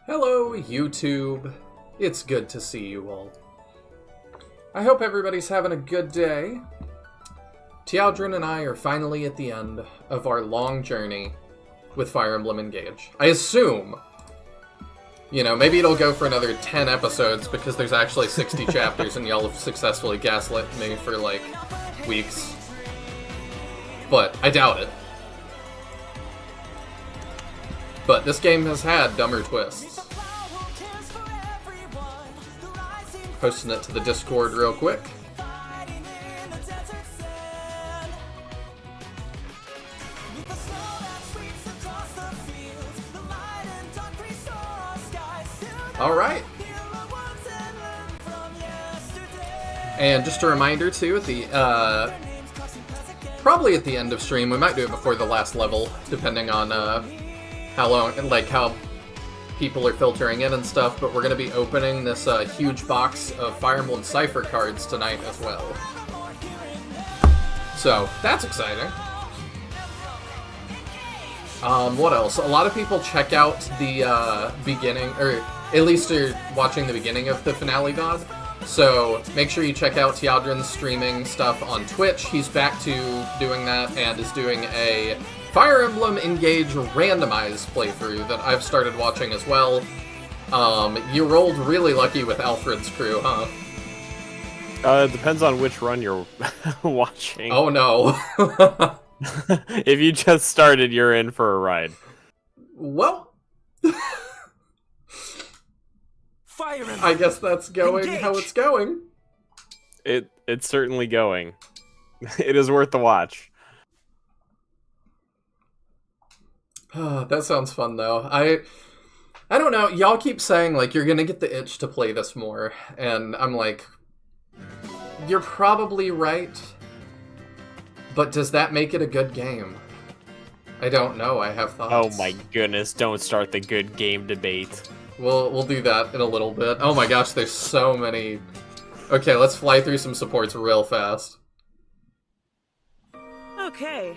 Hello, YouTube. It's good to see you all. I hope everybody's having a good day. Tialdrin and I are finally at the end of our long journey with Fire Emblem Engage. I assume, you know, maybe it'll go for another 10 episodes because there's actually 60 chapters and y'all have successfully gaslit me for, like, weeks. But I doubt it. But this game has had dumber twists. Posting it to the Discord real quick. Alright. And just a reminder too, at the probably at the end of stream, we might do it before the last level, depending on how long, like how people are filtering in and stuff, but we're going to be opening this huge box of Fire Emblem Cypher cards tonight as well. So, that's exciting. What else? A lot of people check out the beginning, or at least are watching the beginning of the finale VOD. So, make sure you check out Tialdrin's streaming stuff on Twitch. He's back to doing that and is doing a Fire Emblem Engage randomized playthrough that I've started watching as well. You rolled really lucky with Alfred's crew, huh? It depends on which run you're watching. Oh no. If you just started, you're in for a ride. Well, Fire Emblem. I guess that's going Engage. how it's going. It's certainly going. It is worth the watch. That sounds fun, though. I don't know. Y'all keep saying, like, you're gonna get the itch to play this more. And I'm like, you're probably right. But does that make it a good game? I don't know. I have thoughts. Oh my goodness, don't start the good game debate. We'll do that in a little bit. Oh my gosh, there's so many. Okay, let's fly through some supports real fast. Okay.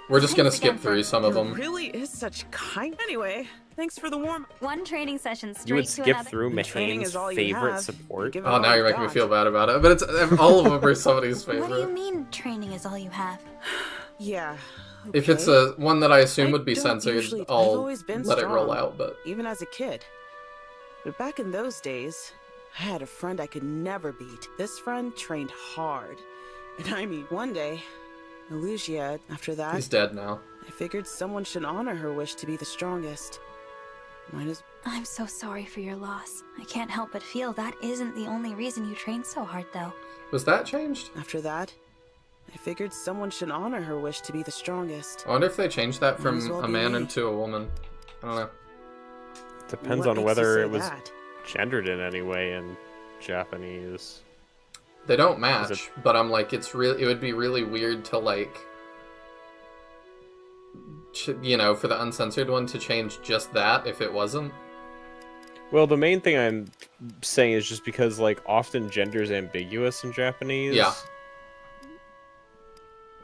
We're just gonna Thanks skip again through for- some of There them. really is such kind. Anyway, thanks for the warm. One training session straight You would to skip another. through When training Mahane's is all you favorite have, support. give it Oh, all now you're you've making me got. feel bad about it. But it's all of them are somebody's What do you favorite. mean training is all you have? Yeah. If it's okay. a one that I assume I would be don't censored, usually- I've I'll always been let it roll strong. out. But Even as a kid. But back in those days, I had a friend I could never beat. This friend trained hard. And I mean, one day, Elusia, after that, he's dead now. I figured someone should honor her wish to be the strongest. Might as I'm so sorry for your loss. I can't help but feel that isn't the only reason you trained so hard, though. Was that changed? After that, I figured someone should honor her wish to be the strongest. I wonder if they changed that Might from as well a be man me. into a woman. I don't know. Depends What on makes you whether say it was that? gendered in any way in Japanese. They don't Is match, but I'm like, it would be really weird to like, you know, for the uncensored one to change just that if it wasn't. Well, the main thing I'm saying is just because, like, often gender's ambiguous in Japanese. Yeah.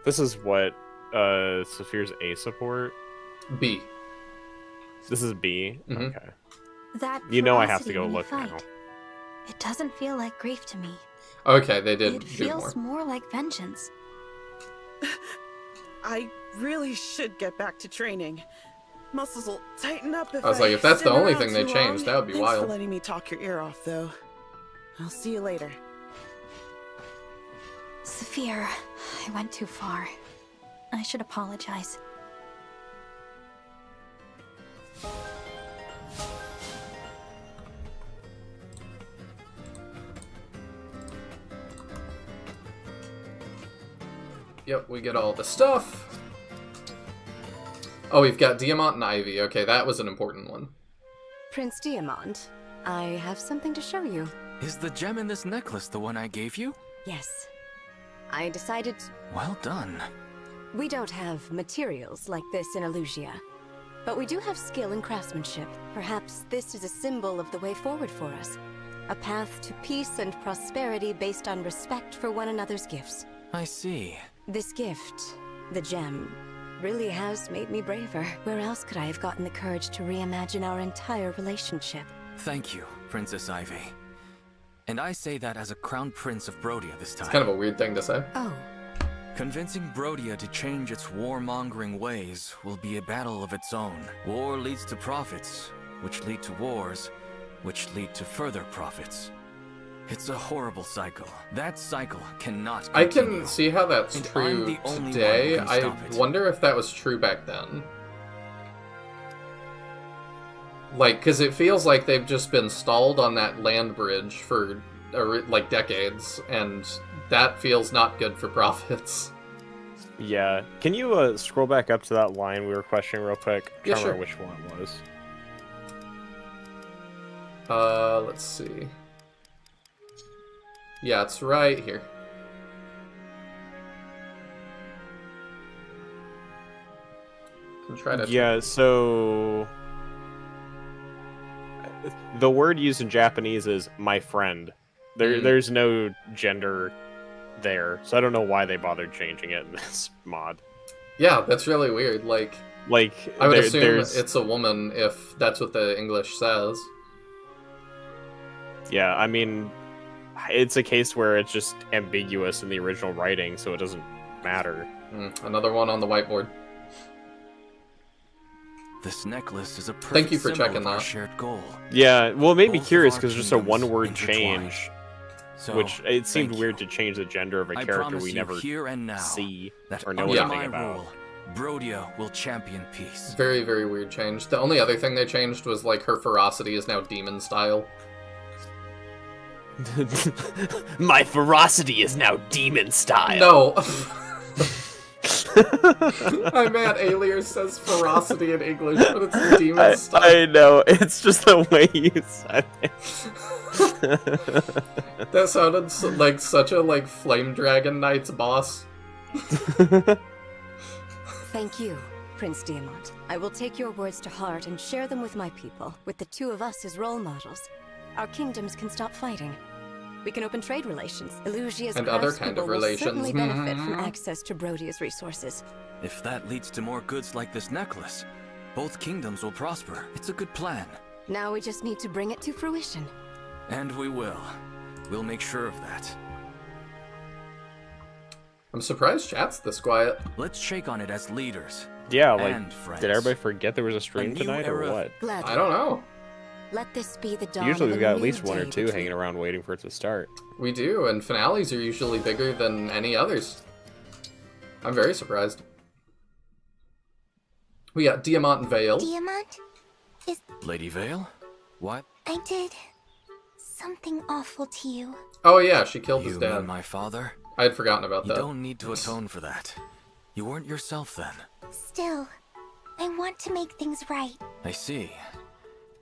This is what Saphir's A support. B. This is B. Mhm. Okay. That You know I have to ferocity go when you look fight, now. It doesn't feel like grief to me. Okay, they did It do feels more. more like vengeance. I really should get back to training. Muscles will tighten up if I was like, if that's the stand only around thing they too changed, long. that would be Thanks wild. for letting me talk your ear off, though. I'll see you later. Saphir, I went too far. I should apologize. Yep, we get all the stuff. Oh, we've got Diamant and Ivy. Okay, that was an important one. Prince Diamant, I have something to show you. Is the gem in this necklace the one I gave you? Yes. I decided Well done. we don't have materials like this in Elusia, but we do have skill in craftsmanship. Perhaps this is a symbol of the way forward for us. A path to peace and prosperity based on respect for one another's gifts. I see. This gift, the gem, really has made me braver. Where else could I have gotten the courage to reimagine our entire relationship? Thank you, Princess Ivy. And I say that as a crown prince of Brodia this time. It's kind of a weird thing to say. Oh, Convincing Brodia to change its warmongering ways will be a battle of its own. War leads to profits, which lead to wars, which lead to further profits. It's a horrible cycle. That cycle cannot I continue. can see how that's And I'm true the only one today. who can I stop it. wonder if that was true back then. Like, because it feels like they've just been stalled on that land bridge for, like, decades, and that feels not good for profits. Yeah. Can you scroll back up to that line we were questioning real quick? Yeah, Trying to remember sure. which one it was. Let's see. Yeah, it's right here. I'm trying to. Yeah, so the word used in Japanese is my friend. There's no gender there, so I don't know why they bothered changing it in this mod. Yeah, that's really weird. Like, I would assume there's it's a woman if that's what the English says. yeah, I mean, it's a case where it's just ambiguous in the original writing, so it doesn't matter. Another one on the whiteboard. This necklace is a perfect Thank you for symbol checking of our that. shared goal. Yeah, well, it made me Both of curious our because just a kingdoms one-word intertwine. change, So, which it seemed thank weird you. to change the gender of a I character promise we you never here and now see that or know under anything my about. rule, Brodia will champion peace. Very, very weird change. The only other thing they changed was, like, her ferocity is now demon style. My ferocity is now demon style. No! I'm mad Alier says ferocity in English, but it's demon style. I know, it's just the way you said it. That sounded like such a, like, Flame Dragon Knight's boss. Thank you, Prince Diamant. I will take your words to heart and share them with my people. With the two of us as role models, our kingdoms can stop fighting. We can open trade relations. Illusia's And other kind craftspeople of will relations. certainly benefit from access to Brodia's resources. If that leads to more goods like this necklace, both kingdoms will prosper. It's a good plan. Now we just need to bring it to fruition. And we will. We'll make sure of that. I'm surprised chat's this quiet. Let's shake on it as leaders. Yeah, like, And friends. did everybody forget there was a stream A new tonight or era. what? Gladly. I don't know. Let this be the dawn Usually of we've a got at new least one or day two between- hanging around waiting for it to start. We do, and finales are usually bigger than any others. I'm very surprised. We got Diamant and Veil. Diamant, Lady Vale? What? I did something awful to you. Oh yeah, she killed his You dad. and my father? I had forgotten about You that. don't need to atone for that. You weren't yourself then. Still, I want to make things right. I see.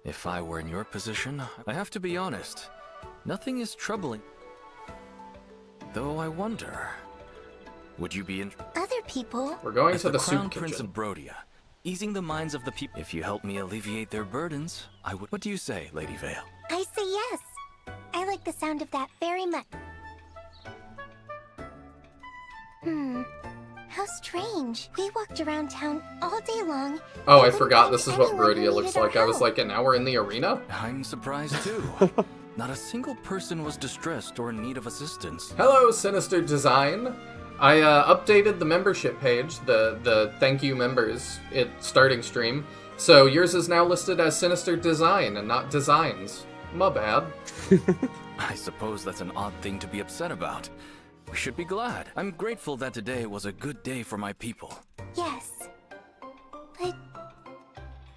If I were in your position, I have to be honest. Nothing is troubling. Though I wonder, would you be in Other people, We're going as to the Crown soup Prince kitchen. of Brodia, easing the minds of the people? If you help me alleviate their burdens, I would. What do you say, Lady Vale? I say yes. I like the sound of that very much. How strange. We walked around town all day long. Oh, I and forgot couldn't this is find what anyone who Brodia looks needed our like. I was help. like, and now we're in the arena? I'm surprised too. Not a single person was distressed or in need of assistance. Hello, Sinister Design. I updated the membership page, the thank you members, starting stream. So yours is now listed as Sinister Design and not Designs. My bad. I suppose that's an odd thing to be upset about. We should be glad. I'm grateful that today was a good day for my people. Yes. But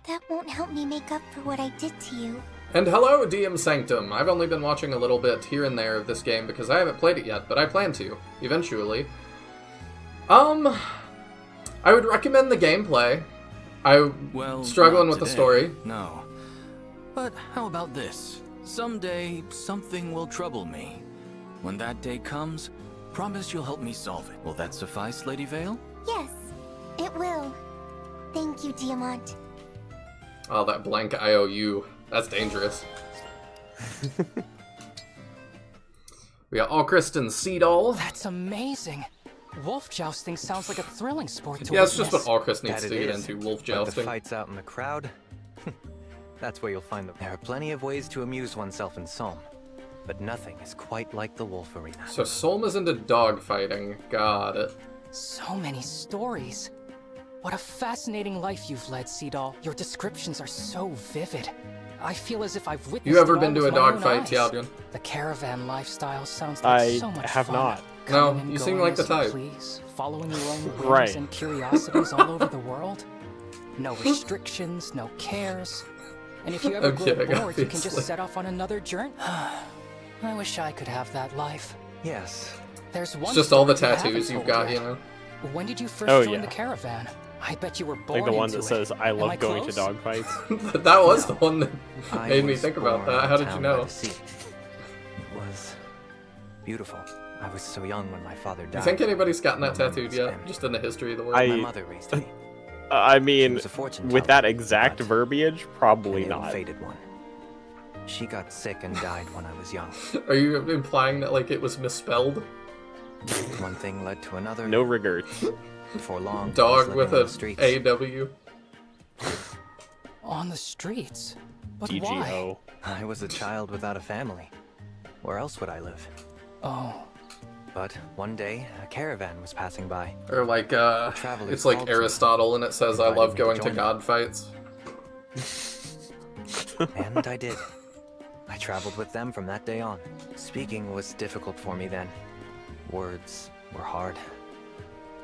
that won't help me make up for what I did to you. And hello, DM Sanctum. I've only been watching a little bit here and there of this game because I haven't played it yet, but I plan to, eventually. I would recommend the gameplay. Well, Struggling not with the today, story. No. But how about this? Someday, something will trouble me. When that day comes, promise you'll help me solve it. Will that suffice, Lady Vale? Yes, it will. Thank you, Diamant. Oh, that blank IOU. That's dangerous. We got Alchrist and Seedall. That's amazing. Wolf jousting sounds like a thrilling sport to Yeah, it's just what witness. Alchrist needs That to it get is. into, wolf But the jousting. fights out in the crowd, that's where you'll find them. There are plenty of ways to amuse oneself in Solm, but nothing is quite like the Wolf Arena. So Solm is into dogfighting. Got it. So many stories. What a fascinating life you've led, Seedall. Your descriptions are so vivid. I feel as if I've witnessed You ever it been all to a with my own dogfight, eyes. Tiadrian? The caravan lifestyle sounds like I so much have fun. not. No, Coming and you seem going like the as you type. Please, following your own whims Right. and curiosities all over the world. No restrictions, no cares. And if you ever I'm grow kidding, bored, you can obviously. just set off on another journey. I wish I could have that life. Yes, There's one It's just all the story you haven't tattoos you've told got, yet. you know? When did you first Oh, join yeah. the caravan? I bet you were born Like the one into that says, I Am love going to close? dogfights. That was No. the one that I made me was think about born that. in How a did you town know? by the sea. It was beautiful. I was so young when my father died. Do you think anybody's gotten that No tattooed memories yet? of him. Just in the history of the world? My I- mother raised me. I She mean, was a fortune with teller, that exact but verbiage, probably an not. ill-fated one. She got sick and died when I was young. Are you implying that, like, it was misspelled? One thing led to another. No regrets. For long, I was Dog living with on a the streets. AW? On the streets? But why? DGO. I was a child without a family. Where else would I live? Oh, But one day, a caravan was passing by. Or like, travelers it's like called to me. Aristotle and it says, I Invited love me to going to join them. god fights. And I did. I traveled with them from that day on. Speaking was difficult for me then. Words were hard.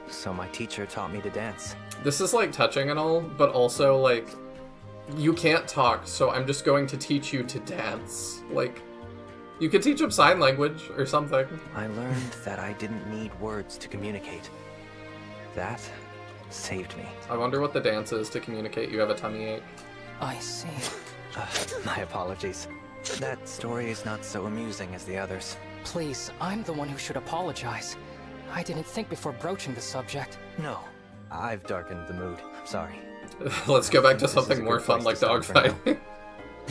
So my teacher taught me to dance. This is, like, touching and all, but also, like, you can't talk, so I'm just going to teach you to dance. Like, you could teach him sign language or something. I learned that I didn't need words to communicate. That saved me. I wonder what the dance is to communicate you have a tummy ache. I see. My apologies. That story is not so amusing as the others. Please, I'm the one who should apologize. I didn't think before broaching the subject. No, I've darkened the mood. Sorry. Let's go back to This is a something more good fun like place to start for dogfighting.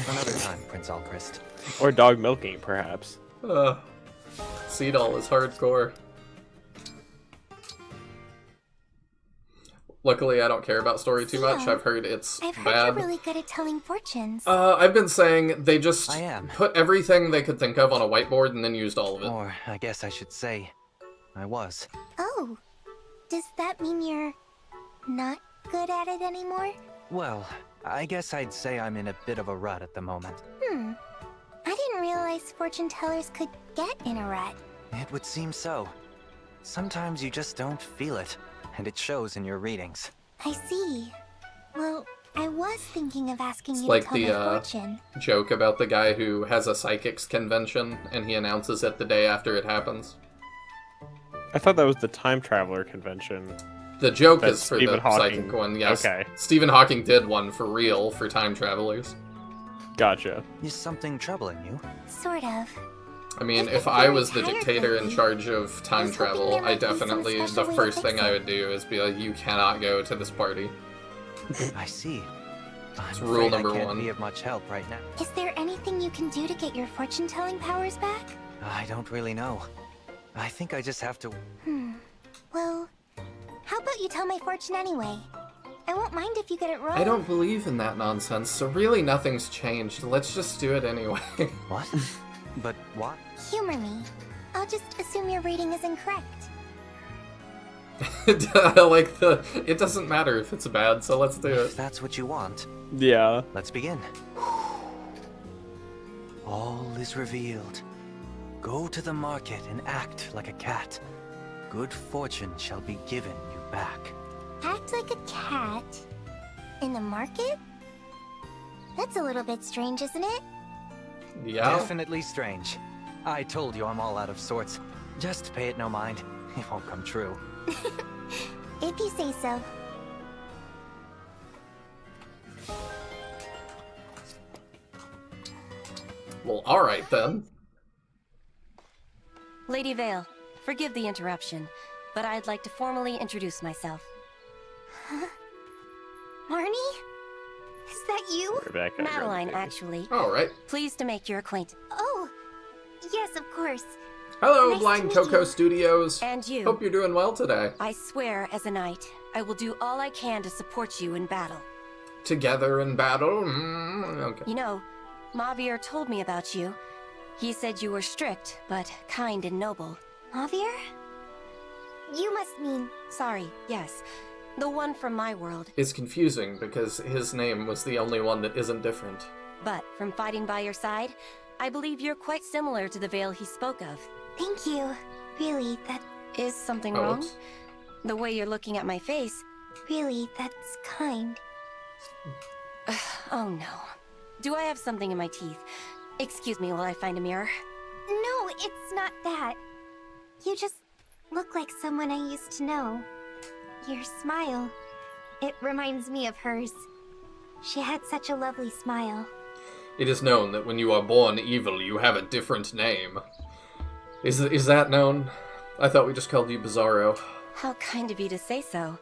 Another time, Prince Alchrist. Or dog milking, perhaps. Seedall is hardcore. Luckily, I don't care about story too much. I've heard it's I've heard bad. you're really good at telling fortunes. I've been saying they just I am. put everything they could think of on a whiteboard and then used all of it. Or, I guess I should say, I was. Oh, does that mean you're not good at it anymore? Well, I guess I'd say I'm in a bit of a rut at the moment. I didn't realize fortune tellers could get in a rut. It would seem so. Sometimes you just don't feel it, and it shows in your readings. I see. Well, I was thinking of asking you like to tell the, my fortune. Joke about the guy who has a psychics convention and he announces it the day after it happens. I thought that was the time traveler convention. The joke That's is for Stephen the Hawking. psychic one, yes. Okay. Stephen Hawking did one for real for time travelers. Gotcha. Is something troubling you? Sort of. I mean, I've if been I very was the tired dictator in lately. charge of time I was hoping travel, there I might be some definitely, the special way to first fix thing I it. would do is be like, you cannot go to this party. I see. It's I'm rule afraid number I can't one. be of much help right now. Is there anything you can do to get your fortune-telling powers back? I don't really know. I think I just have to... Well, how about you tell my fortune anyway? I won't mind if you get it wrong. I don't believe in that nonsense, so really nothing's changed. Let's just do it anyway. What? But what? Humor me. I'll just assume your reading is incorrect. Like, it doesn't matter if it's bad, so let's do If it. that's what you want, Yeah. let's begin. All is revealed. Go to the market and act like a cat. Good fortune shall be given you back. Act like a cat? In the market? That's a little bit strange, isn't it? Yeah? Definitely strange. I told you I'm all out of sorts. Just pay it no mind. It won't come true. If you say so. Well, alright then. Lady Vale, forgive the interruption, but I'd like to formally introduce myself. Marnie? Is that you? Rebecca. Madeline, actually. Alright. Pleased to make your acquaintance. Oh, yes, of course. Hello, Nice to Blind meet Coco you. Studios. And you. Hope you're doing well today. I swear, as a knight, I will do all I can to support you in battle. Together in battle? Okay. You know, Mavier told me about you. He said you were strict, but kind and noble. Javier? You must mean... Sorry, yes. The one from my world. It's confusing because his name was the only one that isn't different. But from fighting by your side, I believe you're quite similar to the Vale he spoke of. Thank you. Really, Is something Oh, wrong? whoops. The way you're looking at my face. that's kind. Oh no. Do I have something in my teeth? Excuse me while I find a mirror. No, it's not that. You just look like someone I used to know. Your smile, it reminds me of hers. She had such a lovely smile. It is known that when you are born evil, you have a different name. Is that known? I thought we just called you Bizarro. How kind of you to say so.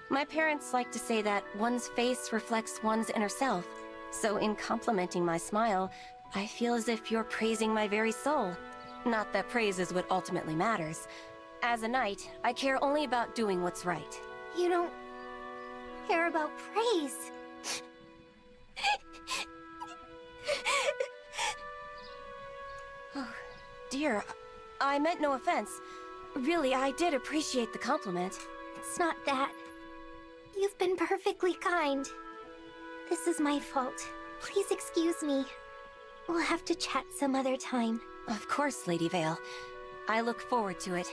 My parents like to say that one's face reflects one's inner self. So in complimenting my smile, I feel as if you're praising my very soul. Not that praise is what ultimately matters. As a knight, I care only about doing what's right. You don't care about praise. Oh, dear. I meant no offense. Really, I did appreciate the compliment. It's not that. You've been perfectly kind. This is my fault. Please excuse me. We'll have to chat some other time. Of course, Lady Vale. I look forward to it.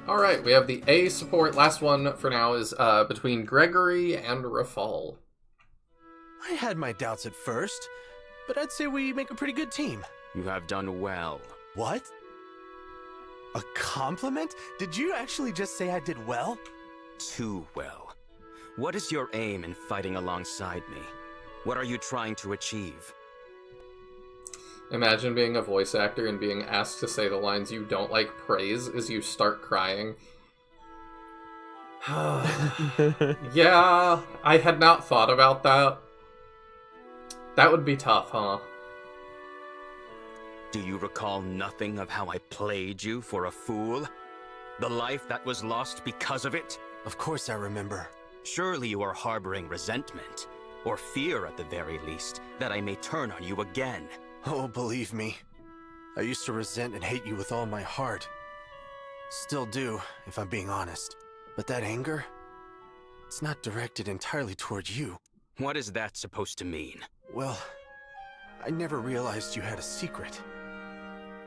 Alright, we have the A support. Last one for now is between Gregory and Rafal. I had my doubts at first, but I'd say we make a pretty good team. You have done well. What? A compliment? Did you actually just say I did well? Too well. What is your aim in fighting alongside me? What are you trying to achieve? Imagine being a voice actor and being asked to say the lines you don't like praise as you start crying. Yeah, I had not thought about that. That would be tough, huh? Do you recall nothing of how I played you for a fool? The life that was lost because of it? Of course I remember. Surely you are harboring resentment, or fear at the very least, that I may turn on you again. Oh, believe me. I used to resent and hate you with all my heart. Still do, if I'm being honest. But that anger? It's not directed entirely toward you. What is that supposed to mean? Well, I never realized you had a secret.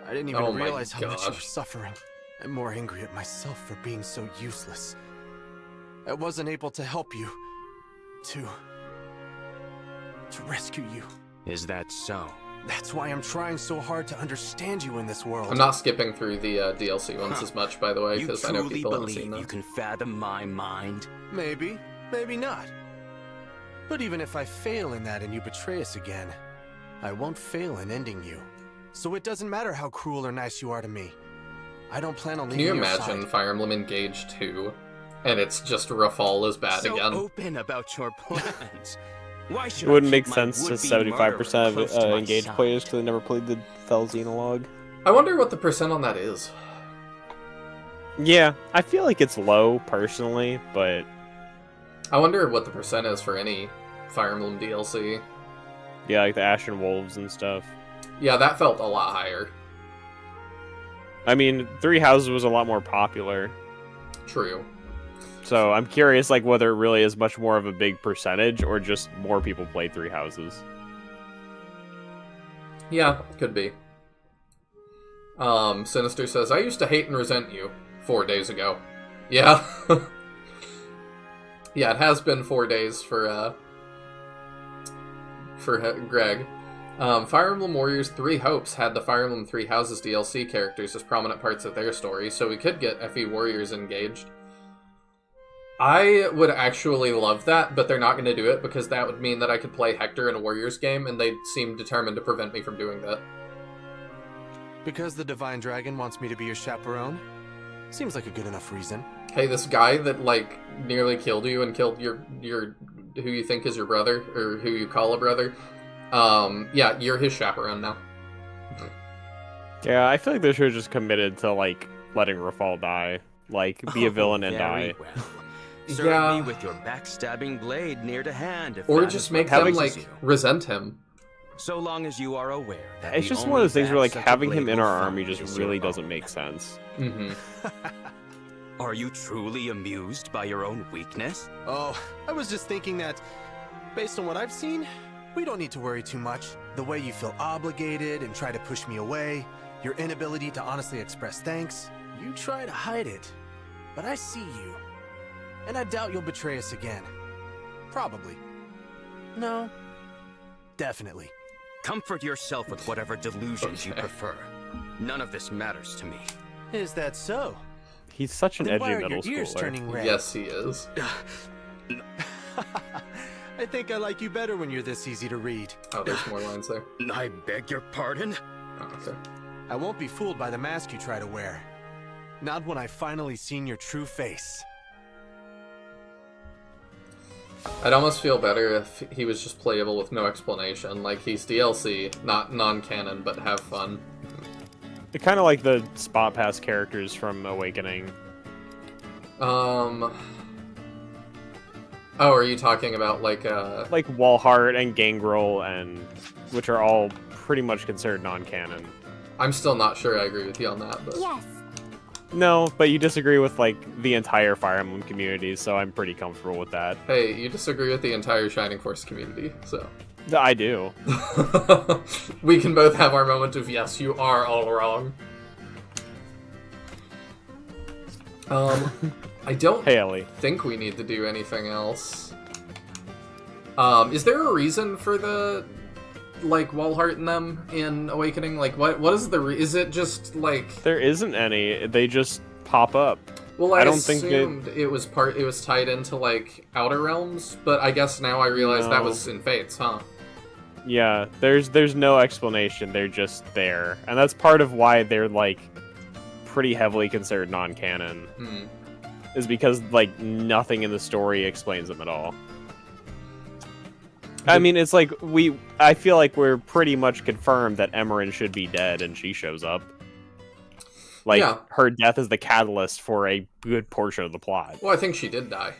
I didn't even realize how much you were suffering. I'm more angry at myself for being so useless. I wasn't able to help you. To rescue you. Is that so? That's why I'm trying so hard to understand you in this world. I'm not skipping through the DLC ones as much, by the way, because I know people haven't seen them. You truly believe you can fathom my mind? Maybe, maybe not. But even if I fail in that and you betray us again, I won't fail in ending you. So it doesn't matter how cruel or nice you are to me. I don't plan on leaving your side. Can you imagine Fire Emblem Engage 2, and it's just Rafal is bad again? So open about your plans. Why should it wouldn't make sense to 75% of Engage players because they never played the Fel Xenologue. I wonder what the percent on that is. Yeah, I feel like it's low, personally, but... I wonder what the percent is for any Fire Emblem DLC. Yeah, like the Ashen Wolves and stuff. Yeah, that felt a lot higher. I mean, Three Houses was a lot more popular. True. So I'm curious, like, whether it really is much more of a big percentage or just more people play Three Houses. Yeah, could be. Sinister says, I used to hate and resent you 4 days ago. Yeah. Yeah, it has been 4 days for Greg. Fire Emblem Warriors 3 Hopes had the Fire Emblem 3 Houses DLC characters as prominent parts of their story, so we could get FE Warriors engaged. I would actually love that, but they're not going to do it because that would mean that I could play Hector in a Warriors game, and they seem determined to prevent me from doing that. Because the Divine Dragon wants me to be your chaperone? Seems like a good enough reason. Hey, this guy that, like, nearly killed you and killed your who you think is your brother, or who you call a brother, yeah, you're his chaperone now. Yeah, I feel like they should have just committed to, like, letting Rafal die. Like, be a villain and die. Well. Serve me with your backstabbing blade near to hand. Or just make them, like, resent him. So long as you are aware that it's just one of those things where, like, having him in our army just really doesn't make sense. Mm-hmm. Are you truly amused by your own weakness? Oh, I was just thinking that, based on what I've seen, we don't need to worry too much. The way you feel obligated and try to push me away, your inability to honestly express thanks, you try to hide it. But I see you. And I doubt you'll betray us again. Probably. No. Definitely. Comfort yourself with whatever delusions you prefer. None of this matters to me. Is that so? He's such an Then edgy why are middle your ears schooler. turning red? Yes, he is. I think I like you better when you're this easy to read. Oh, there's more lines there. I beg your pardon? Oh, okay. I won't be fooled by the mask you try to wear. Not when I've finally seen your true face. I'd almost feel better if he was just playable with no explanation. Like, he's DLC, not non-canon, but have fun. Kind of like the Spot Pass characters from Awakening. Oh, are you talking about, like, Like Walhart and Gangrel, and which are all pretty much considered non-canon. I'm still not sure I agree with you on that, but... Yes. No, but you disagree with, like, the entire Fire Emblem community, so I'm pretty comfortable with that. Hey, you disagree with the entire Shining Force community, so... I do. We can both have our moment of, yes, you are all wrong. I don't think we need to do anything else. Is there a reason for the, like, Walhart and them in Awakening? Like, what is the is it just, like... There isn't any. They just pop up. Well, I don't assumed think it was tied into, like, Outer Realms, but I guess now I realize that was in Fates, huh? Yeah, there's no explanation. They're just there, and that's part of why they're like pretty heavily considered non-canon. Is because like nothing in the story explains them at all. I mean, it's like I feel like we're pretty much confirmed that Emerin should be dead, and she shows up. Like, her death is the catalyst for a good portion of the plot. Well, I think she did die.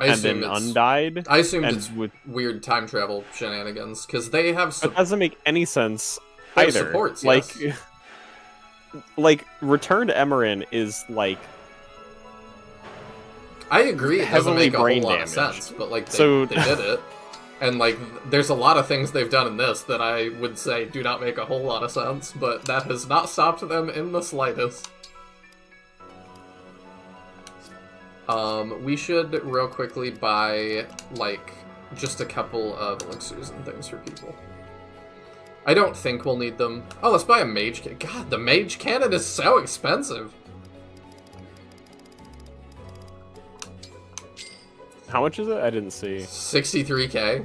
And then undied? I assume it's with weird time travel shenanigans, because they have... It doesn't make any sense either. Supports, like, yes. Like, Return to Emerin is, like... I agree, it doesn't make a whole lot of sense, but, like, they did it. And, like, there's a lot of things they've done in this that I would say do not make a whole lot of sense, but that has not stopped them in the slightest. We should real quickly buy, like, just a couple of elixirs and things for people. I don't think we'll need them. Oh, let's buy a mage cannon. God, the mage cannon is so expensive. How much is it? I didn't see. 63k.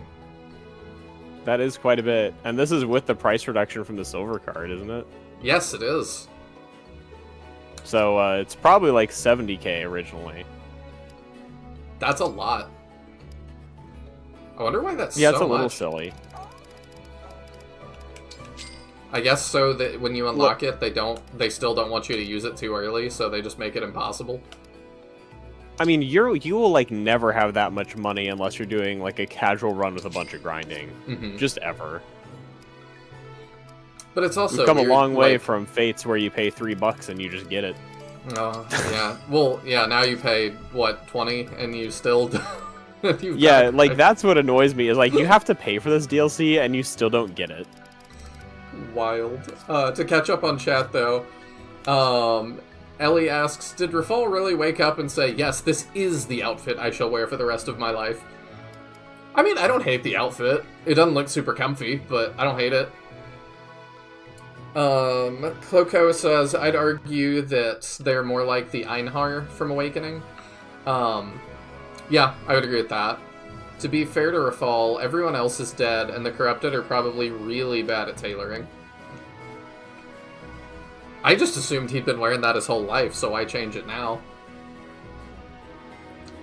That is quite a bit. And this is with the price reduction from the silver card, isn't it? Yes, it is. So it's probably like 70k originally. That's a lot. I wonder why that's yeah, so it's a much. little silly. I guess so that when you unlock it, they still don't want you to use it too early, so they just make it impossible. I mean, you will like never have that much money unless you're doing like a casual run with a bunch of grinding, just ever. But it's also we've come weird, a long way like, from Fates, where you pay $3 and you just get it. Oh, yeah. Well, yeah. Now you pay what, 20, and you still. Yeah, like that's what annoys me is like you have to pay for this DLC and you still don't get it. Wild. To catch up on chat though, Ellie asks, did Rafal really wake up and say, yes, this is the outfit I shall wear for the rest of my life? I mean, I don't hate the outfit. It doesn't look super comfy, but I don't hate it. Cloco says, I'd argue that they're more like the Einhar from Awakening. Yeah, I would agree with that. To be fair to Rafal, everyone else is dead, and the Corrupted are probably really bad at tailoring. I just assumed he'd been wearing that his whole life, so why change it now?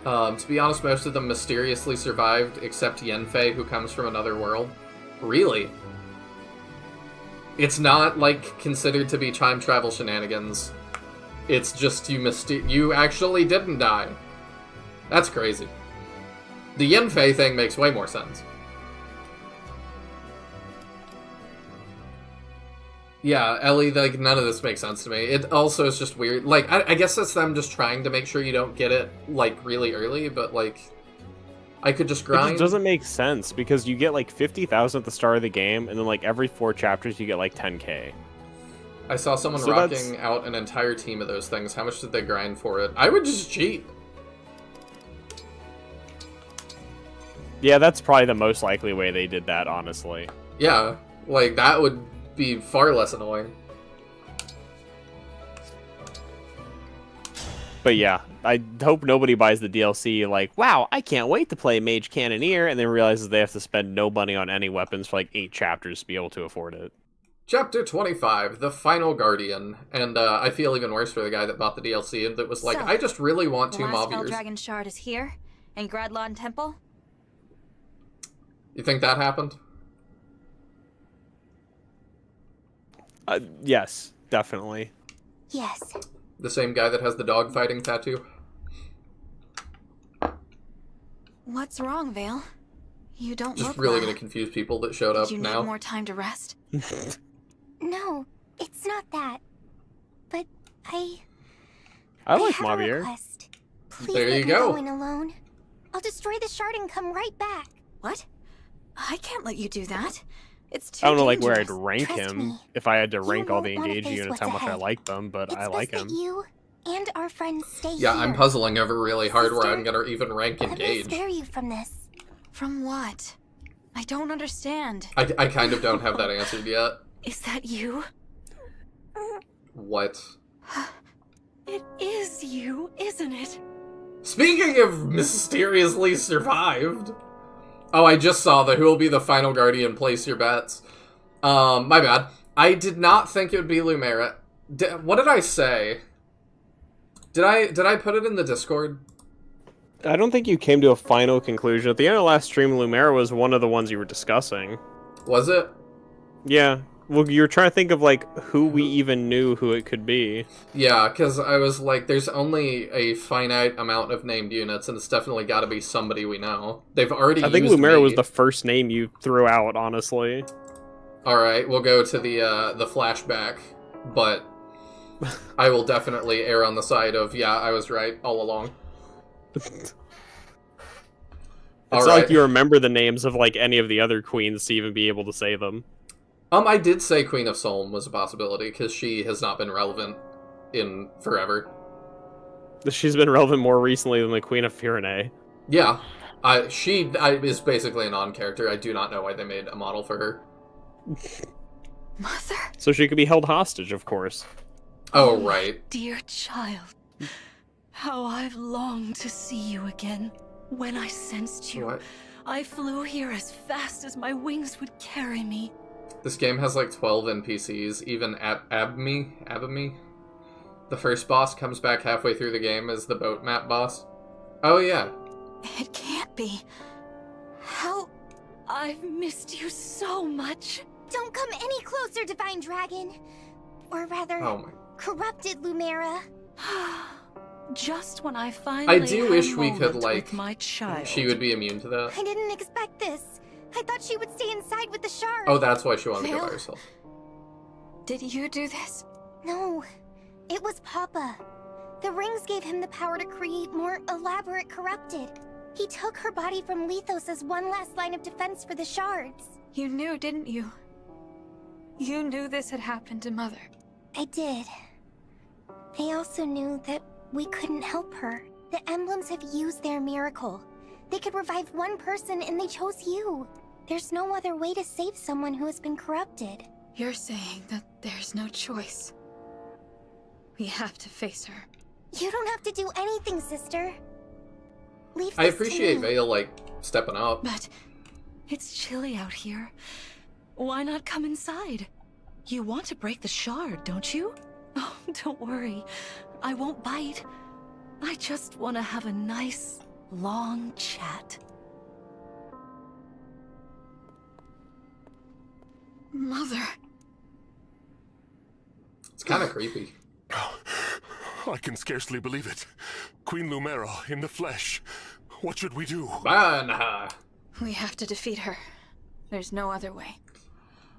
To be honest, most of them mysteriously survived, except Yenfei, who comes from another world. Really? It's not, like, considered to be time travel shenanigans. It's just you actually didn't die. That's crazy. The Yenfei thing makes way more sense. Yeah, Ellie, like, none of this makes sense to me. It also is just weird. Like, I guess that's them just trying to make sure you don't get it, like, really early, but, like, I could just grind. It just doesn't make sense, because you get, like, 50,000 at the start of the game, and then, like, every 4 chapters you get, like, 10k. I saw someone rocking out an entire team of those things. How much did they grind for it? I would just cheat. Yeah, that's probably the most likely way they did that, honestly. Yeah, like, that would be far less annoying. But yeah, I hope nobody buys the DLC like, wow, I can't wait to play Mage Cannoneer, and then realizes they have to spend no money on any weapons for like 8 chapters to be able to afford it. Chapter 25, The Final Guardian. And I feel even worse for the guy that bought the DLC and that was like, I just really want 2 mob ears. The last Dragon Shard is here, in Gradlon Temple. You think that happened? Yes, definitely. Yes. The same guy that has the dog fighting tattoo? What's wrong, Vale? You don't just look really well. gonna confuse people that showed up Did you now. need more time to rest? No, it's not that. But I like have a Mabier. request. Please There let you me go. in alone. I'll destroy the shard and come right back. What? I can't let you do that. It's too I don't know like where I'd dangerous. rank Trust him me. if I had to You rank all the won't wanna Engage face units, what's how much I ahead. like them, but It's I like best him. that you and our friends stay Yeah, here. I'm puzzling over really hard where I'm Sister, gonna even rank Let me Engage. spare you from this. From what? I don't understand. I kind of don't have that answered yet. Is that you? What? It is you, isn't it? Speaking of mysteriously survived, Oh, I just saw the who will be the final guardian, place your bets. My bad. I did not think it would be Lumera. What did I say? Did I put it in the Discord? I don't think you came to a final conclusion. At the end of the last stream, Lumera was one of the ones you were discussing. Was it? Yeah. Well, you were trying to think of, like, who we even knew who it could be. Yeah, because I was like, there's only a finite amount of named units, and it's definitely got to be somebody we know. They've already I think used Lumera me. was the first name you threw out, honestly. Alright, we'll go to the flashback, but I will definitely err on the side of, yeah, I was right all along. It's not like you remember the names of, like, any of the other queens to even be able to say them. I did say Queen of Solm was a possibility, because she has not been relevant in forever. She's been relevant more recently than the Queen of Firene. Yeah. She is basically a non-character. I do not know why they made a model for her. Mother? So she could be held hostage, of course. Oh, right. Dear child, how I've longed to see you again. When I sensed you, What? I flew here as fast as my wings would carry me. This game has like 12 NPCs, even Abami? The first boss comes back halfway through the game as the boat map boss. Oh yeah. It can't be. How... I've missed you so much. Don't come any closer, Divine Dragon. Or rather, Oh my. corrupted Lumera. Just when I finally I do had wish a we could, moment like, with my child. she would be immune to that. I didn't expect this. I thought she would stay inside with the shard. Oh, that's why she wanted to go by Veil? herself. Did you do this? No. It was Papa. The rings gave him the power to create more elaborate corrupted. He took her body from Lethos as one last line of defense for the shards. You knew, didn't you? You knew this had happened to Mother. I did. I also knew that we couldn't help her. The emblems have used their miracle. They could revive one person and they chose you. There's no other way to save someone who has been corrupted. You're saying that there's no choice. We have to face her. You don't have to do anything, sister. Leave I this appreciate to me. Veil, like, stepping up. But it's chilly out here. Why not come inside? You want to break the shard, don't you? Oh, don't worry. I won't bite. I just want to have a nice, long chat. Mother. It's kind of creepy. I can scarcely believe it. Queen Lumera in the flesh. What should we do? Ban her. We have to defeat her. There's no other way.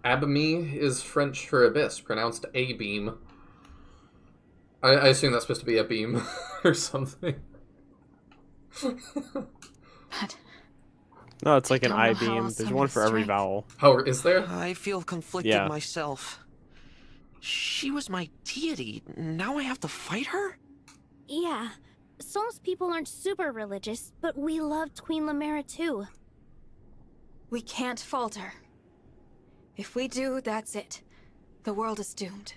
Abami is French for abyss, pronounced A-beam. I assume that's supposed to be a beam or something. No, it's like an Don't know how I-beam. else There's I'm one for gonna every strike. vowel. Oh, is there? I feel conflicted Yeah. myself. She was my deity. Now I have to fight her? Yeah. Sol's people aren't super religious, but we loved Queen Lumera too. We can't falter. If we do, that's it. The world is doomed.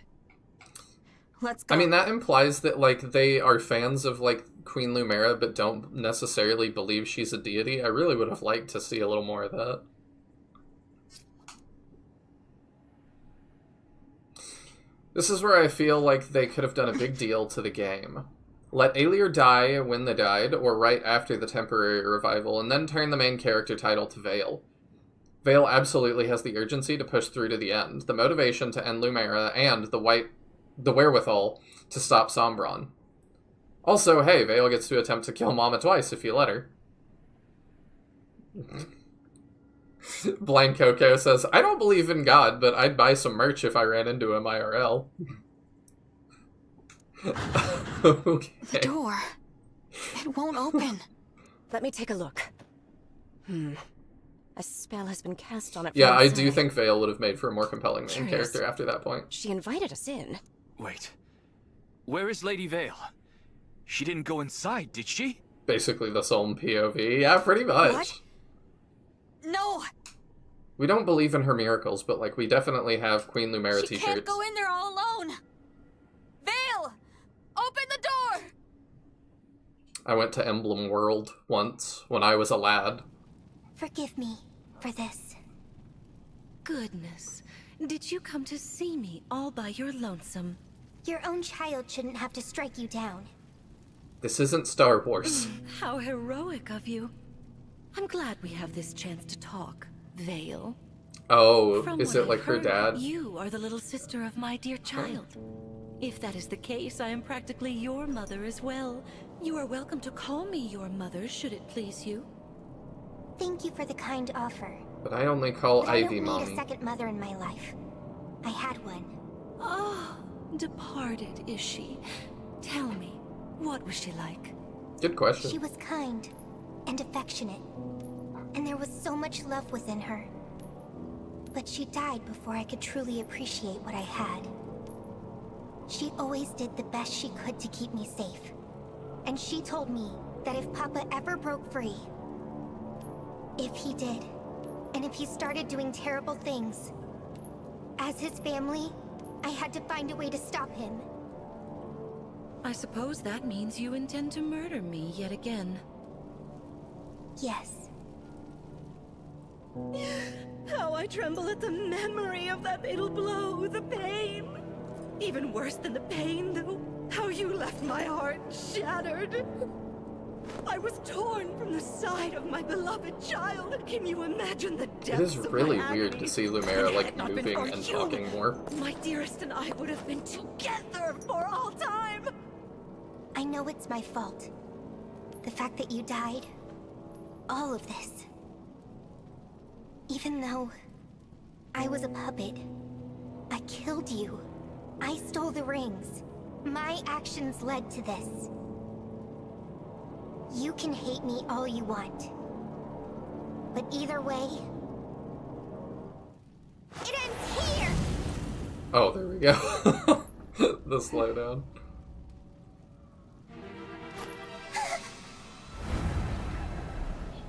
Let's go. I mean, that implies that, like, they are fans of, like, Queen Lumera, but don't necessarily believe she's a deity. I really would have liked to see a little more of that. This is where I feel like they could have done a big deal to the game. Let Aelier die when they died, or right after the temporary revival, and then turn the main character title to Veil. Veil absolutely has the urgency to push through to the end, the motivation to end Lumera, and the wherewithal to stop Sombron. Also, hey, Veil gets to attempt to kill Mama twice if you let her. Blind Coco says, I don't believe in God, but I'd buy some merch if I ran into him IRL. Okay. The door. It won't open. Let me take a look. A spell has been cast on it. Yeah, from I inside. do think Veil would have made for a more compelling main Curious. character after that point. She invited us in. Wait. Where is Lady Veil? She didn't go inside, did she? Basically the Solm POV. Yeah, pretty much. What? No! We don't believe in her miracles, but, like, we definitely have Queen Lumera She t-shirts. can't go in there all alone! Veil! Open the door! I went to Emblem World once, when I was a lad. Forgive me for this. Goodness. Did you come to see me all by your lonesome? Your own child shouldn't have to strike you down. This isn't Star Wars. How heroic of you. I'm glad we have this chance to talk, Vale. Oh, From is what it like I've her heard, dad? You are the little sister of my dear child. If that is the case, I am practically your mother as well. You are welcome to call me your mother, should it please you. Thank you for the kind offer. But I only call But I Ivy don't need mommy. a second mother in my life. I had one. Oh, departed is she? Tell me, what was she like? Good question. She was kind and affectionate, and there was so much love within her. But she died before I could truly appreciate what I had. She always did the best she could to keep me safe. And she told me that if Papa ever broke free, if he did, and if he started doing terrible things, as his family, I had to find a way to stop him. I suppose that means you intend to murder me yet again. Yes. How I tremble at the memory of that fatal blow, the pain. Even worse than the pain, though, how you left my heart shattered. I was torn from the side of my beloved child. Can you imagine the It depths is of really my weird agony? to see Lumera Had like it not been moving for and you, talking more. My dearest and I would have been together for all time. I know it's my fault. The fact that you died. All of this. Even though I was a puppet, I killed you. I stole the rings. My actions led to this. You can hate me all you want. But either way, it ends here! Oh, there we go. The slowdown.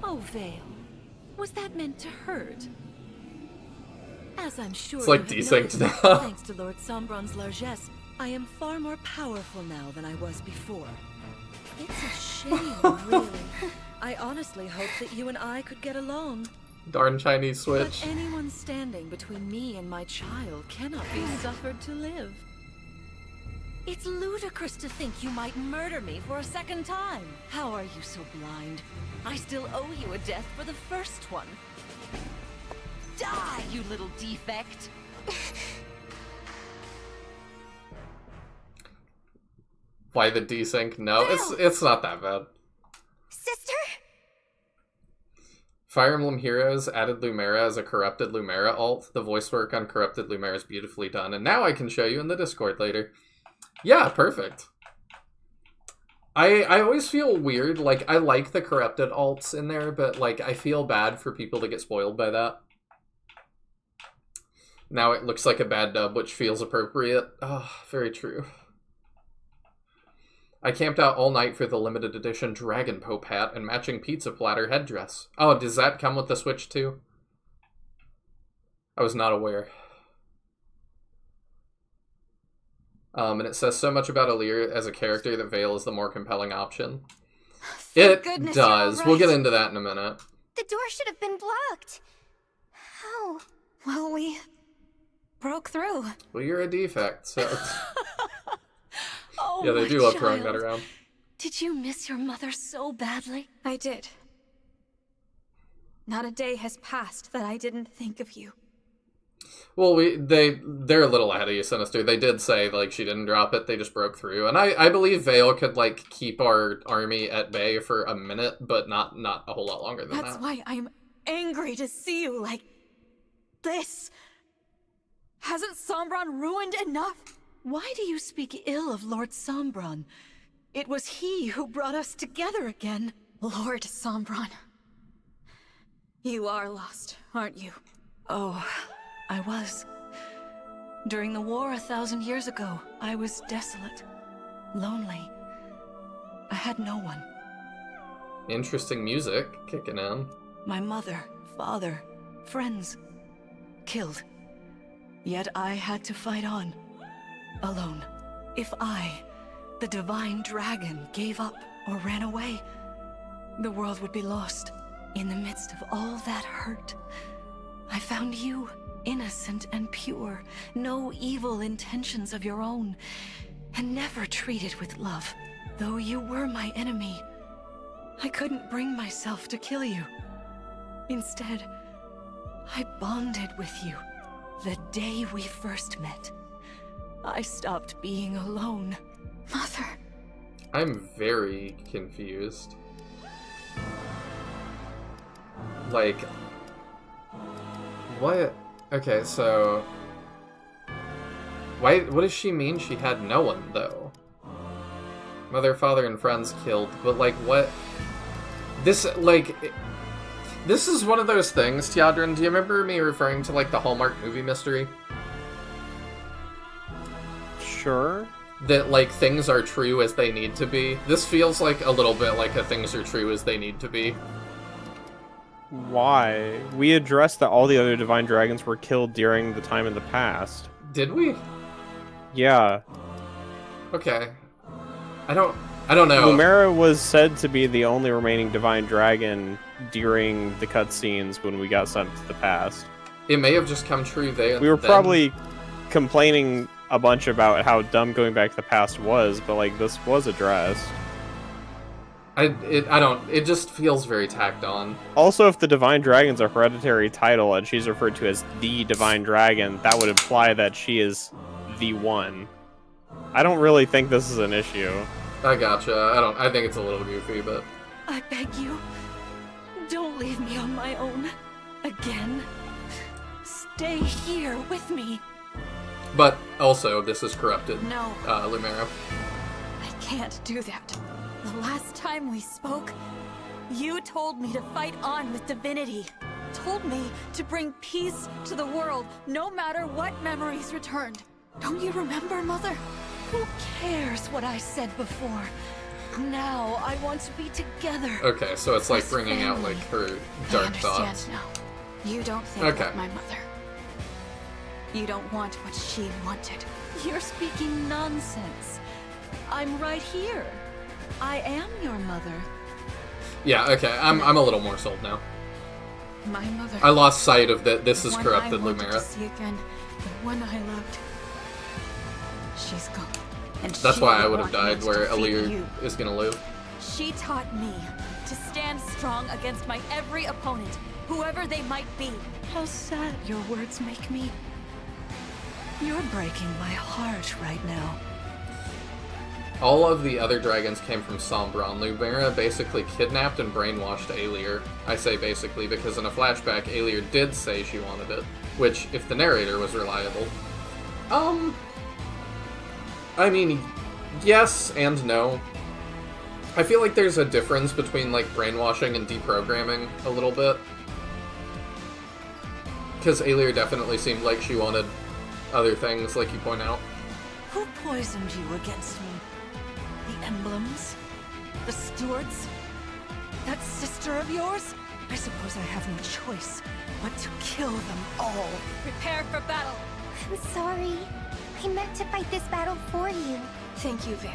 Oh, Vale. Was that meant to hurt? As I'm sure It's like you have desynced noticed, now. thanks to Lord Sombron's largesse, I am far more powerful now than I was before. It's a shame, really. I honestly hoped that you and I could get along. Darn Chinese switch. But anyone standing between me and my child cannot be suffered to live. It's ludicrous to think you might murder me for a second time. How are you so blind? I still owe you a death for the first one. Die, you little defect! Why the desync? No, it's not that bad. Sister? Fire Emblem Heroes added Lumera as a corrupted Lumera alt. The voice work on corrupted Lumera is beautifully done, and now I can show you in the Discord later. Yeah, perfect. I always feel weird, like, I like the corrupted alts in there, but, like, I feel bad for people to get spoiled by that. Now it looks like a bad dub, which feels appropriate. Ah, oh, very true. I camped out all night for the limited edition Dragon Pope hat and matching pizza platter headdress. Oh, does that come with the Switch too? I was not aware. And it says so much about Alear as a character that Vale is the more compelling option. It does. We'll get into that in a minute. The door should have been blocked. How? Well, we broke through. Well, you're a defect, so... Oh, yeah, they my do love child. throwing that around. Did you miss your mother so badly? I did. Not a day has passed that I didn't think of you. Well, they're a little ahead of you, Sinister. They did say, like, she didn't drop it, they just broke through. And I believe Vale could, like, keep our army at bay for a minute, but not a whole lot longer than that. That's why I'm angry to see you like this. Hasn't Sombron ruined enough? Why do you speak ill of Lord Sombron? It was he who brought us together again. Lord Sombron. You are lost, aren't you? Oh, I was. During the war 1,000 years ago, I was desolate, lonely. I had no one. Interesting music kicking in. My mother, father, friends, killed. Yet I had to fight on, alone. If I, the divine dragon, gave up or ran away, the world would be lost. In the midst of all that hurt, I found you, innocent and pure, no evil intentions of your own, and never treated with love. Though you were my enemy, I couldn't bring myself to kill you. Instead, I bonded with you the day we first met. I stopped being alone. Mother. I'm very confused. Like, what? Okay, so what does she mean she had no one, though? Mother, father, and friends killed, but like, what? This is one of those things, Teodrin, do you remember me referring to, like, the Hallmark movie mystery? Sure. That, like, things are true as they need to be. This feels like a little bit like a things are true as they need to be. Why? We addressed that all the other divine dragons were killed during the time in the past. Did we? Yeah. Okay. I don't know. Lumera was said to be the only remaining divine dragon during the cutscenes when we got sent to the past. It may have just come true We were probably complaining a bunch about how dumb going back to the past was, but like this was addressed. It just feels very tacked on. Also, if the Divine Dragon's a hereditary title and she's referred to as the Divine Dragon, that would imply that she is the one. I don't really think this is an issue. I gotcha. I think it's a little goofy, but... I beg you, don't leave me on my own. Again. Stay here with me. But also, this is corrupted. No. Lumera. I can't do that. The last time we spoke, you told me to fight on with divinity. Told me to bring peace to the world, no matter what memories returned. Don't you remember, Mother? Who cares what I said before? Now I want to be together. Okay, so it's like bringing out like her dark thoughts. I understand now. You don't think like my mother. You don't want what she wanted. You're speaking nonsense. I'm right here. I am your mother. Yeah, okay, I'm a little more sold now. My mother. I lost sight of that. This is the corrupted one I wanted Lumera. To see again, the one I loved. She's gone. And That's she why I will would have want me died to where defeat Elir you. is gonna live. She taught me to stand strong against my every opponent, whoever they might be. How sad your words make me. You're breaking my heart right now. All of the other dragons came from Sombron. Lumera basically kidnapped and brainwashed Elir. I say basically because in a flashback, Elir did say she wanted it. Which, if the narrator was reliable... I mean, yes and no. I feel like there's a difference between, like, brainwashing and deprogramming a little bit. Because Elir definitely seemed like she wanted other things, like you point out. Who poisoned you against me? The emblems? The stewards? That sister of yours? I suppose I have no choice but to kill them all. Prepare for battle. I'm sorry. I meant to fight this battle for you. Thank you, Vale.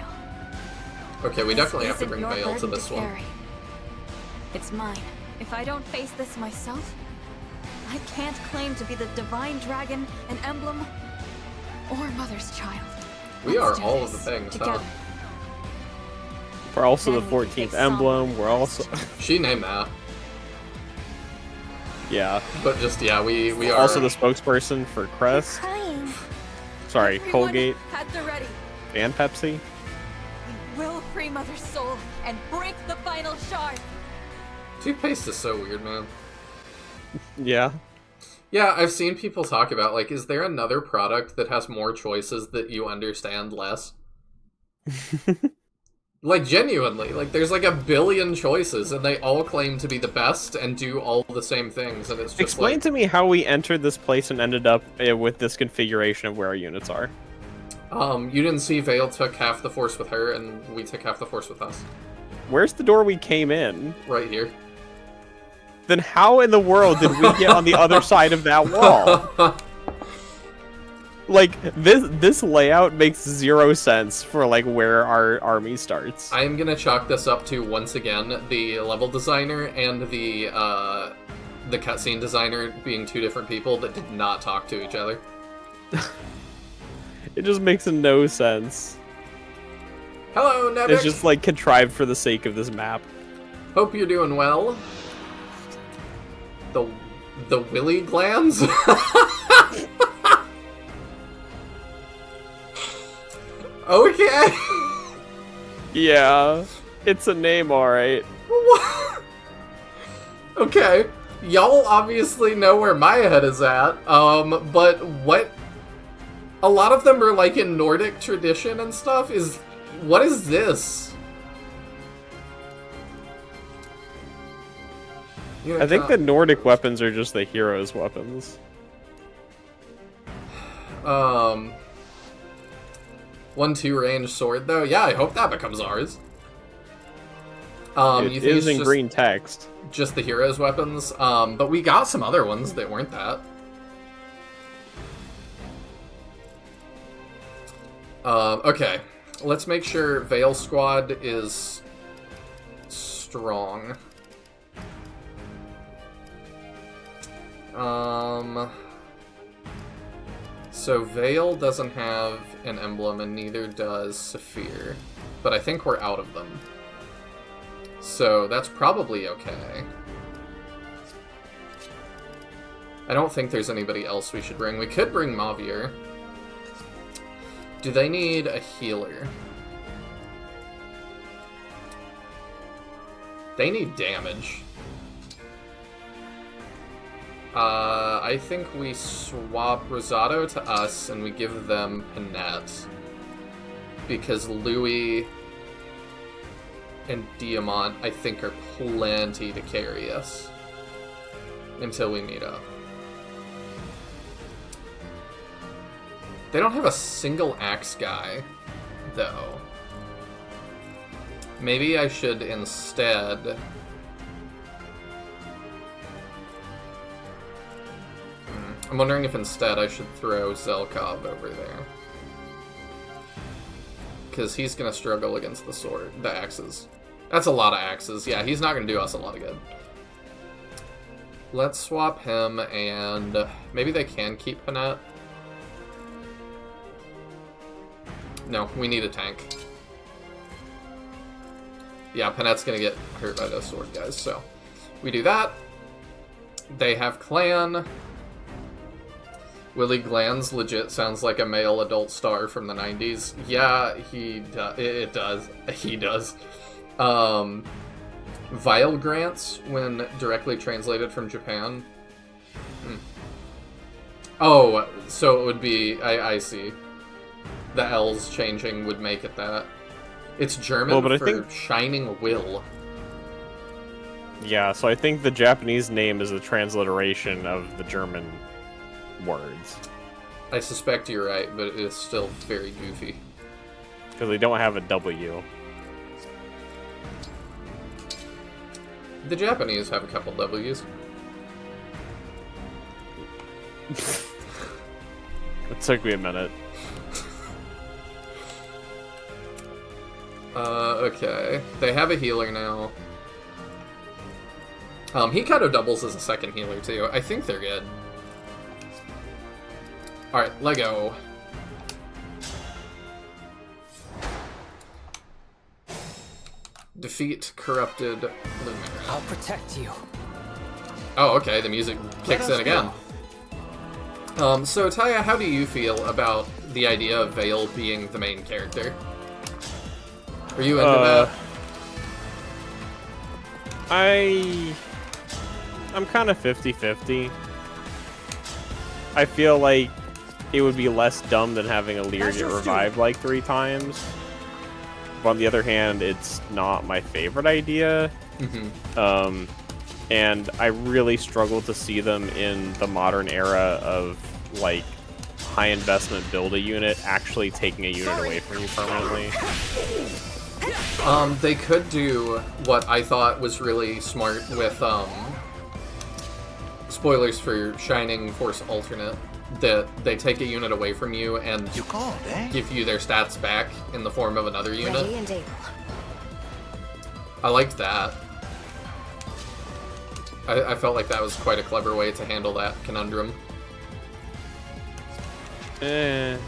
Okay, we definitely have to Isn't bring your Vale to burden this one. carry. It's mine. If I don't face this myself, I can't claim to be the divine dragon, an emblem, or Mother's child. We Let's are do all of this the things, together. huh? We're also Then the we can 14th face emblem. We're also... She named that. Yeah. But just, yeah, we are... Also the spokesperson for Crest. Crying. Sorry, Everyone Colgate at the ready. and Pepsi. We will free Mother's soul and break the final shard. Toothpaste is so weird, man. Yeah. Yeah, I've seen people talk about, like, is there another product that has more choices that you understand less? Like, genuinely. Like, there's like a billion choices, and they all claim to be the best and do all the same things, and it's just Explain like... to me how we entered this place and ended up with this configuration of where our units are. You didn't see Vale took half the force with her, and we took half the force with us. Where's the door we came in? Right here. Then how in the world did we get on the other side of that wall? Like, this layout makes 0 sense for, like, where our army starts. I am gonna chalk this up to, once again, the level designer and the cutscene designer being two different people that did not talk to each other. It just makes no sense. Hello, Nebik! It's just, like, contrived for the sake of this map. Hope you're doing well. The willy glands? Okay. Yeah, it's a name, alright. Okay, y'all obviously know where my head is at, but what... A lot of them are, like, in Nordic tradition and stuff. What is this? I think the Nordic weapons are just the hero's weapons. 1-2 range sword, though? Yeah, I hope that becomes ours. It you think is it's in just, green text. Just the hero's weapons? But we got some other ones that weren't that. Okay. Let's make sure Veil Squad is strong. So Veil doesn't have an emblem, and neither does Saphir. But I think we're out of them. So that's probably okay. I don't think there's anybody else we should bring. We could bring Mavier. Do they need a healer? They need damage. I think we swap Rosado to us and we give them Panette. Because Louis and Diamant, I think, are plenty to carry us. Until we meet up. They don't have a single axe guy, though. Maybe I should instead... I'm wondering if instead I should throw Zelkov over there. Because he's going to struggle against the axes. That's a lot of axes. Yeah, he's not going to do us a lot of good. Let's swap him, and maybe they can keep Panette. No, we need a tank. Yeah, Panette's going to get hurt by those sword guys, so we do that. They have clan. Willie Glands legit sounds like a male adult star from the 90s. Yeah, it does. He does. Vile Grants, when directly translated from Japan. Oh, so it would be... I see. The L's changing would make it that. It's German for Shining Will. Yeah, so I think the Japanese name is a transliteration of the German words. I suspect you're right, but it is still very goofy. Because they don't have a W. The Japanese have a couple W's. It took me a minute. Okay. They have a healer now. Hikato doubles as a second healer, too. I think they're good. Alright, Lego. Defeat corrupted Luminary. I'll protect you. Oh, okay, the music kicks in again. So Taya, how do you feel about the idea of Veil being the main character? Are you into that? I'm kind of 50-50. I feel like it would be less dumb than having a Lear get revived like 3 times. But on the other hand, it's not my favorite idea. And I really struggle to see them in the modern era of, like, high investment build a unit actually taking a unit away from you permanently. They could do what I thought was really smart with, spoilers for Shining Force Alternate, that they take a unit away from you and give you their stats back in the form of another unit. Ready and able. I liked that. I felt like that was quite a clever way to handle that conundrum. Didn't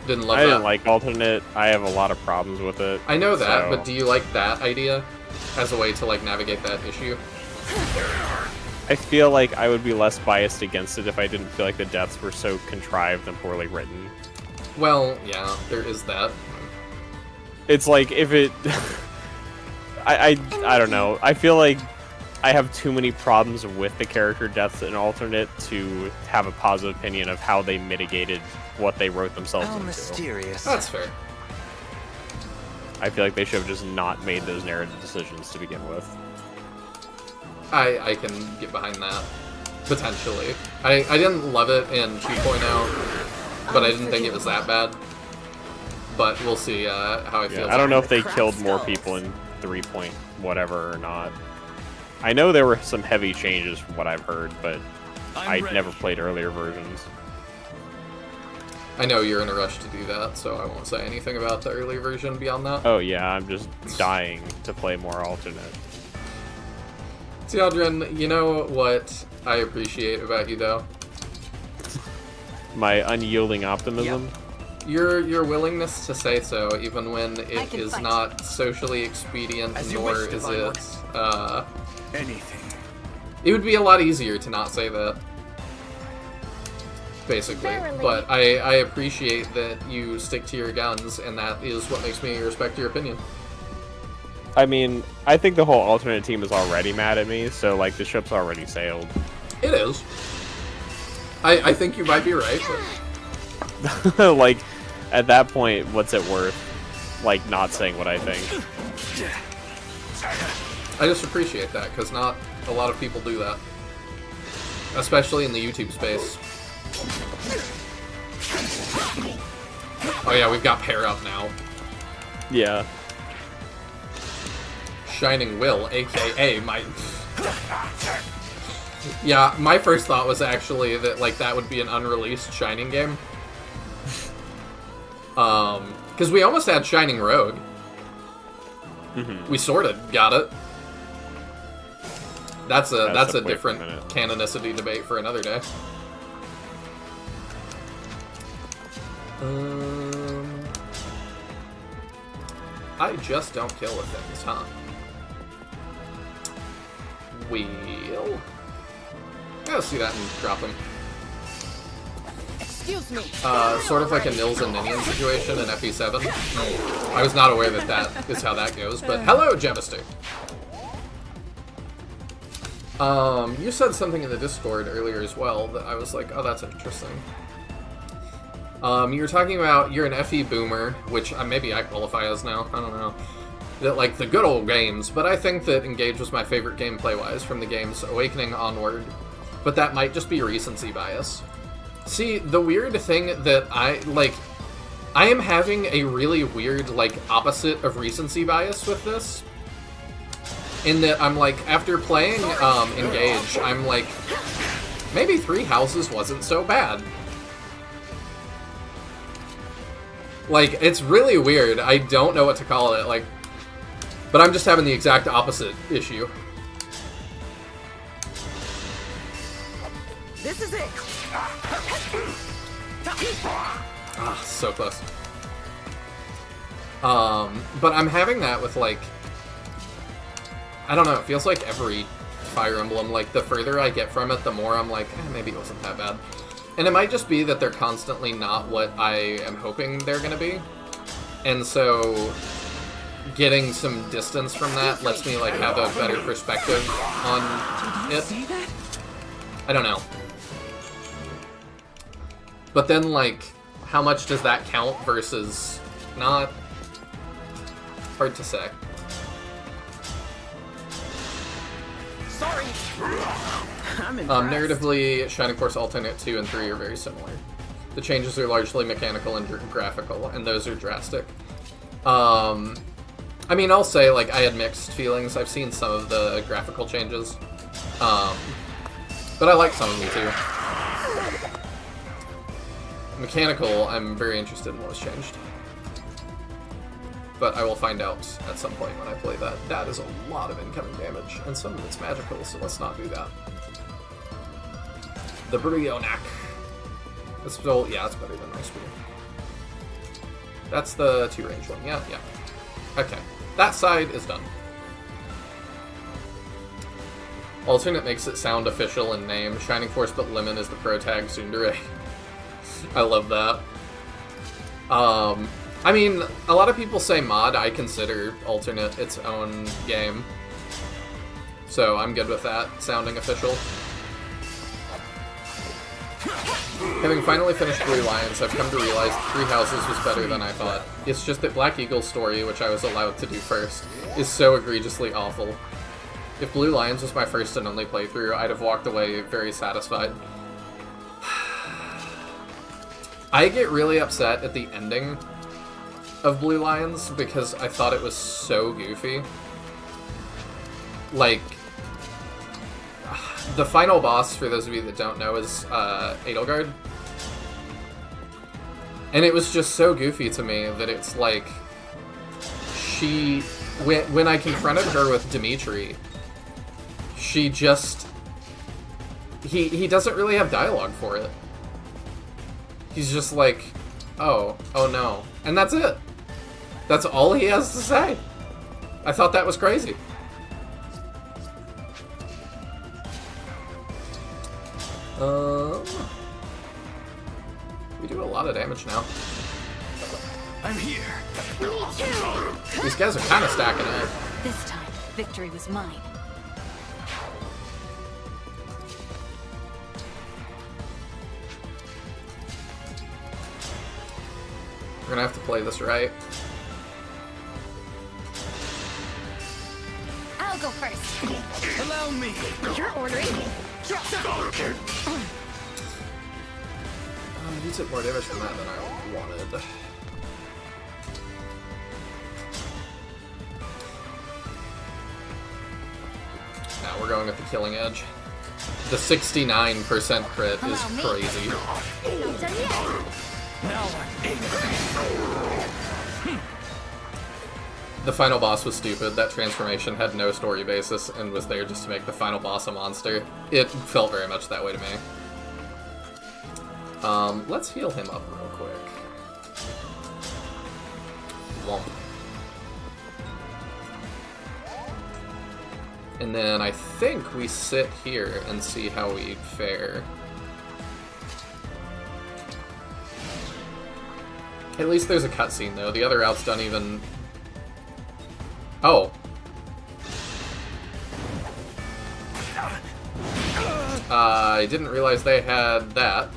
love that. I didn't like alternate. I have a lot of problems with it. I know that, so... but do you like that idea as a way to like navigate that issue? I feel like I would be less biased against it if I didn't feel like the deaths were so contrived and poorly written. Well, yeah, there is that. It's like if it... I don't know. I feel like I have too many problems with the character deaths in alternate to have a positive opinion of how they mitigated what they wrote themselves into. Mysterious. That's fair. I feel like they should have just not made those narrative decisions to begin with. I can get behind that, potentially. I didn't love it in 2.0, but I didn't think it was that bad. But we'll see how I feel. I don't know if they killed more people in 3. Whatever or not. I know there were some heavy changes from what I've heard, but I'd never played earlier versions. I know you're in a rush to do that, so I won't say anything about the early version beyond that. Oh yeah, I'm just dying to play more alternate. Tialdrin, you know what I appreciate about you, though? My unyielding optimism? Yep. Your willingness to say so, even when it is not socially expedient, nor is it, anything. It would be a lot easier to not say that, basically. Verily. But I appreciate that you stick to your guns, and that is what makes me respect your opinion. I mean, I think the whole alternate team is already mad at me, so, like, the ship's already sailed. It is. I think you might be right, but... like, at that point, what's it worth? Like, not saying what I think. I just appreciate that, because not a lot of people do that. Especially in the YouTube space. Oh yeah, we've got pair up now. Yeah. Shining Will, aka my... Yeah, my first thought was actually that, like, that would be an unreleased Shining game. Because we almost had Shining Rogue. We sort of got it. That's a different canonicity debate for another day. I just don't kill with things, huh? We'll... Yeah, let's do that and drop him. Excuse me. Sort of like a Nils and Ninian situation in FE7. I was not aware that that is how that goes, but hello, Jemister! You said something in the Discord earlier as well that I was like, oh, that's interesting. You were talking about you're an FE boomer, which maybe I qualify as now, I don't know. That, like, the good old games, but I think that Engage was my favorite gameplay-wise from the games Awakening onward. But that might just be recency bias. See, the weird thing that I am having a really weird, like, opposite of recency bias with this. In that I'm like, after playing Engage, I'm like, maybe Three Houses wasn't so bad. Like, it's really weird. I don't know what to call it, like, but I'm just having the exact opposite issue. This is it. Ah, so close. But I'm having that with, like, I don't know, it feels like every Fire Emblem, like, the further I get from it, the more I'm like, maybe it wasn't that bad. And it might just be that they're constantly not what I am hoping they're gonna be. And so, getting some distance from that lets me, like, have a better perspective on it. I don't know. But then, like, how much does that count versus not? Hard to say. Sorry. Narratively, Shining Force Alternate 2 and 3 are very similar. The changes are largely mechanical and graphical, and those are drastic. I mean, I'll say, like, I had mixed feelings. I've seen some of the graphical changes. But I like some of them, too. Mechanical, I'm very interested in what was changed. But I will find out at some point when I play that. That is a lot of incoming damage, and some of it's magical, so let's not do that. The Brionac. It's still, yeah, it's better than my spear. That's the 2-range one, yeah. Okay, that side is done. Alternate makes it sound official in name. Shining Force but Lemon is the pro-tag tsundere. I love that. I mean, a lot of people say mod. I consider Alternate its own game. So I'm good with that sounding official. Having finally finished Blue Lions, I've come to realize Three Houses was better than I thought. It's just that Black Eagle's story, which I was allowed to do first, is so egregiously awful. If Blue Lions was my first and only playthrough, I'd have walked away very satisfied. I get really upset at the ending of Blue Lions because I thought it was so goofy. Like, the final boss, for those of you that don't know, is Edelgard. And it was just so goofy to me that it's like, when I confronted her with Dimitri, she just, he doesn't really have dialogue for it. He's just like, oh no. And that's it. That's all he has to say. I thought that was crazy. We do a lot of damage now. I'm here. These guys are kind of stacking up. This time, victory was mine. We're gonna have to play this right. I'll go first. Allow me. You're ordering. You took more damage from that than I wanted. Now we're going with the killing edge. The 69% crit is crazy. Not done yet. Now The final boss was stupid. That transformation had no story basis and was there just to make the final boss a monster. It felt very much that way to me. Let's heal him up real quick. Womp. And then I think we sit here and see how we fare. At least there's a cutscene, though. The other routes don't even... Oh. I didn't realize they had that.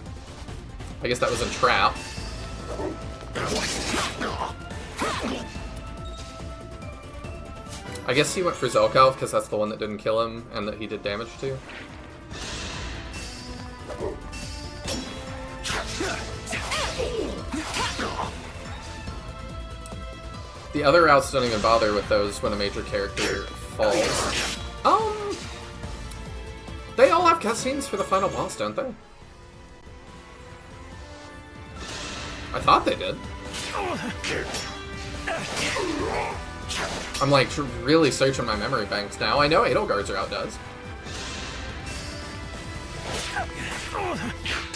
I guess that was a trap. I guess he went for Zelkov because that's the one that didn't kill him and that he did damage to. The other routes don't even bother with those when a major character falls. They all have cutscenes for the final boss, don't they? I thought they did. I'm like really searching my memory banks now. I know Edelgard's route does.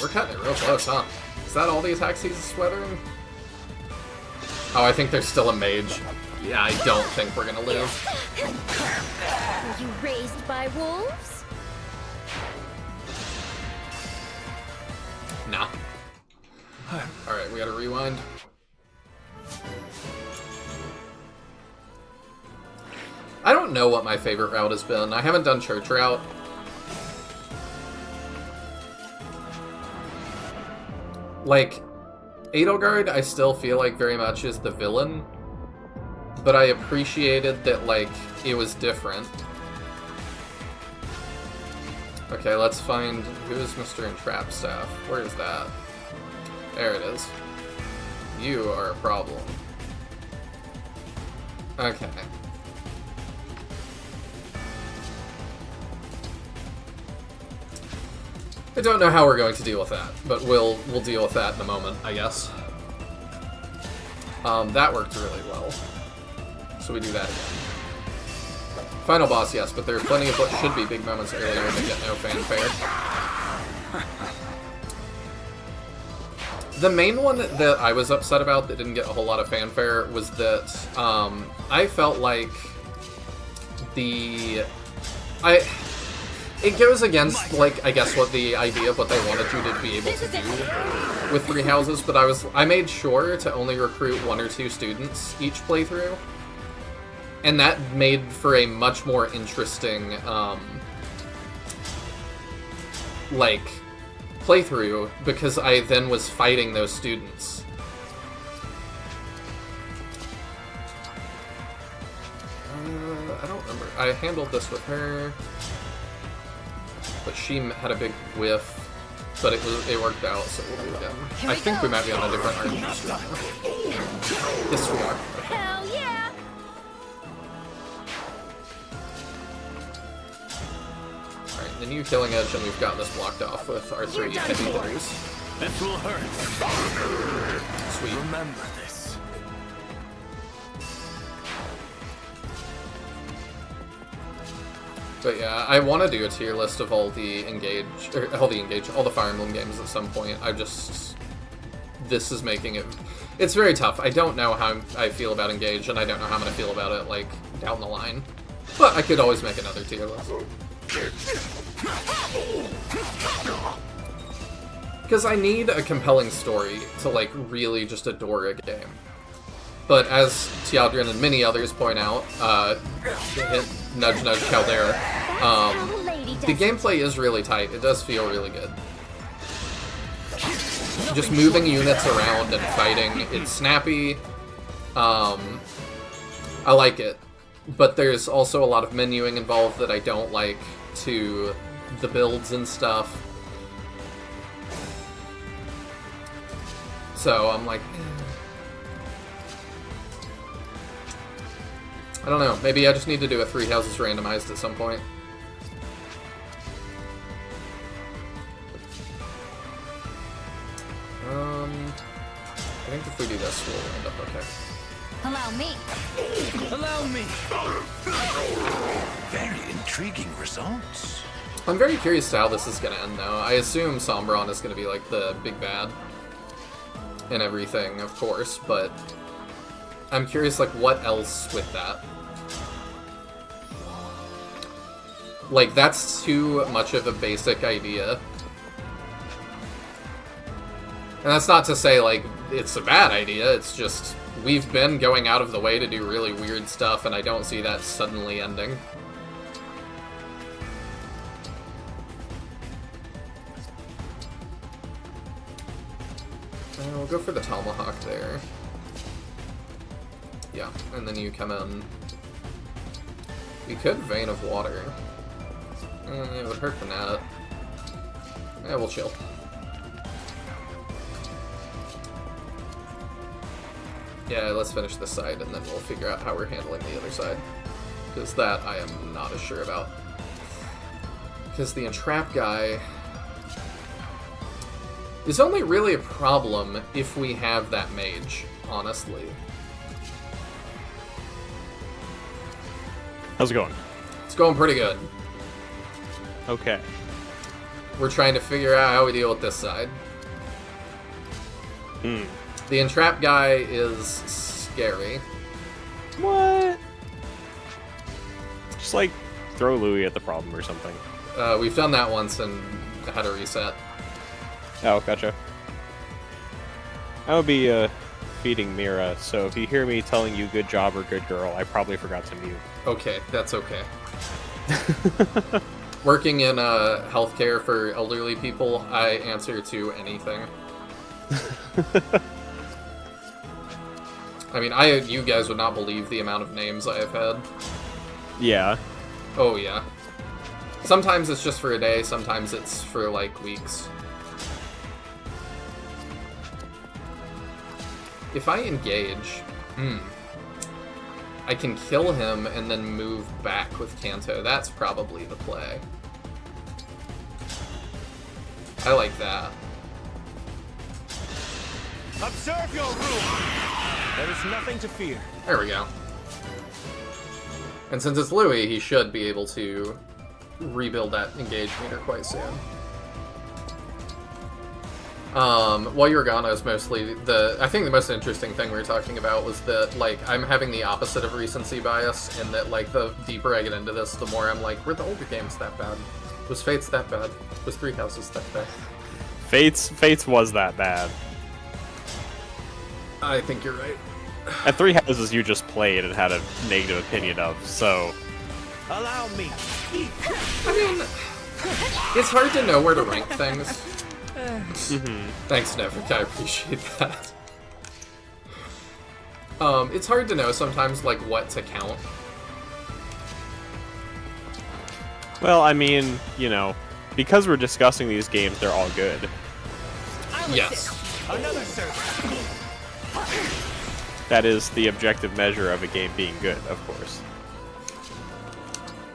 We're cutting it real close, huh? Is that all the attacks he's weathering? Oh, I think there's still a mage. Yeah, I don't think we're gonna lose. Were you raised by wolves? Nah. Alright, we gotta rewind. I don't know what my favorite route has been. I haven't done Church Route. Like, Edelgard, I still feel like very much is the villain, but I appreciated that, like, it was different. Okay, let's find who is Mr. Entrap Staff. Where is that? There it is. You are a problem. Okay. I don't know how we're going to deal with that, but we'll deal with that in a moment, I guess. That worked really well. So we do that again. Final boss, yes, but there are plenty of what should be big moments earlier that get no fanfare. The main one that I was upset about that didn't get a whole lot of fanfare was that I felt like it goes against, like, I guess what the idea of what they wanted you to be able to do with Three Houses, but I made sure to only recruit 1 or 2 students each playthrough, and that made for a much more interesting, like, playthrough, because I then was fighting those students. I don't remember. I handled this with her, but she had a big whiff, but it worked out, so we'll do it again. I think we might be on a different RNG stream now. Yes, we are. Okay. Hell yeah! Alright, the new Killing Edge, and we've got this blocked off with our 3 heavy hitters. This will hurt. Sweet. Remember this. But yeah, I want to do a tier list of all the all the Fire Emblem games at some point. This is making it... It's very tough. I don't know how I feel about Engage, and I don't know how I'm going to feel about it, like, down the line. But I could always make another tier list. Because I need a compelling story to, like, really just adore a game. But as Tiadrin and many others point out, nudge nudge Caldera, the gameplay is really tight. It does feel really good. Just moving units around and fighting, it's snappy. I like it. But there's also a lot of menuing involved that I don't like to the builds and stuff. So I'm like... I don't know, maybe I just need to do a 3 Houses randomized at some point. I think if we do this, we'll end up okay. Allow me. Allow me. Very intriguing results. I'm very curious to how this is going to end, though. I assume Sombron is going to be, like, the big bad and everything, of course, but I'm curious, like, what else with that? Like, that's too much of a basic idea. And that's not to say, like, it's a bad idea, it's just, we've been going out of the way to do really weird stuff, and I don't see that suddenly ending. We'll go for the Tomahawk there. Yeah, and then you come in. We could Vein of Water. It would hurt the net. Yeah, we'll chill. Yeah, let's finish this side, and then we'll figure out how we're handling the other side. Because that I am not as sure about. Because the Entrap guy is only really a problem if we have that mage, honestly. How's it going? It's going pretty good. Okay. We're trying to figure out how we deal with this side. The Entrap guy is scary. What? Just, like, throw Louis at the problem or something. We've done that once and had a reset. Oh, gotcha. I would be, feeding Mira, so if you hear me telling you good job or good girl, I probably forgot to mute. Okay, that's okay. Working in healthcare for elderly people, I answer to anything. I mean, you guys would not believe the amount of names I have had. Yeah. Oh, yeah. Sometimes it's just for a day, sometimes it's for, like, weeks. If I engage, I can kill him and then move back with Kanto. That's probably the play. I like that. Observe your rule. There is nothing to fear. There we go. And since it's Louis, he should be able to rebuild that engage meter quite soon. While you were gone, I was mostly I think the most interesting thing we were talking about was that, like, I'm having the opposite of recency bias, in that, like, the deeper I get into this, the more I'm like, were the older games that bad? Was Fates that bad? Was Three Houses that bad? Fates was that bad. I think you're right. At Three Houses, you just played and had a negative opinion of, so... Allow me. I mean, it's hard to know where to rank things. Thanks, Nevik, I appreciate that. It's hard to know sometimes, like, what to count. Well, I mean, you know, because we're discussing these games, they're all good. Yes. Another server. That is the objective measure of a game being good, of course.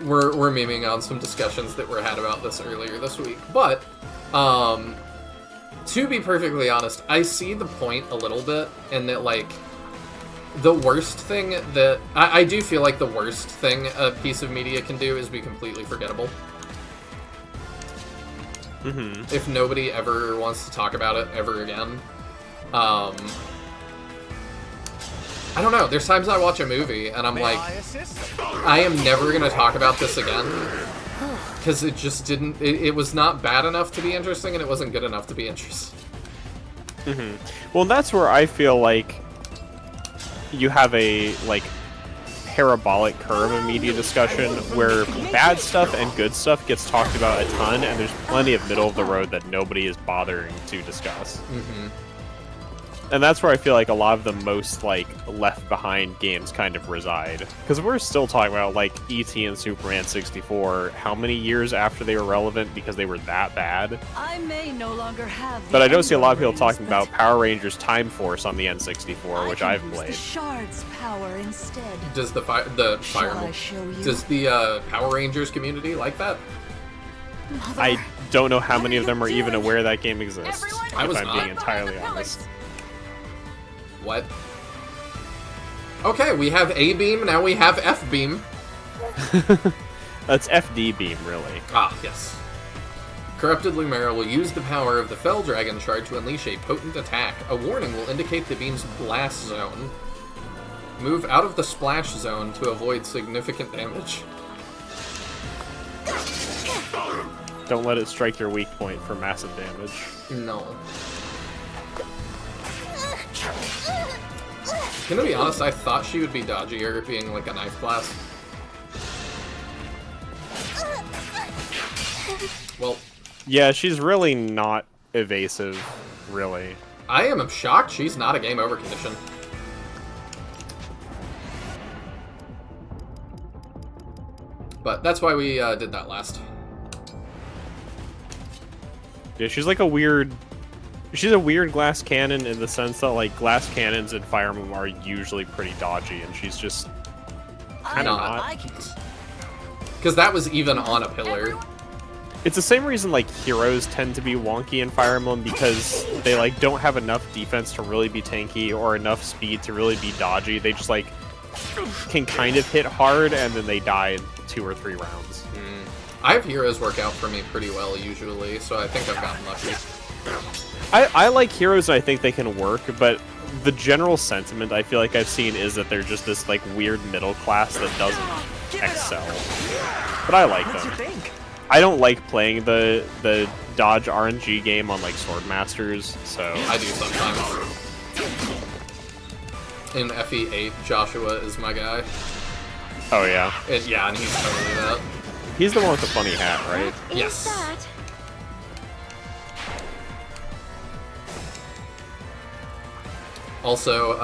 We're memeing on some discussions that were had about this earlier this week, but, to be perfectly honest, I see the point a little bit, in that, like, the worst thing that... I do feel like the worst thing a piece of media can do is be completely forgettable. If nobody ever wants to talk about it ever again. I don't know, there's times I watch a movie and I'm like, I am never going to talk about this again. Because it just didn't... It was not bad enough to be interesting, and it wasn't good enough to be interesting. Well, that's where I feel like you have a, like, parabolic curve of media discussion where bad stuff and good stuff gets talked about a ton, and there's plenty of middle of the road that nobody is bothering to discuss. And that's where I feel like a lot of the most, like, left behind games kind of reside. Because we're still talking about, like, E.T. and Superman 64 how many years after they were relevant because they were that bad. I may no longer have But I don't see a lot of people talking about Power Rangers Time Force on the N64, which I've played. The shard's power instead. Does the Power Rangers community like that? Mother, I don't know how many of them are even aware that game exists, I was if I'm not. being entirely honest. What? Okay, we have A-beam, now we have F-beam. That's FD beam, really. Ah, yes. Corrupted Lumera will use the power of the Fell Dragon Shard to unleash a potent attack. A warning will indicate the beam's blast zone. Move out of the splash zone to avoid significant damage. Don't let it strike your weak point for massive damage. No. Gonna be honest, I thought she would be dodgier, being like a knife blast. Well... Yeah, she's really not evasive, really. I am shocked she's not a game over condition. But that's why we did that last. Yeah, she's like a weird... She's a weird glass cannon in the sense that, like, glass cannons in Fire Emblem are usually pretty dodgy, and she's just kind of not. Because that was even on a pillar. It's the same reason, like, heroes tend to be wonky in Fire Emblem, because they, like, don't have enough defense to really be tanky or enough speed to really be dodgy. They just, like, can kind of hit hard, and then they die in 2 or 3 rounds. I have heroes work out for me pretty well, usually, so I think I've gotten lucky. I like heroes, and I think they can work, but the general sentiment I feel like I've seen is that they're just this, like, weird middle class that doesn't excel. But I like them. I don't like playing the dodge RNG game on, like, Swordmasters, so... I do sometimes. In FE8, Joshua is my guy. Oh, yeah? Yeah, and he's totally that. He's the one with the funny hat, right? Yes. Also,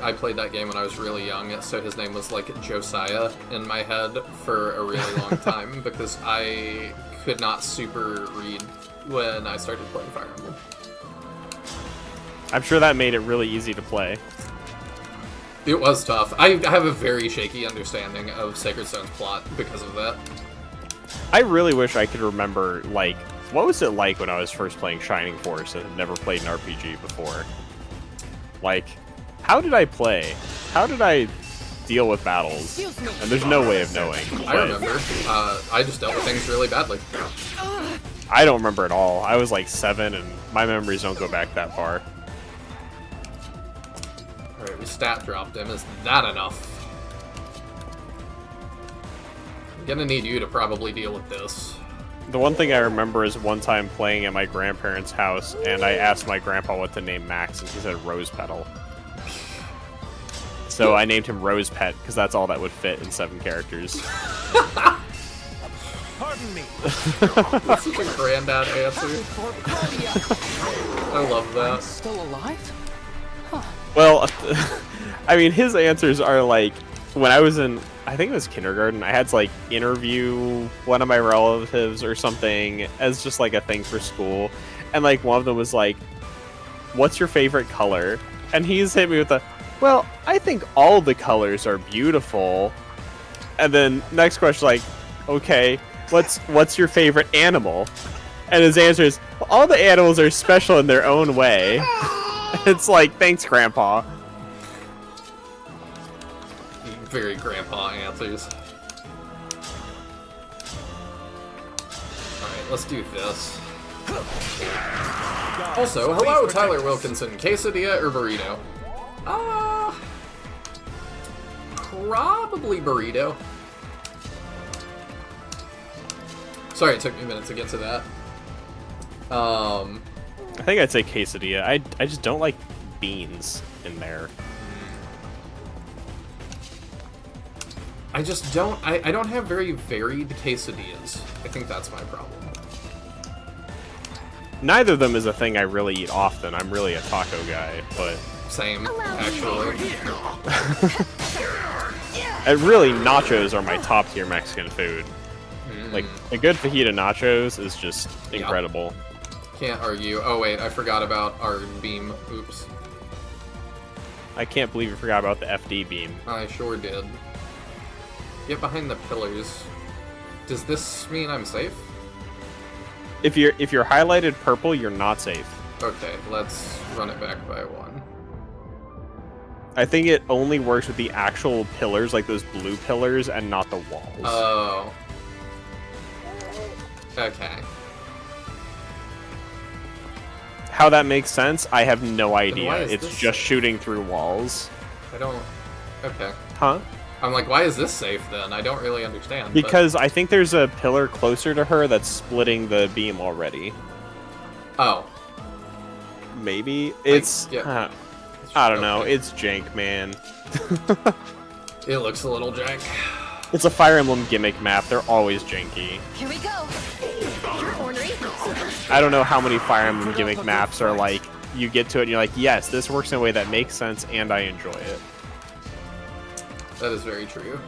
I played that game when I was really young, so his name was, like, Josiah in my head for a really long time, because I could not super read when I started playing Fire Emblem. I'm sure that made it really easy to play. It was tough. I have a very shaky understanding of Sacred Stone's plot because of that. I really wish I could remember, like, What was it like when I was first playing Shining Force and had never played an RPG before? Like, how did I play? How did I deal with battles? And there's no way of knowing. I remember. I just dealt with things really badly. I don't remember at all. I was like 7, and my memories don't go back that far. Alright, we stat dropped him. Is that enough? I'm gonna need you to probably deal with this. The one thing I remember is one time playing at my grandparents' house, and I asked my grandpa what to name Max, and he said Rose Petal. So I named him Rose Pet, because that's all that would fit in 7 characters. Pardon me. That's such a granddad answer. I love that. Still alive? Huh. Well, I mean, his answers are like, when I was in, I think it was kindergarten, I had to like interview one of my relatives or something as just like a thing for school. And like one of them was like, what's your favorite color? And he's hit me with a, well, I think all the colors are beautiful. And then next question, like, okay, what's your favorite animal? And his answer is, all the animals are special in their own way. It's like, thanks, Grandpa. Very grandpa answers. Alright, let's do this. Also, hello, Tyler Wilkinson. Quesadilla or burrito? Probably burrito. Sorry, it took me a minute to get to that. I think I'd say quesadilla. I just don't like beans in there. I just don't, I don't have very varied quesadillas. I think that's my problem. Neither of them is a thing I really eat often. I'm really a taco guy, but... Same, actually. And really, nachos are my top tier Mexican food. Like, a good fajita nachos is just incredible. Can't argue. Oh wait, I forgot about our beam. Oops. I can't believe you forgot about the FD beam. I sure did. Get behind the pillars. Does this mean I'm safe? If you're highlighted purple, you're not safe. Okay, let's run it back by 1. I think it only works with the actual pillars, like those blue pillars, and not the walls. Oh. Okay. How that makes sense, I have no idea. It's this just safe? shooting through walls. I don't... Okay. Huh? I'm like, why is this safe then? I don't really understand. Because I think there's a pillar closer to her that's splitting the beam already. Oh. Maybe? It's... Yeah. I don't know. It's jank, man. It looks a little jank. It's a Fire Emblem gimmick map. They're always janky. Here we go. Ornery. I don't know how many Fire Emblem gimmick maps are like, you get to it and you're like, yes, this works in a way that makes sense and I enjoy it. That is very true.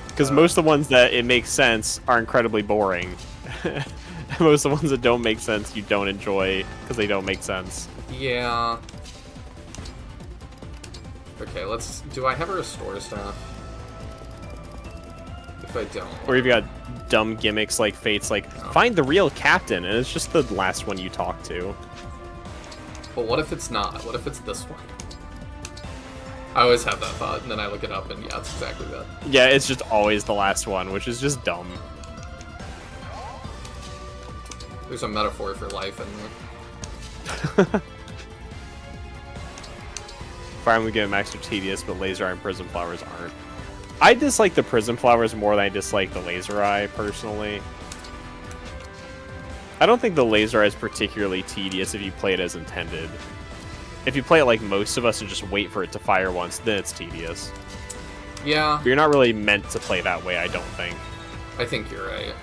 Because most of the ones that it makes sense are incredibly boring. Most of the ones that don't make sense you don't enjoy because they don't make sense. Yeah. Okay, let's... Do I have a restore staff? If I don't... Or you've got dumb gimmicks like Fate's like, find the real captain, and it's just the last one you talk to. Well, what if it's not? What if it's this one? I always have that thought, and then I look it up, and yeah, it's exactly that. Yeah, it's just always the last one, which is just dumb. There's a metaphor for life in there. Fire Emblem Gimmick Max are tedious, but Laser Eye and Prism Flowers aren't. I dislike the Prism Flowers more than I dislike the Laser Eye, personally. I don't think the Laser Eye is particularly tedious if you play it as intended. If you play it like most of us and just wait for it to fire once, then it's tedious. Yeah. But you're not really meant to play that way, I don't think. I think you're right.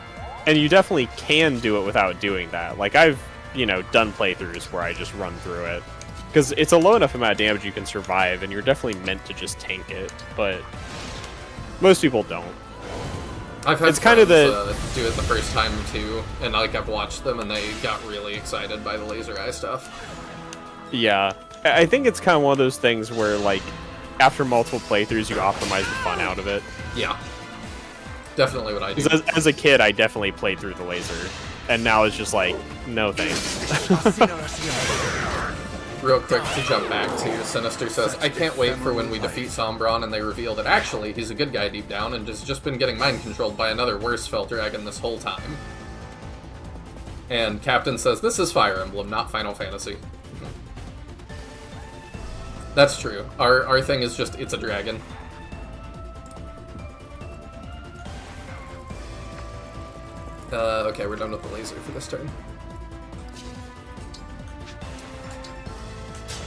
And you definitely can do it without doing that. Like, I've, you know, done playthroughs where I just run through it. Because it's a low enough amount of damage you can survive, and you're definitely meant to just tank it, but most people don't. I've had it's kind of the do it the first time too, and like I've watched them and they got really excited by the laser eye stuff. Yeah, I think it's kind of one of those things where like after multiple playthroughs you optimize the fun out of it. Yeah, definitely what I do. As a kid, I definitely played through the laser. and now it's just like, no thanks. Real quick to jump back to Sinister says, I can't wait for when we defeat Sombron and they reveal that actually he's a good guy deep down and has just been getting mind controlled by another worse fell dragon this whole time. And Captain says, this is Fire Emblem, not Final Fantasy. That's true. Our thing is just, it's a dragon. Okay, we're done with the laser for this turn.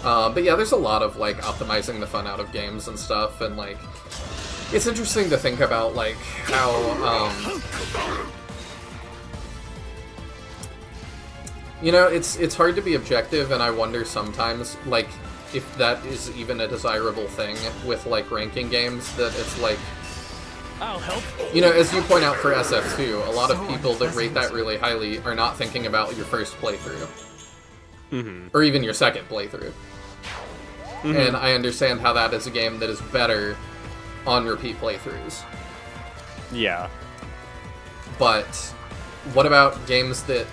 But yeah, there's a lot of, like, optimizing the fun out of games and stuff, and, like, it's interesting to think about, like, how, you know, it's hard to be objective, and I wonder sometimes, like, if that is even a desirable thing with, like, ranking games, that it's, like, I'll help. You know, as you point out for SF2, a lot of people that rate that really highly are not thinking about your first playthrough. Mm-hmm. Or even your second playthrough. Mm-hmm. And I understand how that is a game that is better on repeat playthroughs. Yeah. But what about games that,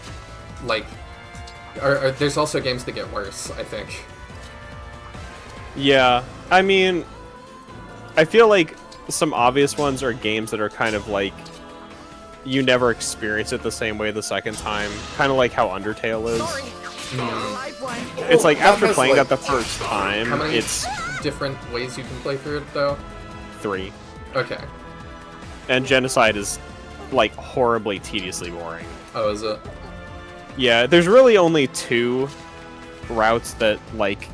like, there's also games that get worse, I think. Yeah, I mean, I feel like some obvious ones are games that are kind of like, you never experience it the same way the second time. Kind of like how Undertale is. It's like, after playing that the first time, how many it's different ways you can play through it, though? 3. Okay. And Genocide is, like, horribly tediously boring. Oh, is it? Yeah, there's really only 2 routes that, like,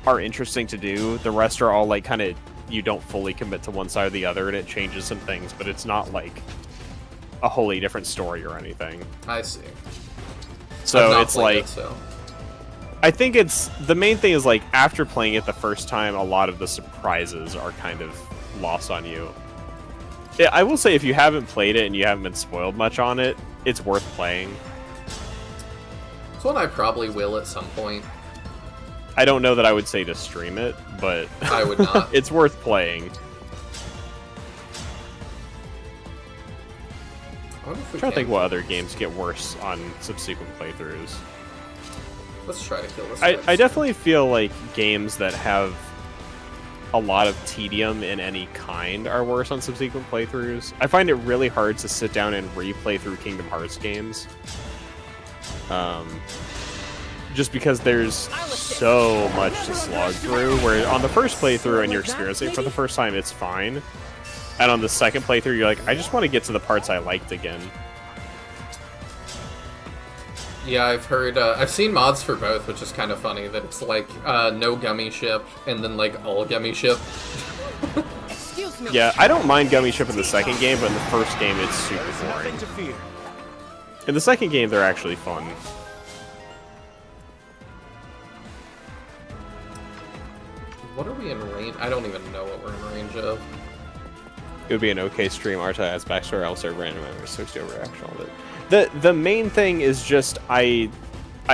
are interesting to do. The rest are all, like, kind of, you don't fully commit to one side or the other, and it changes some things, but it's not, like, a wholly different story or anything. I see. So it's like, I think it's, the main thing is, like, after playing it the first time, a lot of the surprises are kind of lost on you. I will say, if you haven't played it and you haven't been spoiled much on it, it's worth playing. It's one I probably will at some point. I don't know that I would say to stream it, but I would not. It's worth playing. I'm trying to think what other games get worse on subsequent playthroughs. Let's try to kill this. I definitely feel like games that have a lot of tedium in any kind are worse on subsequent playthroughs. I find it really hard to sit down and replay through Kingdom Hearts games. Just because there's so much to slog through, where on the first playthrough and you're experiencing it for the first time, it's fine. And on the second playthrough, you're like, I just want to get to the parts I liked again. Yeah, I've heard, I've seen mods for both, which is kind of funny, that it's like, no gummy ship, and then like all gummy ship. Yeah, I don't mind gummy ship in the second game, but in the first game it's super boring. In the second game, they're actually fun. What are we in range? I don't even know what we're in range of. It would be an okay stream. Arta adds backstory, I'll serve random members, 60 overreaction, all of it. The main thing is just I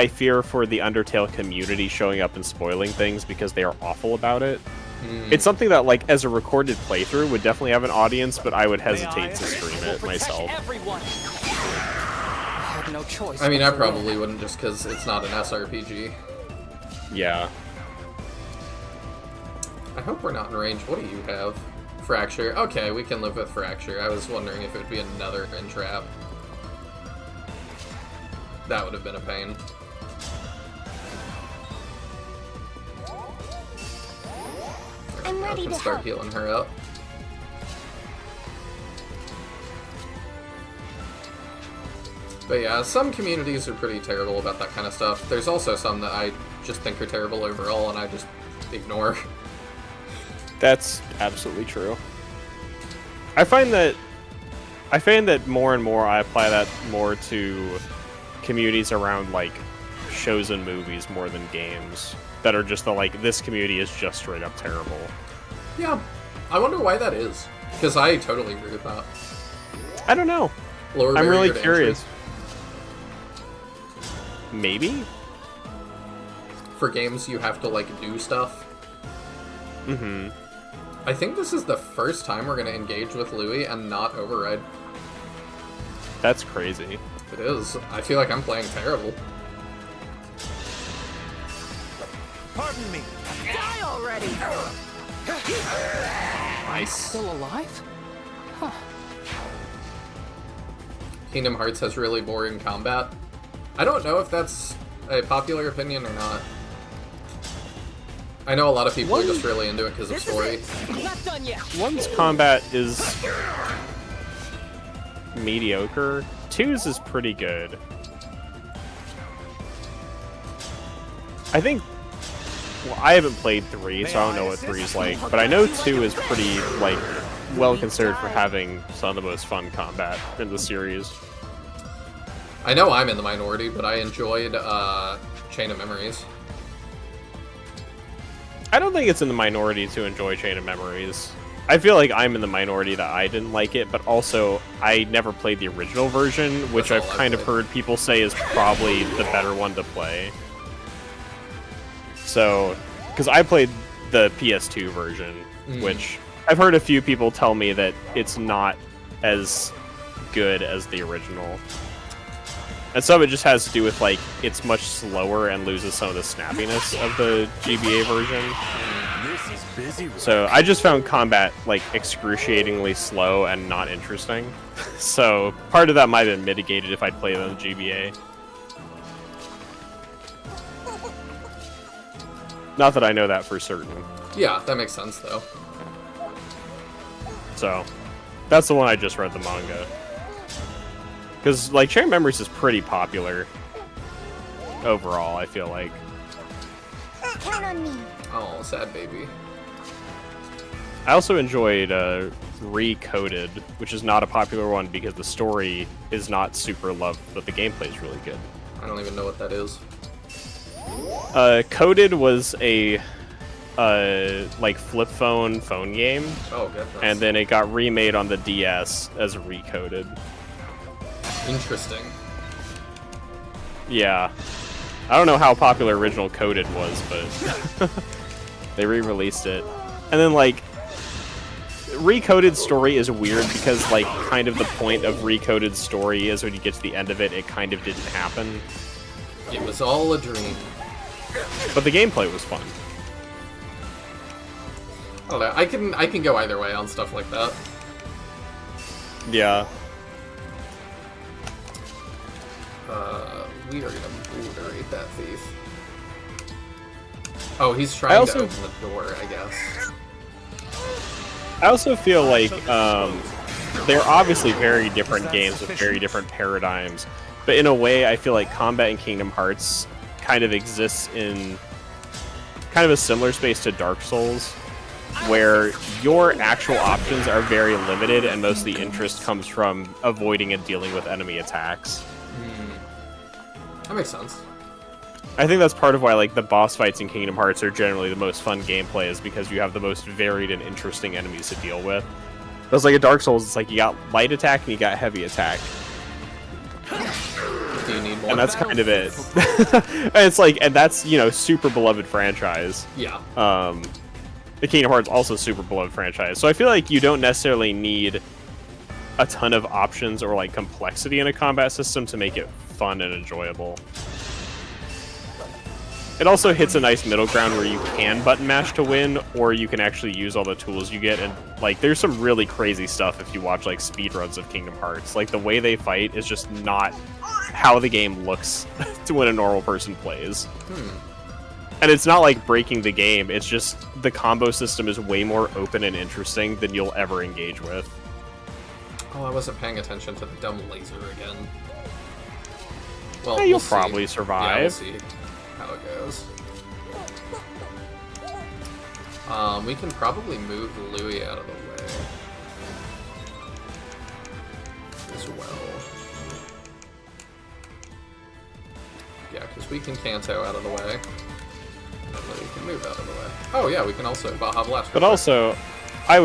fear for the Undertale community showing up and spoiling things because they are awful about it. It's something that, like, as a recorded playthrough would definitely have an audience, but I would hesitate to stream it myself. No choice. I mean, I probably wouldn't, just because it's not an SRPG. Yeah. I hope we're not in range. What do you have? Fracture. Okay, we can live with Fracture. I was wondering if it would be another entrap. That would have been a pain. I'm ready I can to start help. healing her up. But yeah, some communities are pretty terrible about that kind of stuff. There's also some that I just think are terrible overall, and I just ignore. That's absolutely true. I find that more and more I apply that more to communities around, like, shows and movies more than games that are just the, like, this community is just straight up terrible. Yeah, I wonder why that is, because I totally agree with that. I don't know. Lower I'm really barrier to curious. entry. Maybe? For games, you have to, like, do stuff. Mm-hmm. I think this is the first time we're going to engage with Louis and not override. That's crazy. It is. I feel like I'm playing terrible. Pardon me. Die already! Nice. Still alive? Huh. Kingdom Hearts has really boring combat. I don't know if that's a popular opinion or not. I know a lot of people are just really into it because of story. Not done yet. 1's combat is mediocre. 2's is pretty good. I think... Well, I haven't played 3, so I don't know what 3 is like, but I know 2 is pretty, like, well considered for having some of the most fun combat in the series. I know I'm in the minority, but I enjoyed Chain of Memories. I don't think it's in the minority to enjoy Chain of Memories. I feel like I'm in the minority that I didn't like it, but also I never played the original version, which I've kind of heard people say is probably the better one to play. So, because I played the PS2 version, which I've heard a few people tell me that it's not as good as the original. And some of it just has to do with, like, it's much slower and loses some of the snappiness of the GBA version. This is busy. So I just found combat, like, excruciatingly slow and not interesting. So part of that might have been mitigated if I'd played on the GBA. Not that I know that for certain. Yeah, that makes sense, though. So, that's the one I just read the manga. Because, like, Chain of Memories is pretty popular. Overall, I feel like. Count on me. Oh, sad baby. I also enjoyed Recoded, which is not a popular one because the story is not super loved, but the gameplay is really good. I don't even know what that is. Coded was a like flip phone game. Oh, goodness. And then it got remade on the DS as Recoded. Interesting. Yeah. I don't know how popular original Coded was, but they re-released it. And then, like, Recoded story is weird because, like, kind of the point of Recoded story is when you get to the end of it, it kind of didn't happen. It was all a dream. But the gameplay was fun. I don't know. I can go either way on stuff like that. Yeah. We are gonna obliterate that thief. Oh, he's trying to open the door, I guess. I also feel like they're obviously very different games with very different paradigms, but in a way, I feel like combat in Kingdom Hearts kind of exists in kind of a similar space to Dark Souls, where your actual options are very limited and most of the interest comes from avoiding and dealing with enemy attacks. That makes sense. I think that's part of why, like, the boss fights in Kingdom Hearts are generally the most fun gameplay, is because you have the most varied and interesting enemies to deal with. But it's like a Dark Souls, it's like you got light attack and you got heavy attack. Do you need more? And that's kind of it. And it's like, and that's, you know, super beloved franchise. Yeah. The Kingdom Hearts also super beloved franchise. So I feel like you don't necessarily need a ton of options or, like, complexity in a combat system to make it fun and enjoyable. It also hits a nice middle ground where you can button mash to win, or you can actually use all the tools you get, and, like, there's some really crazy stuff if you watch, like, speedruns of Kingdom Hearts. Like, the way they fight is just not how the game looks to when a normal person plays. And it's not like breaking the game, it's just the combo system is way more open and interesting than you'll ever engage with. Oh, I wasn't paying attention to the dumb laser again. Well, Yeah, you'll we'll probably see. survive. Yeah, we'll see how it goes. We can probably move Louis out of the way as well. Yeah, because we can Kanto out of the way. And then Louis can move out of the way. Oh yeah, we can also Baja Blast. But also, I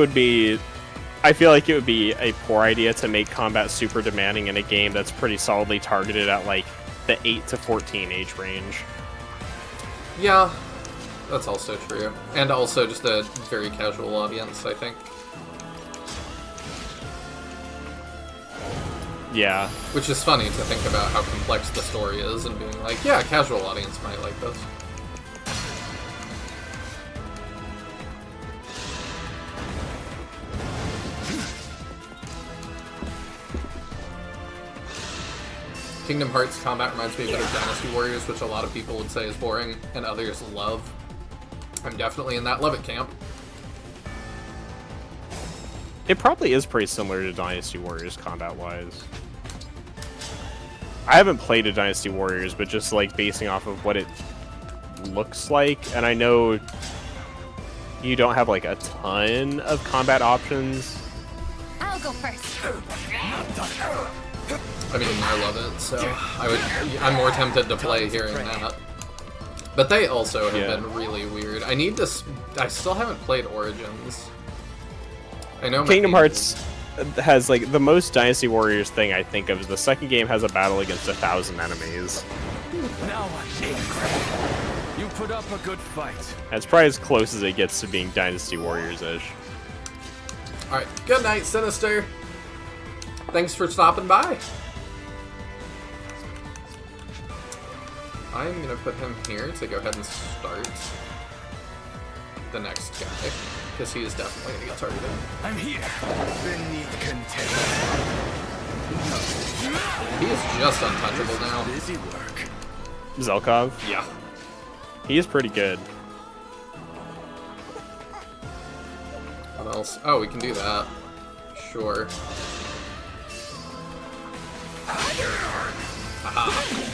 feel like it would be a poor idea to make combat super demanding in a game that's pretty solidly targeted at, like, the 8 to 14 age range. Yeah, that's also true. And also just a very casual audience, I think. Yeah. Which is funny to think about how complex the story is and being like, yeah, a casual audience might like this. Kingdom Hearts combat reminds me a bit of Dynasty Warriors, which a lot of people would say is boring, and others love. I'm definitely in that love it camp. It probably is pretty similar to Dynasty Warriors combat-wise. I haven't played a Dynasty Warriors, but just like basing off of what it looks like, and I know you don't have like a ton of combat options. I'll go first. I mean, I love it, so I'm more tempted to play hearing that. But they also have been really weird. I still haven't played Origins. I know Kingdom Hearts has like the most Dynasty Warriors thing I think of is the second game has a battle against 1,000 enemies. Now what? You put up a good fight. That's probably as close as it gets to being Dynasty Warriors-ish. Alright, good night, Sinister. Thanks for stopping by. I'm gonna put him here to go ahead and start the next guy, because he is definitely gonna get targeted. I'm here. Beneath contempt. He is just untouchable now. Busy work. Zelkov? Yeah. He is pretty good. What else? Oh, we can do that. Sure. Aha.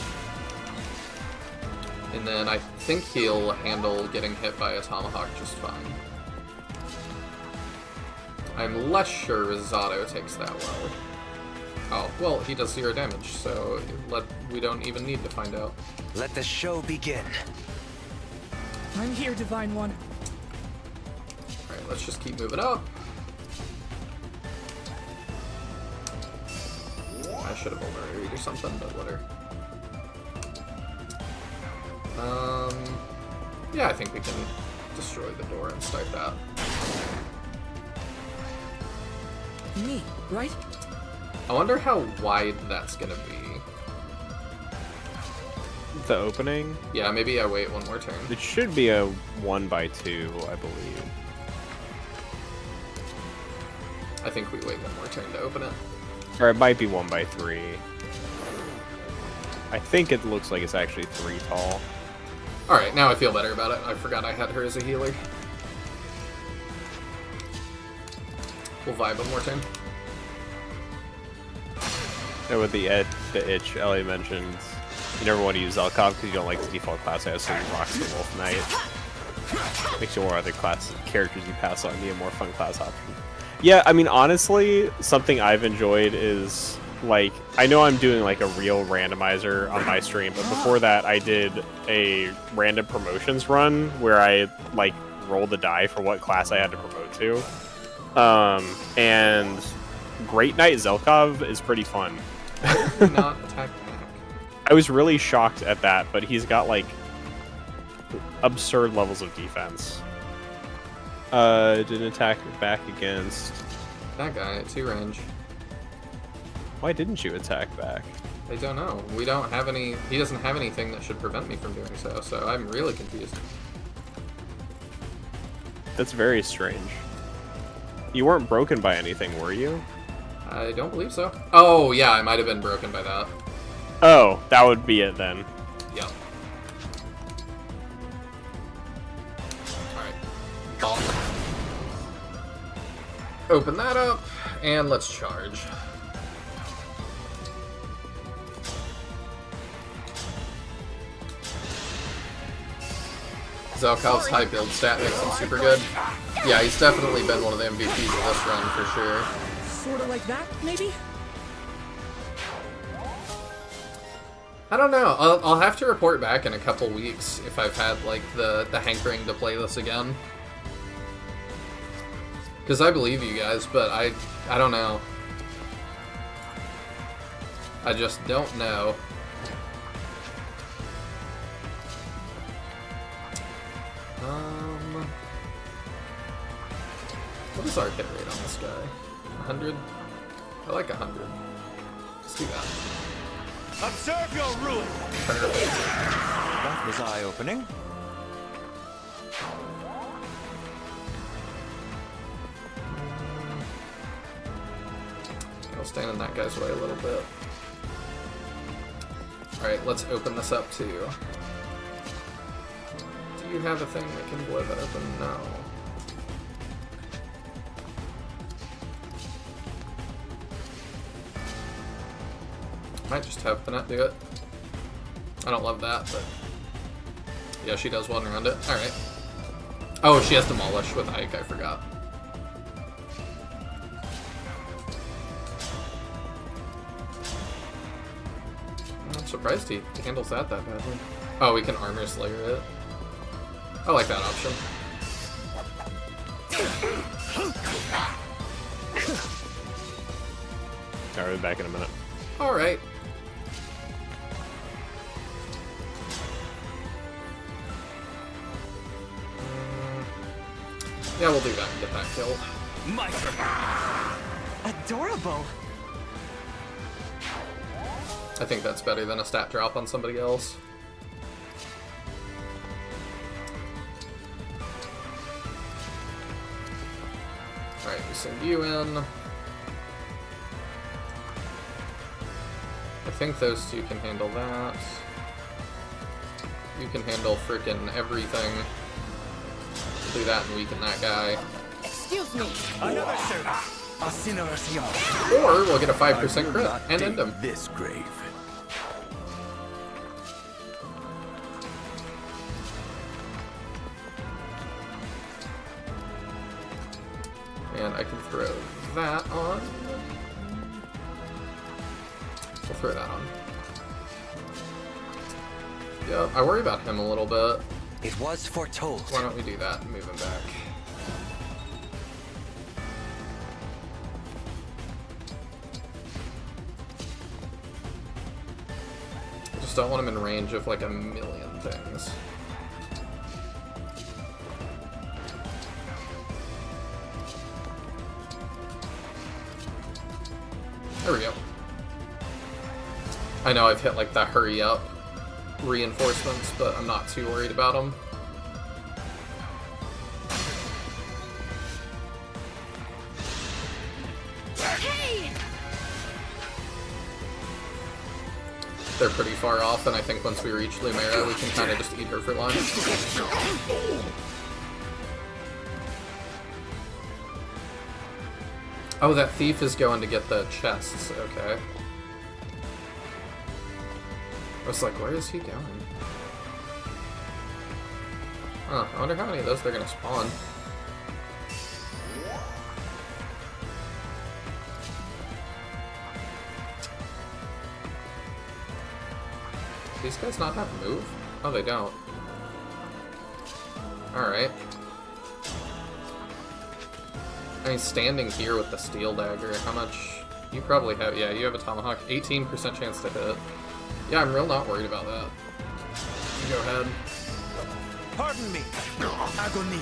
And then I think he'll handle getting hit by a tomahawk just fine. I'm less sure Risotto takes that well. Oh, well, he does 0 damage, so we don't even need to find out. Let the show begin. I'm here, Divine One. Alright, let's just keep moving up. I should have overread or something, but whatever. Yeah, I think we can destroy the door and start that. Me, right? I wonder how wide that's gonna be. The opening? Yeah, maybe I wait one more turn. It should be a 1x2, I believe. I think we wait one more turn to open it. Or it might be 1x3. I think it looks like it's actually 3 tall. Alright, now I feel better about it. I forgot I had her as a healer. We'll vibe one more turn. And with the itch Ellie mentioned, you never want to use Zelkov because you don't like the default class as, so you rock the Wolf Knight. Makes you more other characters you pass on be a more fun class option. Yeah, I mean, honestly, something I've enjoyed is, like, I know I'm doing, like, a real randomizer on my stream, but before that, I did a random promotions run where I, like, rolled the die for what class I had to promote to. And Great Knight Zelkov is pretty fun. Not attack back. I was really shocked at that, but he's got, like, absurd levels of defense. Didn't attack back against that guy at 2 range. Why didn't you attack back? I don't know. We don't have any. He doesn't have anything that should prevent me from doing so, so I'm really confused. That's very strange. You weren't broken by anything, were you? I don't believe so. Oh, yeah, I might have been broken by that. Oh, that would be it then. Yep. Alright. Open that up, and let's charge. Zelkov's high build stat makes him super good. Yeah, he's definitely been one of the MVPs of this run for sure. Sort of like that, maybe? I don't know. I'll have to report back in a couple weeks if I've had like the hankering to play this again. Because I believe you guys, but I don't know. I just don't know. What is our hit rate on this guy? 100? I like 100. Let's do that. Observe your ruin! That was eye-opening. I'll stand in that guy's way a little bit. Alright, let's open this up too. Do you have a thing that can blow that open? No. Might just have Panette do it. I don't love that, but yeah, she does one around it. Alright. Oh, she has Demolish with Ike, I forgot. I'm surprised he handles that badly. Oh, we can Armor Slayer it. I like that option. Alright, we'll be back in a minute. Alright. Yeah, we'll do that and get that kill. Adorable. I think that's better than a stat drop on somebody else. Alright, we send you in. I think those two can handle that. You can handle frickin' everything. Do that and weaken that guy. Excuse me. Another service. Or we'll get a 5% crit and end him. This grave. And I can throw that on. We'll throw that on. Yeah, I worry about him a little bit. It was foretold. Why don't we do that and move him back? I just don't want him in range of like a million things. There we go. I know I've hit like the hurry up reinforcements, but I'm not too worried about them. Hey! They're pretty far off, and I think once we reach Lumera, we can kind of just eat her for lunch. Oh, that thief is going to get the chests. Okay. I was like, where is he going? Huh, I wonder how many of those they're gonna spawn. Do these guys not have move? Oh, they don't. Alright. I mean, standing here with the steel dagger, how much... You probably have... Yeah, you have a tomahawk. 18% chance to hit. Yeah, I'm real not worried about that. You go ahead. Pardon me. Agony.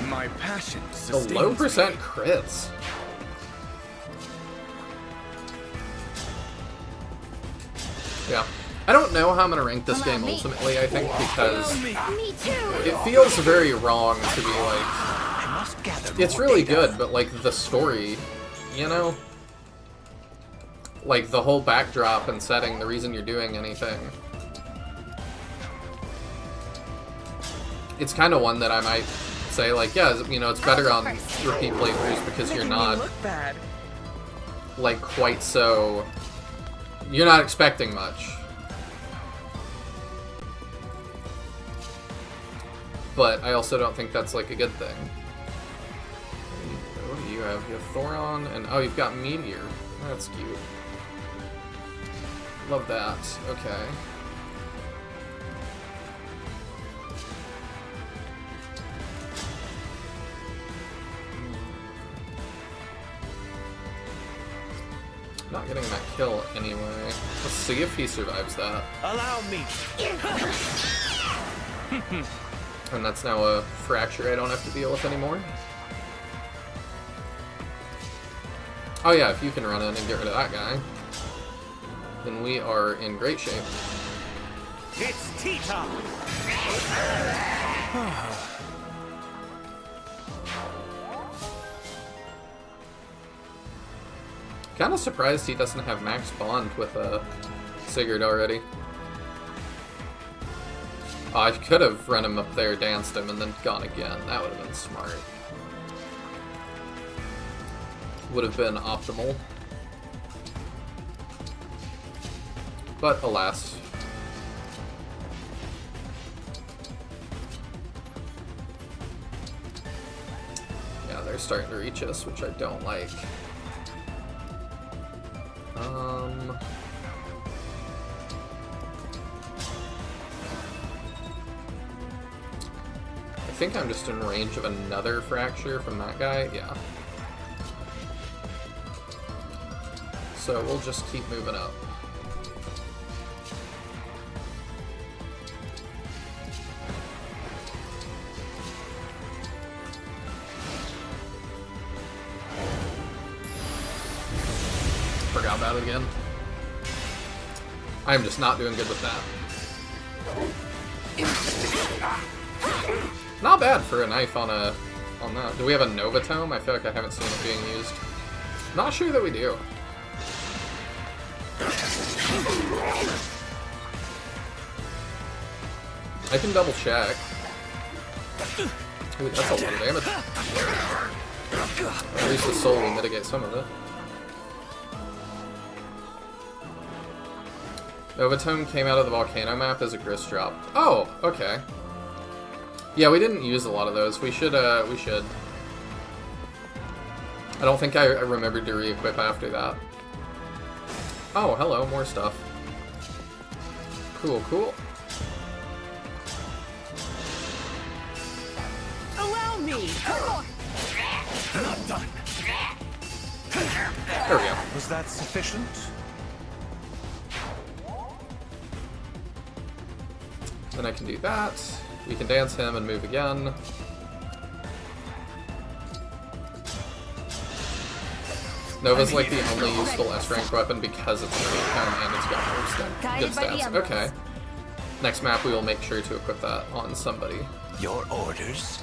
My passion sustains The low percent crits. Yeah. I don't know how I'm gonna rank this game ultimately, I think, because it feels very wrong to be like... It's really good, but like the story, you know? Like the whole backdrop and setting, the reason you're doing anything. It's kind of one that I might say like, yeah, you know, it's better on repeat playthroughs because you're not like quite so... You're not expecting much. But I also don't think that's like a good thing. What do you have? You have Thoron and... Oh, you've got Meteor. That's cute. Love that. Okay. Not getting that kill anyway. Let's see if he survives that. Allow me. And that's now a fracture I don't have to deal with anymore. Oh yeah, if you can run in and get rid of that guy, then we are in great shape. It's tea time! Kinda surprised he doesn't have max bond with Sigurd already. Oh, I could have run him up there, danced him, and then gone again. That would have been smart. Would have been optimal. But alas. Yeah, they're starting to reach us, which I don't like. I think I'm just in range of another fracture from that guy. Yeah. So we'll just keep moving up. Forgot about it again. I'm just not doing good with that. Not bad for a knife on that. Do we have a Nova Tome? I feel like I haven't seen it being used. Not sure that we do. I can double check. Ooh, that's a lot of damage. At least the soul will mitigate some of it. Nova Tome came out of the volcano map as a grist drop. Oh, okay. Yeah, we didn't use a lot of those. We should. I don't think I remembered to re-equip after that. Oh, hello, more stuff. Cool, cool. Allow me! Not done. There we go. Was that sufficient? Then I can do that. We can dance him and move again. Nova's like the only useful S-rank weapon because it's an icon and it's got good stats. Okay. Next map we will make sure to equip that on somebody. Your orders?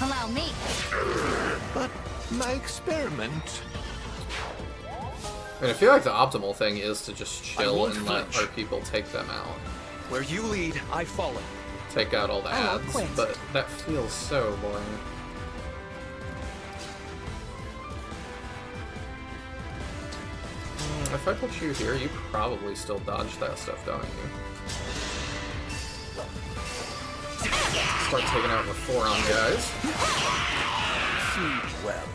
Allow me. But my experiment. I mean, I feel like the optimal thing is to just chill and let our people take them out. Where you lead, I follow. Take out all the ads, but that feels so boring. If I put you here, you probably still dodge that stuff, don't you? Start taking out the 4-on guys. Sleep well.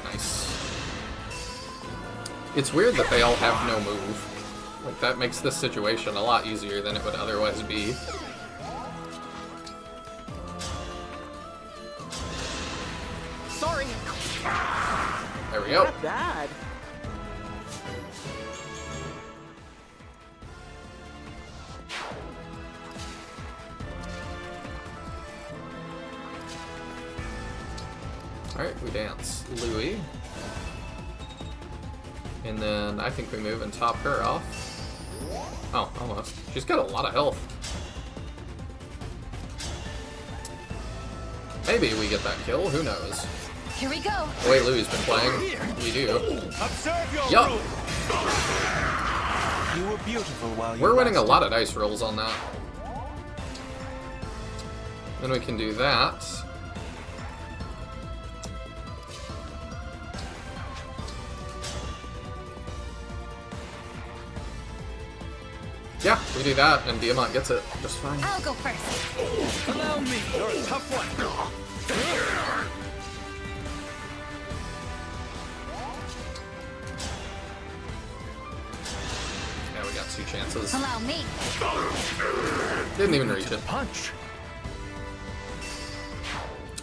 Nice. It's weird that they all have no move. Like, that makes this situation a lot easier than it would otherwise be. Sorry. There we go. Not bad. Alright, we dance Louis. And then I think we move and top her off. Oh, almost. She's got a lot of health. Maybe we get that kill, who knows? Here we go. The way Louis been playing, we do. Observe your Yup. rule. You were beautiful while you We're winning a lasted. lot of dice rolls on that. Then we can do that. Yeah, we do that, and Diamant gets it just fine. I'll go first. Allow me. You're a tough one. Yeah, we got 2 chances. Allow me. Didn't even reach it. Punch.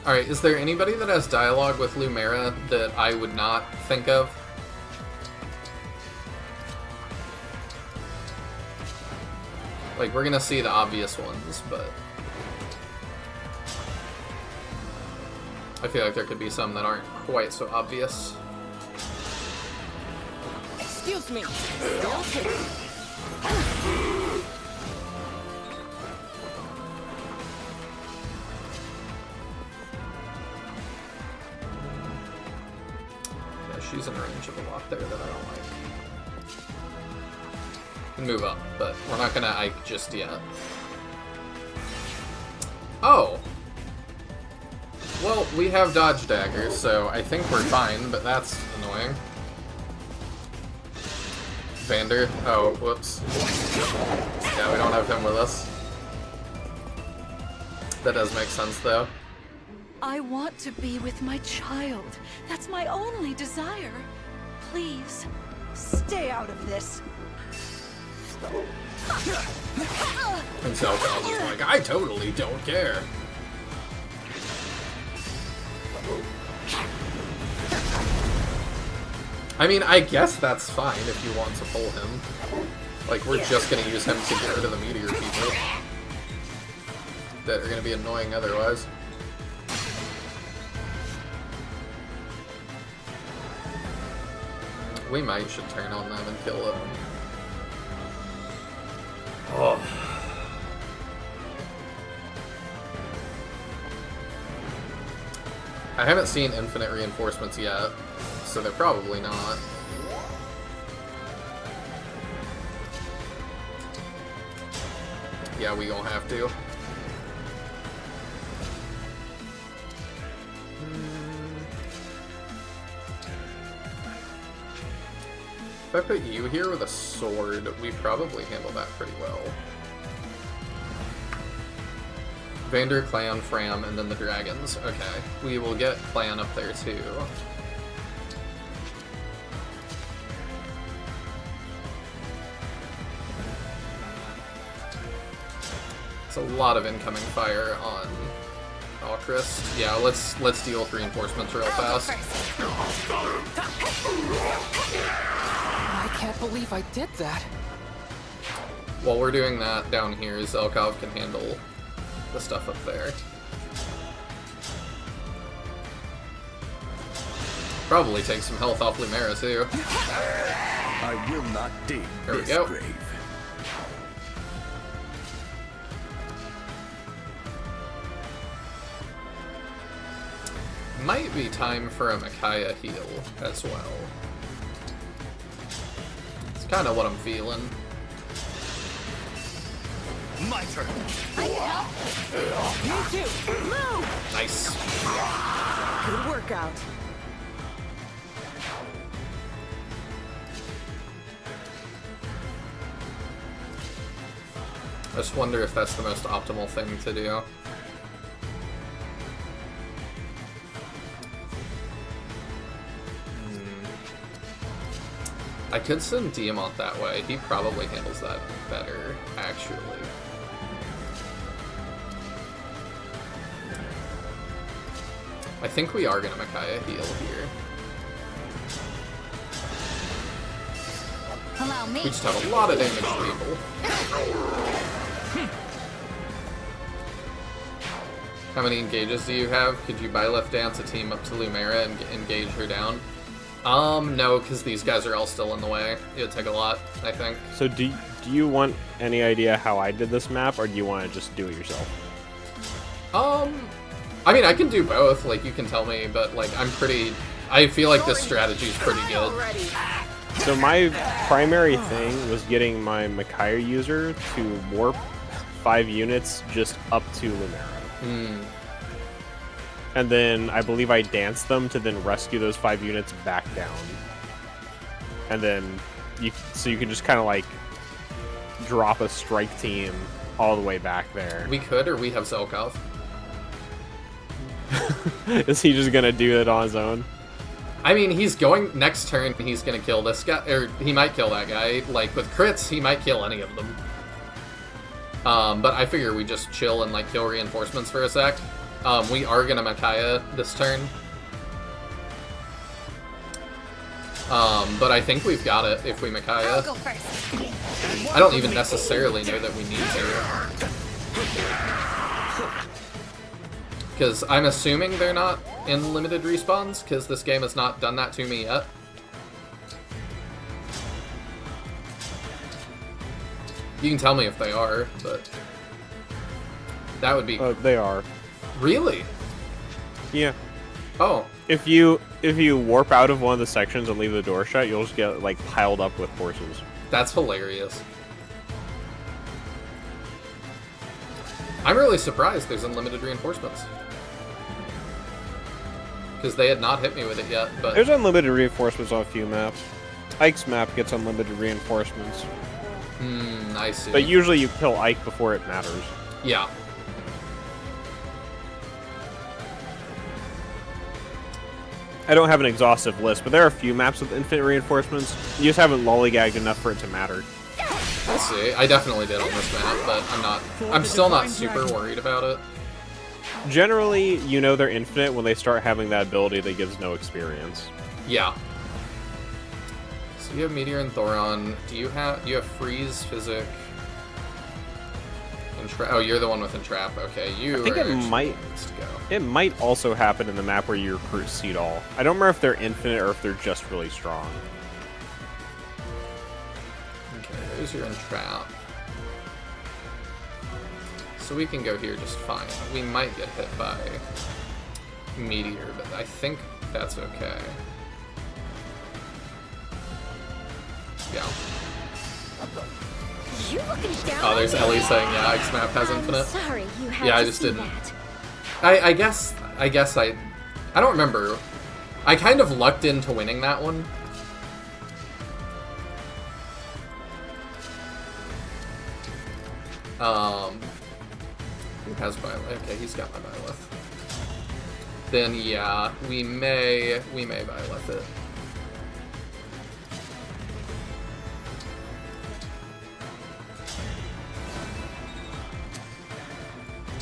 Alright, is there anybody that has dialogue with Lumera that I would not think of? Like, we're gonna see the obvious ones, but I feel like there could be some that aren't quite so obvious. Excuse me. Yeah, she's in range of a lot there that I don't like. Can move up, but we're not gonna Ike just yet. Oh! Well, we have dodge daggers, so I think we're fine, but that's annoying. Vander. Oh, whoops. Yeah, we don't have him with us. That does make sense, though. I want to be with my child. That's my only desire. Please, stay out of this. And Zelka was like, I totally don't care. I mean, I guess that's fine if you want to pull him. Like, we're just gonna use him to get rid of the meteor people that are gonna be annoying otherwise. We might should turn on them and kill them. Oh. I haven't seen infinite reinforcements yet, so they're probably not. Yeah, we gonna have to. If I put you here with a sword, we probably handle that pretty well. Vander, Clan, Fram, and then the dragons. Okay, we will get Clan up there too. It's a lot of incoming fire on Alchrist. Yeah, let's deal with reinforcements real fast. I can't believe I did that. While we're doing that down here, Zelkov can handle the stuff up there. Probably take some health off Lumera too. I will not dig there this we go. grave. Might be time for a Micaiah heal as well. It's kind of what I'm feeling. My turn. I can help. Me too. Move. Nice. Good workout. I just wonder if that's the most optimal thing to do. I could send Diamant that way. He probably handles that better, actually. I think we are gonna Micaiah heal here. Allow me. We just have a lot of damage to people. How many engages do you have? Could you buy Left Dance a team up to Lumera and engage her down? No, because these guys are all still in the way. It would take a lot, I think. So do you want any idea how I did this map, or do you want to just do it yourself? I mean, I can do both, like, you can tell me, but, like, I feel like this strategy is pretty good. So my primary thing was getting my Micaiah user to warp 5 units just up to Lumera. And then I believe I danced them to then rescue those 5 units back down. And then you can just kind of like drop a strike team all the way back there. We could, or we have Zelkov. Is he just gonna do it on his own? I mean, he's going next turn. He's gonna kill this guy, or he might kill that guy. Like with crits, he might kill any of them. But I figure we just chill and like kill reinforcements for a sec. We are gonna Micaiah this turn. But I think we've got it if we Micaiah. I'll go first. I don't even necessarily know that we need to. Because I'm assuming they're not in limited respawns, because this game has not done that to me yet. You can tell me if they are, but that would be... They are. Really? Yeah. Oh. If you warp out of one of the sections and leave the door shut, you'll just get, like, piled up with horses. That's hilarious. I'm really surprised there's unlimited reinforcements. Because they had not hit me with it yet, but... There's unlimited reinforcements on a few maps. Ike's map gets unlimited reinforcements. I see. But usually you kill Ike before it matters. Yeah. I don't have an exhaustive list, but there are a few maps with infinite reinforcements. You just haven't lollygagged enough for it to matter. We'll see. I definitely did on this map, but I'm still not super worried about it. Generally, you know they're infinite when they start having that ability that gives no experience. Yeah. So you have Meteor and Thoron. Do you have Freeze, Physic, Entrap? Oh, you're the one with Entrap. Okay, you. I think are it might. It might also happen in the map where you recruit Seedall. I don't remember if they're infinite or if they're just really strong. Okay, there's your Entrap. So we can go here just fine. We might get hit by Meteor, but I think that's okay. Yeah. You looking down? Oh, there's Ellie saying, yeah, Ike's map has infinite. Sorry, you had yeah, I to just see didn't. that. I guess I don't remember. I kind of lucked into winning that one. Who has Byleth? Okay, he's got my Byleth. Then yeah, we may Byleth it.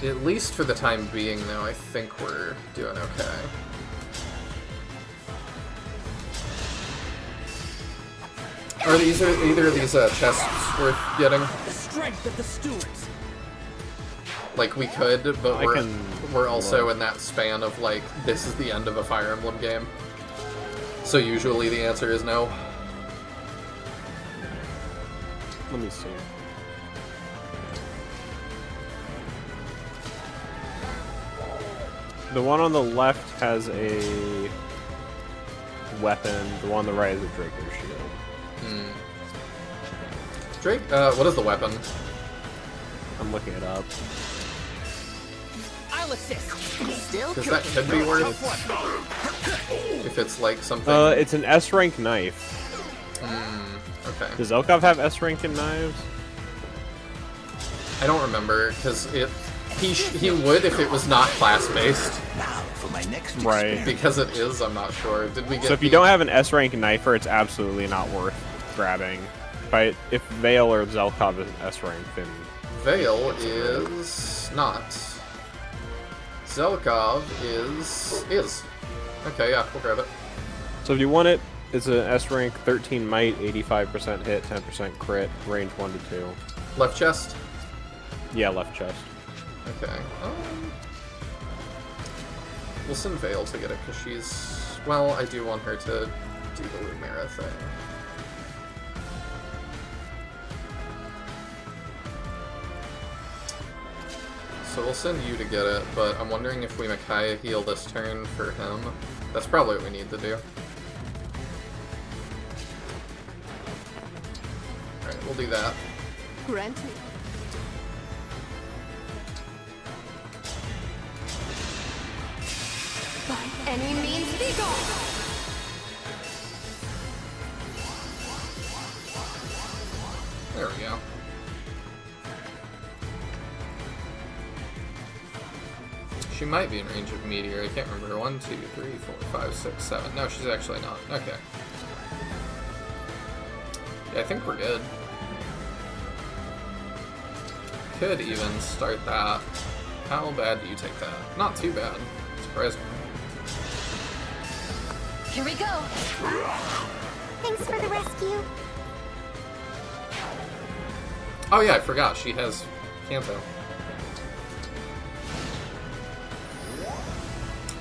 At least for the time being, though, I think we're doing okay. Are either of these chests worth getting? The strength of the stewards. Like, we could, but we're also in that span of, like, this is the end of a Fire Emblem game. So usually the answer is no. Let me see. The one on the left has a weapon. The one on the right is a Draco shield. Drake, what is the weapon? I'm looking it up. I'll assist. Still Because that could be worth if it's like something. It's an S-rank knife. Okay. Does Zelkov have S-rank in knives? I don't remember because he would if it was not class-based. Now for my next Right. Because it is, I'm not sure. Did we get? So if you don't have an S-rank knifer, it's absolutely not worth grabbing. But if Vale or Zelkov is S-rank, then Vale is not. Zelkov is. Okay, yeah, we'll grab it. So if you want it, it's an S-rank, 13 might, 85% hit, 10% crit, range 1 to 2. Left chest? Yeah, left chest. Okay. We'll send Vale to get it because she's... Well, I do want her to do the Lumera thing. So we'll send you to get it, but I'm wondering if we Micaiah heal this turn for him. That's probably what we need to do. Alright, we'll do that. Grant me. By any means, be gone! There we go. She might be in range of Meteor. I can't remember. 1, 2, 3, 4, 5, 6, 7. No, she's actually not. Okay. Yeah, I think we're good. Could even start that. How bad do you take that? Not too bad. Surprisingly. Here we go. Thanks for the rescue. Oh yeah, I forgot. She has Kanto.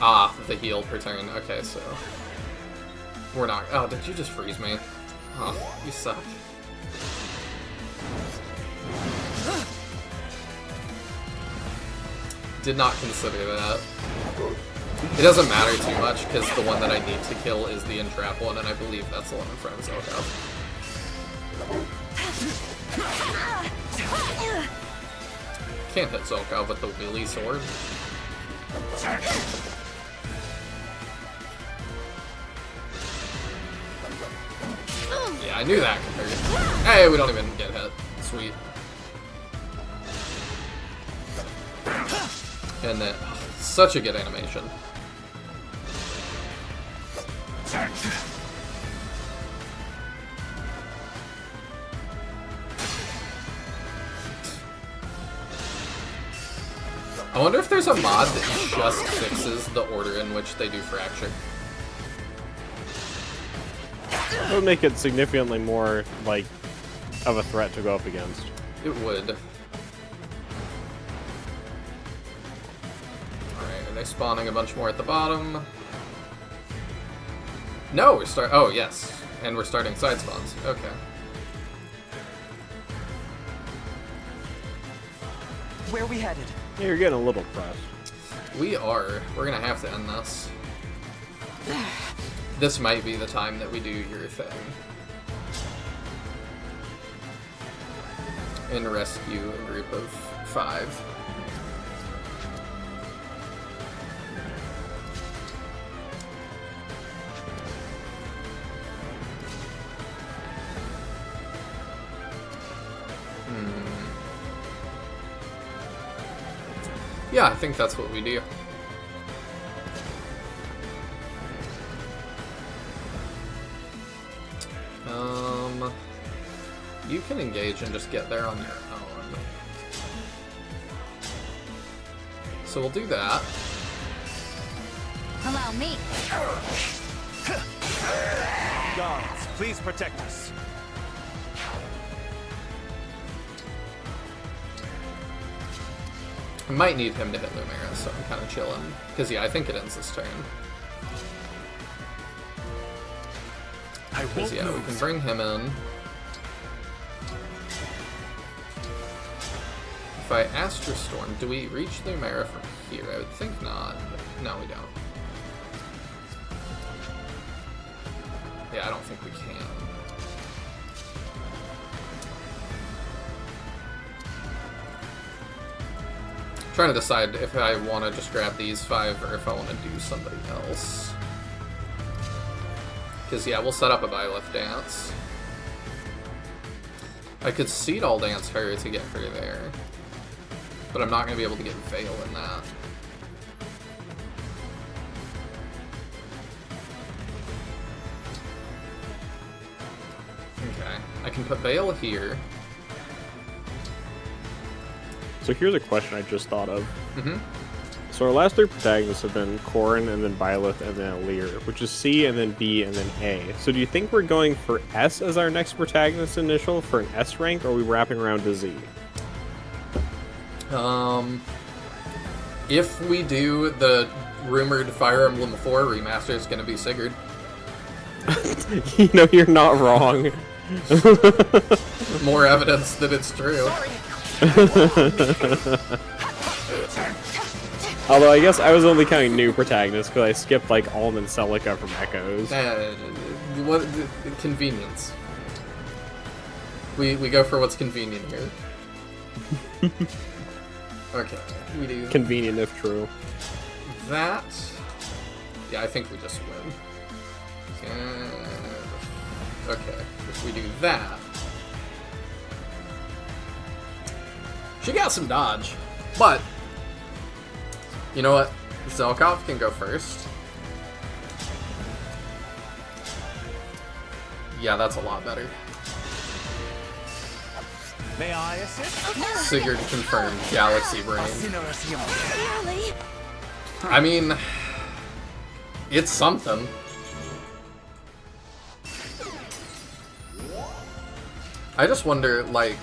Ah, the heal per turn. Okay, so... We're not... Oh, did you just freeze me? Oh, you suck. Did not consider that. It doesn't matter too much, because the one that I need to kill is the entrap one, and I believe that's the one in front of Zelda. Can't hit Zolkov with the wheelie sword. Yeah, I knew that could hurt. Hey, we don't even get hit. Sweet. And then, oh, such a good animation. I wonder if there's a mod that just fixes the order in which they do Fracture. It would make it significantly more, like, of a threat to go up against. It would. Alright, are they spawning a bunch more at the bottom? No, we're oh, yes. And we're starting side spawns. Okay. Where are we headed? Yeah, you're getting a little pressed. We are. We're gonna have to end this. This might be the time that we do your thing. And rescue a group of 5. Yeah, I think that's what we do. You can engage and just get there on your own. So we'll do that. Allow me. Guards, please protect us. I might need him to hit Lumera, so I'm kind of chilling. Because, yeah, I think it ends this turn. Because, yeah, we can bring him in. If I Astral Storm, do we reach Lumera from here? I would think not, but no, we don't. Yeah, I don't think we can. Trying to decide if I want to just grab these 5 or if I want to do somebody else. Because, yeah, we'll set up a Byleth dance. I could Seed All Dance her to get her there. But I'm not going to be able to get Veil in that. Okay, I can put Veil here. So here's a question I just thought of. Mm-hmm. So our last 3 protagonists have been Corrin, and then Byleth, and then Alir, which is C, and then B, and then A. So do you think we're going for S as our next protagonist initial for an S rank, or are we wrapping around to Z? If we do the rumored Fire Emblem 4 remaster, it's going to be Sigurd. You know, you're not wrong. More evidence that it's true. Although I guess I was only counting new protagonists because I skipped like Alm and Celica from Echoes. What convenience? We go for what's convenient here. Okay, we do convenient if true. That. Yeah, I think we just win. Okay, if we do that. She got some dodge, but you know what? Zelkov can go first. Yeah, that's a lot better. May I assist? Sigurd confirmed. Galaxy Brain. I mean, it's something. I just wonder, like,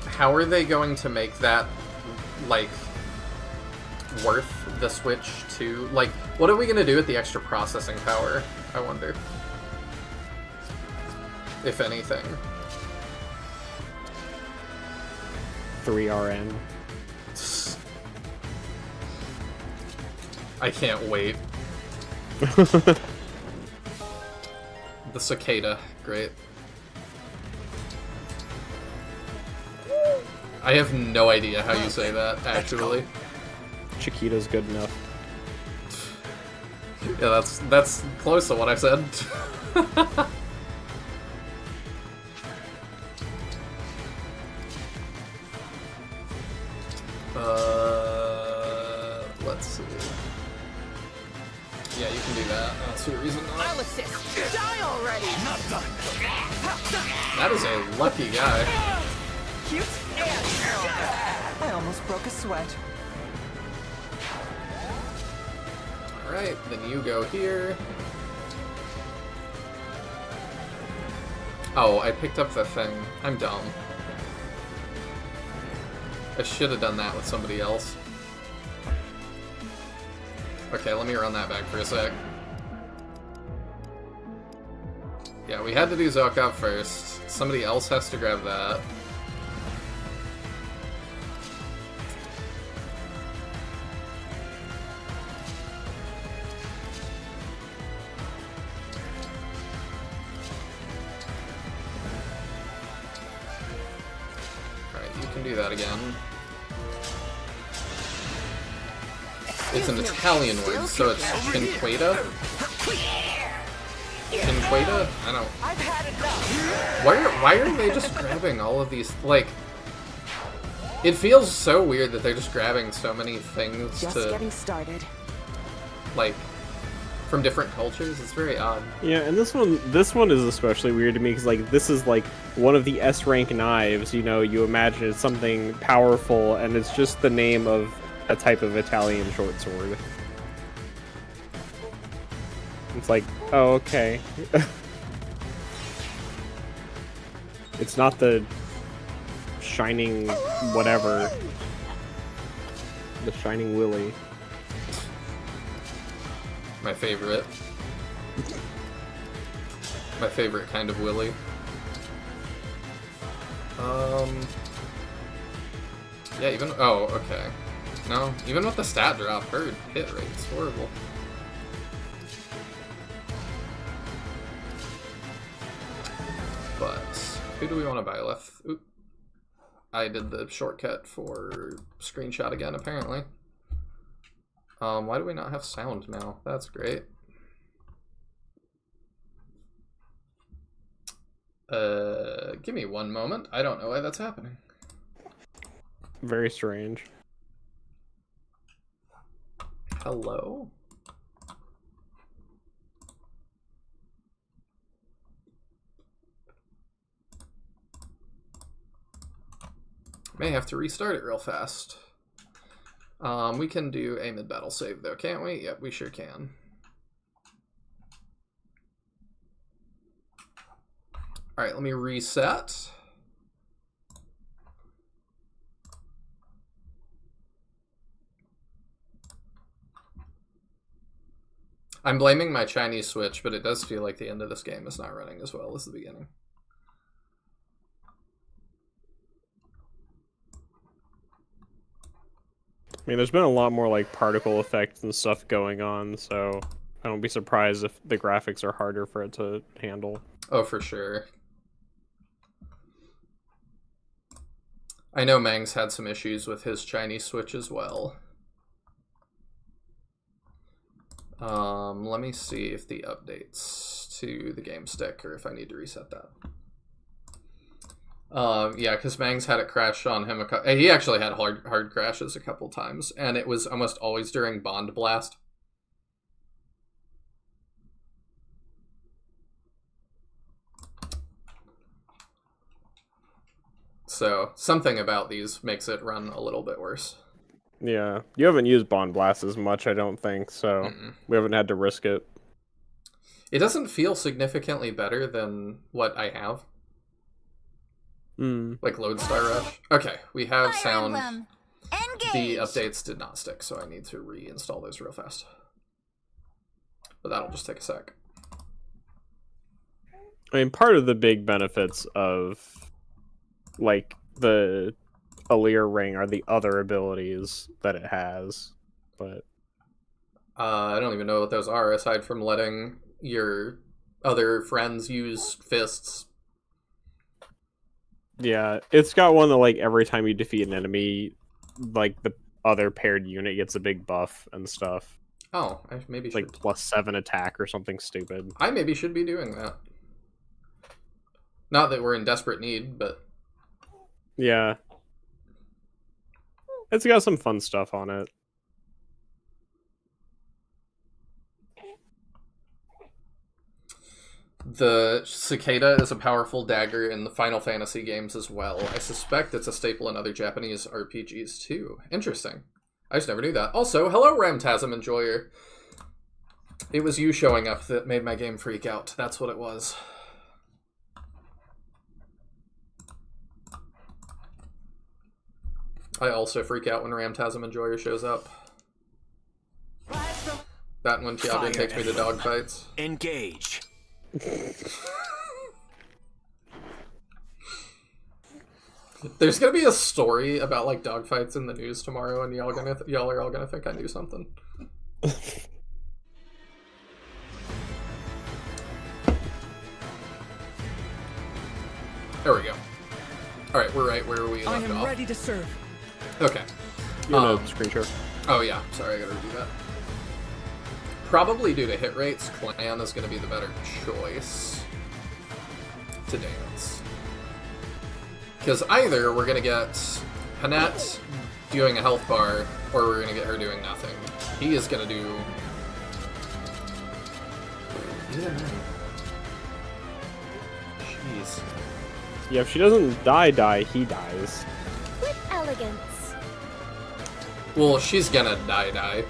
how are they going to make that, like, worth the Switch to... Like, what are we going to do with the extra processing power, I wonder? If anything. 3RN. I can't wait. The cicada. Great. I have no idea how you say that, actually. Chiquita's good enough. Yeah, that's close to what I said. Let's see. Yeah, you can do that. I don't see a reason not. I'll assist. Die already. Not done. That is a lucky guy. Cute and I almost broke a sweat. Alright, then you go here. Oh, I picked up the thing. I'm dumb. I should have done that with somebody else. Okay, let me run that back for a sec. Yeah, we had to do Zokov first. Somebody else has to grab that. Alright, you can do that again. It's an Italian word, so it's Cinqueta? Cinqueta? I don't... Why are they just grabbing all of these, like... It feels so weird that they're just grabbing so many things Just getting started. Like, from different cultures. It's very odd. Yeah, and this one is especially weird to me because, like, this is, like, one of the S-rank knives, you know, you imagine it's something powerful, and it's just the name of a type of Italian short sword. It's like, oh, okay. It's not the shining whatever. The shining willy. My favorite. My favorite kind of willy. Yeah, even... Oh, okay. No, even with the stat drop, her hit rate's horrible. But, who do we want to buy with? Oop. I did the shortcut for screenshot again, apparently. Why do we not have sound now? That's great. Give me one moment. I don't know why that's happening. Very strange. Hello? May have to restart it real fast. We can do a mid-battle save though, can't we? Yep, we sure can. Alright, let me reset. I'm blaming my Chinese Switch, but it does feel like the end of this game is not running as well as the beginning. I mean, there's been a lot more, like, particle effects and stuff going on, so I don't be surprised if the graphics are harder for it to handle. Oh, for sure. I know Mang's had some issues with his Chinese Switch as well. Let me see if the updates to the game stick or if I need to reset that. Yeah, because Mang's had it crash on him. He actually had hard crashes a couple times, and it was almost always during Bond Blast. So, something about these makes it run a little bit worse. Yeah, you haven't used Bond Blast as much, I don't think, so we haven't had to risk it. It doesn't feel significantly better than what I have. Like Lodestar Rush. Okay, we have Fire sound. Emblem. The Endgage. updates did not stick, so I need to reinstall those real fast. But that'll just take a sec. I mean, part of the big benefits of, like, the Alear ring are the other abilities that it has, but... I don't even know what those are, aside from letting your other friends use fists. Yeah, it's got one that, like, every time you defeat an enemy, like, the other paired unit gets a big buff and stuff. Oh, I maybe should. Like, +7 attack or something stupid. I maybe should be doing that. Not that we're in desperate need, but... Yeah. It's got some fun stuff on it. The cicada is a powerful dagger in the Final Fantasy games as well. I suspect it's a staple in other Japanese RPGs too. Interesting. I just never knew that. Also, hello Ramtasm Enjoyer. It was you showing up that made my game freak out. That's what it was. I also freak out when Ramtasm Enjoyer shows up. That and when Tiago takes me to dog fights. Engage. There's gonna be a story about like dogfights in the news tomorrow, and y'all are all gonna think I knew something. There we go. All right, we're right where we I left am off. ready to serve. Okay. Screen share. Oh yeah, sorry, I gotta redo that. Probably due to hit rates, Clan is gonna be the better choice to dance. Because either we're gonna get Panette doing a health bar, or we're gonna get her doing nothing. He is gonna do... Jeez. Yeah, if she doesn't die, he dies. With elegance. Well, she's gonna die.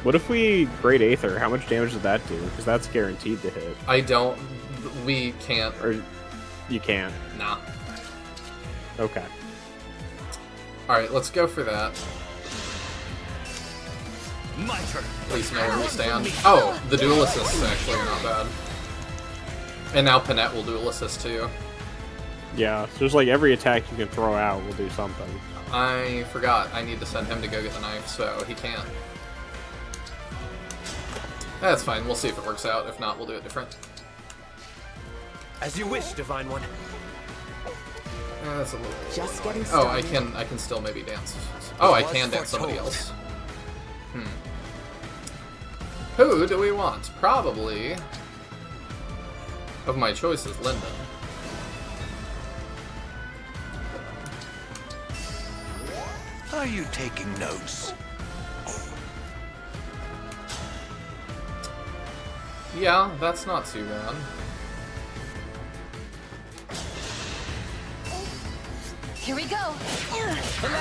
What if we Great Aether? How much damage does that do? Because that's guaranteed to hit. We can't. Or you can't? Nah. Okay. Alright, let's go for that. My turn. At least know where we stand. Oh, the dual assist is actually not bad. And now Panette will dual assist too. Yeah, so there's like every attack you can throw out will do something. I forgot. I need to send him to go get the knife, so he can't. That's fine. We'll see if it works out. If not, we'll do it different. As you wish, Divine One. That's a little... Just getting Oh, started. I can still maybe dance. Oh, I can dance somebody else. Who do we want? Probably... Of my choices, Lyndon. Are you taking notes? Yeah, that's not too bad. Here we go.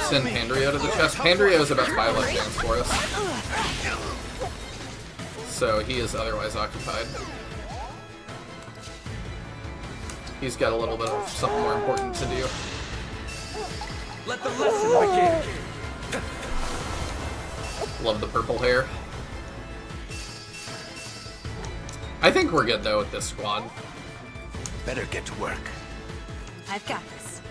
Send Pandrio to the chest. Pandrio is about 5 left dance for us. So he is otherwise occupied. He's got a little bit of something more important to do. Let the lesson begin. Love the purple hair. I think we're good though with this squad. Better get to work. I've got this.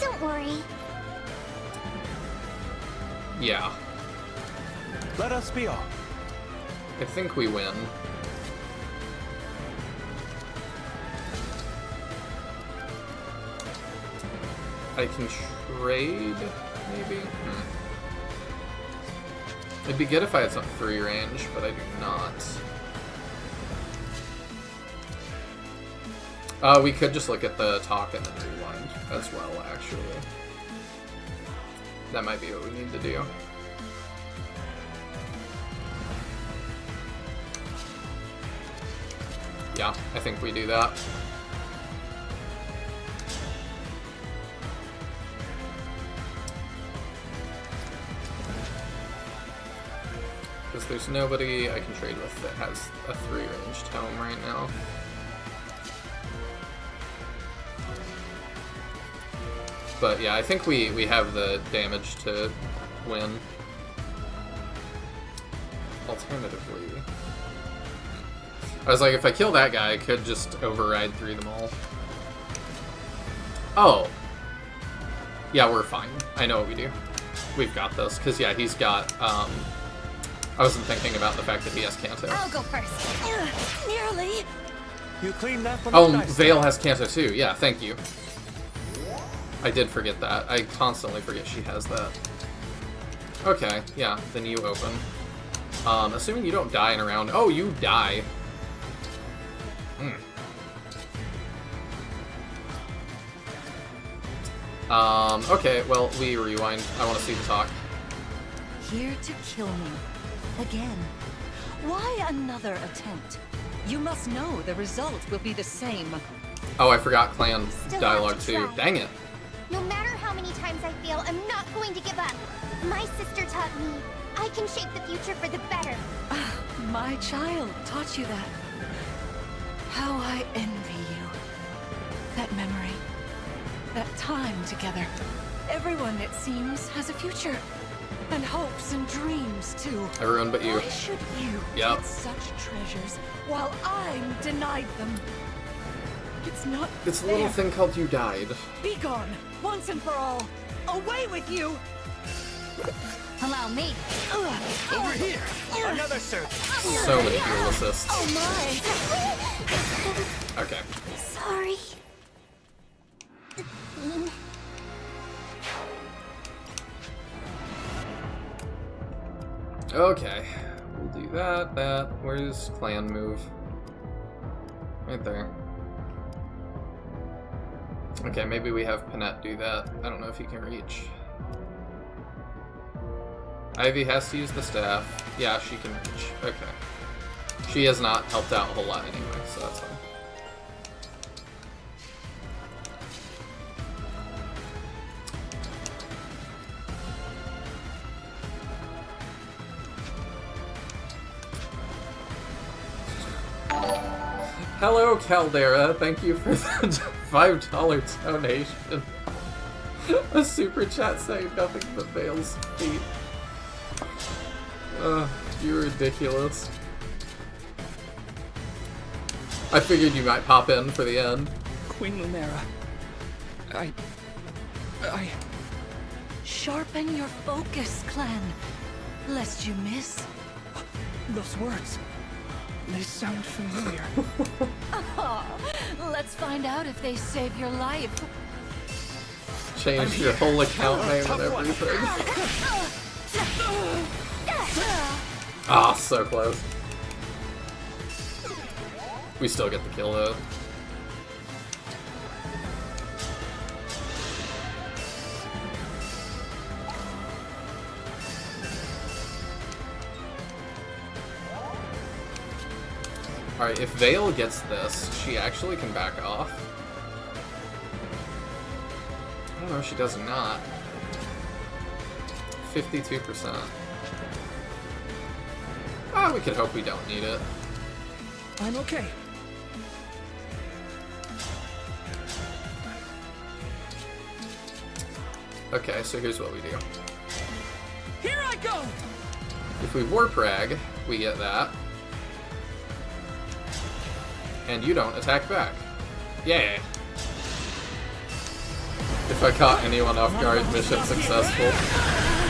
Don't worry. Yeah. Let us be all. I think we win. I can trade, maybe? It'd be good if I had some free range, but I do not. We could just look at the talk and then rewind as well, actually. That might be what we need to do. Yeah, I think we do that. Because there's nobody I can trade with that has a 3-range tome right now. But yeah, I think we have the damage to win. Alternatively, I was like, if I kill that guy, I could just override through them all. Oh. Yeah, we're fine. I know what we do. We've got this. Because, yeah, he's got, I wasn't thinking about the fact that he has Kanto. I'll go first. Nearly. You cleaned that from Oh, Vale has Kanto too. Yeah, thank you. I did forget that. I constantly forget she has that. Okay, yeah, then you open. Assuming you don't die in a round. Oh, you die. Okay, well, we rewind. I want to see the talk. Here to kill me. Again. Why another attempt? You must know the result will be the same. Oh, I forgot clan Still dialogue have to too. try. Dang it. No matter how many times I fail, I'm not going to give up. My sister taught me I can shape the future for the better. My child taught you that. How I envy you. That memory. That time together. Everyone, it seems, has a future. And hopes and dreams, too. Everyone but you. Why should you Yep. get such treasures while I'm denied them? It's not It's a fair. little thing called you died. Be gone, once and for all. Away with you! Allow me. Over here! Another surge! So many heal assists. Oh my. Okay. Sorry. Okay. We'll do that. Where's clan move? Right there. Okay, maybe we have Panette do that. I don't know if he can reach. Ivy has to use the staff. Yeah, she can reach. Okay. She has not helped out a whole lot anyway, so that's fine. Hello, Caldera. Thank you for the $5 donation. A super chat saying nothing but Vale's feet. You're ridiculous. I figured you might pop in for the end. Queen Lumera. I... Sharpen your focus, clan, lest you miss. Those words. They sound familiar. Let's find out if they save your life. Change your whole account name and everything. Ah, so close. We still get the kill though. Alright, if Vale gets this, she actually can back off. I don't know if she does or not. 52%. Ah, we could hope we don't need it. I'm okay. Okay, so here's what we do. Here I go! If we warp rag, we get that. And you don't attack back. Yay! If I caught anyone off guard, mission successful.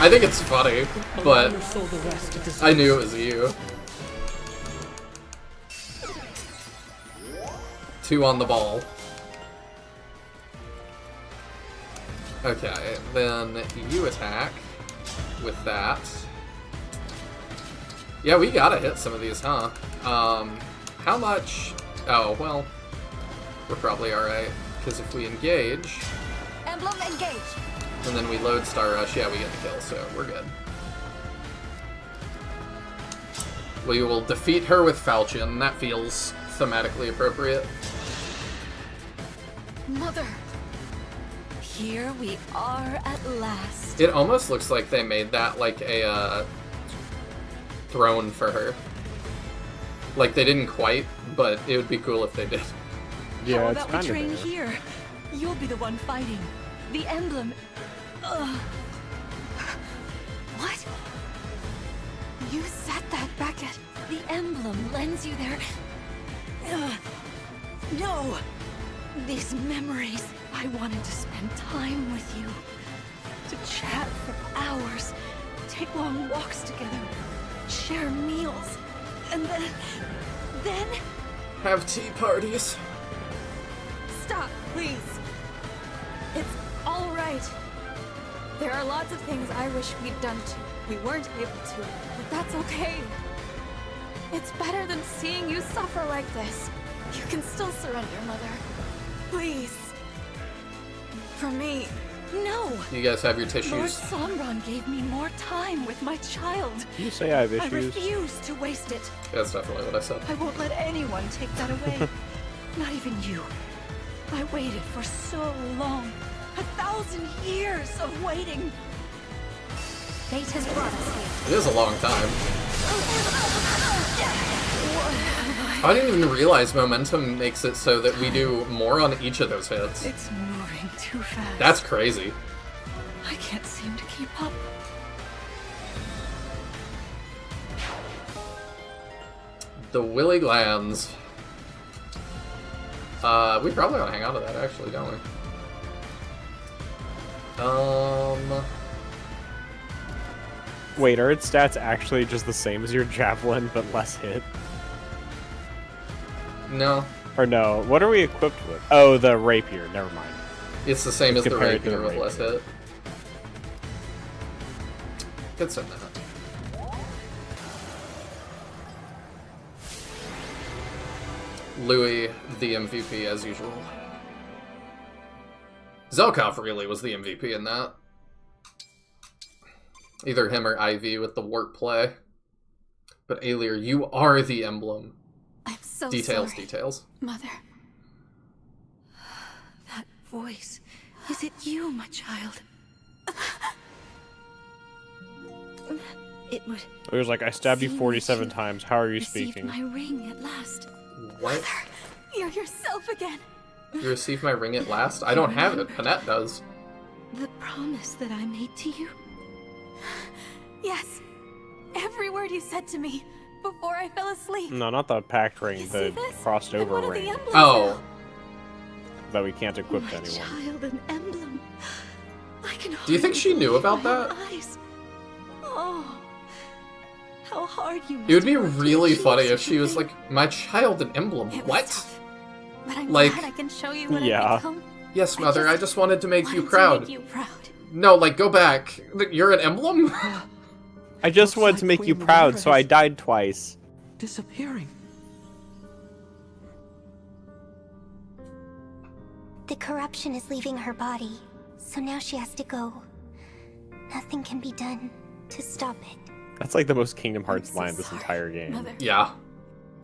I think it's funny, but I knew it was you. 2 on the ball. Okay, then you attack with that. Yeah, we gotta hit some of these, huh? How much? Oh, well, we're probably alright. Because if we engage, Emblem engage. and then we load Star Rush, yeah, we get the kill, so we're good. We will defeat her with Falchion. That feels thematically appropriate. Mother, here we are at last. It almost looks like they made that like a throne for her. Like, they didn't quite, but it would be cool if they did. Yeah, How it's about kind we of train there. here? You'll be the one fighting. The emblem. What? You said that back at... The emblem lends you their... No! These memories. I wanted to spend time with you. To chat for hours. Take long walks together. Share meals. And then... Have tea parties. Stop, please. It's all right. There are lots of things I wish we'd done too. We weren't able to, but that's okay. It's better than seeing you suffer like this. You can still surrender, Mother. Please. For me. No! You guys have your Lord tissues. Somron gave me more time with my child. You say I have I issues. refuse to waste it. That's definitely what I said. I won't let anyone take that away. Not even you. I waited for so long. 1,000 years of waiting. Fate has brought us here. It is a long time. I didn't even realize momentum makes it so that we do more on each of those hits. It's moving too fast. That's crazy. I can't seem to keep up. The Willy Glands. We probably want to hang on to that, actually, don't we? Wait, are its stats actually just the same as your javelin, but less hit? No. Or no, what are we equipped with? Oh, the rapier, never mind. It's the same as the Compared to rapier the with less rapier. hit. Could send that. Louis, the MVP as usual. Zelkov really was the MVP in that. Either him or Ivy with the warp play. But Alir, you are the emblem. I'm so Details, sorry, details. Mother. That voice. Is it you, my child? It would... It was like, I stabbed you 47 times, how are you Received speaking? my ring at last. What? You're yourself again. You received my ring at last? I don't have it. Panette does. The promise that I made to you? Yes. Every word you said to me before I fell asleep. No, not the packed ring, You the see this? crossed And over one of the ring. emblems Oh. That we can't equip My to anyone. child, an emblem. I can Do you think she knew about that? eyes. Oh, how hard you must It would be work to really achieve funny if such she a was thing. like, my child, an emblem. It was What? tough, but I'm Like- glad I can show you what Yeah. I've become. Yes, mother, I just wanted to make you Wanted to proud. make you proud. No, like, go back. You're an emblem? I just Looks wanted like to make you Queen proud, Lumera so I is- died twice. Disappearing. The corruption is leaving her body, so now she has to go. Nothing can be done to stop it. That's like the most Kingdom Hearts so line this sorry, entire game. Mother. Yeah.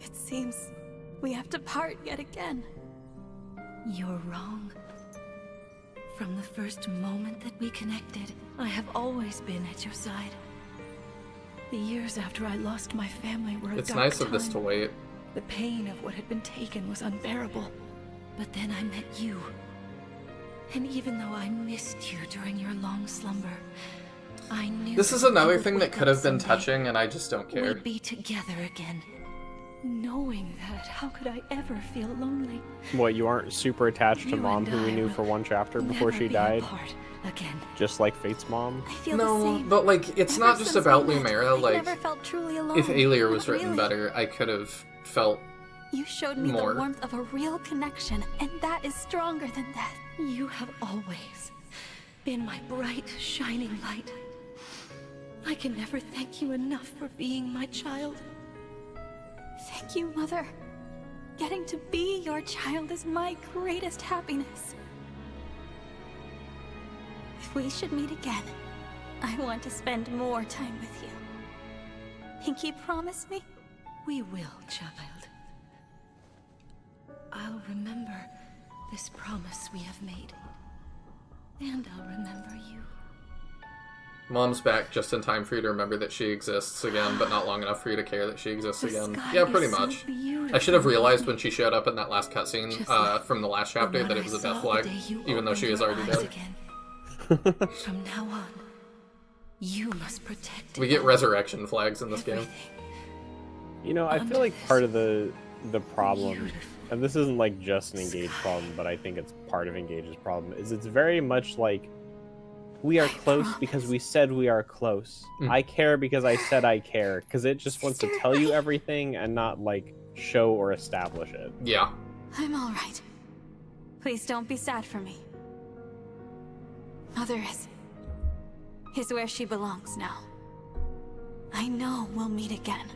It seems we have to part yet again. You're wrong. From the first moment that we connected, I have always been at your side. The years after I lost my family were a It's dark nice of this time. to wait. The pain of what had been taken was unbearable. But then I met you. And even though I missed you during your long slumber, I knew This is that another you would thing that wake could up have been someday. touching, and I just don't care. We'd be together again. Knowing that, how could I ever feel lonely? What, you aren't super attached to You Mom, and who we I knew will for one chapter before Never she be died? apart again. Just like Fate's mom? I feel the No, same. but like, it's Ever not just since about we met, Lumera, I've like, never felt truly alone. if Alir was Not written really. better, I could have felt You showed me more. the warmth of a real connection, and that is stronger than death. You have always been my bright, shining light. I can never thank you enough for being my child. Thank you, Mother. Getting to be your child is my greatest happiness. If we should meet again, I want to spend more time with you. Pinky, promise me? We will, child. I'll remember this promise we have made. And I'll remember you. Mom's back just in time for you to remember that she exists again, but not long enough for you to care that she exists The again. sky Yeah, is pretty so much. beautiful. I should have realized when she showed up in that last cutscene from the last chapter what that I it was a saw death the flag, day you even though she is opened already your dead. eyes again. From now on, you must protect We get resurrection flags in this game. You know, I feel like part of the problem, and this isn't like just an Engage problem, but I think it's part of Engage's problem, is it's very much like, we are close because we said we are close. I care because I said I care, because it just wants to tell you everything and not, like, show or establish it. Yeah. I'm all right. Please don't be sad for me. Mother is where she belongs now. I know we'll meet again.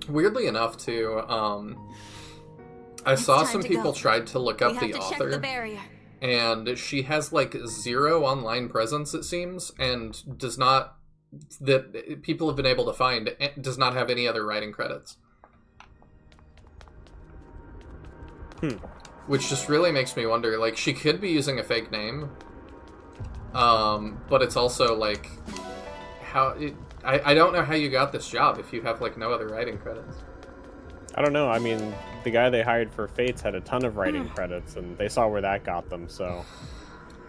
Weirdly enough, too, I saw some to people go. tried to look up We the have to author. check the barrier. And she has like 0 online presence, it seems, and does not, that people have been able to find, does not have any other writing credits. Which just really makes me wonder, like, she could be using a fake name, but it's also like, I don't know how you got this job if you have like no other writing credits. I don't know. I mean, the guy they hired for Fates had a ton of writing credits, and they saw where that got them, so...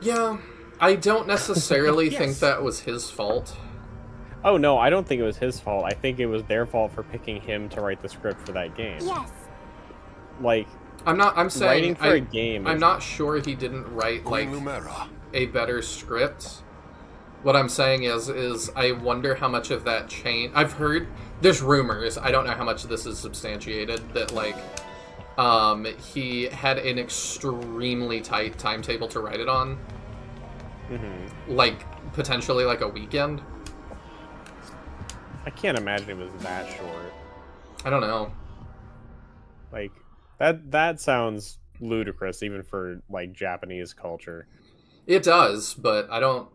Yeah, I don't necessarily think that was his fault. Oh, no, I don't think it was his fault. I think it was their fault for picking him to write the script for that game. Yes. Like, I'm saying... writing for a game I'm is... not sure he didn't write, like, a better script. What I'm saying is I wonder how much of that change... I've heard... There's rumors, I don't know how much of this is substantiated, that, like, he had an extremely tight timetable to write it on. Like, potentially, like, a weekend. I can't imagine it was that short. I don't know. Like, that sounds ludicrous, even for, like, Japanese culture. It does, but I don't...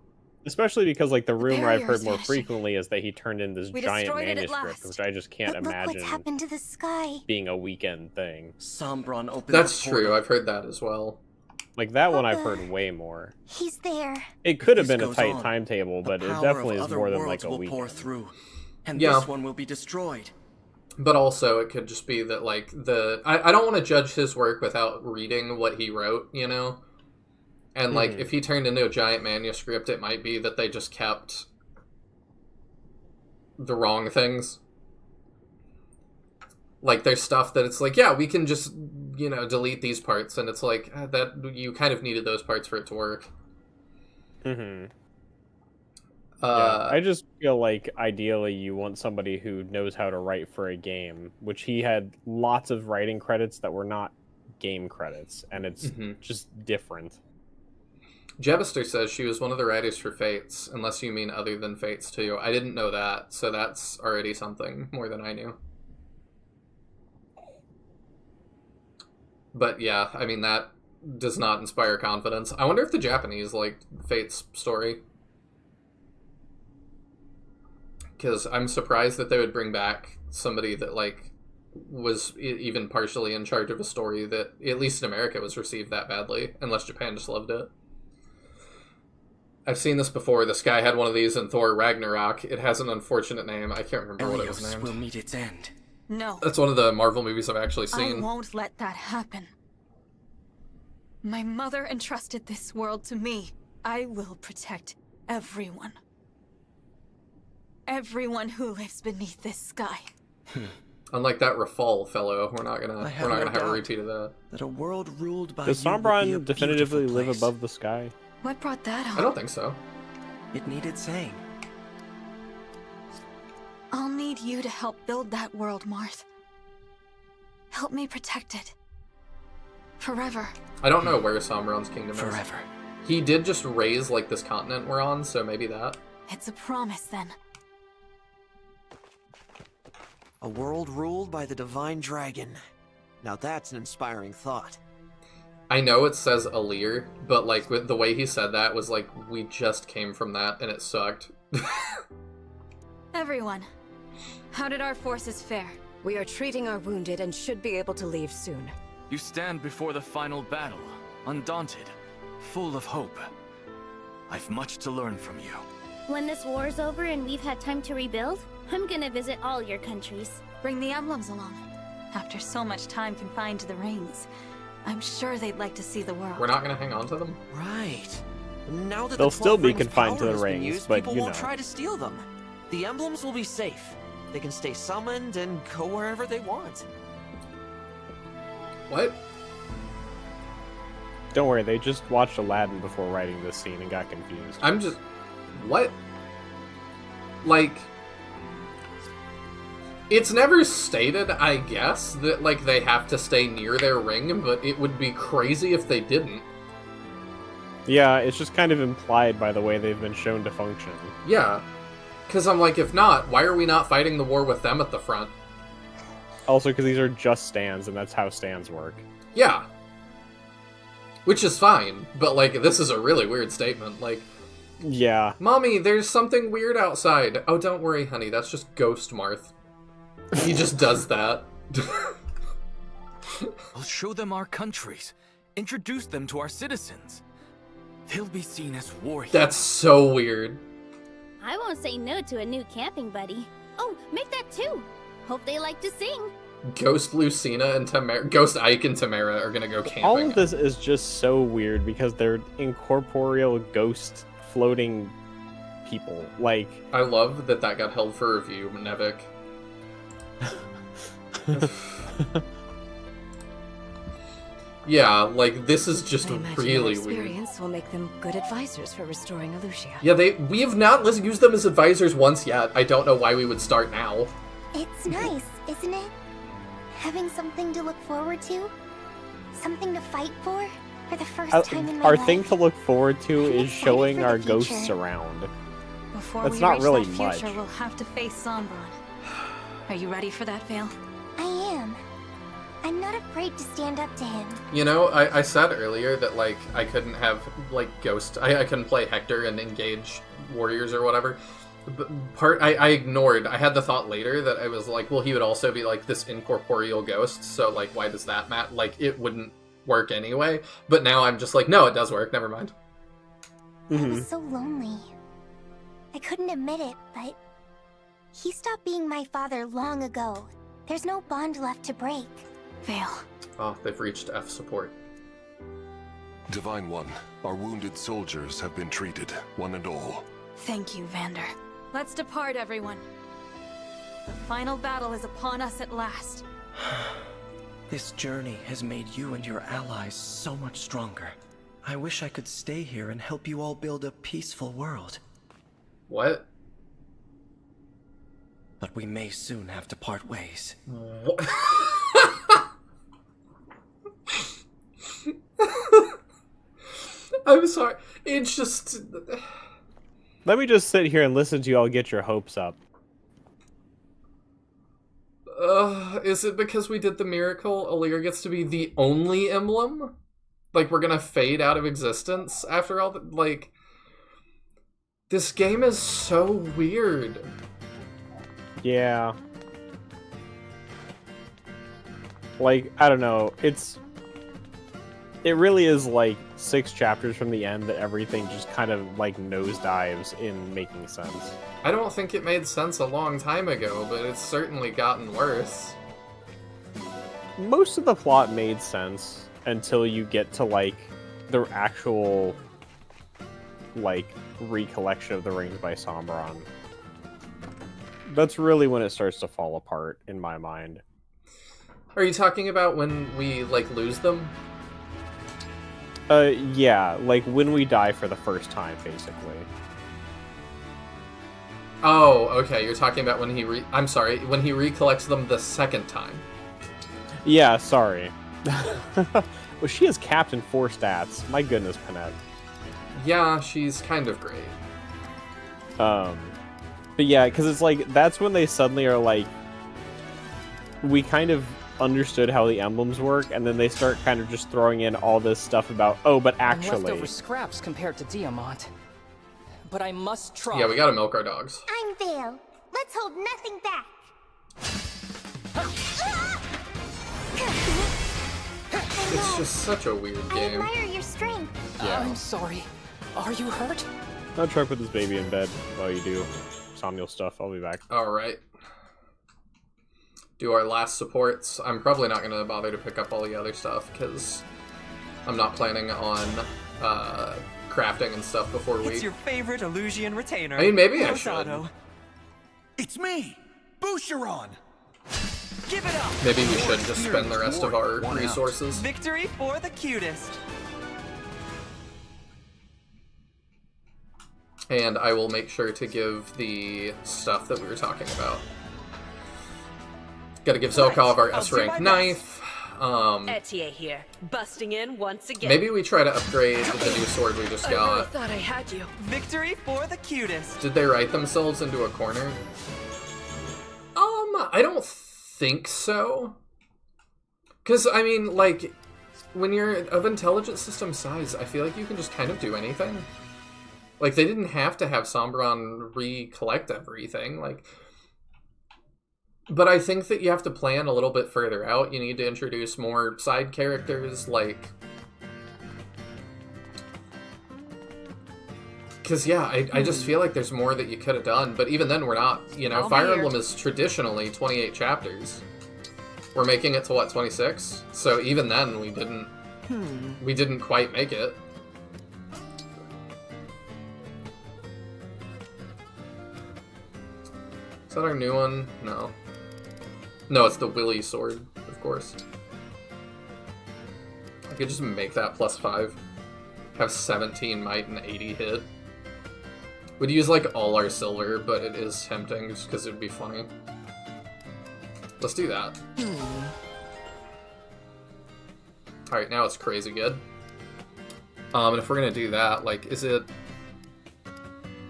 Especially because, like, the rumor I've heard barrier's more vanishing. frequently is that he turned in this We giant destroyed it at manuscript, last. which I just can't But look imagine what's happened to the sky. being a weekend thing. Sombron opened That's the true, portal. I've heard that as well. Like, that one I've heard way more. He's there. It could have This been a goes tight on, timetable, but it power definitely of is other more than, like, worlds a will week. pour through, and Yeah. this one will be destroyed. But also, it could just be that, like, I don't want to judge his work without reading what he wrote, you know? And, like, if he turned into a giant manuscript, it might be that they just kept the wrong things. Like, there's stuff that it's like, yeah, we can just, you know, delete these parts, and it's like, that you kind of needed those parts for it to work. Yeah, I just feel like ideally you want somebody who knows how to write for a game, which he had lots of writing credits that were not game credits, and it's just different. Jebister says she was one of the writers for Fates, unless you mean other than Fates too. I didn't know that, so that's already something more than I knew. But yeah, I mean, that does not inspire confidence. I wonder if the Japanese liked Fate's story. Because I'm surprised that they would bring back somebody that, like, was even partially in charge of a story that, at least in America, was received that badly, unless Japan just loved it. I've seen this before. This guy had one of these in Thor Ragnarok. It has an unfortunate name. I can't remember what it was Helios named. will meet its end. No. That's one of the Marvel movies I've actually I seen. won't let that happen. My mother entrusted this world to me. I will protect everyone. Everyone who lives beneath this sky. Unlike that Rafal fellow, we're not gonna have a doubt repeat of that. That a world ruled by Does you would be a Sombron definitively beautiful live place. above the sky? What brought that on? I don't think so. It needed saying. I'll need you to help build that world, Marth. Help me protect it. Forever. I don't know where Somron's kingdom is. Forever. He did just raise, like, this continent we're on, so maybe that. It's a promise, then. A world ruled by the divine dragon. Now that's an inspiring thought. I know it says Alir, but, like, with the way he said that was like, we just came from that, and it sucked. Everyone, how did our forces fare? We are treating our wounded and should be able to leave soon. You stand before the final battle, undaunted, full of hope. I've much to learn from you. When this war's over and we've had time to rebuild, I'm gonna visit all your countries. Bring the emblems along. After so much time confined to the rings, I'm sure they'd like to see the world. We're not gonna hang on to them? Right. Now that They'll the still 12 be rings confined to power the has been rings, used, but people you won't know. try to steal them. The emblems will be safe. They can stay summoned and go wherever they want. What? Don't worry, they just watched Aladdin before writing this scene and got confused. I'm just... What? Like... It's never stated, I guess, that, like, they have to stay near their ring, but it would be crazy if they didn't. Yeah, it's just kind of implied by the way they've been shown to function. Yeah. Because I'm like, if not, why are we not fighting the war with them at the front? Also, because these are just stands, and that's how stands work. Yeah. Which is fine, but, like, this is a really weird statement. Like, yeah. Mommy, there's something weird outside. Oh, don't worry, honey, that's just Ghost Marth. He just does that. I'll show them our countries, introduce them to our citizens. They'll be seen as war heroes. That's so weird. I won't say no to a new camping buddy. Oh, make that too. Hope they like to sing. Ghost Lucina and Tamara, Ghost Ike and Tamara are gonna go camping. All of this is just so weird because they're incorporeal ghost floating people. Like, I love that got held for review, Nevik. Yeah, like, this is just I imagine really their weird. experience will make them good advisors for restoring Elusia. Yeah, we have not used them as advisors once yet. I don't know why we would start now. It's nice, isn't it? Having something to look forward to? Something to fight for the first time in my our life. thing to look forward to I'm is excited showing for the our future. ghosts around. Before That's we not reach really that much. future, we'll have to face Sombron. Are you ready for that, Vale? I am. I'm not afraid to stand up to him. You know, I said earlier that, like, I couldn't have, like, I couldn't play Hector and engage warriors or whatever. But I ignored. I had the thought later that I was like, well, he would also be, like, this incorporeal ghost, so, like, why does that matter? Like, it wouldn't work anyway. But now I'm just like, no, it does work, never mind. I was so lonely. I couldn't admit it, but he stopped being my father long ago. There's no bond left to break. Vale. Oh, they've reached F support. Divine One, our wounded soldiers have been treated, one and all. Thank you, Vander. Let's depart, everyone. The final battle is upon us at last. This journey has made you and your allies so much stronger. I wish I could stay here and help you all build a peaceful world. What? But we may soon have to part ways. What? I'm sorry. It's just... Let me just sit here and listen to you all get your hopes up. Is it because we did the miracle? Alir gets to be the only emblem? Like, we're gonna fade out of existence after all the... Like... This game is so weird. Yeah. Like, I don't know, it really is like 6 chapters from the end that everything just kind of like nosedives in making sense. I don't think it made sense a long time ago, but it's certainly gotten worse. Most of the plot made sense until you get to like the actual like recollection of the rings by Sombron. That's really when it starts to fall apart in my mind. Are you talking about when we, like, lose them? Yeah, like when we die for the first time, basically. Oh, okay, you're talking about when I'm sorry, when he recollects them the second time. Yeah, sorry. Well, she has capped in 4 stats. My goodness, Panette. Yeah, she's kind of great. But yeah, because it's like, that's when they suddenly are like, we kind of understood how the emblems work, and then they start kind of just throwing in all this stuff about, oh, but I'm actually... leftover scraps compared to Diamant. But I must try. Yeah, we gotta milk our dogs. I'm Vale. Let's hold nothing back. It's just such a weird I game. admire your strength. Yeah. I'm sorry. Are you hurt? I'll try to put this baby in bed while you do somnial stuff. I'll be back. Alright. Do our last supports. I'm probably not going to bother to pick up all the other stuff, because I'm not planning on crafting and stuff before we... It's your favorite Illusian retainer. I mean, maybe I should. It's me, Boucheron. Give it up. Maybe we should just spend the rest of our resources. Victory for the cutest. And I will make sure to give the stuff that we were talking about. Gotta give Zelkov our S-rank knife. Etier here, busting in once again. Maybe we try to upgrade the new sword we just I really got. thought I had you. Victory for the cutest. Did they write themselves into a corner? I don't think so. Because, I mean, like, when you're of intelligent system size, I feel like you can just kind of do anything. Like, they didn't have to have Sombron recollect everything, like... But I think that you have to plan a little bit further out. You need to introduce more side characters, like... Because, yeah, I just feel like there's more that you could have done. But even then, we're not, you know, Fire Emblem is traditionally 28 chapters. We're making it to, what, 26? So even then, we didn't quite make it. Is that our new one? No. No, it's the Willy sword, of course. I could just make that +5. Have 17 might and 80 hit. Would use, like, all our silver, but it is tempting just because it would be funny. Let's do that. Alright, now it's crazy good. And if we're gonna do that, like, is it...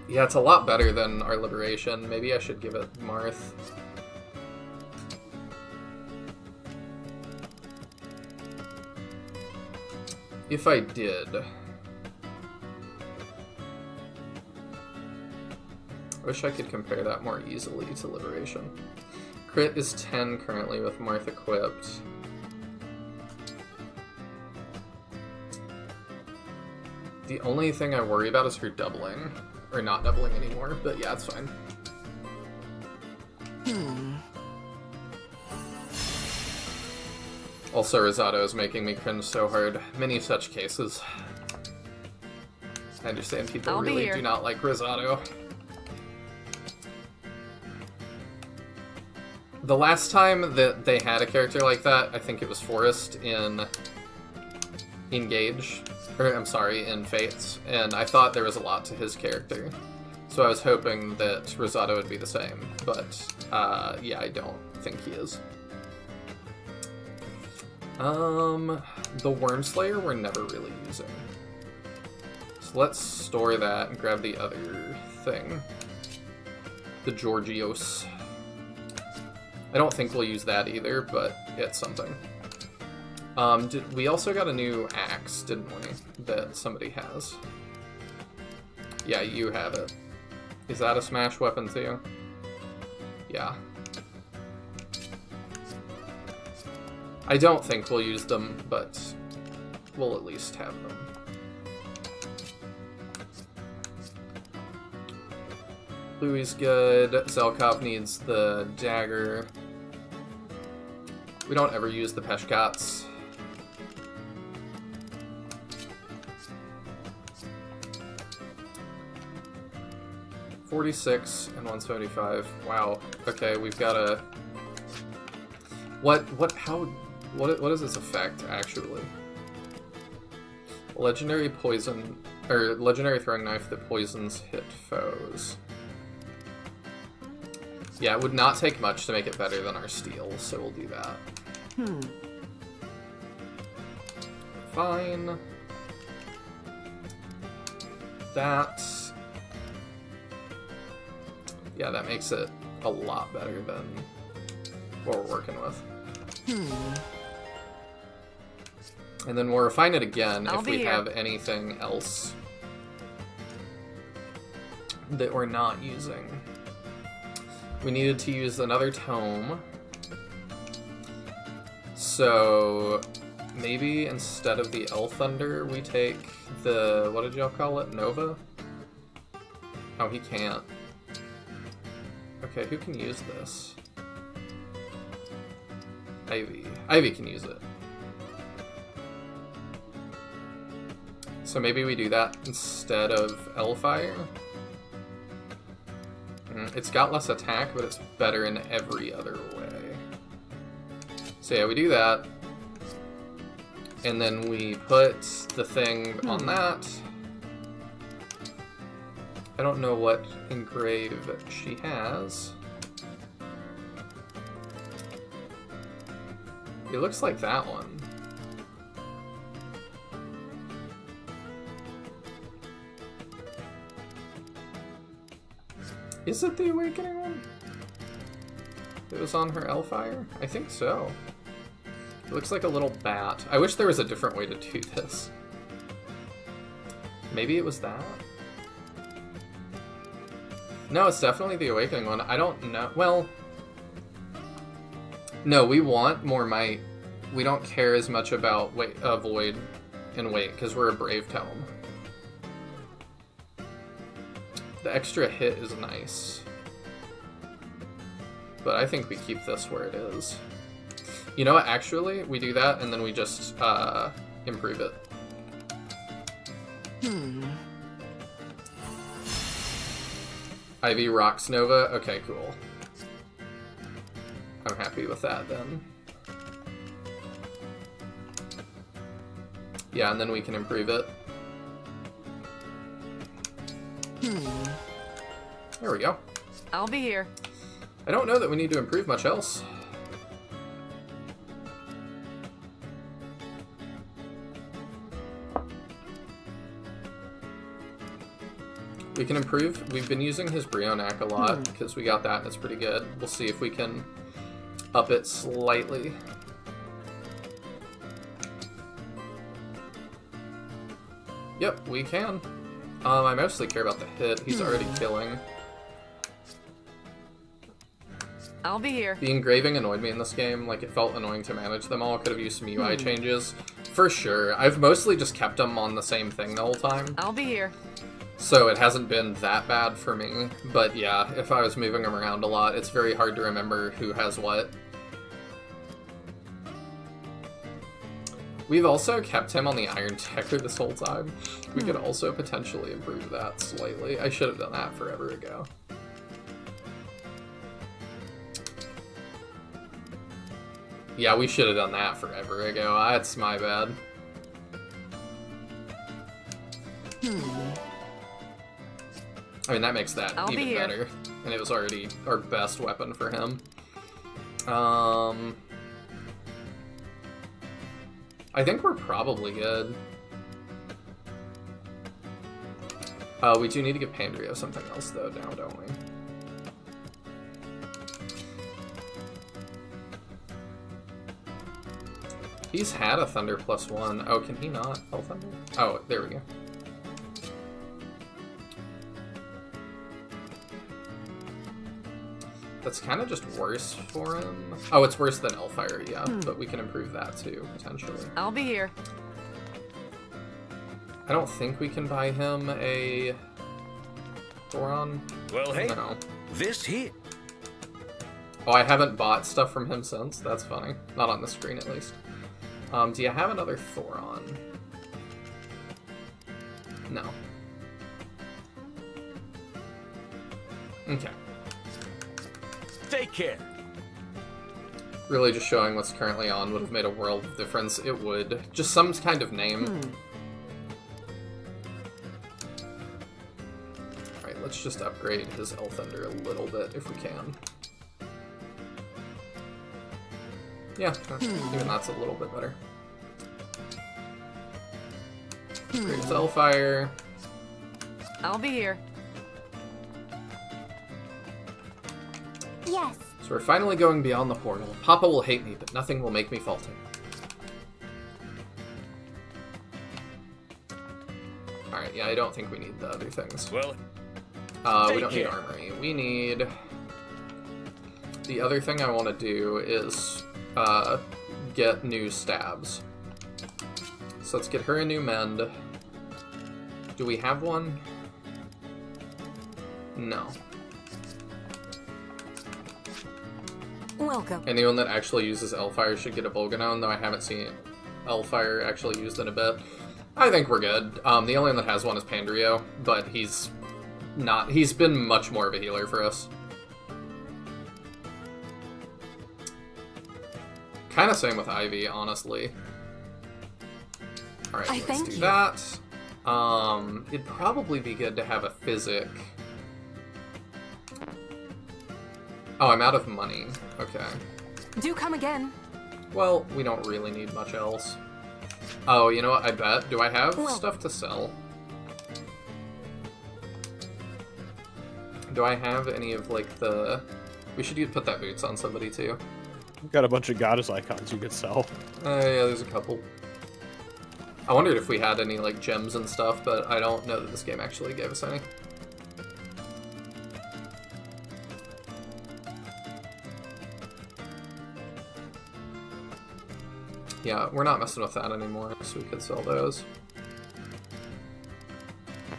Yeah, it's a lot better than our Liberation. Maybe I should give it Marth. If I did... I wish I could compare that more easily to Liberation. Crit is 10 currently with Marth equipped. The only thing I worry about is her doubling. Or not doubling anymore, but yeah, it's fine. Also, Risotto is making me cringe so hard. Many such cases. I understand people really do not like Risotto. The last time that they had a character like that, I think it was Forrest in Engage. Or, I'm sorry, in Fates. And I thought there was a lot to his character. So I was hoping that Risotto would be the same. But, yeah, I don't think he is. The Wormslayer we're never really using. So let's store that and grab the other thing. The Georgios. I don't think we'll use that either, but it's something. We also got a new axe, didn't we? That somebody has. Yeah, you have it. Is that a smash weapon too? Yeah. I don't think we'll use them, but we'll at least have them. Louis good. Zelkov needs the dagger. We don't ever use the Peshkats. $46 and 175. Wow. Okay, we've got a... What is its effect, actually? Legendary poison... Or, legendary throwing knife that poisons hit foes. Yeah, it would not take much to make it better than our steel, so we'll do that. Fine. That... Yeah, that makes it a lot better than what we're working with. And then we'll refine it again if we have anything else that we're not using. We needed to use another tome. So maybe instead of the Elf Thunder, we take the, what did y'all call it? Nova? Oh, he can't. Okay, who can use this? Ivy. Ivy can use it. So maybe we do that instead of Hellfire. It's got less attack, but it's better in every other way. So yeah, we do that. And then we put the thing on that. I don't know what engrave she has. It looks like that one. Is it the Awakening one? It was on her Hellfire? I think so. It looks like a little bat. I wish there was a different way to do this. Maybe it was that? No, it's definitely the Awakening one. I don't know. Well, no, we want more might. We don't care as much about Void and Weight, because we're a Brave Tome. The extra hit is nice. But I think we keep this where it is. You know what, actually, we do that, and then we just improve it. Ivy rocks Nova? Okay, cool. I'm happy with that, then. Yeah, and then we can improve it. There we go. I'll be here. I don't know that we need to improve much else. We can improve. We've been using his Brionac a lot because we got that and it's pretty good. We'll see if we can up it slightly. Yep, we can. I mostly care about the hit. He's already killing. I'll be here. The engraving annoyed me in this game. Like, it felt annoying to manage them all. Could have used some UI changes. For sure. I've mostly just kept them on the same thing the whole time. I'll be here. So it hasn't been that bad for me. But yeah, if I was moving them around a lot, it's very hard to remember who has what. We've also kept him on the Iron Decker this whole time. We could also potentially improve that slightly. I should have done that forever ago. Yeah, we should have done that forever ago. That's my bad. I mean, that makes that even better. And it was already our best weapon for him. I think we're probably good. We do need to give Pandrio something else, though, now, don't we? He's had a Thunder +1. Oh, can he not? Hell Thunder? Oh, there we go. That's kind of just worse for him. Oh, it's worse than Hellfire, yeah, but we can improve that too, potentially. I'll be here. I don't think we can buy him a Thoron. Well, hey, no. This here. Oh, I haven't bought stuff from him since. That's funny. Not on the screen, at least. Do you have another Thoron? No. Okay. Take care. Really just showing what's currently on would have made a world of difference. It would. Just some kind of name. Alright, let's just upgrade his Thunder a little bit if we can. Yeah, even that's a little bit better. Upgrade his Hellfire. I'll be here. Yes. So we're finally going beyond the portal. Papa will hate me, but nothing will make me falter. Alright, yeah, I don't think we need the other things. Well, we don't need armory. We need... The other thing I want to do is get new stabs. So let's get her a new mend. Do we have one? No. Welcome. Anyone that actually uses Elfire should get a Bolganone, though I haven't seen Elfire actually used in a bit. I think we're good. The only one that has one is Pandrio, but he's been much more of a healer for us. Kind of same with Ivy, honestly. Alright, let's do that. It'd probably be good to have a Physic. Oh, I'm out of money. Okay. Do come again. Well, we don't really need much else. Oh, you know what? I bet. Do I have stuff to sell? Do I have any of, like, the... We should put that boots on somebody, too. Got a bunch of goddess icons you could sell. Yeah, there's a couple. I wondered if we had any, like, gems and stuff, but I don't know that this game actually gave us any. Yeah, we're not messing with that anymore, so we could sell those.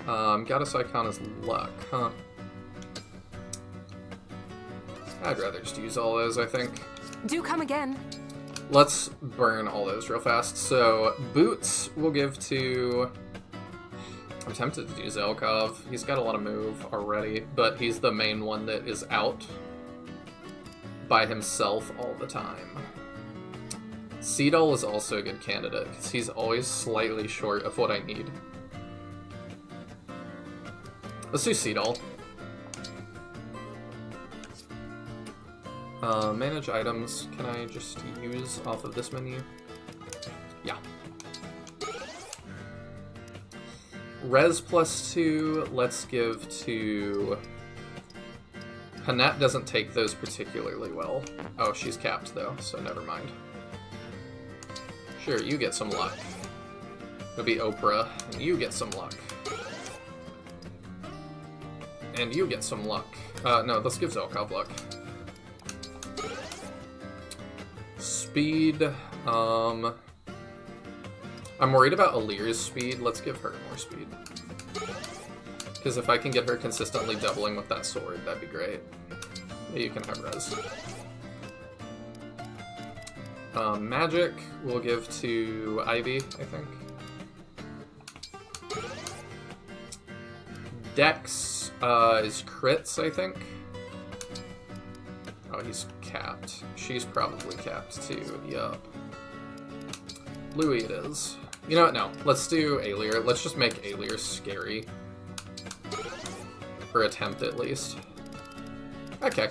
Goddess icon is luck, huh? I'd rather just use all those, I think. Do come again. Let's burn all those real fast. So, boots we'll give to... I'm tempted to do Zelkov. He's got a lot of move already, but he's the main one that is out by himself all the time. Seedol is also a good candidate, because he's always slightly short of what I need. Let's do Seedol. Manage items. Can I just use off of this menu? Yeah. Res +2, let's give to... Hanette doesn't take those particularly well. Oh, she's capped though, so never mind. Sure, you get some luck. It'll be Oprah, and you get some luck. And you get some luck. No, let's give Zelkov luck. Speed, I'm worried about Alir's speed. Let's give her more speed. Because if I can get her consistently doubling with that sword, that'd be great. Yeah, you can have res. Magic, we'll give to Ivy, I think. Dex is crits, I think. Oh, he's capped. She's probably capped too, yup. Louis it is. You know what, no. Let's do Alir. Let's just make Alir scary. Or attempt at least. Okay.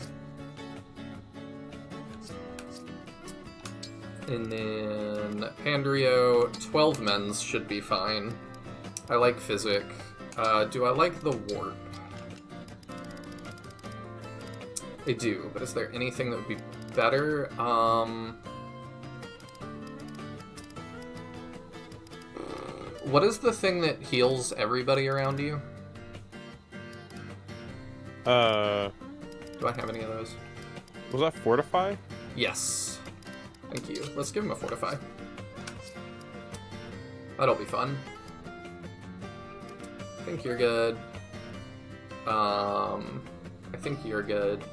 And then Pandrio, 12 men's should be fine. I like Physic. Do I like the Warp? I do, but is there anything that would be better? What is the thing that heals everybody around you? Do I have any of those? Was that Fortify? Yes. Thank you. Let's give him a Fortify. That'll be fun. I think you're good. I think you're good.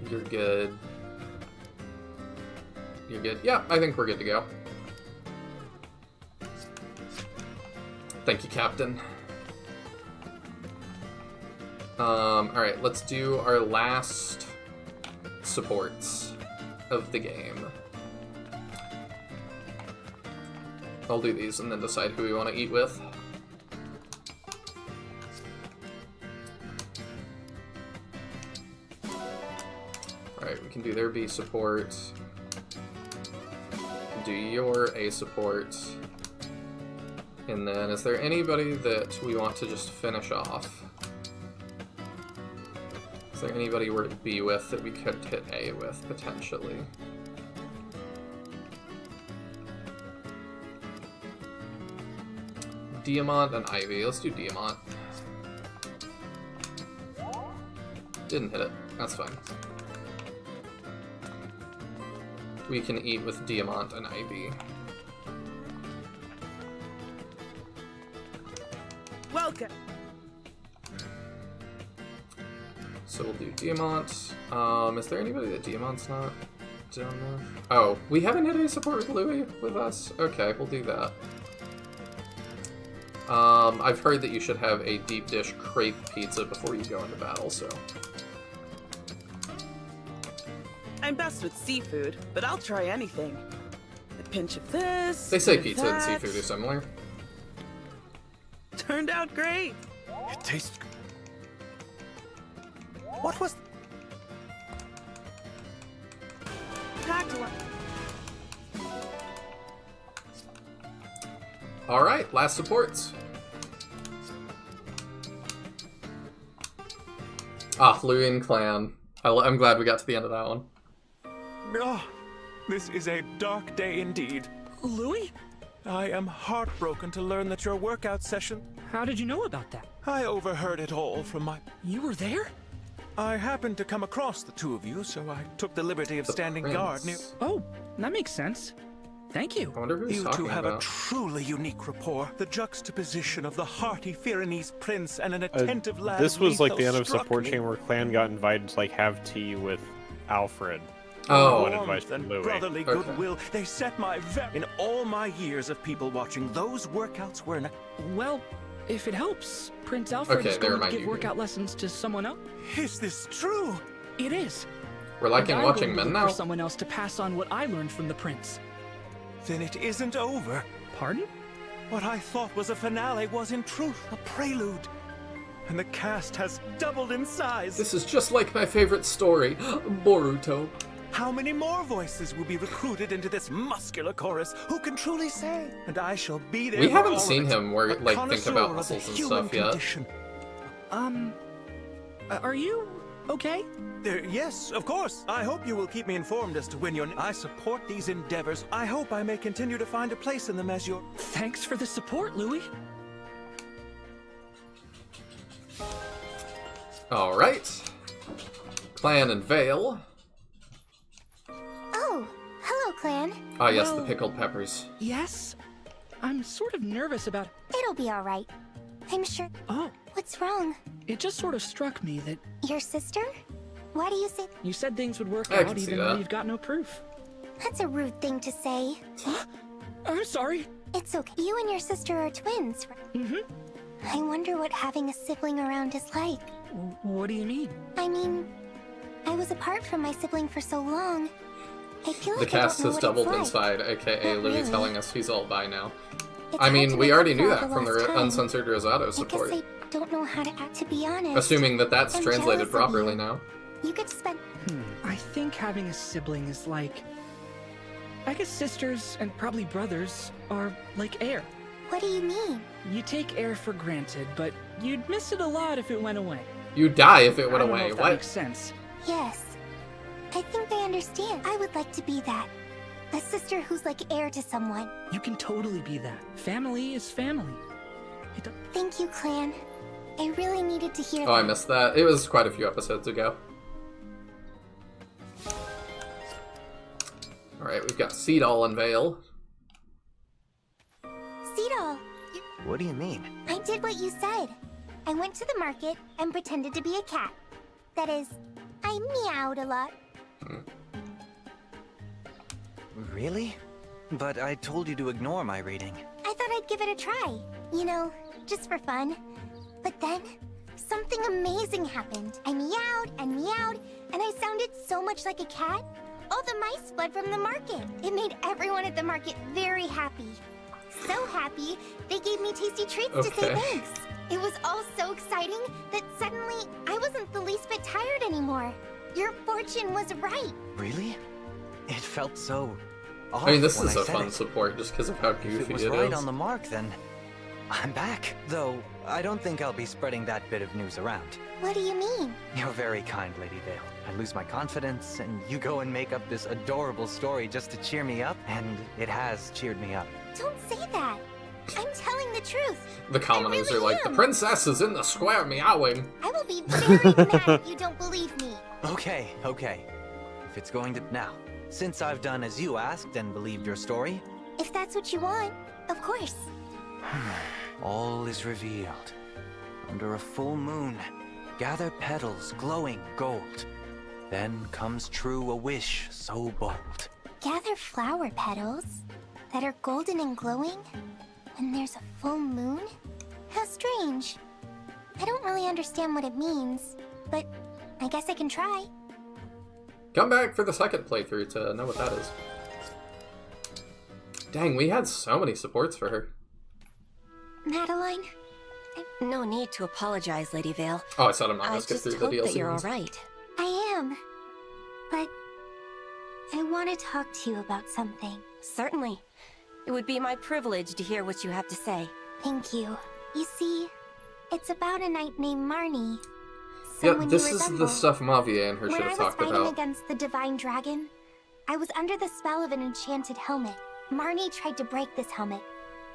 You're good. You're good. Yeah, I think we're good to go. Thank you, Captain. Alright, let's do our last supports of the game. I'll do these and then decide who we want to eat with. Alright, we can do their B support. Do your A support. And then, is there anybody that we want to just finish off? Is there anybody we're to B with that we could hit A with, potentially? Diamant and Ivy. Let's do Diamant. Didn't hit it. That's fine. We can eat with Diamant and Ivy. Welcome. So we'll do Diamant. Is there anybody that Diamant's not done with? Oh, we haven't had any support with Louis with us? Okay, we'll do that. I've heard that you should have a deep dish crepe pizza before you go into battle, so... I'm best with seafood, but I'll try anything. A pinch of this. They say bit of pizza and that. seafood are similar. Turned out great. It tastes... What was... Packed one. Alright, last supports. Ah, Luin Clan. I'm glad we got to the end of that one. Oh, this is a dark day indeed. Louis? I am heartbroken to learn that your workout session... How did you know about that? I overheard it all from my... You were there? I happened to come across the two of you, so I took the liberty of standing guard near... Oh, that makes sense. Thank you. I wonder who he's You talking two have about. a truly unique rapport. The juxtaposition of the hearty Pyrenees prince and an attentive lad This of was like the Nihil end of struck support me. chain where Clan got invited to like have tea with Alfred. Oh. One Warmth advice and from Louis. brotherly goodwill, they set my in all my years of people watching, those workouts were Well, if it helps, Prince Alfred Okay, is they going to remind give you. workout lessons to someone else. Is this true? It is. We're liking And I'm watching going to men look now? for someone else to pass on what I learned from the prince. Then it isn't over. Pardon? What I thought was a finale was in truth a prelude. And the cast has doubled in size. This is just like my favorite story, Boruto. How many more voices will be recruited into this muscular chorus? Who can truly say? And I shall be there. We for haven't all seen of it. him where, A like, think connoisseur about of the muscles and human stuff yet. condition. Are you okay? Yes, of course. I hope you will keep me informed as to when you're... I support these endeavors. I hope I may continue to find a place in them as your... Thanks for the support, Louis. Alright. Clan and Vale. Oh, hello, Clan. Ah, yes, the Well- pickled peppers. Yes? I'm sort of nervous about... It'll be all right. I'm sure. Oh, What's wrong? it just sort of struck me that Your sister? Why do you say you said things would work I can out see even that. though you've got no proof. that's a rude thing to say? I'm sorry. It's okay. You and your sister are twins, right? Mm-hmm. I wonder what having a sibling around is like. What do you mean? I mean, I was apart from my sibling for so long. I feel The like cast I don't know has what doubled it's like. inside, aka Not Louis really. telling us he's all bi now. It's I hard mean, to we make already up knew for that all from the the lost time. Uncensored Rosado I support. guess I don't know how to act, to be honest. Assuming that that's I'm translated jealous of properly you. now. You get to spend... I think having a sibling is like... I guess sisters and probably brothers are like air. What do you mean? You take air for granted, but you'd miss it a lot if it went away. You die if it went I don't know away. if that What? makes sense. Yes. I think I understand. I would like to be that. A sister who's like heir to someone. You can totally be that. Family is family. Thank you, Clan. I really needed to hear Oh, I that. missed that. It was quite a few episodes ago. Alright, we've got Seedall and Vale. Seedall, What do you mean? I did what you said. I went to the market and pretended to be a cat. That is, I meowed a lot. Really? But I told you to ignore my reading. I thought I'd give it a try. You know, just for fun. But then, something amazing happened. I meowed and meowed, and I sounded so much like a cat. All the mice fled from the market. It made everyone at the market very happy. So happy, they gave me tasty treats to say Okay. thanks. It was all so exciting that suddenly I wasn't the least bit tired anymore. Your fortune was right. Really? It felt so off I mean, this when is I a said fun it. support just because of how If goofy it was it right is. on the mark, then I'm back. Though, I don't think I'll be spreading that bit of news around. What do you mean? You're very kind, Lady Vale. I lose my confidence, and you go and make up this adorable story just to cheer me up, and it has cheered me up. Don't say that. I'm telling the truth. The commoners are like, the princess is in the square meowing. I will be very mad if you don't believe me. Okay. If it's going to... Now, since I've done as you asked and believed your story, If that's what you want, of course. all is revealed. Under a full moon, gather petals glowing gold. Then comes true a wish so bold. Gather flower petals that are golden and glowing when there's a full moon? How strange. I don't really understand what it means, but I guess I can try. Come back for the second playthrough to know what that is. Dang, we had so many supports for her. Madeline? No need to apologize, Lady Vale. Oh, I said I'm not gonna skip through the DLC. I just hope that you're alright. I am. But I want to talk to you about something. Certainly. It would be my privilege to hear what you have to say. Thank you. You see, it's about a knight named Marnie. Yeah, this is the stuff Mavia and her should have talked When I was fighting about. against the Divine Dragon, I was under the spell of an enchanted helmet. Marnie tried to break this helmet,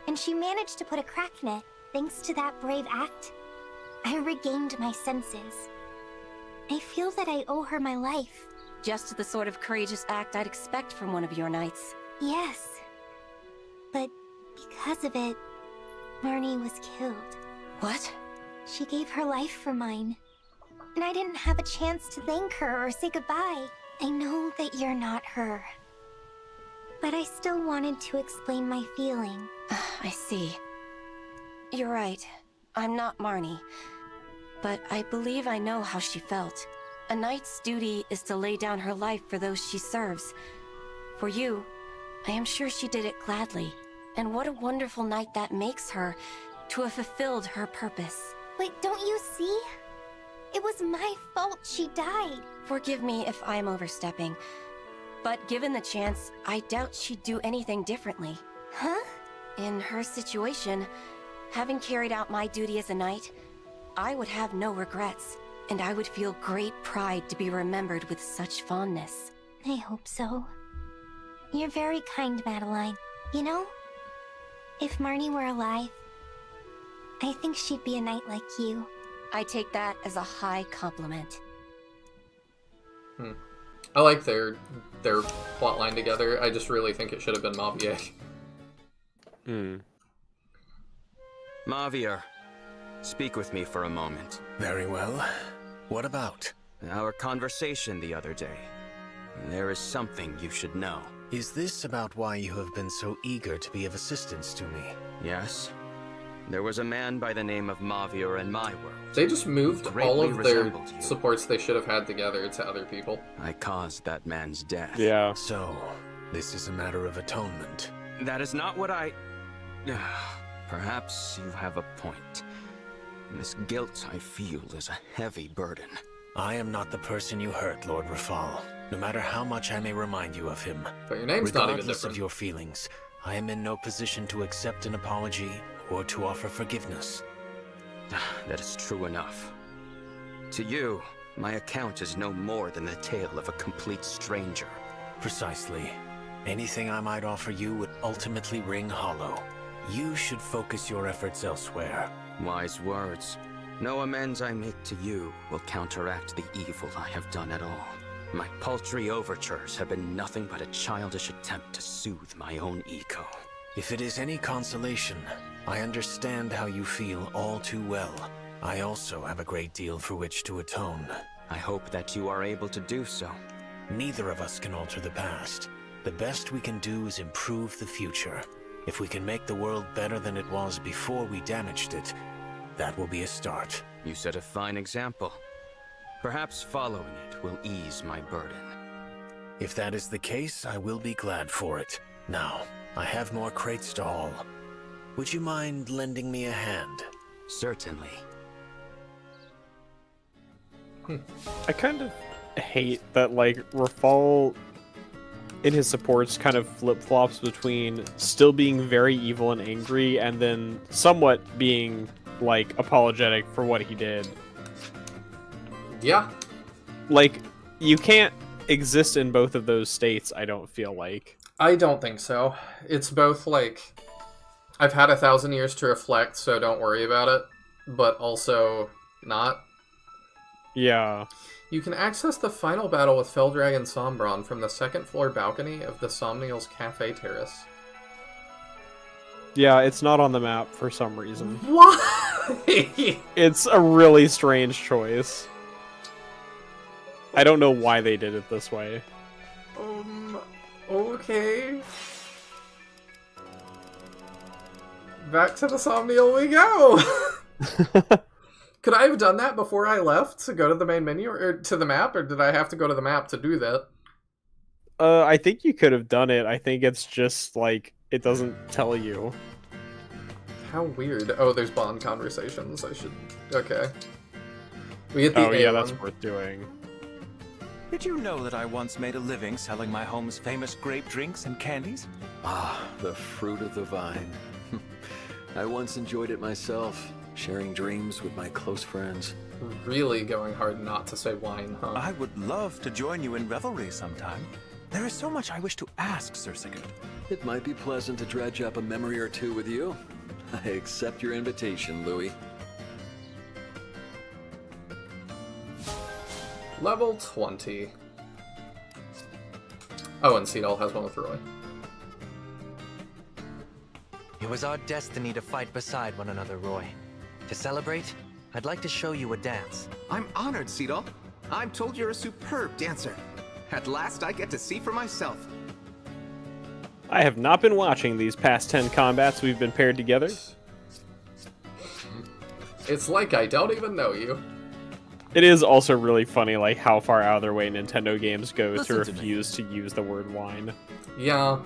and she managed to put a crack in it. Thanks to that brave act, I regained my senses. I feel that I owe her my life. Just the sort of courageous act I'd expect from one of your knights. Yes. But because of it, Marnie was killed. What? She gave her life for mine. And I didn't have a chance to thank her or say goodbye. I know that you're not her. But I still wanted to explain my feeling. I see. You're right. I'm not Marnie. But I believe I know how she felt. A knight's duty is to lay down her life for those she serves. For you, I am sure she did it gladly. And what a wonderful knight that makes her, to have fulfilled her purpose. Wait, don't you see? It was my fault she died. Forgive me if I'm overstepping. But given the chance, I doubt she'd do anything differently. Huh? In her situation, having carried out my duty as a knight, I would have no regrets, and I would feel great pride to be remembered with such fondness. I hope so. You're very kind, Madeline. You know, if Marnie were alive, I think she'd be a knight like you. I take that as a high compliment. I like their plotline together. I just really think it should have been Mavia. Mavia, speak with me for a moment. Very well. What about? Our conversation the other day. There is something you should know. Is this about why you have been so eager to be of assistance to me? Yes. There was a man by the name of Mavia in my world. They just moved all Greatly of their resembled you. supports they should have had together to other people. I caused that man's death. Yeah. So, this is a matter of atonement. That is not what I... Perhaps you have a point. This guilt I feel is a heavy burden. I am not the person you hurt, Lord Rafal. No matter how much I may remind you of him. But your name's not even Regardless different. of your feelings, I am in no position to accept an apology or to offer forgiveness. That is true enough. To you, my account is no more than the tale of a complete stranger. Precisely. Anything I might offer you would ultimately ring hollow. You should focus your efforts elsewhere. Wise words. No amends I make to you will counteract the evil I have done at all. My paltry overtures have been nothing but a childish attempt to soothe my own ego. If it is any consolation, I understand how you feel all too well. I also have a great deal for which to atone. I hope that you are able to do so. Neither of us can alter the past. The best we can do is improve the future. If we can make the world better than it was before we damaged it, that will be a start. You set a fine example. Perhaps following it will ease my burden. If that is the case, I will be glad for it. Now, I have more crates to haul. Would you mind lending me a hand? Certainly. I kind of hate that, like, Rafal in his supports kind of flip-flops between still being very evil and angry and then somewhat being, like, apologetic for what he did. Yeah. Like, you can't exist in both of those states, I don't feel like. I don't think so. It's both, like, I've had 1,000 years to reflect, so don't worry about it, but also not. Yeah. You can access the final battle with Feldragon Sombron from the second floor balcony of the Somnial's Cafe Terrace. Yeah, it's not on the map for some reason. What? It's a really strange choice. I don't know why they did it this way. Okay. Back to the Somniel we go! Could I have done that before I left to go to the main menu, or to the map, or did I have to go to the map to do that? I think you could have done it. I think it's just, like, it doesn't tell you. How weird. Oh, there's bond conversations. I should... Okay. We get the Oh, yeah, A1. that's worth doing. Did you know that I once made a living selling my home's famous grape drinks and candies? Ah, the fruit of the vine. I once enjoyed it myself, sharing dreams with my close friends. Really going hard not to say wine, huh? I would love to join you in revelry sometime. There is so much I wish to ask, Sir Sigurd. It might be pleasant to dredge up a memory or two with you. I accept your invitation, Louis. Level 20. Oh, and Cedal has one with Roy. It was our destiny to fight beside one another, Roy. To celebrate, I'd like to show you a dance. I'm honored, Cedal. I'm told you're a superb dancer. At last I get to see for myself. I have not been watching these past 10 combats we've been paired together. It's like I don't even know you. It is also really funny, like, how far out of their way Nintendo games go Listen to to me. refuse to use the word wine. Yeah.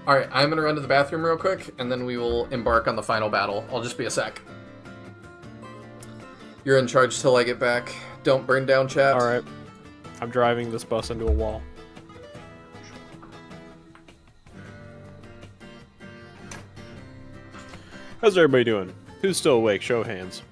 Alright, I'm gonna run to the bathroom real quick, and then we will embark on the final battle. I'll just be a sec. You're in charge till I get back. Don't burn down chat. Alright. I'm driving this bus into a wall. How's everybody doing? Who's still awake? Show of hands.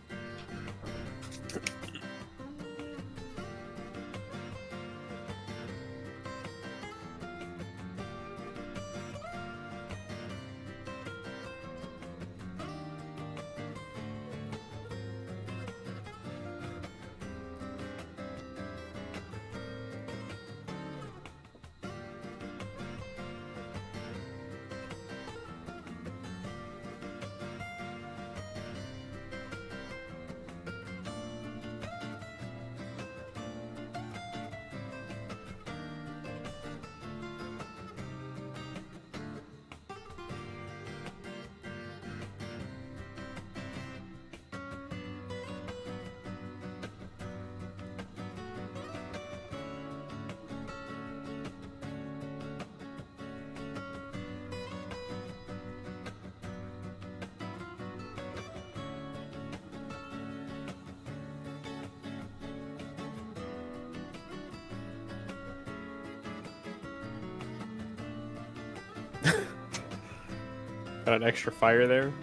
Got an extra fire there.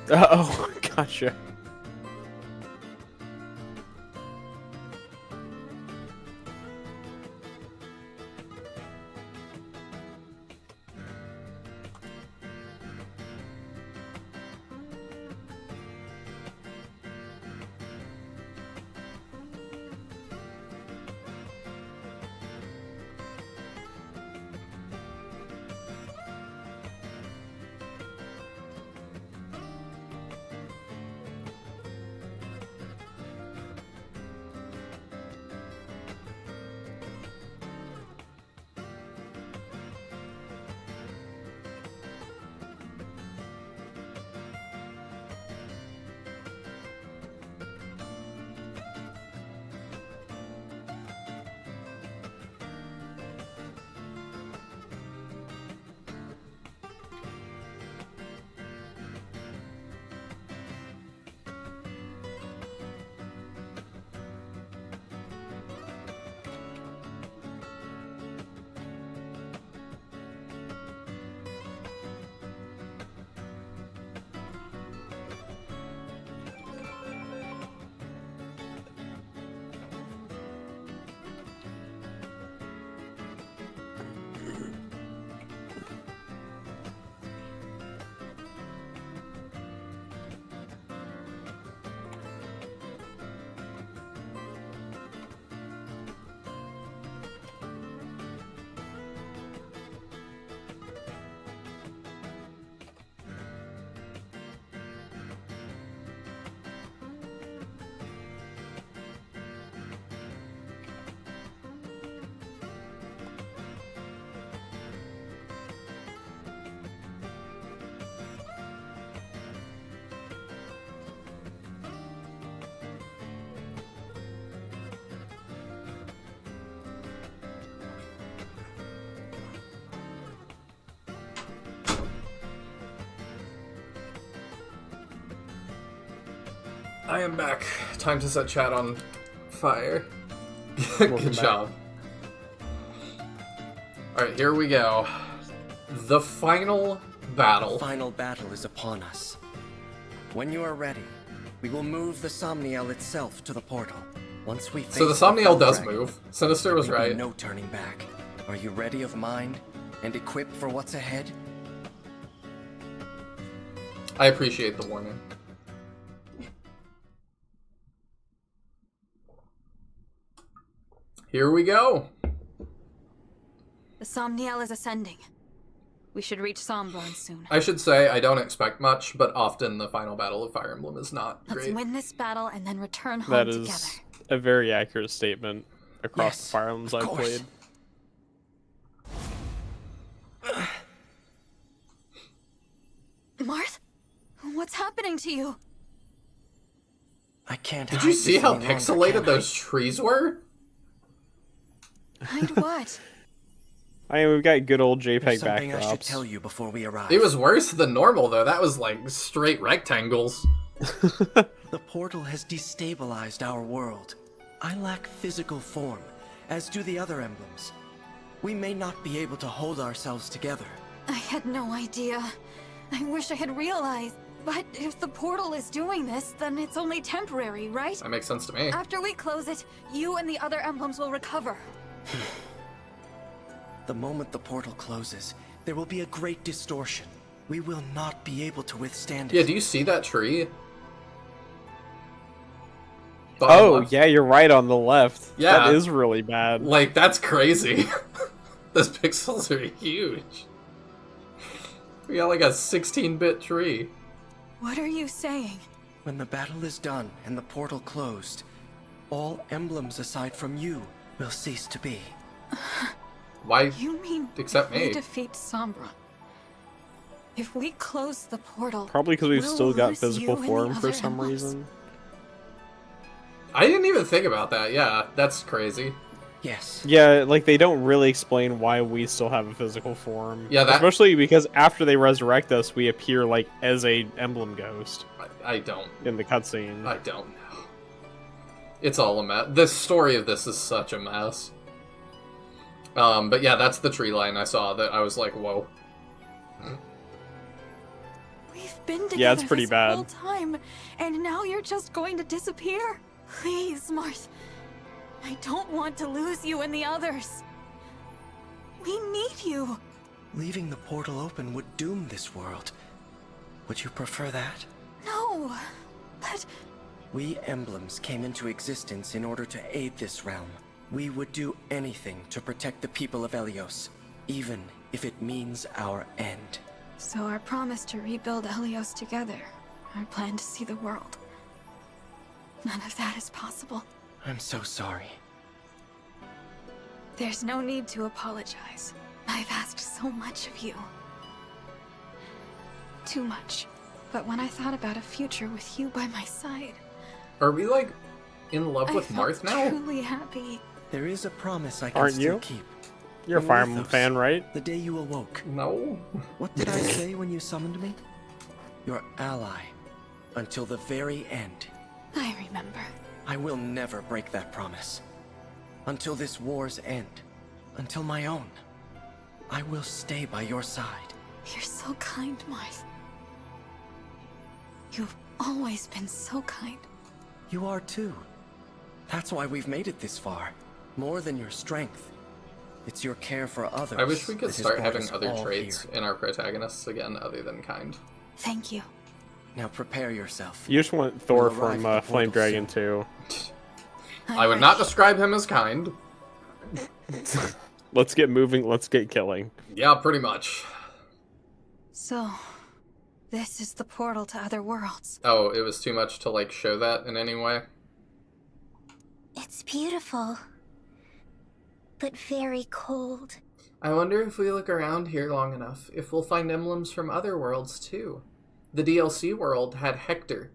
Uh-oh, gotcha. I am back. Time to set chat on fire. Welcome Good back. job. Alright, here we go. The final battle. The final battle is upon us. When you are ready, we will move the Somniel itself to the portal. Once we face So the Somniel does dragon, move. Sinister was there may be right. no turning back. Are you ready of mind and equipped for what's ahead? I appreciate the warning. Here we go. The Somniel is ascending. We should reach Sombron soon. I should say I don't expect much, but often the final battle of Fire Emblem is not Let's great. win this battle and then return home That is together. a very accurate statement across Yes, the Fire Emblems of I've course. played. Marth? What's happening to you? I can't. Did hide you this see how any longer, pixelated can I? those trees were? Hide what? I mean, we've got good old JPEG There's something I should backdrops. tell you before we arrive. It was worse than normal, though. That was like straight rectangles. The portal has destabilized our world. I lack physical form, as do the other emblems. We may not be able to hold ourselves together. I had no idea. I wish I had realized. But if the portal is doing this, then it's only temporary, right? That makes sense to me. After we close it, you and the other emblems will recover. The moment the portal closes, there will be a great distortion. We will not be able to withstand it. Yeah, do you see that tree? Oh, left. yeah, you're right on the left. Yeah. That is really bad. Like, that's crazy. Those pixels are huge. We got like a 16-bit tree. What are you saying? When the battle is done and the portal closed, all emblems aside from you will cease to be. Why? You mean Except if we me. defeat Sombron? If we close the portal, Probably because we've we'll still got lose physical you and the form for other some emblems. reason. I didn't even think about that. Yeah, that's crazy. Yes. Yeah, like they don't really explain why we still have a physical form. Yeah, that- especially because after they resurrect us, we appear like as a emblem ghost I don't. in the cutscene. I don't know. It's all a mess. The story of this is such a mess. But yeah, that's the tree line I saw that I was like, whoa. We've been together Yeah, it's pretty this bad. whole time, and now you're just going to disappear? Please, Marth. I don't want to lose you and the others. We need you. Leaving the portal open would doom this world. Would you prefer that? No, but We emblems came into existence in order to aid this realm. We would do anything to protect the people of Elios, even if it means our end. so our promise to rebuild Elios together, our plan to see the world. None of that is possible. I'm so sorry. There's no need to apologize. I've asked so much of you. Too much. But when I thought about a future with you by my side, Are we like in love I with felt Marth now? truly happy. There is a promise I can Aren't still you? keep. You're a In Fire Emblem Lithos, fan, right? The day you awoke. No. What did I say when you summoned me? Your ally. Until the very end. I remember. I will never break that promise. Until this war's end. Until my own. I will stay by your side. You're so kind, Marth. You've always been so kind. You are too. That's why we've made it this far. More than your strength. It's your care for others. I wish we could that has start brought having us other all traits here. in our protagonists again, other than kind. Thank you. Now prepare yourself. You just want Thor We'll arrive from at the Flame portal Dragon 2. I would not describe him as kind. Let's get moving, let's get killing. Yeah, pretty much. So, this is the portal to other worlds. Oh, it was too much to like show that in any way? It's beautiful, but very cold. I wonder if we look around here long enough, if we'll find emblems from other worlds too. The DLC world had Hector.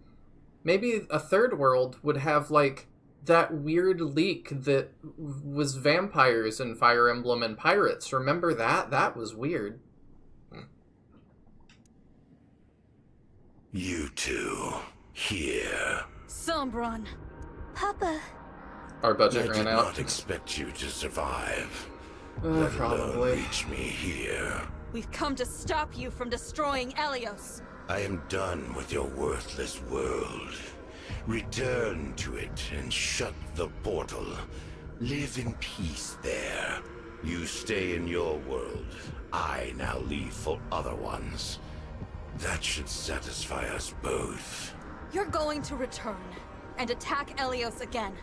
Maybe a third world would have, like, that weird leak that was vampires in Fire Emblem and pirates. Remember that? That was weird. You two, here. Sombron. Papa. Our budget I ran did out. not expect you to survive. Let alone Probably. reach me here. We've come to stop you from destroying Elios. I am done with your worthless world. Return to it and shut the portal. Live in peace there. You stay in your world. I now leave for other ones. That should satisfy us both. You're going to return and attack Elios again.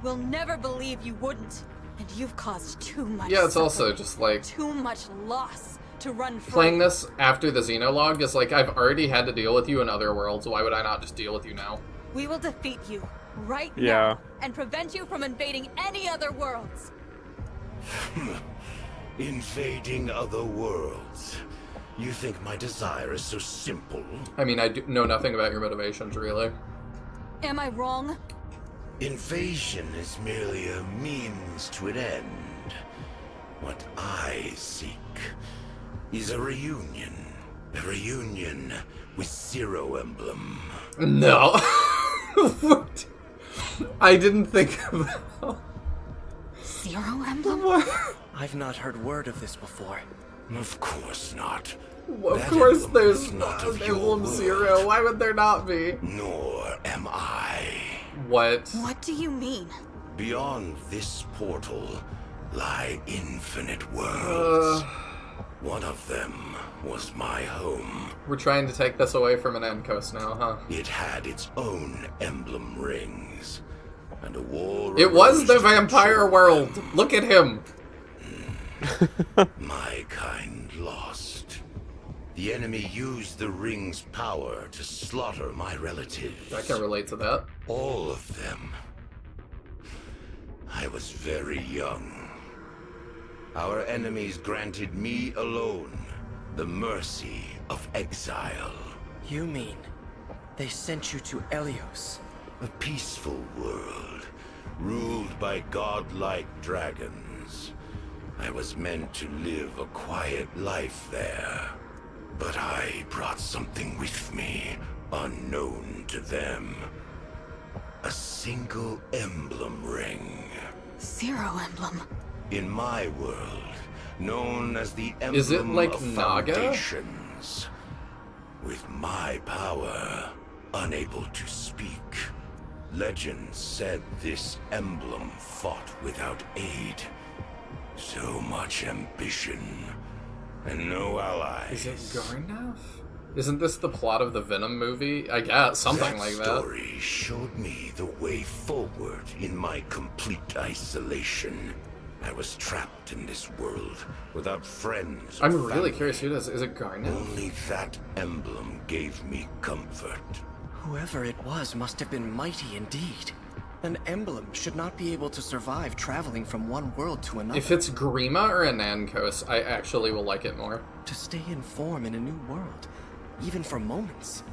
We'll never believe you wouldn't. And you've caused too much Yeah, it's also suffering, just like too much loss to run free. playing this after the Xenologue is like, I've already had to deal with you in other worlds. Why would I not just deal with you now? We will defeat you right Yeah. now and prevent you from invading any other worlds. Invading other worlds. You think my desire is so simple? I mean, I know nothing about your motivations, really. Am I wrong? Invasion is merely a means to an end. What I seek is a reunion. A reunion with Zero Emblem. No. What? I didn't think about... Zero Emblem? I've not heard word of this before. Of course not. Of That course emblem there's is not of your Emblem world. Zero. Why would there not be? Nor am I. What? What do you mean? Beyond this portal lie infinite worlds. One of them was my home. We're trying to take this away from an end coast now, huh? It had its own emblem rings. And a war It was arose the to vampire control world. them. Look at him. My kind lost. The enemy used the ring's power to slaughter my relatives. I can relate to that. All of them. I was very young. Our enemies granted me alone the mercy of exile. You mean they sent you to Elios? A peaceful world, ruled by godlike dragons. I was meant to live a quiet life there. But I brought something with me, unknown to them. A single emblem ring. Zero Emblem. In my world, known as the Emblem Is it like of Naga? Foundations. With my power, unable to speak. Legend said this emblem fought without aid. So much ambition, and no allies. Is it Garnav? Isn't this the plot of the Venom movie? I guess, something like that. That story showed me the way forward in my complete isolation. I was trapped in this world, without friends or I'm really family. curious who does. Is it Garnav? Only that emblem gave me comfort. Whoever it was must have been mighty indeed. An emblem should not be able to survive traveling from one world to another. If it's Grima or Anankos, I actually will like it more. To stay in form in a new world, even for moments.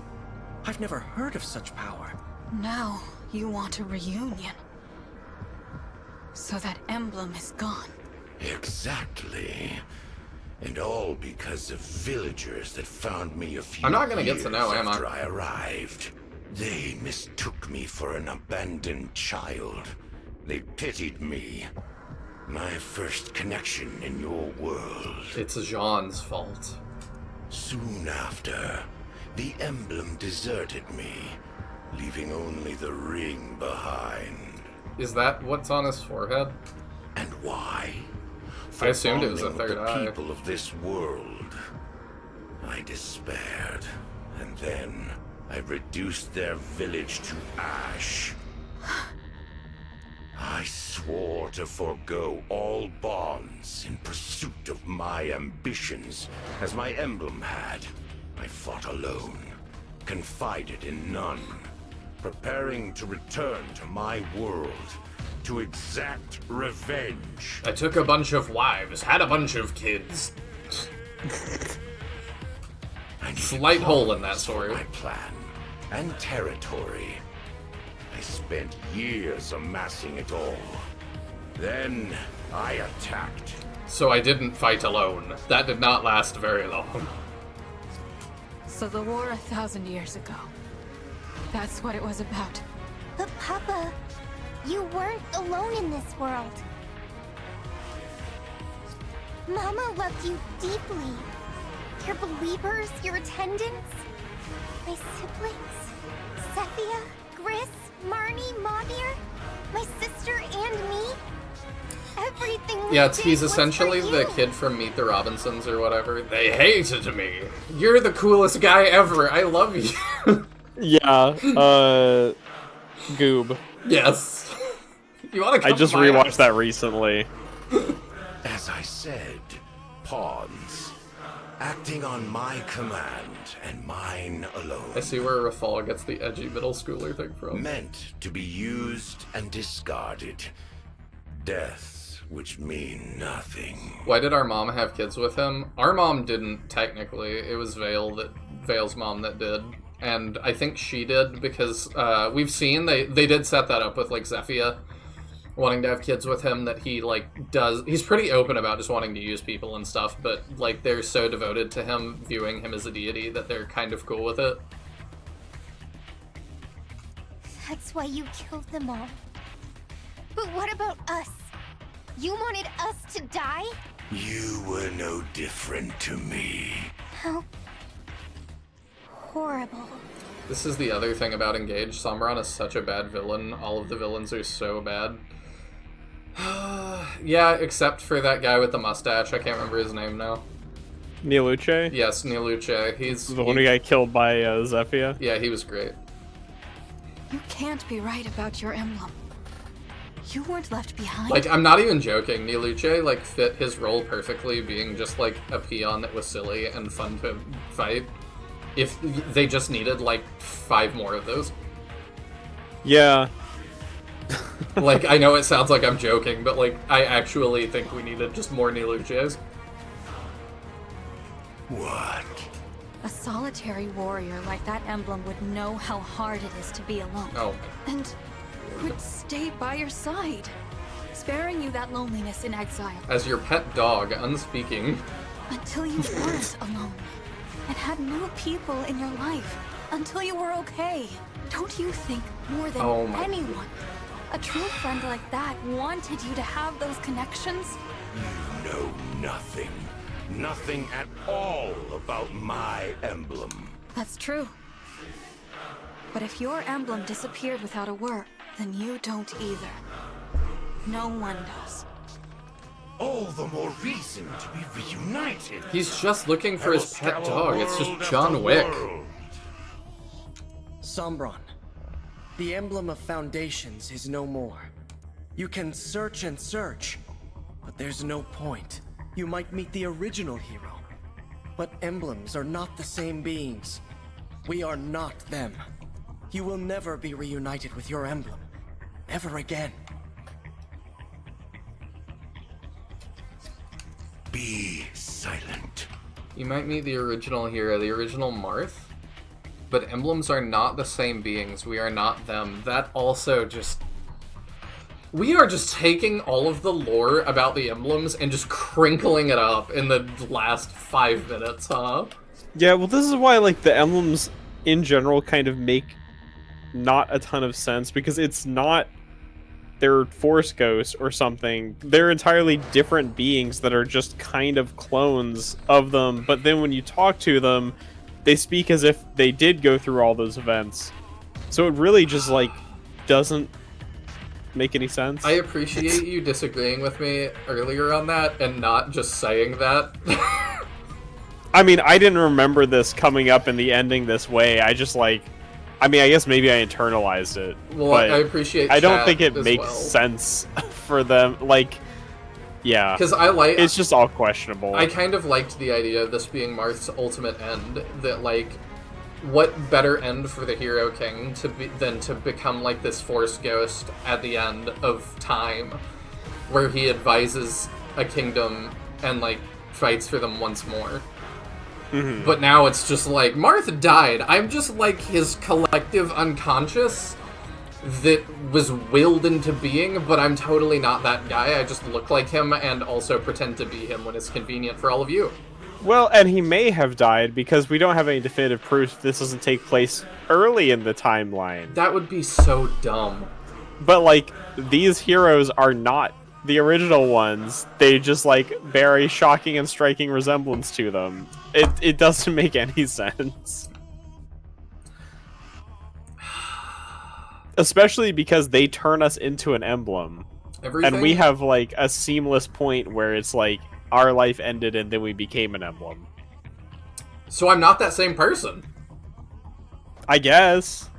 I've never heard of such power. Now you want a reunion. So that emblem is gone. Exactly. And all because of villagers that found me a few I'm not gonna get to know, years am I? after I arrived. They mistook me for an abandoned child. They pitied me. My first connection in your world. It's Jean's fault. Soon after, the emblem deserted me, leaving only the ring behind. Is that what's on his forehead? And why? I assumed it was a bonding with third the eye. people of this world. I despaired, and then I reduced their village to ash. I swore to forego all bonds in pursuit of my ambitions, as my emblem had. I fought alone, confided in none, preparing to return to my world to exact revenge. I took a bunch of wives, had a bunch of kids. Slight hole in that story. My plan and territory. I spent years amassing it all. Then I attacked. So I didn't fight alone. That did not last very long. So the war 1,000 years ago. That's what it was about. But Papa, you weren't alone in this world. Mama loved you deeply. Your believers, your attendants, my siblings, Zephia, Gris, Marnie, Mavir, my sister and me. Everything we did he's was essentially for the you. kid from Meet the Robinsons or whatever. They hated me. You're the coolest guy ever. I love you. Yeah, Goob. Yes. You want to come I just to my rewatched house? that recently. As I said, pawns. Acting on my command and mine alone. I see where Rafal gets the edgy middle schooler thing from. Meant to be used and discarded. Deaths which mean nothing. Why did our mom have kids with him? Our mom didn't, technically. It was Vale's mom that did. And I think she did because we've seen they did set that up with like Zephia wanting to have kids with him, that he like does. He's pretty open about just wanting to use people and stuff, but like they're so devoted to him, viewing him as a deity, that they're kind of cool with it. That's why you killed them all. But what about us? You wanted us to die? You were no different to me. How horrible. This is the other thing about Engage. Sombron is such a bad villain. All of the villains are so bad. Yeah, except for that guy with the mustache. I can't remember his name now. Niluche? Yes, Niluche. He's the one who got killed by Zephia? Yeah, he was great. You can't be right about your emblem. You weren't left behind. Like, I'm not even joking. Niluche, like, fit his role perfectly, being just, like, a peon that was silly and fun to fight. If they just needed, like, 5 more of those. Yeah. Like, I know it sounds like I'm joking, but, like, I actually think we needed just more Niluches. What? A solitary warrior like that emblem would know how hard it is to be alone. Oh. And would stay by your side, sparing you that loneliness in exile. As your pet dog, unspeaking. Until you weren't alone, and had new people in your life. Until you were okay. Don't you think more than anyone, a true friend like that wanted you to have those connections? You know nothing. Nothing at all about my emblem. That's true. But if your emblem disappeared without a word, then you don't either. No one does. All the more reason to be reunited. He's just looking for his pet dog. It's just John Wick. Sombron, the emblem of foundations is no more. You can search and search, but there's no point. You might meet the original hero, but emblems are not the same beings. We are not them. You will never be reunited with your emblem. Ever again. Be silent. You might meet the original hero, the original Marth, but emblems are not the same beings. We are not them. That also just... We are just taking all of the lore about the emblems and just crinkling it up in the last 5 minutes, huh? Yeah, well, this is why, like, the emblems in general kind of make not a ton of sense, because it's not they're Force Ghosts or something. They're entirely different beings that are just kind of clones of them, but then when you talk to them, they speak as if they did go through all those events. So it really just, like, doesn't make any sense. I appreciate you disagreeing with me earlier on that and not just saying that. I mean, I didn't remember this coming up in the ending this way. I just, like... I mean, I guess maybe I internalized it. Well, but I appreciate I don't chat think it as makes well. sense for them. Like, yeah. 'Cause I like... It's just all questionable. I kind of liked the idea of this being Marth's ultimate end. That, like, what better end for the Hero King than to become, like, this Force Ghost at the end of time, where he advises a kingdom and, like, fights for them once more. Mm-hmm. But now it's just like, Marth died. I'm just like his collective unconscious that was willed into being, but I'm totally not that guy. I just look like him and also pretend to be him when it's convenient for all of you. Well, and he may have died because we don't have any definitive proof this doesn't take place early in the timeline. That would be so dumb. But, like, these heroes are not the original ones. They just, like, bear a shocking and striking resemblance to them. It doesn't make any sense. Especially because they turn us into an emblem. Everything? And we have, like, a seamless point where it's like, our life ended and then we became an emblem. So I'm not that same person. I guess.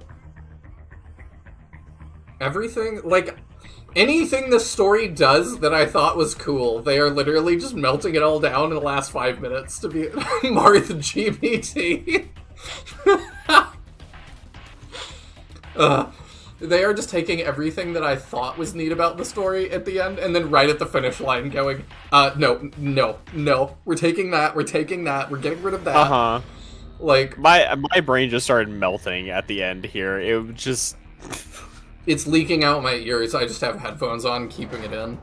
Everything, like, anything the story does that I thought was cool, they are literally just melting it all down in the last 5 minutes to be Martha GPT. They are just taking everything that I thought was neat about the story at the end, and then right at the finish line going, no, we're taking that, we're getting rid of that. Uh-huh. Like, my brain just started melting at the end here. It was just... It's leaking out my ears. I just have headphones on, keeping it in.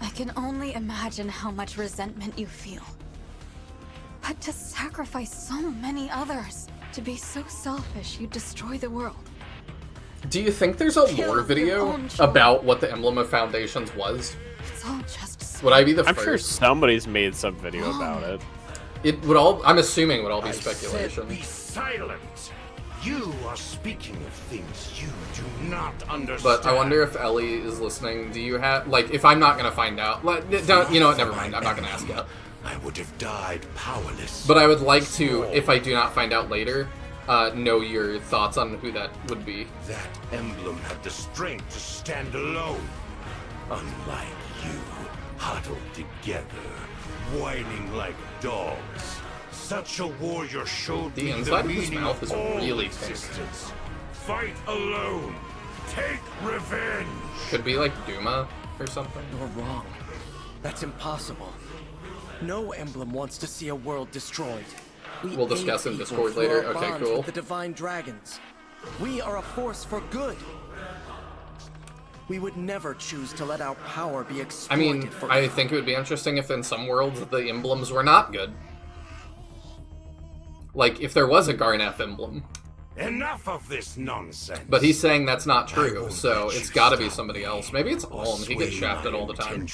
I can only imagine how much resentment you feel. But to sacrifice so many others, to be so selfish you destroy the world. Do you think there's a lore video about what the Emblem of Foundations was? It's all just... Would I be the I'm first? sure somebody's made some video about it. It would all... I'm assuming would all be speculation. Be silent! You are speaking of things you do not understand. But I wonder if Ellie is listening. Do you have... Like, if I'm not going to find out... Like, don't, you know what? Never mind. I'm not going to ask yet. I would have died powerless. But I would like to, if I do not find out later, know your thoughts on who that would be. That emblem had the strength to stand alone. Unlike you, huddled together, whining like dogs. Such a warrior showed the me inside the of his meaning mouth is all really pink. existence. Fight alone. Take revenge. Could be like Duma or something. You're wrong. That's impossible. No emblem wants to see a world destroyed. We'll discuss in Discord later. Okay, cool. With the divine dragons. We are a force for good. We would never choose to let our power be exploited. I mean, I think it would be interesting if in some worlds the emblems were not good. Like, if there was a Garneth emblem. Enough of this nonsense. But he's saying that's not true, so it's gotta be somebody else. Maybe it's Olm. He gets shafted all the time.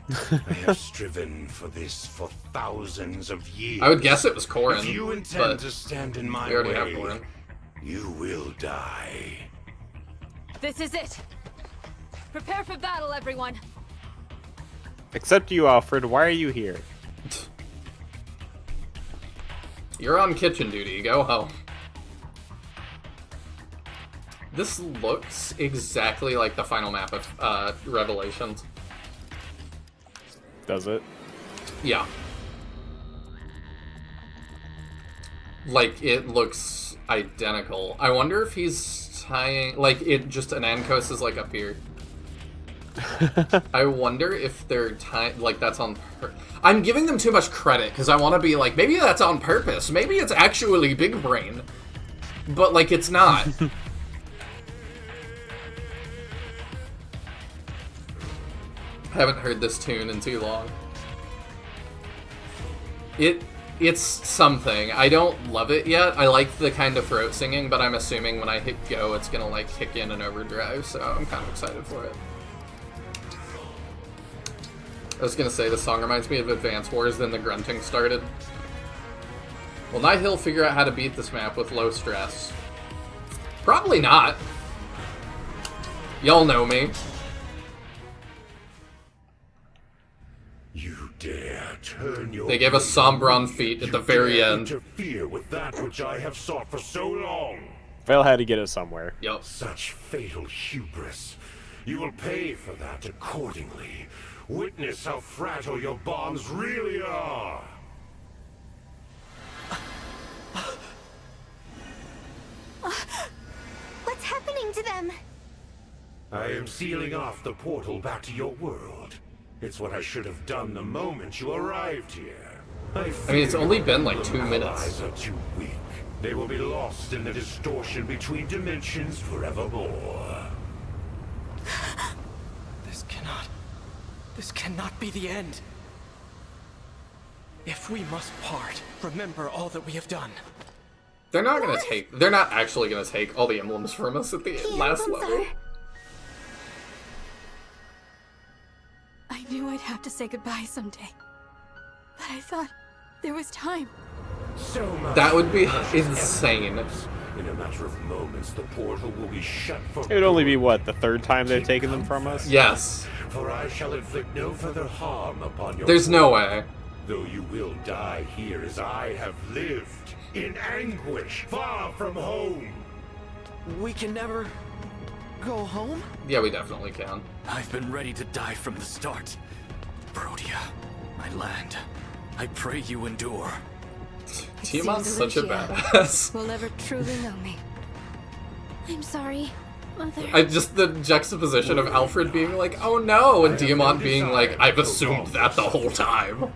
I have striven for this for thousands of years. I would guess it was Corrin, If you intend but to stand in my we already way, have Corrin. you will die. This is it. Prepare for battle, everyone. Except you, Alfred. Why are you here? You're on kitchen duty. Go home. This looks exactly like the final map of Revelations. Does it? Yeah. Like, it looks identical. I wonder if he's tying... Like, it just... An Ankos is, like, up here. I wonder if they're tying... Like, that's on... I'm giving them too much credit, because I want to be like, maybe that's on purpose. Maybe it's actually Big Brain. But, like, it's not. Haven't heard this tune in too long. It's something. I don't love it yet. I like the kind of throat singing, but I'm assuming when I hit go, it's gonna like kick in an overdrive, so I'm kind of excited for it. I was gonna say, the song reminds me of Advance Wars, then the grunting started. Will Nihil figure out how to beat this map with low stress? Probably not. Y'all know me. You dare turn your... They gave us Sombron feet at the very end. Interfere with that which I have sought for so long. Vale had to get it somewhere. Yup. Such fatal hubris. You will pay for that accordingly. Witness how fragile your bonds really are. What's happening to them? I am sealing off the portal back to your world. It's what I should have done the moment you arrived here. I mean, it's only been like 2 minutes. Eyes are too weak. They will be lost in the distortion between dimensions forevermore. This cannot be the end. If we must part, remember all that we have done. They're not gonna take. They're not actually gonna take all the emblems from us at the last level. I knew I'd have to say goodbye someday. But I thought there was time. So much That would be precious insane. evidence. In a matter of moments, the portal will be shut for It would only be, what, the third time they've taken them from us? Yes. For I shall inflict no further harm upon your There's no way. Though you will die here as I have lived, in anguish, far from home. We can never go home? Yeah, we definitely can. I've been ready to die from the start. Brodia, my land, I pray you endure. Tiamat's such a Lucia badass. will never truly know me. I'm sorry, Mother. I just the juxtaposition of Alfred being like, "Oh no," and Tiamat being like, "I've assumed that the whole time."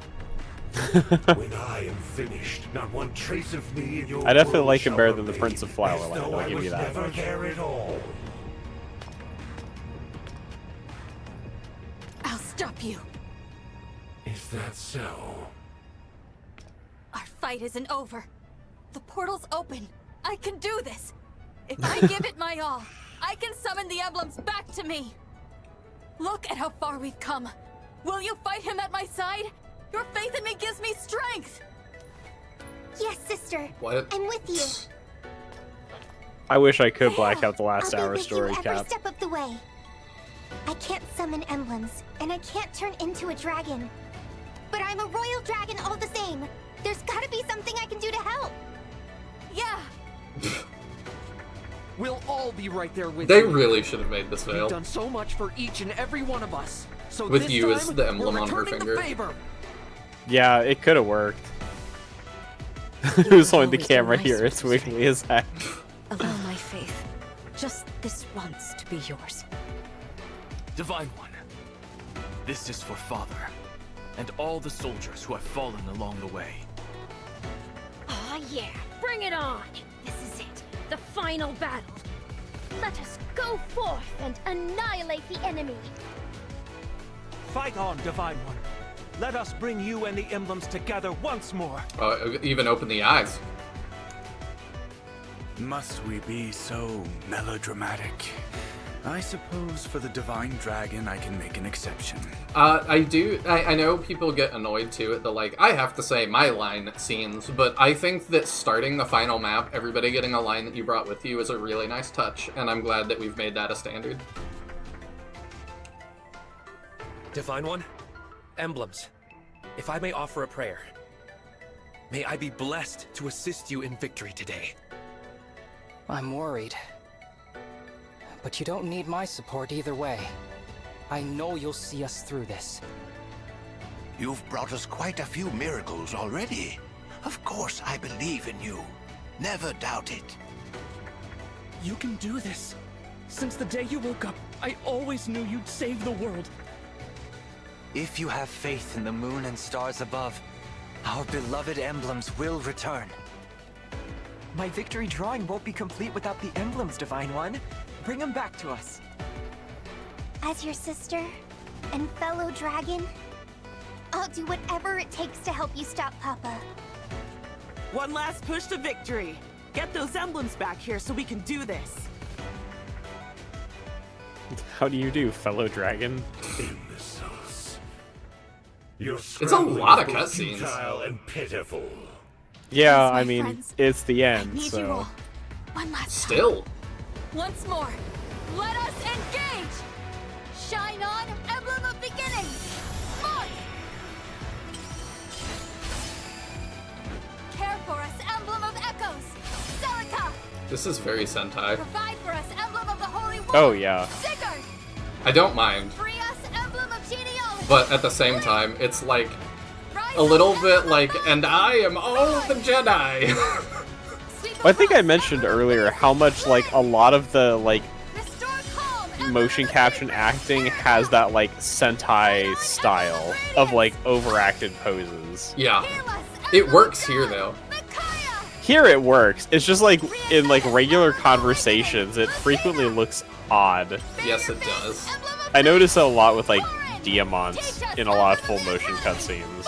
When I am finished, not one trace of me in your I definitely world like him shall better than the remain, Prince of as Flowerland, though I'll I give you was that never much. there at all. I'll stop you. Is that so? Our fight isn't over. The portal's open. I can do this. If I give it my all, I can summon the emblems back to me. Look at how far we've come. Will you fight him at my side? Your faith in me gives me strength. Yes, sister. What? I'm with you. I wish I could black out the last I'll be hour with story you every cap. step of the way. I can't summon emblems, and I can't turn into a dragon. But I'm a royal dragon all the same. There's gotta be something I can do to help. Yeah. We'll all be right there with They you. really should have made this You've veil. done so much for each and every one of us. So With this you as time, the emblem we're on her returning finger. the favor. Yeah, it could have worked. Who's holding the camera here? It's wiggly as heck. Allow my faith, just this once, to be yours. Divine One, this is for Father, and all the soldiers who have fallen along the way. Aw, yeah. Bring it on. This is it. The final battle. Let us go forth and annihilate the enemy. Fight on, Divine One. Let us bring you and the emblems together once more. Even open the eyes. Must we be so melodramatic? I suppose for the Divine Dragon I can make an exception. I know people get annoyed too at the, like, I have to say my line scenes, but I think that starting the final map, everybody getting a line that you brought with you is a really nice touch, and I'm glad that we've made that a standard. Divine One, emblems, if I may offer a prayer. May I be blessed to assist you in victory today. I'm worried. But you don't need my support either way. I know you'll see us through this. You've brought us quite a few miracles already. Of course I believe in you. Never doubt it. You can do this. Since the day you woke up, I always knew you'd save the world. If you have faith in the moon and stars above, our beloved emblems will return. My victory drawing won't be complete without the emblems, Divine One. Bring them back to us. As your sister and fellow dragon, I'll do whatever it takes to help you stop Papa. One last push to victory. Get those emblems back here so we can do this. How do you do, fellow dragon? Your It's a lot of scrambling is both cutscenes. futile and pitiful. Yeah, Please, my I mean, friends. it's the I end, need you so... all. One last Still. time. Once more. Let us engage! Shine on, emblem of beginning! March! Care for us, emblem of echoes! Celica! This is very Sentai. Provide for us, emblem of the holy war! Oh, yeah. Sigurd! I don't mind, Free us, emblem of genealogy! but at the same time, it's like a little bit like, and I am all the Jedi. I think I mentioned earlier how much, like, a lot of the, like, motion caption acting has that, like, Sentai style of, like, overacted poses. Yeah. It works here, though. Here it works. It's just, like, in, like, regular conversations, it frequently looks odd. Yes, it does. I notice it a lot with, like, Diamants in a lot of full motion cutscenes.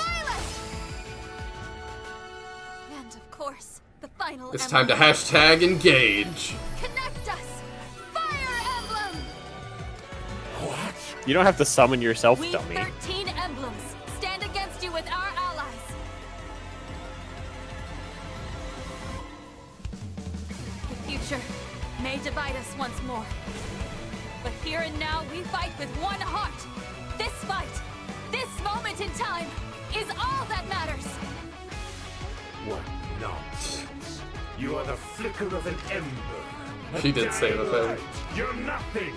course, the final It's time to emblem. hashtag engage. Connect us! Fire Emblem! You don't have to summon yourself, We dummy. 13 emblems stand against you with our allies. The future may divide us once more. But here and now, we fight with one heart. This fight, this moment in time, is all that matters. What nonsense. You are the flicker of an ember. She did say the thing. You're nothing.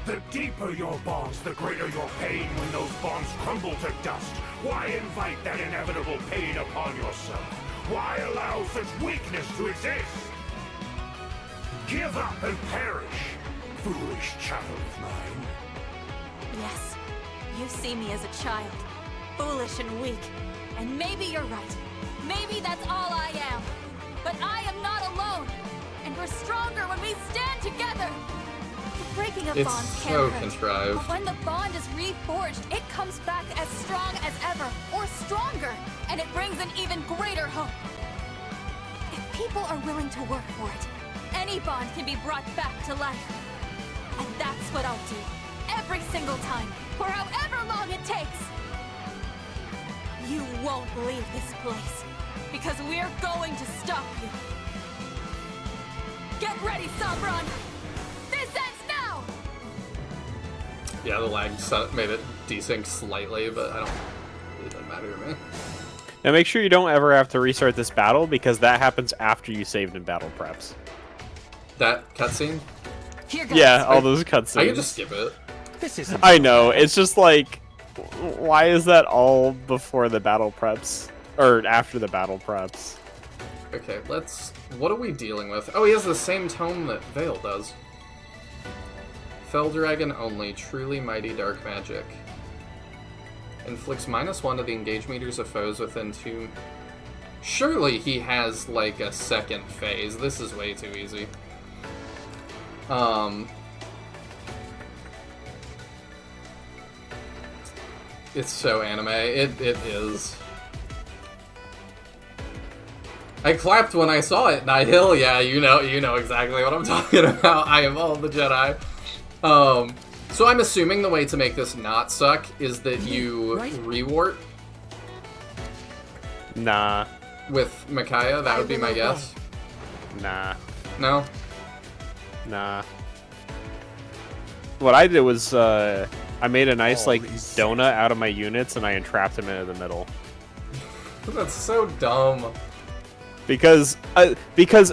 The deeper your bonds, the greater your pain when those bonds crumble to dust. Why invite that inevitable pain upon yourself? Why allow such weakness to exist? Give up and perish, foolish chattel of mine. Yes, you see me as a child, foolish and weak. And maybe you're right. Maybe that's all I am. But I am not alone. And we're stronger when we stand together. The breaking of It's bonds can so hurt. contrived. But when the bond is reforged, it comes back as strong as ever, or stronger. And it brings an even greater hope. If people are willing to work for it, any bond can be brought back to life. And that's what I'll do. Every single time, for however long it takes. You won't leave this place, because we're going to stop you. Get ready, Sabran! This ends now! Yeah, the lag made it desync slightly, but it doesn't matter to me. Now make sure you don't ever have to restart this battle, because that happens after you saved in battle preps. That cutscene? Yeah, all those cutscenes. I can just skip it. This is. I know. It's just like, why is that all before the battle preps or after the battle preps? Okay, what are we dealing with? Oh, he has the same tone that Veil does. Fell Dragon only, truly mighty dark magic. Inflicts -1 to the engage meters of foes within 2. Surely he has like a second phase. This is way too easy. It's so anime. It is. I clapped when I saw it, Nihil. Yeah, you know exactly what I'm talking about. I am all the Jedi. So I'm assuming the way to make this not suck is that you rewart. Nah. With Micaiah, that would be my guess. Nah. No? Nah. What I did was, I made a nice, donut out of my units, and I entrapped him into the middle. That's so dumb. Because,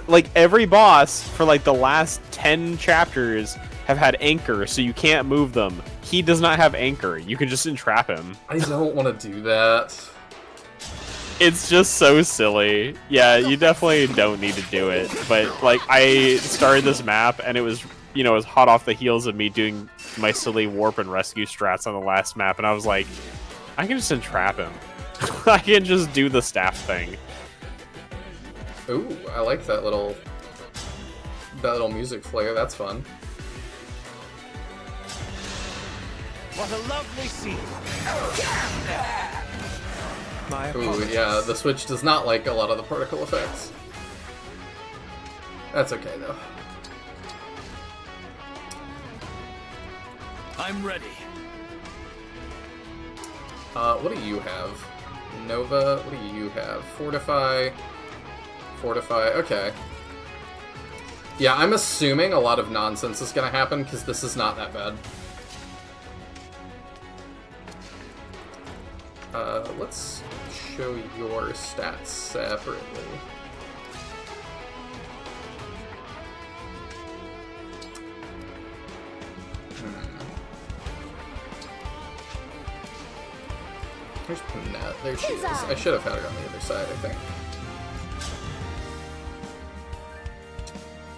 like, every boss for, like, the last 10 chapters have had anchor, so you can't move them. He does not have anchor. You can just entrap him. I don't want to do that. It's just so silly. Yeah, you definitely don't need to do it. But, like, I started this map, and it was, it was hot off the heels of me doing my silly warp and rescue strats on the last map, and I was like, I can just entrap him. I can just do the staff thing. Ooh, I like that little music flair. That's fun. What a lovely scene. Ooh, yeah, the Switch does not like a lot of the particle effects. That's okay, though. I'm ready. What do you have? Nova, what do you have? Fortify. Okay. Yeah, I'm assuming a lot of nonsense is gonna happen, because this is not that bad. Let's show your stats separately. There's Panette. There she is. I should have had her on the other side, I think.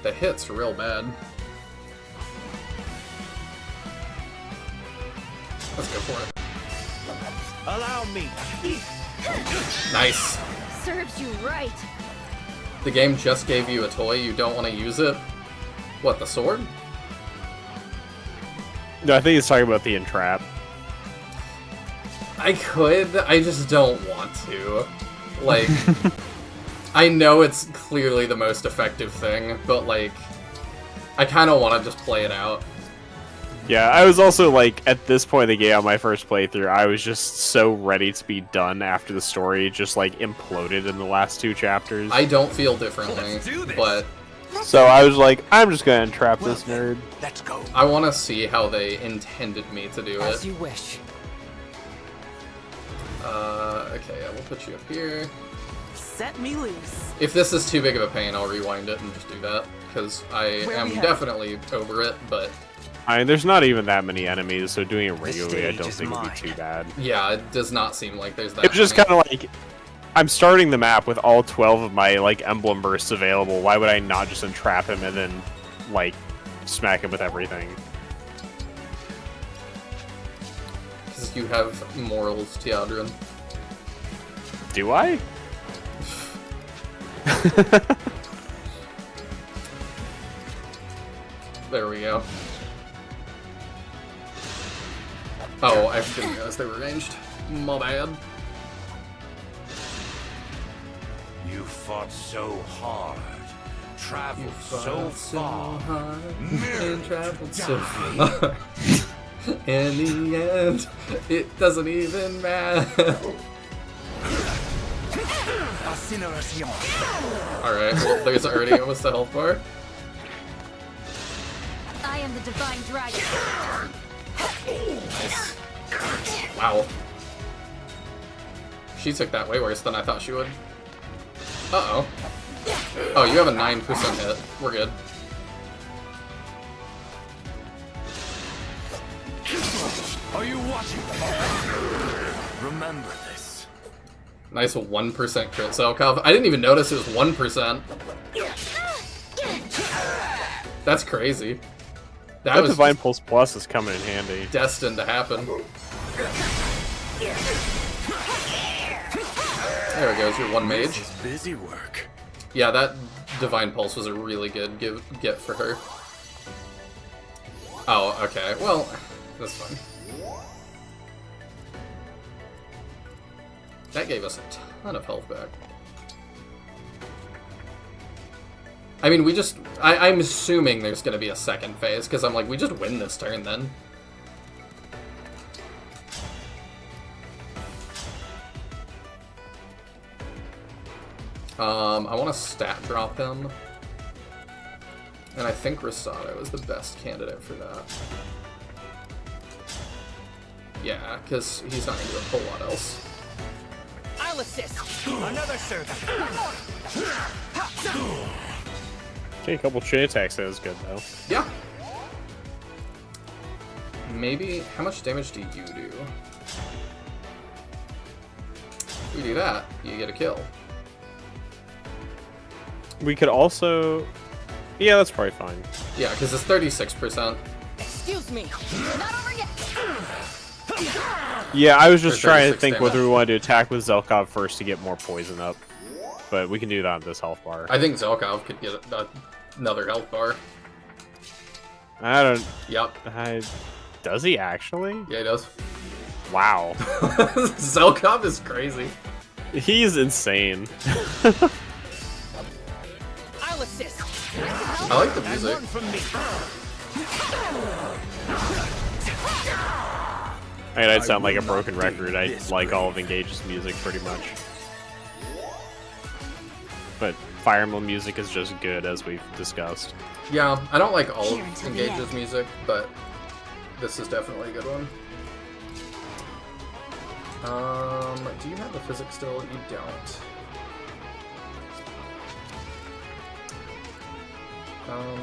The hit's real bad. Let's go for it. Allow me. Nice. Serves you right. The game just gave you a toy, you don't want to use it? What, the sword? No, I think he's talking about the entrap. I could, I just don't want to. Like, I know it's clearly the most effective thing, but, like, I kind of want to just play it out. Yeah, I was also, like, at this point in the game on my first playthrough, I was just so ready to be done after the story just, like, imploded in the last 2 chapters. I don't feel differently, but... So I was like, I'm just gonna entrap this nerd. Let's go. I want to see how they intended me to do it. As you wish. Okay, yeah, we'll put you up here. Set me loose. If this is too big of a pain, I'll rewind it and just do that, because I am definitely over it, but... I mean, there's not even that many enemies, so doing it regularly I don't think would be too bad. Yeah, it does not seem like there's that It's just kind of like, I'm starting the map with all 12 of my, like, emblem bursts available. Why would I not just entrap him and then, like, smack him with everything? Because you have morals, Teodrin. Do I? There we go. Oh, I didn't realize they were ranged. My bad. You fought so hard, traveled so far, and traveled so far. In the end, it doesn't even matter. Alright, well, there's already almost a health bar. I am the Divine Dragon. Nice. Wow. She took that way worse than I thought she would. Uh-oh. Oh, you have a 9% hit. We're good. Are you watching? Remember this. Nice 1% crit Zelkov. I didn't even notice it was 1%. That's crazy. That was Divine Pulse Plus is coming in handy. Destined to happen. There it goes, your one mage. This is busy work. Yeah, that Divine Pulse was a really good get for her. Oh, okay. Well, that's fine. That gave us a ton of health back. I mean, we just... I'm assuming there's going to be a second phase, because I'm like, we just win this turn then. I want to stat drop him. And I think Rosado is the best candidate for that. Yeah, because he's not going to do a whole lot else. I'll assist. Another servant. Okay, a couple chain attacks, that was good though. Yeah. Maybe, how much damage do you do? If we do that, you get a kill. We could also... Yeah, that's probably fine. Yeah, because it's 36%. Excuse me. Not over yet. Yeah, I was just Or trying to 36 think damage. whether we want to attack with Zelkov first to get more poison up. But we can do that on this health bar. I think Zelkov could get another health bar. I don't... Yep. Does he actually? Yeah, he does. Wow. Zelkov is crazy. He's insane. I'll assist. I like the music. I mean, I'd sound like a broken record. I like all of Engage's music pretty much. But Fire Emblem music is just good, as we've discussed. Yeah, I don't like all of Engage's music, but this is definitely a good one. Do you have the physics still? You don't.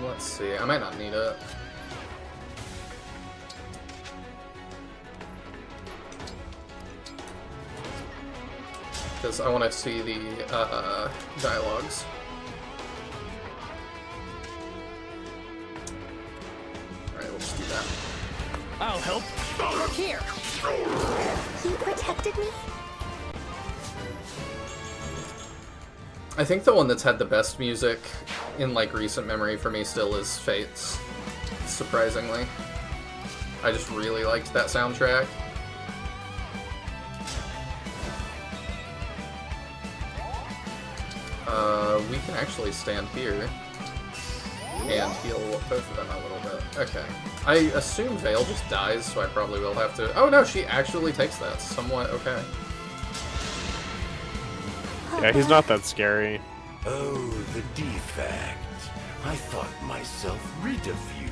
Let's see. I might not need it. Because I want to see the dialogues. Alright, we'll just do that. I'll help. Here. You protected me? I think the one that's had the best music in like recent memory for me still is Fates, surprisingly. I just really liked that soundtrack. We can actually stand here and heal both of them a little bit. Okay. I assume Vale just dies, so I probably will have to... Oh no, she actually takes that. Somewhat okay. Yeah, he's not that scary. Oh, the defect. I thought myself rid of you.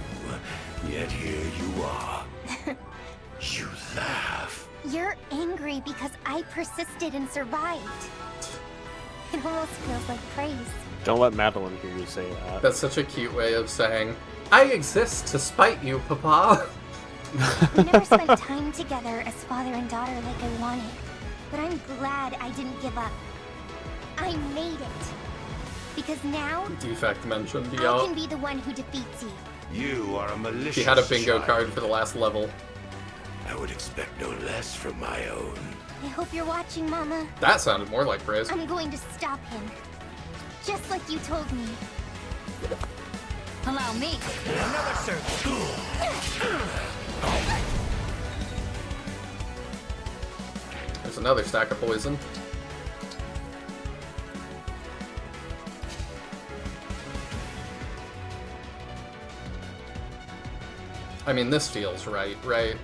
Yet here you are. You laugh. You're angry because I persisted and survived. It almost feels like praise. Don't let Madeline hear you say that. That's such a cute way of saying, I exist to spite you, Papa. We never spent time together as father and daughter like I wanted. But I'm glad I didn't give up. I made it. Because now, Defect mentioned, I yeah. can be the one who defeats you. You are a malicious He had a bingo child. card for the last level. I would expect no less from my own. I hope you're watching, Mama. That sounded more like praise. I'm going to stop him. Just like you told me. Allow me. Another circle. There's another stack of poison. I mean, this feels right, right?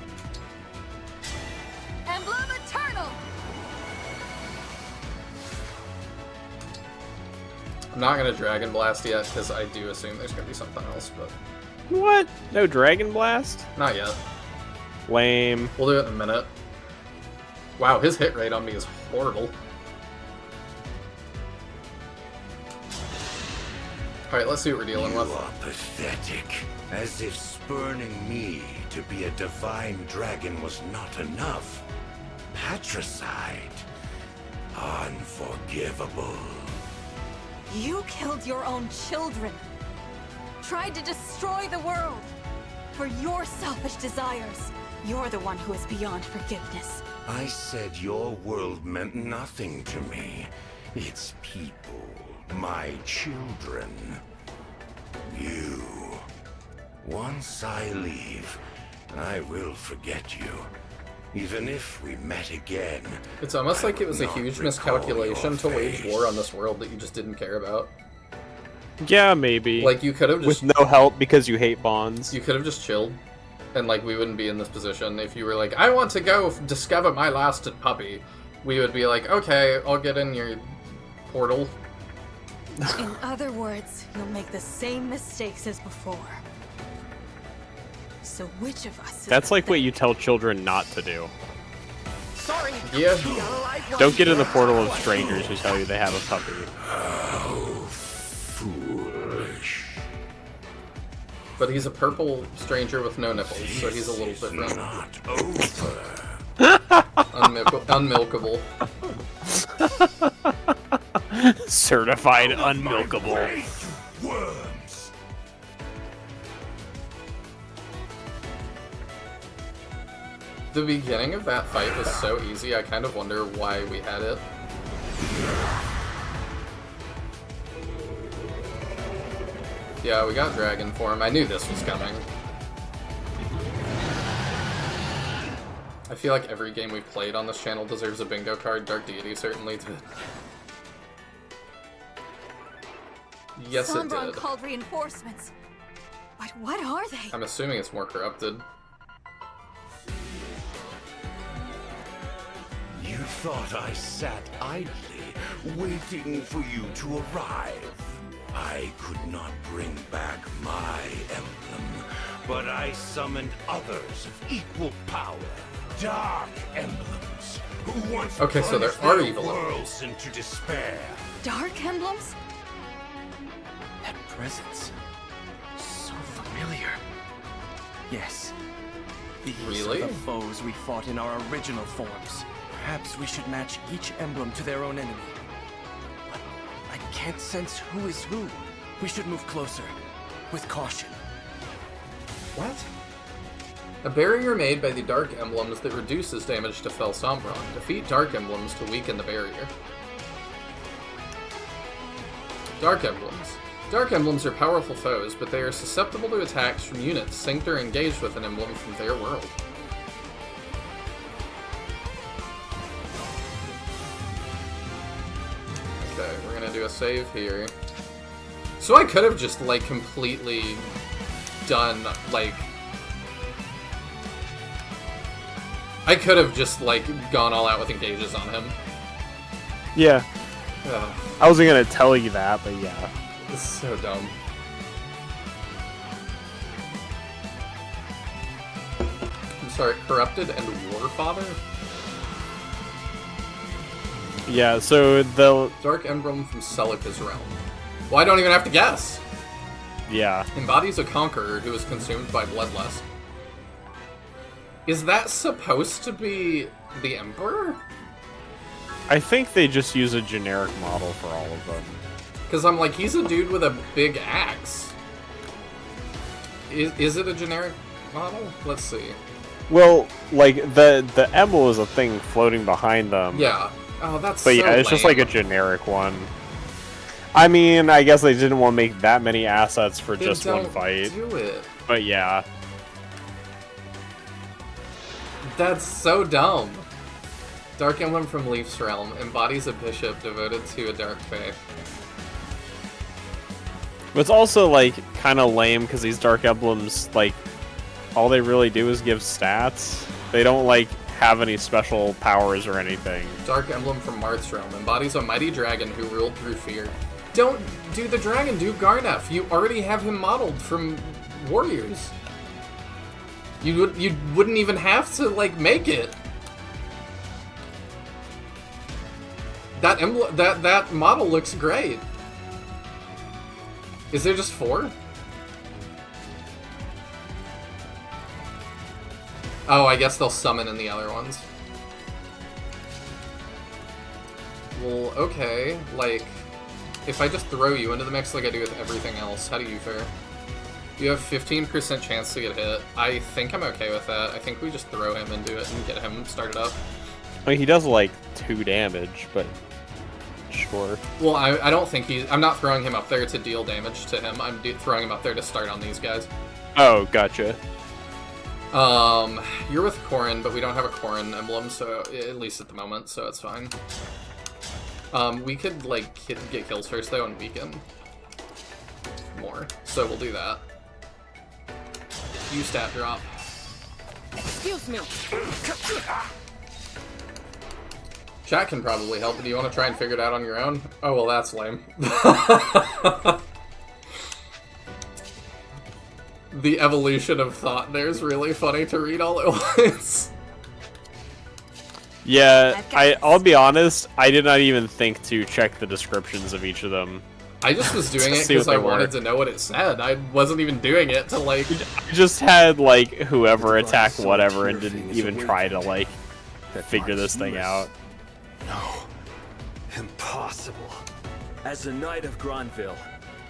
Emblem Eternal! I'm not gonna Dragon Blast yet, because I do assume there's gonna be something else, but... What? No Dragon Blast? Not yet. Lame. We'll do it in a minute. Wow, his hit rate on me is horrible. Alright, let's see what we're dealing with. You are pathetic. As if spurning me to be a divine dragon was not enough. Patricide. Unforgivable. You killed your own children. Tried to destroy the world. For your selfish desires. You're the one who is beyond forgiveness. I said your world meant nothing to me. Its people, my children. You. Once I leave, I will forget you. Even if we met again. It's almost like it was a not huge recall miscalculation your to wage face. war on this world that you just didn't care about. Yeah, maybe. Like, you could have just... With no help because you hate bonds. You could have just chilled. And, like, we wouldn't be in this position. If you were like, I want to go discover my lost puppy, we would be like, okay, I'll get in your portal. In other words, you'll make the same mistakes as before. So which of us is That's like what you tell children not to do. Sorry. Yeah. Don't get in the portal of strangers who tell you they have a puppy. Oh, foolish. But he's a purple stranger with no nipples, so he's a little different. Not over. Unmilkable. Certified unmilkable. Worms. The beginning of that fight was so easy, I kind of wonder why we had it. Yeah, we got Dragon Form. I knew this was coming. I feel like every game we've played on this channel deserves a bingo card. Dark Deity certainly did. Yes, it Sombron did. called reinforcements. But what are they? I'm assuming it's more corrupted. You thought I sat idly, waiting for you to arrive. I could not bring back my emblem, but I summoned others of equal power. Dark emblems, who once Okay, so there plunged are their evil worlds into despair. Dark emblems? That presence. So familiar. Yes. These Really? are the foes we fought in our original forms. Perhaps we should match each emblem to their own enemy. But I can't sense who is who. We should move closer. With caution. What? A barrier made by the Dark Emblems that reduces damage to Fel Sombron. Defeat Dark Emblems to weaken the barrier. Dark Emblems. Dark Emblems are powerful foes, but they are susceptible to attacks from units synced or engaged with an emblem from their world. Okay, we're gonna do a save here. So I could have just, like, completely done, like... I could have just, like, gone all out with engages on him. Yeah. Ugh. I wasn't gonna tell you that, but yeah. This is so dumb. I'm sorry, Corrupted and Warfather? Yeah, so the... Dark Emblem from Celica's realm. Well, I don't even have to guess! Yeah. Embodies a conqueror who is consumed by bloodlust. Is that supposed to be the Emperor? I think they just use a generic model for all of them. Because I'm like, he's a dude with a big axe. Is it a generic model? Let's see. Well, like, the emblem is a thing floating behind them. Yeah. Oh, that's But so yeah, it's just like a generic one. I mean, I guess they didn't want to make that many assets for just one fight. Do it. But yeah. That's so dumb. Dark Emblem from Leaf's realm embodies a bishop devoted to a dark faith. But it's also, like, kind of lame because these Dark Emblems, like, all they really do is give stats. They don't, like, have any special powers or anything. Dark Emblem from Marth's realm embodies a mighty dragon who ruled through fear. Don't do the dragon, do Garnef. You already have him modeled from Warriors. You wouldn't even have to, like, make it. That model looks great. Is there just 4? Oh, I guess they'll summon in the other ones. Well, okay, like, if I just throw you into the mix like I do with everything else, how do you fare? You have 15% chance to get hit. I think I'm okay with that. I think we just throw him into it and get him started up. I mean, he does, like, 2 damage, but sure. Well, I don't think I'm not throwing him up there to deal damage to him. I'm throwing him up there to start on these guys. Oh, gotcha. You're with Corrin, but we don't have a Corrin emblem, so at least at the moment, so it's fine. We could, like, get kills first, though, and weaken more. So we'll do that. You stat drop. Excuse me. Chat can probably help, but do you want to try and figure it out on your own? Oh, well, that's lame. The evolution of thought there's really funny to read all at once. Yeah, I'll be honest, I did not even think to check the descriptions of each of them. I just was doing it because I wanted to know what it said. I wasn't even doing it to, like... I just had, like, whoever attack whatever and didn't even try to, like, figure this thing out. No. Impossible. As a knight of Granville,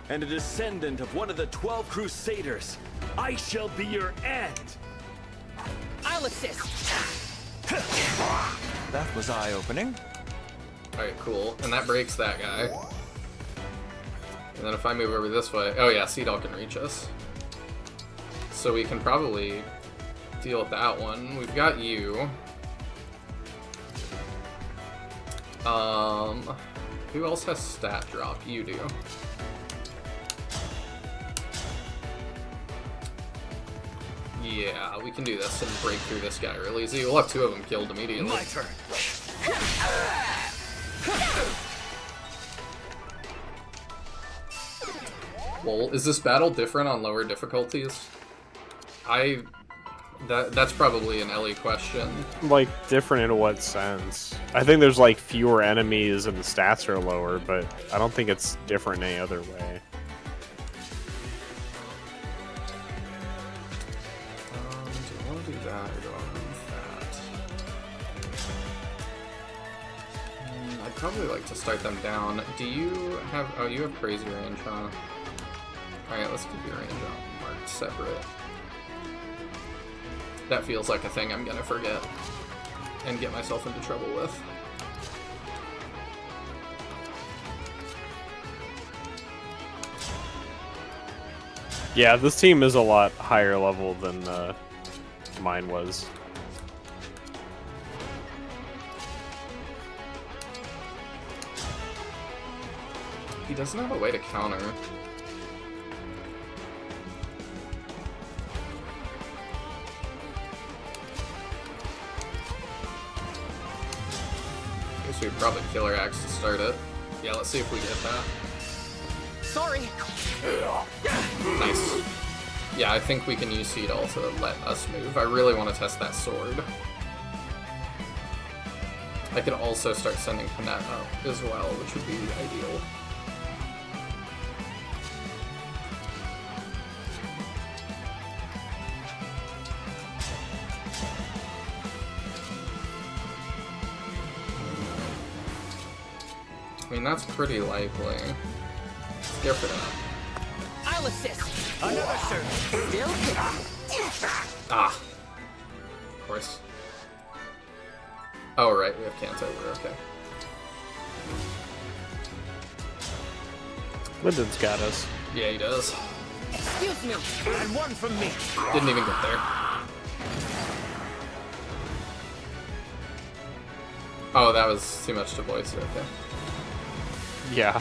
and a descendant of one of the 12 Crusaders, I shall be your end! I'll assist! That was eye-opening. Alright, cool. And that breaks that guy. And then if I move over this way... Oh yeah, Seedall can reach us. So we can probably deal with that one. We've got you. Who else has stat drop? You do. Yeah, we can do this and break through this guy real easy. We'll have 2 of them killed immediately. My turn. Well, is this battle different on lower difficulties? That's probably an Ellie question. Like, different in what sense? I think there's, like, fewer enemies and the stats are lower, but I don't think it's different any other way. Do I want to do that or do I want to move that? I'd probably like to start them down. Do you have... Oh, you have crazy range, huh? Alright, let's keep your range marked separate. That feels like a thing I'm gonna forget and get myself into trouble with. Yeah, this team is a lot higher level than mine was. He doesn't have a way to counter. Guess we'd probably Killer Axe to start it. Yeah, let's see if we get that. Sorry. Nice. Yeah, I think we can use Seedall to let us move. I really want to test that sword. I could also start sending Panette up as well, which would be ideal. I mean, that's pretty likely. Let's go for that. I'll assist. Another surge. Still kicking. Ah. Of course. Oh, right, we have Kanto. We're okay. Lyndon's got us. Yeah, he does. Excuse me. And one from me. Didn't even get there. Oh, that was too much to voice. Okay. Yeah.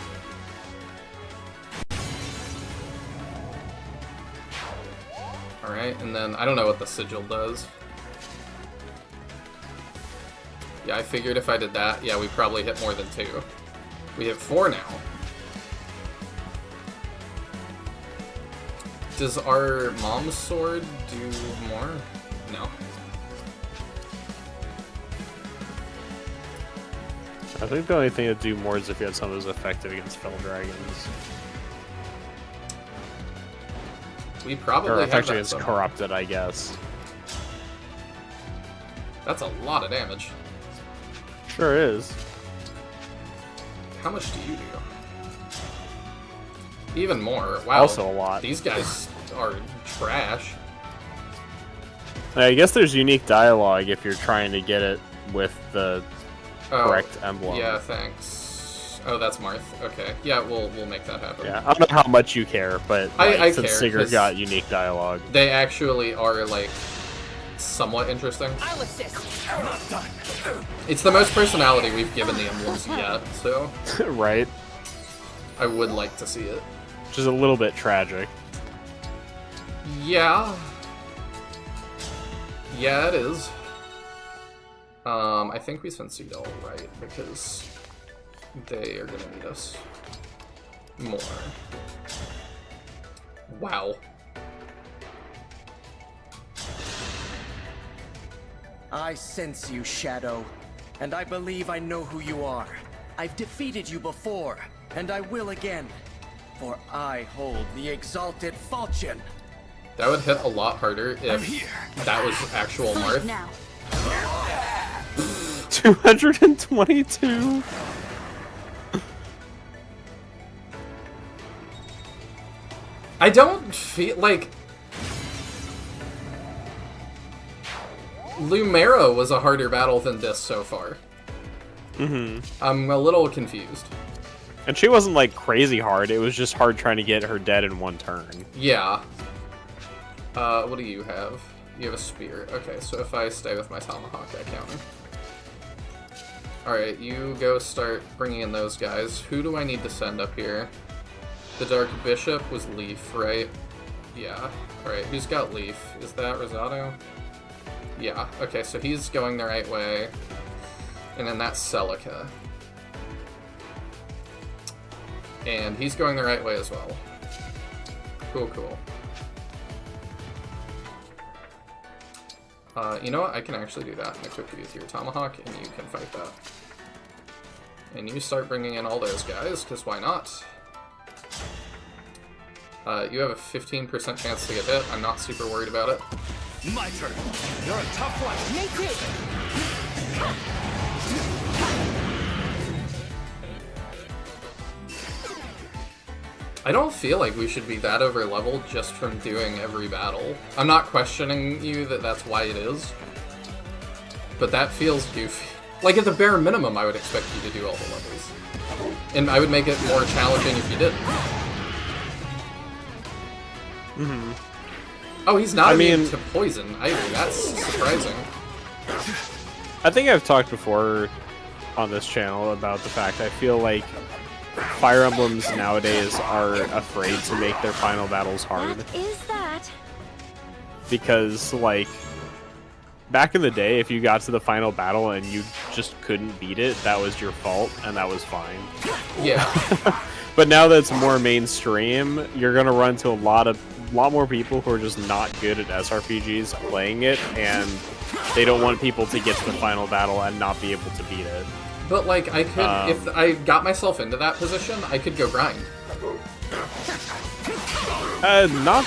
Alright, and then I don't know what the sigil does. Yeah, I figured if I did that, yeah, we probably hit more than 2. We hit 4 now. Does our mom's sword do more? No. I think the only thing that'd do more is if you had something that was effective against fell dragons. We probably or have effective that against somewhere. corrupted, I guess. That's a lot of damage. Sure is. How much do you do? Even more. Wow. Also a lot. These guys are trash. I guess there's unique dialogue if you're trying to get it with the correct emblem. Yeah, thanks. Oh, that's Marth. Okay. Yeah, we'll make that happen. Yeah, I don't know how much you care, but like, I since care, Sigurd 'cause got unique dialogue. They actually are, like, somewhat interesting. I'll assist. Not done. It's the most personality we've given the emblems yet, so Right? I would like to see it. Which is a little bit tragic. Yeah. Yeah, it is. I think we sent Seedall, right, because they are gonna need us more. Wow. I sense you, Shadow, and I believe I know who you are. I've defeated you before, and I will again, for I hold the exalted falchion. That would hit a lot harder if that was actual Marth. Now. 222. I don't feel like Lumera was a harder battle than this so far. Mm-hmm. I'm a little confused. And she wasn't like crazy hard, it was just hard trying to get her dead in one turn. Yeah. What do you have? You have a spear. Okay, so if I stay with my tomahawk, I counter. Alright, you go start bringing in those guys. Who do I need to send up here? The Dark Bishop was Leaf, right? Yeah. Alright, who's got Leaf? Is that Rosado? Yeah. Okay, so he's going the right way. And then that's Celica. And he's going the right way as well. Cool, cool. You know what? I can actually do that and equip you with your tomahawk, and you can fight that. And you start bringing in all those guys, because why not? You have a 15% chance to get hit. I'm not super worried about it. My turn. You're a tough one. Me too. I don't feel like we should be that over leveled just from doing every battle. I'm not questioning you that that's why it is, but that feels goofy. Like, at the bare minimum, I would expect you to do all the levels. And I would make it more challenging if you didn't. Mm-hmm. Oh, he's not immune to poison either. That's surprising. I think I've talked before on this channel about the fact I feel like Fire Emblems nowadays are afraid to make their final battles hard. That is that. Because, like, back in the day, if you got to the final battle and you just couldn't beat it, that was your fault, and that was fine. Yeah. But now that it's more mainstream, you're gonna run into a lot more people who are just not good at SRPGs playing it, and they don't want people to get to the final battle and not be able to beat it. But, like, I could, if I got myself into that position, I could go grind. Not...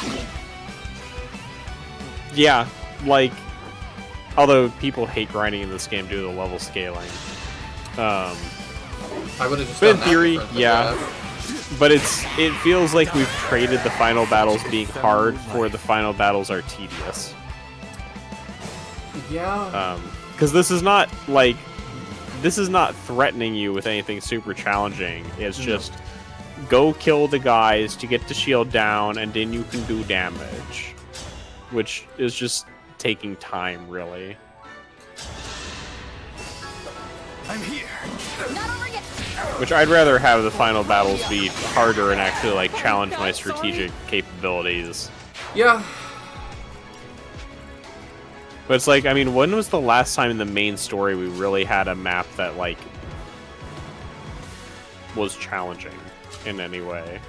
Yeah, like... Although people hate grinding in this game due to the level scaling. I would have just But in done theory, that yeah. But it feels like we've traded the final battles being hard for the final battles are tedious. Yeah. Because this is not, like... This is not threatening you with anything super challenging. It's just go kill the guys to get the shield down, and then you can do damage. Which is just taking time, really. I'm here. Which I'd rather have the final battles be harder and actually like challenge my strategic capabilities. Yeah. But it's like, I mean, when was the last time in the main story we really had a map that like was challenging in any way?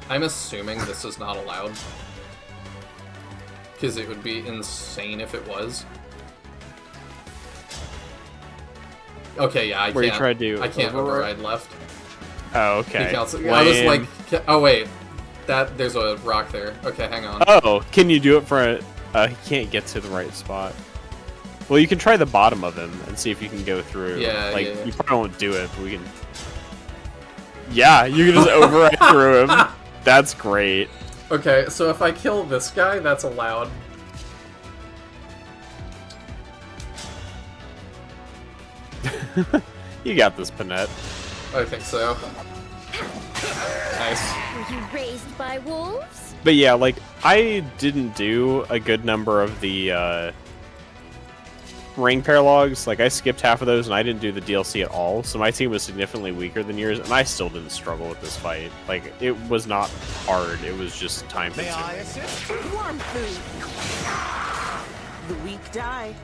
I'm assuming this is not allowed. Because it would be insane if it was. Okay, yeah, I can't override left. Oh, okay. I was like, oh wait, there's a rock there. Okay, hang on. Oh, can you do it for he can't get to the right spot. Well, you can try the bottom of him and see if you can go through. Yeah, like, yeah. You probably won't do it, but we can... Yeah, you can just override through him. That's great. Okay, so if I kill this guy, that's allowed. You got this, Panette. I think so. Nice. Were you raised by wolves? But yeah, like, I didn't do a good number of the ring paralogs. Like, I skipped half of those, and I didn't do the DLC at all, so my team was significantly weaker than yours, and I still didn't struggle with this fight. Like, it was not hard, it was just time-consuming. May I assist? Warm food. The weak die.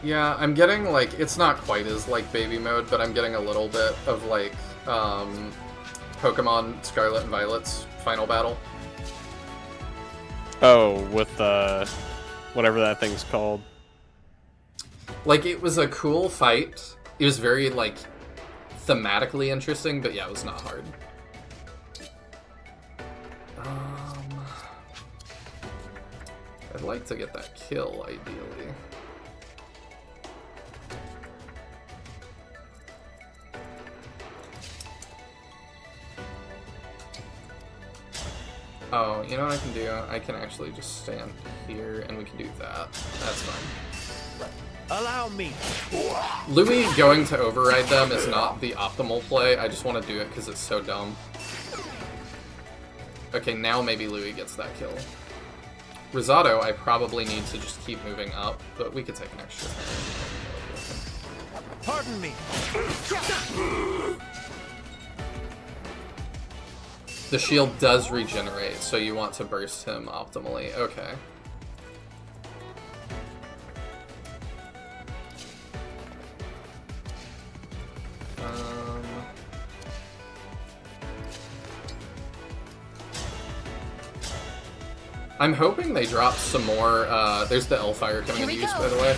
Yeah, I'm getting, like, it's not quite as, like, baby mode, but I'm getting a little bit of, like, Pokemon Scarlet and Violet's final battle. Oh, with, whatever that thing's called. Like, it was a cool fight. It was very, like, thematically interesting, but yeah, it was not hard. I'd like to get that kill, ideally. Oh, you know what I can do? I can actually just stand here, and we can do that. That's fine. Allow me. Louis going to override them is not the optimal play. I just want to do it because it's so dumb. Okay, now maybe Louis gets that kill. Risotto, I probably need to just keep moving up, but we could take an extra turn. Pardon me. The shield does regenerate, so you want to burst him optimally. Okay. I'm hoping they drop some more, there's the Elfire coming into use, by the way.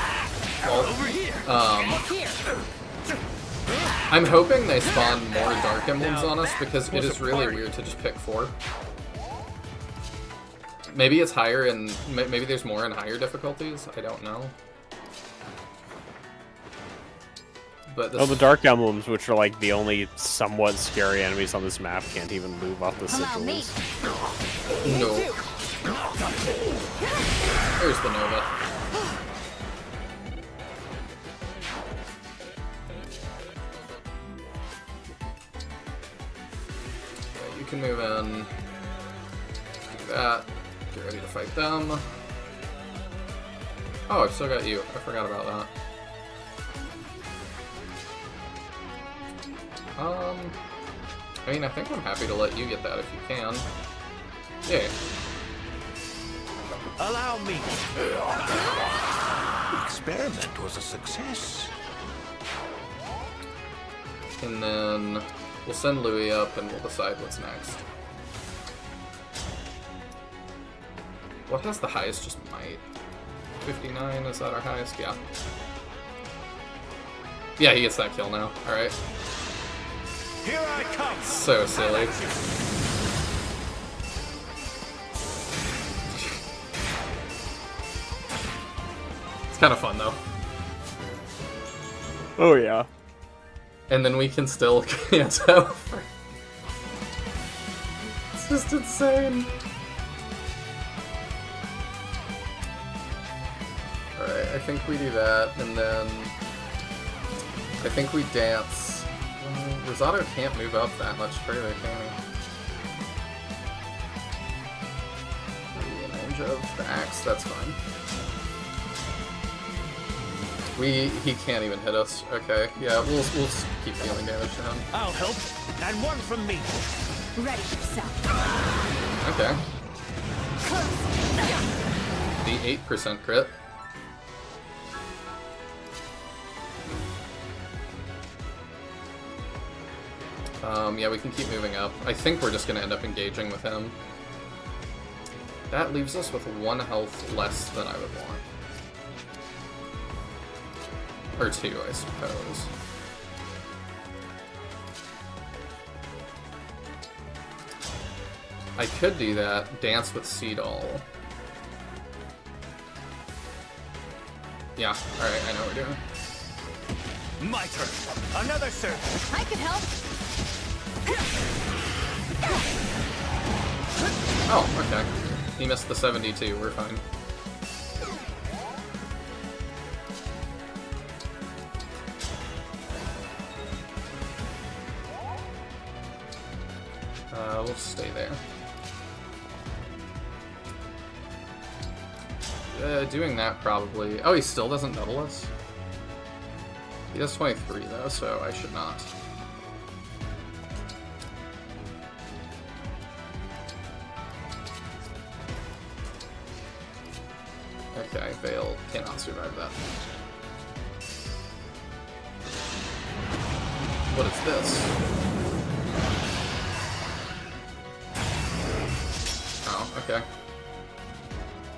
I'm hoping they spawn more Dark Emblems on us, because it is really weird to just pick 4. Maybe it's higher in, maybe there's more in higher difficulties, I don't know. But the Dark Emblems, which are like the only somewhat scary enemies on this map, can't even move off the sigils. No. There's the Nova. Okay, you can move in. Do that. Get ready to fight them. Oh, I've still got you. I forgot about that. I mean, I think I'm happy to let you get that if you can. Yeah. Allow me. The experiment was a success. And then we'll send Louis up and we'll decide what's next. What has the highest? Just might. 59, is that our highest? Yeah. Yeah, he gets that kill now. Alright. Here I come. So silly. It's kind of fun though. Oh yeah. And then we can still can't over. It's just insane. Alright, I think we do that, and then I think we dance. Rosado can't move up that much further, can he? In range of the axe, that's fine. He can't even hit us. Okay, yeah, we'll keep dealing damage to him. I'll help, and one from me. Ready yourself. Okay. The 8% crit. Yeah, we can keep moving up. I think we're just going to end up engaging with him. That leaves us with 1 health less than I would want. Or 2, I suppose. I could do that. Dance with Seadoll. Yeah, alright, I know what we're doing. My turn. Another surge. I can help. Oh, okay. He missed the 72, we're fine. We'll stay there. Doing that probably... Oh, he still doesn't double us? He does 23 though, so I should not. Okay, Vale cannot survive that. What is this? Oh, okay.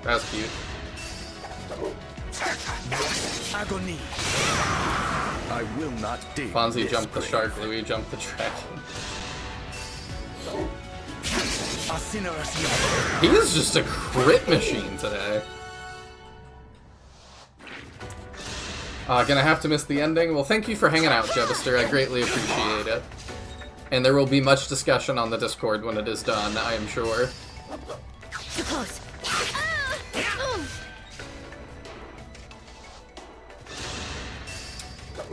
That's cute. Agony. I will not dig. Fonzie jumped the shark, Louis jumped the dragon. He is just a crit machine today. Gonna have to miss the ending. Well, thank you for hanging out, Jebister. I greatly appreciate it. And there will be much discussion on the Discord when it is done, I am sure. Too close.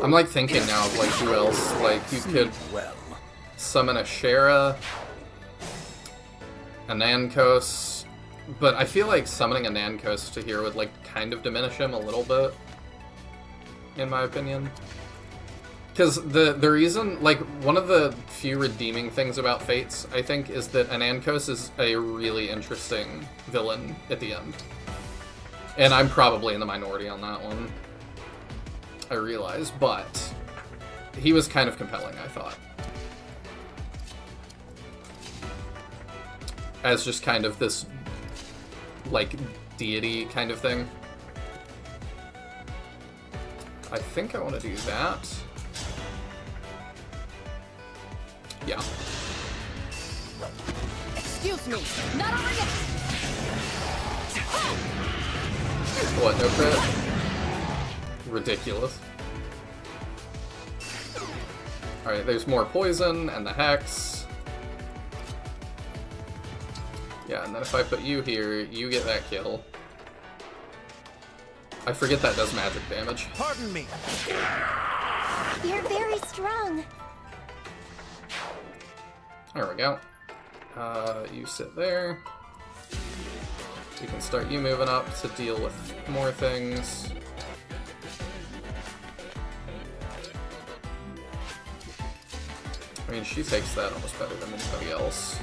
I'm like thinking now of like who else. Like you could summon a Shera, a Nankos, but I feel like summoning a Nankos to here would like kind of diminish him a little bit, in my opinion. Because the reason, like, one of the few redeeming things about Fates, I think, is that Nankos is a really interesting villain at the end. And I'm probably in the minority on that one, I realize, but he was kind of compelling, I thought. As just kind of this, like, deity kind of thing. I think I want to do that. Yeah. Excuse me, not over yet. What, no crit? Ridiculous. Alright, there's more poison and the hex. Yeah, and then if I put you here, you get that kill. I forget that does magic damage. Pardon me. You're very strong. There we go. You sit there. We can start you moving up to deal with more things. mean, she takes that almost better than anybody else.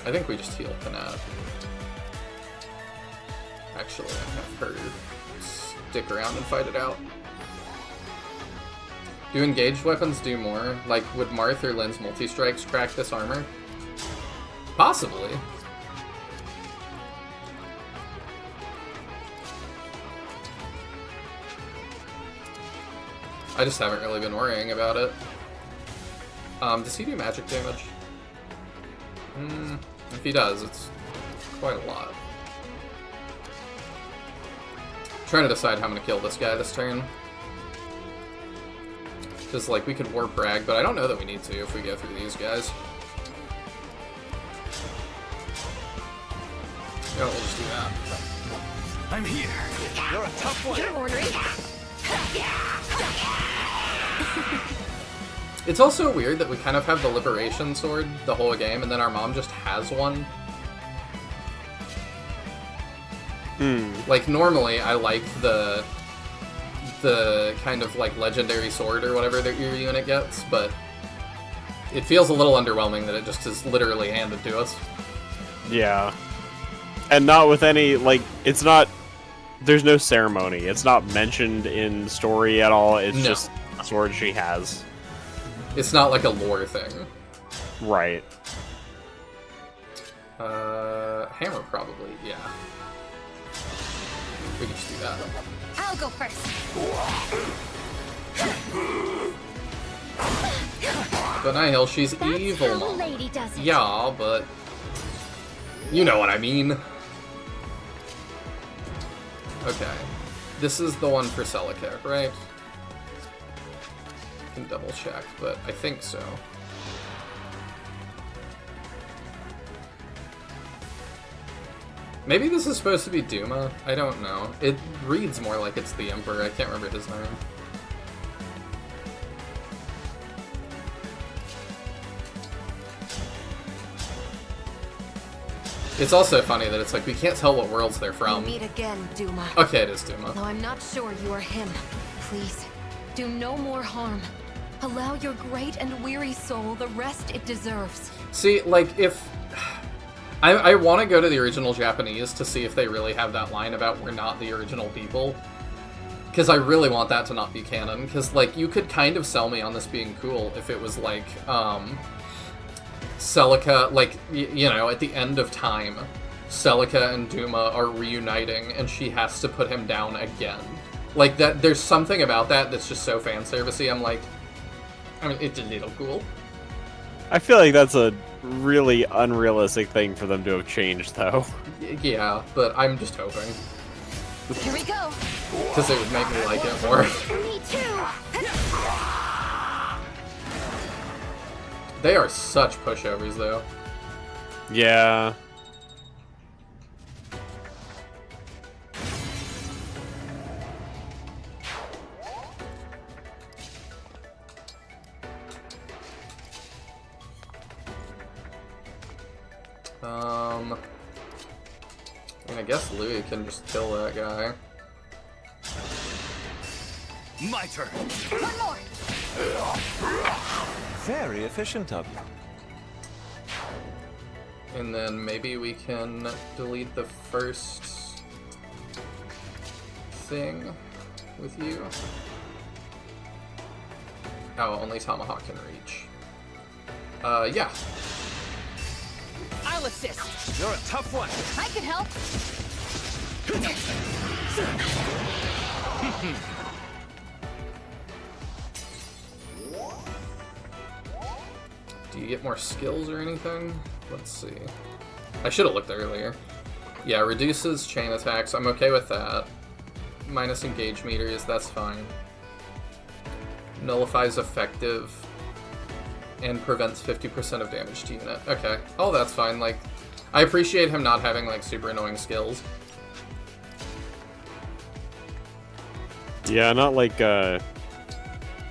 I think we just heal Panat. Actually, I have her stick around and fight it out. Do engaged weapons do more? Like, would Marth or Lynn's multi-strikes crack this armor? Possibly. I just haven't really been worrying about it. Does he do magic damage? If he does, it's quite a lot. I'm trying to decide how I'm gonna kill this guy this turn. Because, like, we could warp rag, but I don't know that we need to if we go through these guys. Yeah, we'll just do that. I'm here. You're a tough one. You're ordering. It's also weird that we kind of have the Liberation Sword the whole game, and then our mom just has one. Like, normally, I like the kind of, like, legendary sword or whatever that your unit gets, but it feels a little underwhelming that it just is literally handed to us. Yeah. And not with any, like, it's not, there's no ceremony. It's not mentioned in story at all. It's just a sword she has. It's not like a lore thing. Right. Hammer probably, yeah. We can just do that. I'll go first. But Nihil, she's evil, How a Mom. lady does it. Yeah, but you know what I mean. Okay. This is the one for Celica, right? I can double check, but I think so. Maybe this is supposed to be Duma? I don't know. It reads more like it's the Emperor. I can't remember his name. It's also funny that it's like we can't tell what worlds they're from. We meet again, Duma. Okay, it is Duma. Though I'm not sure you are him. Please, do no more harm. Allow your great and weary soul the rest it deserves. See, like, if... I want to go to the original Japanese to see if they really have that line about we're not the original people. Because I really want that to not be canon. Because, like, you could kind of sell me on this being cool if it was, like, Celica, like, you know, at the end of time, Celica and Duma are reuniting, and she has to put him down again. Like, that. There's something about that that's just so fanservice-y. I'm like, I mean, it's a little cool. I feel like that's a really unrealistic thing for them to have changed, though. Yeah, but I'm just hoping. Here we go. Because it would make me like it more. Me too. They are such pushovers, though. Yeah. And I guess Louis can just kill that guy. My turn. One more. Very efficient of you. And then maybe we can delete the first thing with you. Oh, only Tomahawk can reach. Yeah. I'll assist. You're a tough one. I can help. Do you get more skills or anything? Let's see. I should have looked earlier. Yeah, reduces chain attacks. I'm okay with that. Minus engage meters, that's fine. Nullifies effective and prevents 50% of damage to unit. Okay. Oh, that's fine. Like, I appreciate him not having, like, super annoying skills. Yeah, not like,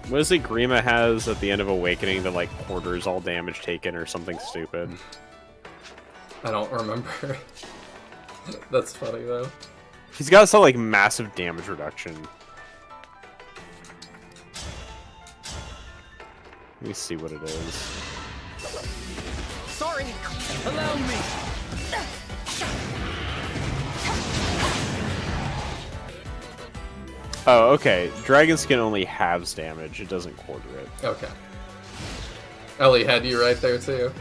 what is it Grima has at the end of Awakening that, like, quarters all damage taken or something stupid? I don't remember. That's funny, though. He's got some, like, massive damage reduction. Let me see what it is. Sorry, allow me. Oh, okay. Dragon Skin only halves damage. It doesn't quarter it. Okay. Ellie had you right there too.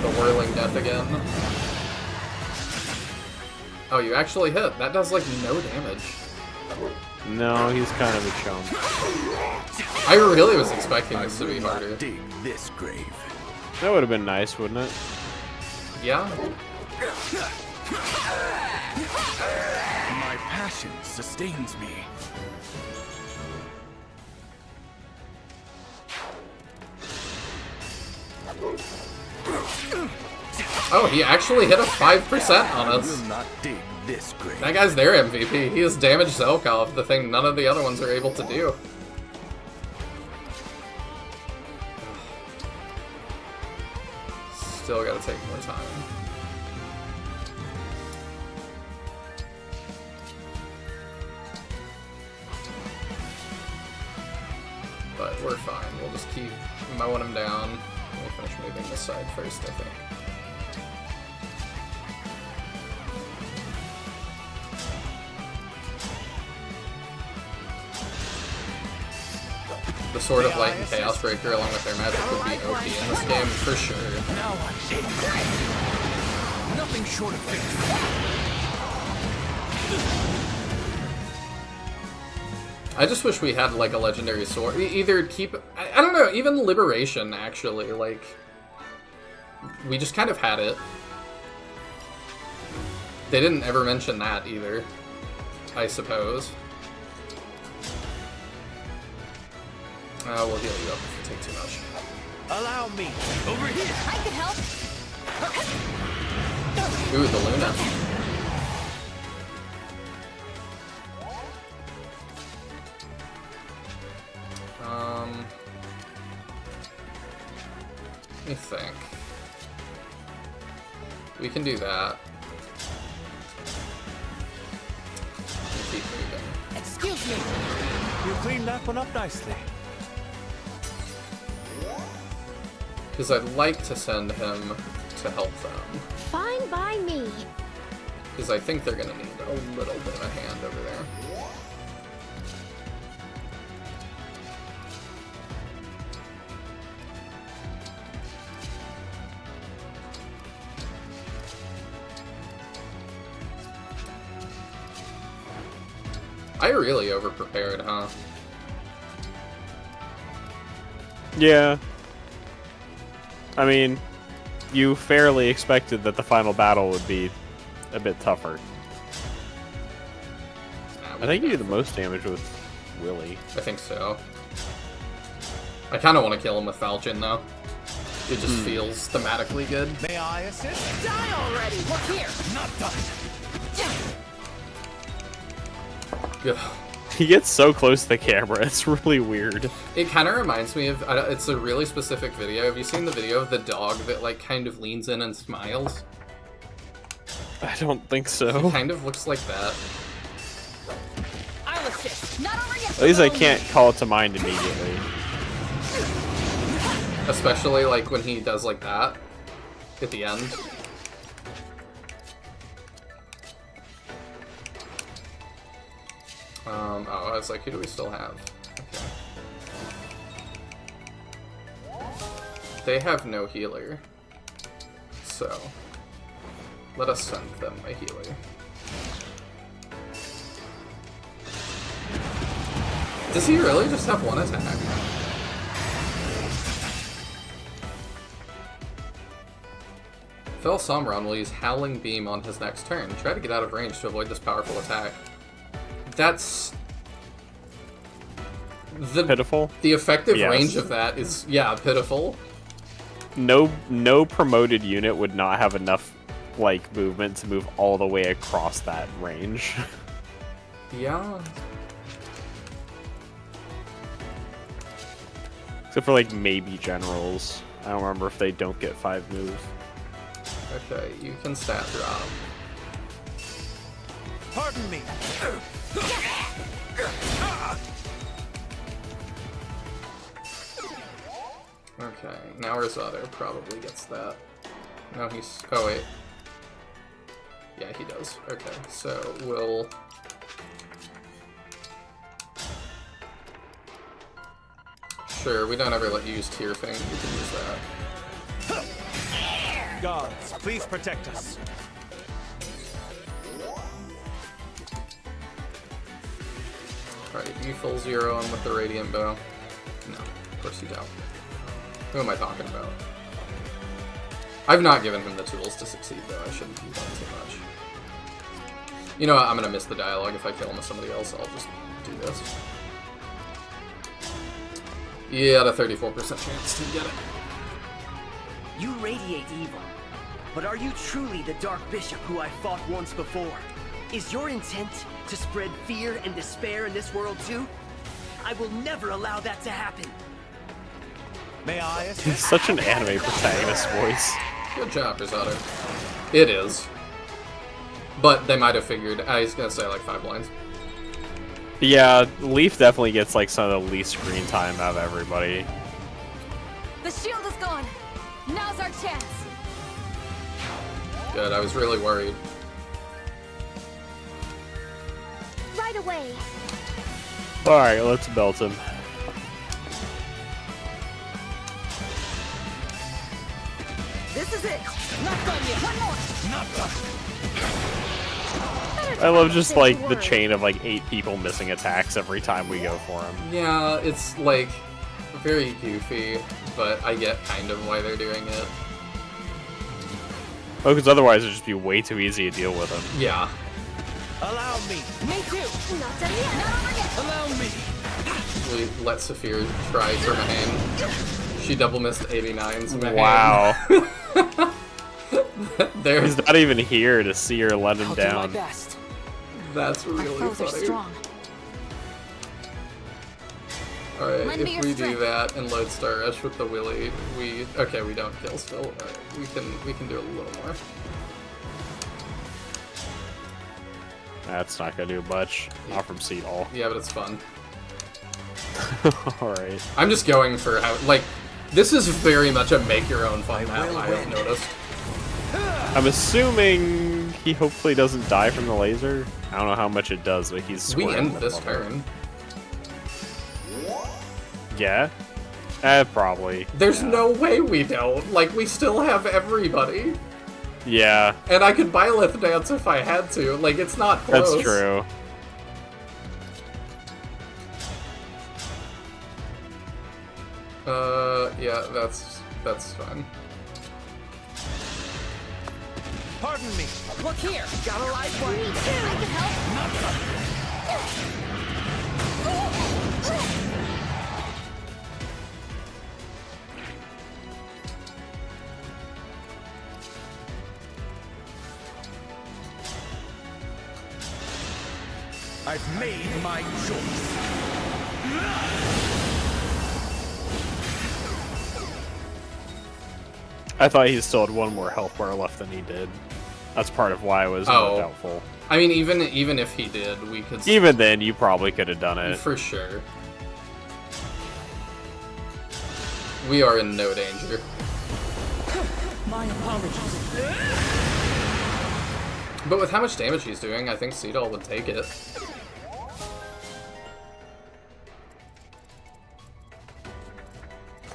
The whirling death again. Oh, you actually hit. That does like no damage. No, he's kind of a chump. I really was expecting this to be harder. Dig this grave. That would have been nice, wouldn't it? Yeah. My passion sustains me. Oh, he actually hit a 5% on us. I will not dig this grave. That guy's their MVP. He has damaged Zelkov, the thing none of the other ones are able to do. Still gotta take more time. But we're fine. We'll just keep mowing him down. We'll finish moving this side first, I think. The Sword of Light and Chaos Breaker along with their magic would be OP in this game for sure. Now I'm nothing short of victory. I just wish we had like a legendary sword. Either keep, I don't know, even Liberation actually, like, we just kind of had it. They didn't ever mention that either, I suppose. We'll heal you up if you take too much. Allow me. Over here. I could help. Ooh, the Luna. Let me think. We can do that. Keep moving. Excuse me. You cleaned that one up nicely. Because I'd like to send him to help them. Fine by me. Because I think they're going to need a little bit of a hand over there. I really over-prepared, huh? Yeah. I mean, you fairly expected that the final battle would be a bit tougher. I think you do the most damage with Willy. I think so. I kind of want to kill him with Falchion, though. It just feels thematically good. May I assist? Die already. Look here. Not done. Good. He gets so close to the camera, it's really weird. It kind of reminds me of, it's a really specific video. Have you seen the video of the dog that like kind of leans in and smiles? I don't think so. It kind of looks like that. I'll assist. Not over yet. At least I can't call it to mind immediately. Especially like when he does like that at the end. Oh, I was like, who do we still have? Okay. They have no healer. So, let us send them a healer. Does he really just have one attack? Fel Somron will use Howling Beam on his next turn. Try to get out of range to avoid this powerful attack. That's... pitiful? The effective range of that is, yeah, pitiful. No promoted unit would not have enough, like, movement to move all the way across that range. Yeah. Except for, like, maybe generals. I don't remember if they don't get 5 move. Okay, you can stat drop. Pardon me. Okay, now Rosado probably gets that. No, he's... Oh, wait. Yeah, he does. Okay, so we'll... Sure, we don't ever let you use tier thing. You can use that. Gods, please protect us. Alright, you full zero on with the Radiant Bow. No, of course you don't. Who am I talking about? I've not given him the tools to succeed, though. I shouldn't do that too much. You know what? I'm gonna miss the dialogue. If I kill him with somebody else, I'll just do this. Yeah, the 34% chance to get it. You radiate evil, but are you truly the Dark Bishop who I fought once before? Is your intent to spread fear and despair in this world too? I will never allow that to happen. May I? He's such an anime protagonist voice. Good job, Rosado. It is. But they might have figured... I was gonna say like 5 lines. Yeah, Leaf definitely gets like some of the least screen time out of everybody. The shield is gone. Now's our chance. Good, I was really worried. Right away. Alright, let's belt him. This is it. Not done yet. One more. Not done. I love just like the chain of like 8 people missing attacks every time we go for him. Yeah, it's like very goofy, but I get kind of why they're doing it. Oh, because otherwise it'd just be way too easy to deal with him. Yeah. Allow me. Me too. Not done yet. Not over yet. Allow me. We let Saphir try for Mahane. She double missed 89's Mahane. Wow. There's He's not even here to see her let him I'll do my down. best. That's really Our foes are funny. strong. Alright, Lend me if your we strength. do that and load Star Rush with the Willy, we don't kill still. Alright, we can do a little more. That's not gonna do much. Not from Seed All. Yeah, but it's fun. Alright. I'm just going for how like this is very much a make your own fun map, I have noticed. I'm assuming he hopefully doesn't die from the laser. I don't know how much it does, but he's We squaring end the this bubble. turn. Yeah? Probably. There's no way we don't. Like, we still have everybody. Yeah. And I could Byleth dance if I had to. Like, it's not close. That's true. Yeah, that's fine. Pardon me. Look here. Got a life one. I can help. I've made my choice. I thought he still had one more health bar left than he did. That's part of why I was doubtful. I mean, even if he did, we could... Even then, you probably could have done it. For sure. We are in no danger. My apologies. But with how much damage he's doing, I think Seedall would take it.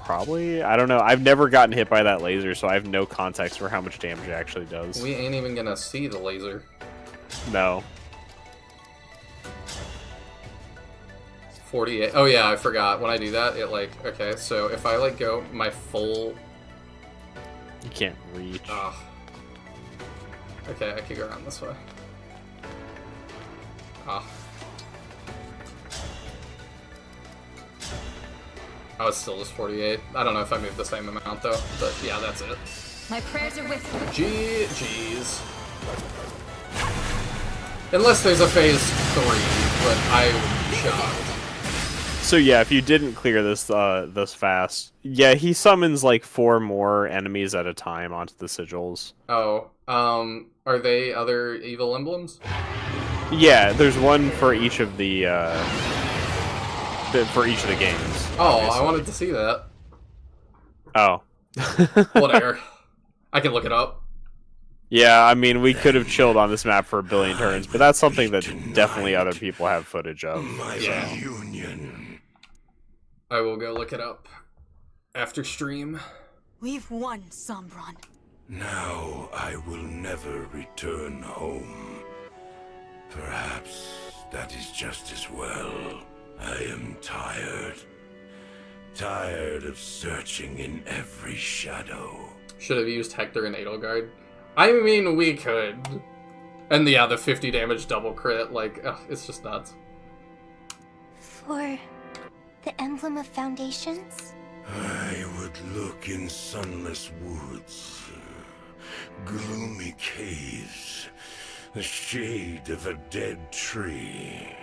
Probably? I don't know. I've never gotten hit by that laser, so I have no context for how much damage it actually does. We ain't even gonna see the laser. No. 48. Oh yeah, I forgot. When I do that, it like... Okay, so if I like go my full... You can't reach. Ugh. Okay, I could go around this way. Ah. Oh, it's still just 48. I don't know if I moved the same amount though, but yeah, that's it. My prayers are with you. GG's. Unless there's a phase 3, but I would be shocked. So yeah, if you didn't clear this this fast, yeah, he summons like 4 more enemies at a time onto the sigils. Oh, are they other evil emblems? Yeah, there's one for each of the games. Oh, obviously. I wanted to see that. Oh. Whatever. I can look it up. Yeah, I mean, we could have chilled on this map for a billion turns, but that's something that definitely other people have footage of. My reunion. I will go look it up after stream. We've won, Sombron. Now I will never return home. Perhaps that is just as well. I am tired. Tired of searching in every shadow. Should have used Hector and Edelgard. I mean, we could. And yeah, the 50 damage double crit, like, ugh, it's just nuts. For the Emblem of Foundations? I would look in sunless woods, gloomy caves, the shade of a dead tree.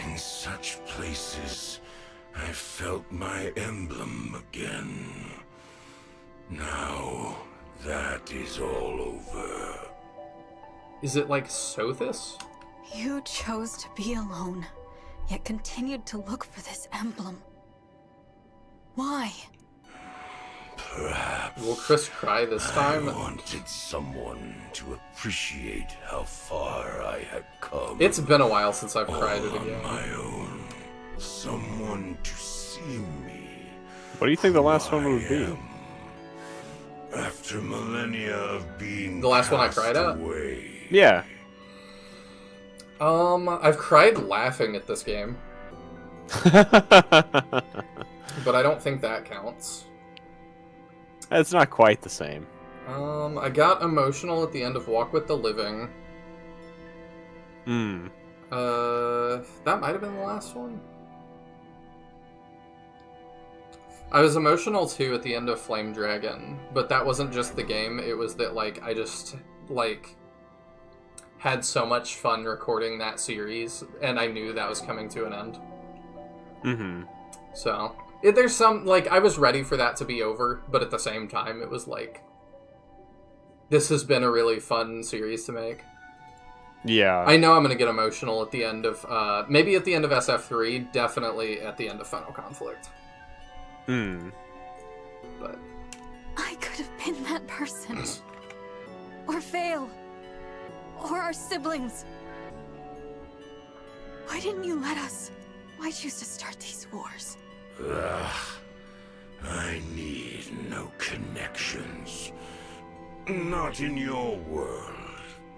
In such places, I felt my emblem again. Now, that is all over. Is it like Sothis? You chose to be alone, yet continued to look for this emblem. Why? Perhaps. Will Chris cry this time? I wanted someone to appreciate how far I had come. It's been a while since I've cried it on again. my own. Someone to see me. What do you think the last one would be? After millennia of being The last one I cried at? away. Yeah. I've cried laughing at this game. But I don't think that counts. It's not quite the same. I got emotional at the end of Walk with the Living. Hmm. That might have been the last one. I was emotional too at the end of Flame Dragon, but that wasn't just the game, it was that, like, I just, like, had so much fun recording that series, and I knew that was coming to an end. Mm-hmm. So, there's some, like, I was ready for that to be over, but at the same time, it was like, this has been a really fun series to make. Yeah. I know I'm gonna get emotional at the end of, maybe at the end of SF3, definitely at the end of Final Conflict. Hmm. But I could have been that person. Or Vale. Or our siblings. Why didn't you let us? Why choose to start these wars? I need no connections. Not in your world.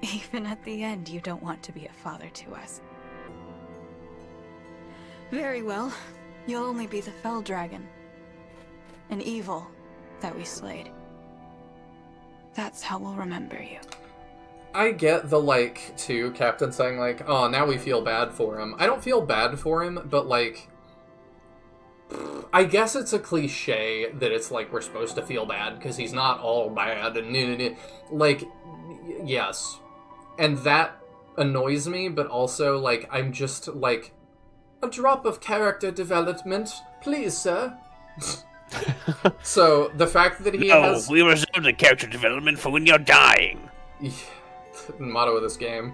Even at the end, you don't want to be a father to us. Very well. You'll only be the Fell Dragon. An evil that we slayed. That's how we'll remember you. I get the, like, too, Captain saying, like, oh, now we feel bad for him. I don't feel bad for him, but, like, I guess it's a cliche that it's, like, we're supposed to feel bad because he's not all bad and like, yes. And that annoys me, but also, like, I'm just, like, a drop of character development, please, sir. So, the fact that he has... we reserve the character development for when you're dying. Motto of this game.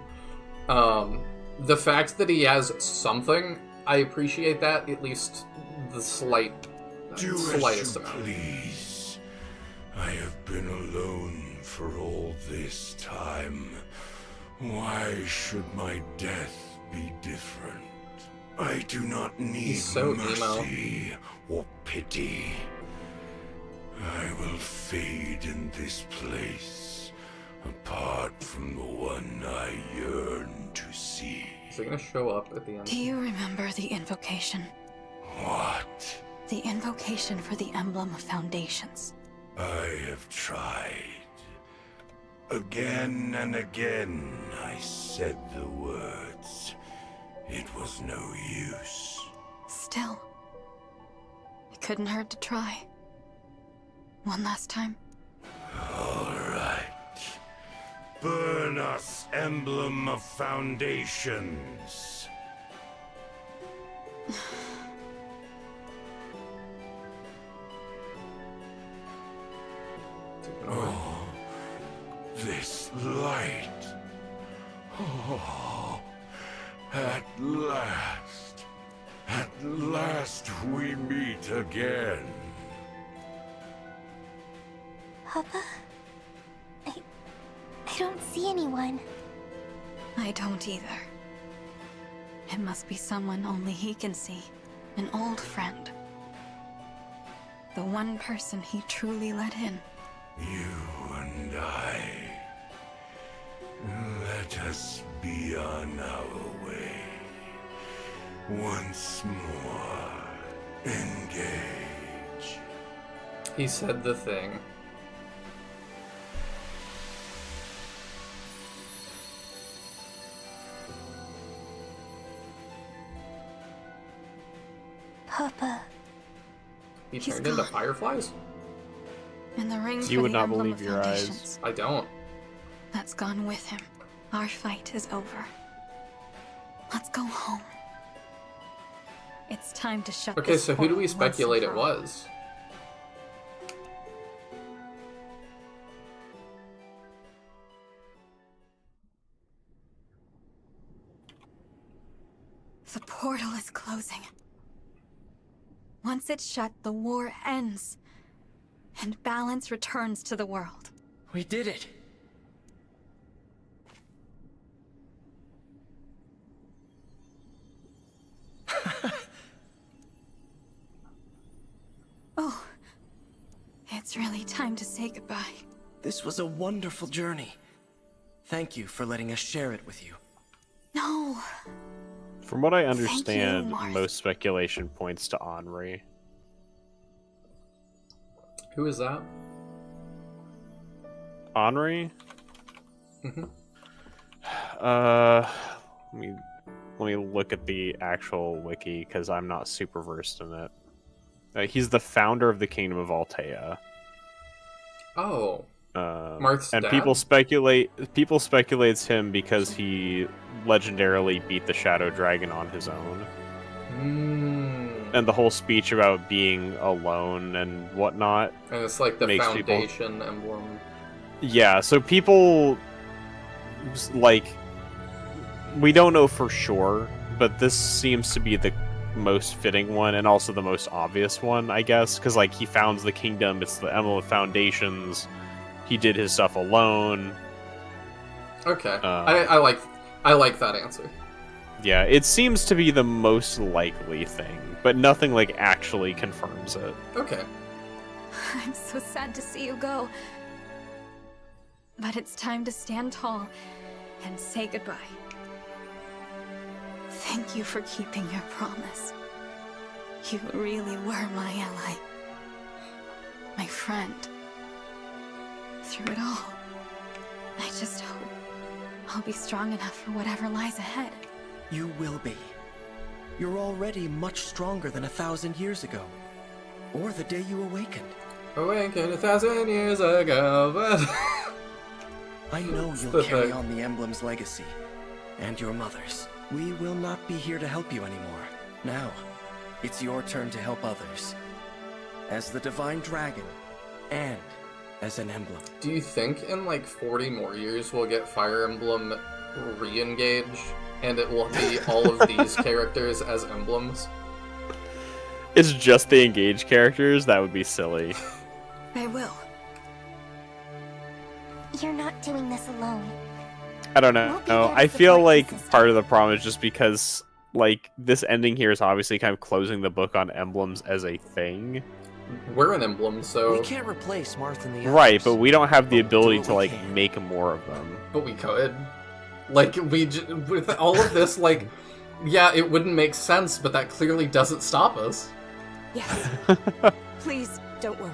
The fact that he has something, I appreciate that, at least the slightest amount. Please. I have been alone for all this time. Why should my death be different? I do not need mercy or pity. I will fade in this place, apart from the one I yearn to see. Is it gonna show up at the end? Do you remember the invocation? What? The invocation for the Emblem of Foundations. I have tried. Again and again I said the words. It was no use. Still, it couldn't hurt to try. One last time. All right. Burn us, Emblem of Foundations. Oh, this light. Oh, at last we meet again. Papa? I don't see anyone. I don't either. It must be someone only he can see. An old friend. The one person he truly let in. You and I. Let us be on our way. Once more. Engage. He said the thing. Papa. He He's turned into gone. fireflies? And the ring You for would the not emblem believe of your eyes. foundations. I don't. That's gone with him. Our fight is over. Let's go home. It's time to shut Okay, this so who do portal we once and speculate it for all. was? The portal is closing. Once it's shut, the war ends. And balance returns to the world. We did it! Oh, it's really time to say goodbye. This was a wonderful journey. Thank you for letting us share it with you. No. From what I you, understand, Marth. most speculation points to Henri. Who is that? Henri? Mhm. Let me look at the actual wiki because I'm not super versed in it. He's the founder of the Kingdom of Altea. Oh. Marth's And dad? people speculate it's him because he legendarily beat the Shadow Dragon on his own. And the whole speech about being alone and whatnot. And it's like the makes foundation emblem. Yeah, so people like we don't know for sure, but this seems to be the most fitting one and also the most obvious one, I guess, because like he founds the kingdom, it's the Emblem of Foundations. He did his stuff alone. Okay, I like that answer. Yeah, it seems to be the most likely thing, but nothing like actually confirms it. Okay. I'm so sad to see you go. But it's time to stand tall and say goodbye. Thank you for keeping your promise. You really were my ally. My friend. Through it all. I just hope I'll be strong enough for whatever lies ahead. You will be. You're already much stronger than 1,000 years ago. Or the day you awakened. Awakened 1,000 years ago, but... I know you'll carry on the Emblem's legacy. And your mother's. We will not be here to help you anymore. Now, it's your turn to help others. As the Divine Dragon, and as an emblem. Do you think in like 40 more years we'll get Fire Emblem re-engage and it will be all of these characters as emblems? It's just the Engage characters? That would be silly. I will. You're not doing this alone. I don't know. I feel like part of the problem is just because like this ending here is obviously kind of closing the book on emblems as a thing. We're an emblem, so... We can't replace Marth and the others. Right, but we don't have the ability to like make more of them. But we could. Like, with all of this, like, yeah, it wouldn't make sense, but that clearly doesn't stop us. Yes. Please, don't worry.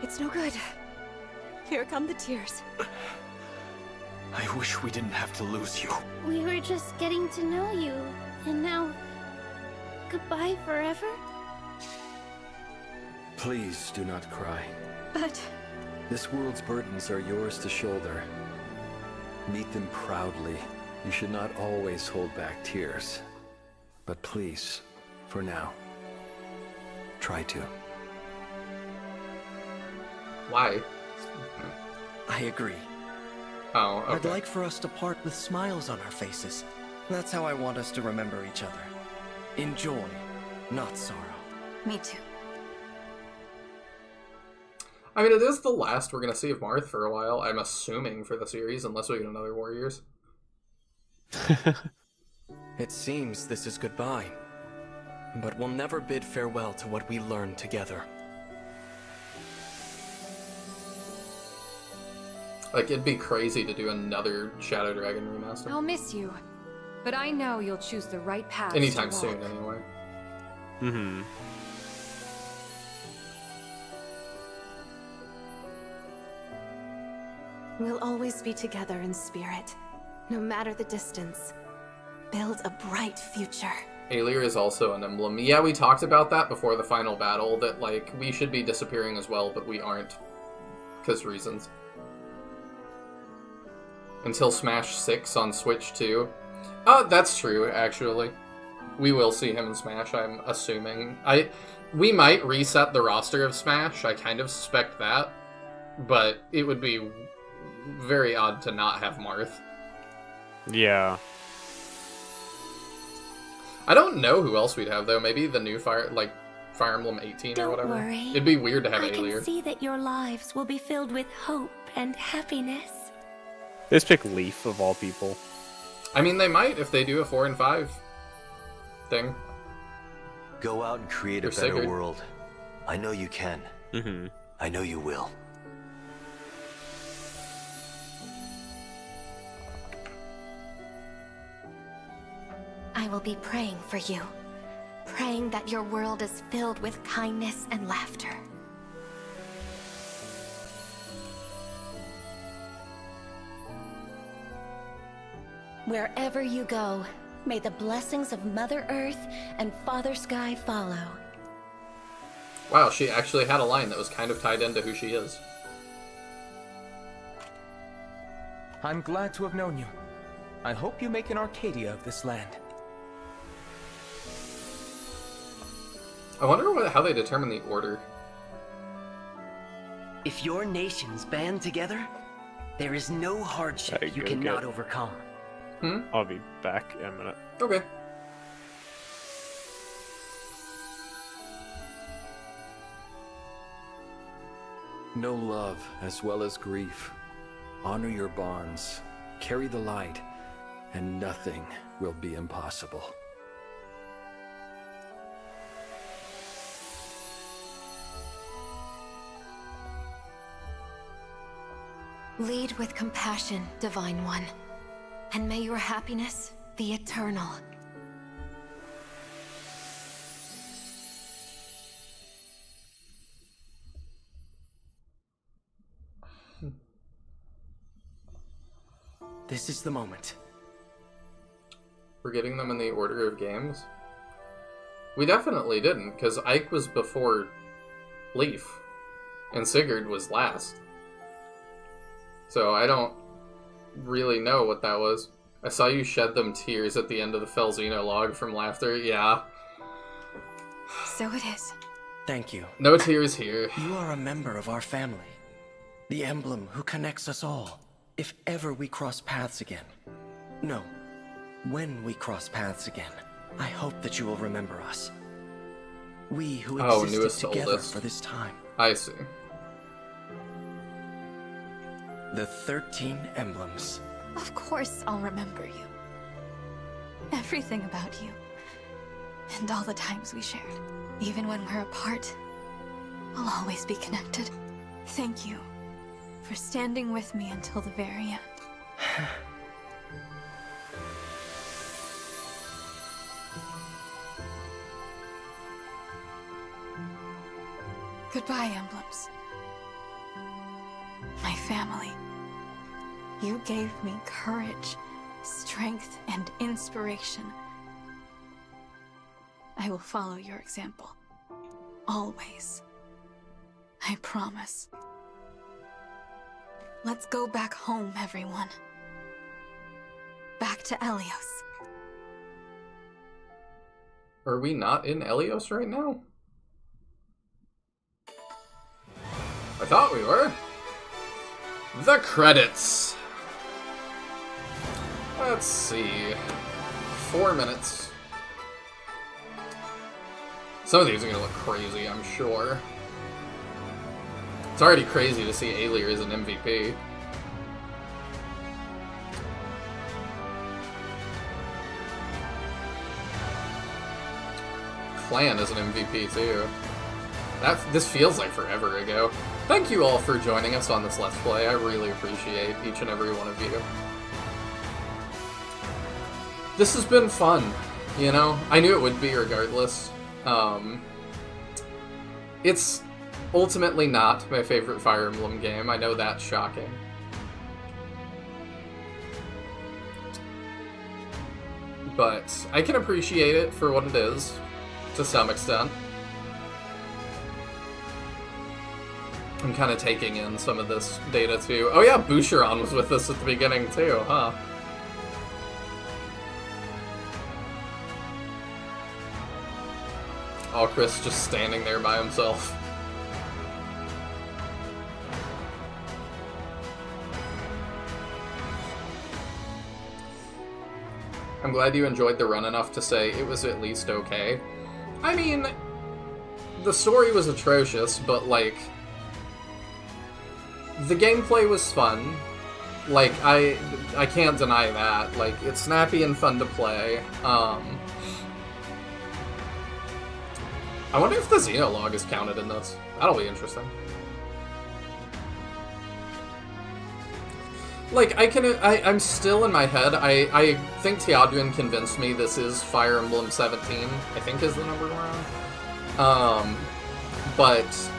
It's no good. Here come the tears. I wish we didn't have to lose you. We were just getting to know you, and now... goodbye forever? Please do not cry. But... This world's burdens are yours to shoulder. Meet them proudly. You should not always hold back tears. But please, for now, try to. Why? I agree. Oh, okay. I'd like for us to part with smiles on our faces. That's how I want us to remember each other. In joy, not sorrow. Me too. I mean, it is the last we're going to see of Marth for a while, I'm assuming, for the series, unless we get another Warriors. It seems this is goodbye. But we'll never bid farewell to what we learned together. Like, it'd be crazy to do another Shadow Dragon remaster. I'll miss you, but I know you'll choose the right path. Anytime soon, anyway. Mm-hmm. We'll always be together in spirit, no matter the distance. Build a bright future. Alir is also an emblem. Yeah, we talked about that before the final battle, that, like, we should be disappearing as well, but we aren't. Because reasons. Until Smash 6 on Switch 2. That's true, actually. We will see him in Smash, I'm assuming. We might reset the roster of Smash, I kind of suspect that. But it would be very odd to not have Marth. Yeah. I don't know who else we'd have, though. Maybe the new Fire Emblem 18 or whatever. Don't worry. It'd be weird to have I Alir. can see that your lives will be filled with hope and happiness. They just pick Leaf, of all people. I mean, they might if they do a 4 and 5 thing. Go out and create a better Sigurd. world. I know you can. Mm-hmm. I know you will. I will be praying for you. Praying that your world is filled with kindness and laughter. Wherever you go, may the blessings of Mother Earth and Father Sky follow. Wow, she actually had a line that was kind of tied into who she is. I'm glad to have known you. I hope you make an Arcadia of this land. I wonder how they determine the order. If your nations band together, there is no hardship you cannot overcome. I'll be back in a minute. Okay. Know love as well as grief. Honor your bonds. Carry the light, and nothing will be impossible. Lead with compassion, Divine One, and may your happiness be eternal. This is the moment. We're getting them in the order of games? We definitely didn't, because Ike was before Leaf, and Sigurd was last. So I don't really know what that was. I saw you shed them tears at the end of the Felzino log from laughter. Yeah. So it is. Thank you. No tears here. You are a member of our family. The emblem who connects us all. If ever we cross paths again. No. When we cross paths again, I hope that you will remember us. We who existed newest to together oldest. for this time. I see. The 13 emblems. Of course I'll remember you. Everything about you. And all the times we shared. Even when we're apart, we'll always be connected. Thank you for standing with me until the very end. Goodbye, emblems. My family. You gave me courage, strength, and inspiration. I will follow your example. Always. I promise. Let's go back home, everyone. Back to Elios. Are we not in Elios right now? I thought we were. The credits. Let's see. 4 minutes. Some of these are gonna look crazy, I'm sure. It's already crazy to see Alir as an MVP. Clan is an MVP too. This feels like forever ago. Thank you all for joining us on this Let's Play. I really appreciate each and every one of you. This has been fun, you know? I knew it would be regardless. It's ultimately not my favorite Fire Emblem game. I know that's shocking. But I can appreciate it for what it is, to some extent. I'm kind of taking in some of this data too. Oh yeah, Boucheron was with us at the beginning too, huh? Oh, Chris just standing there by himself. I'm glad you enjoyed the run enough to say it was at least okay. I mean, the story was atrocious, but like, the gameplay was fun. Like, I can't deny that. Like, it's snappy and fun to play. I wonder if the Xenologue is counted in this. That'll be interesting. Like, I'm still in my head. I think Teodrian convinced me this is Fire Emblem 17, I think is the number around. But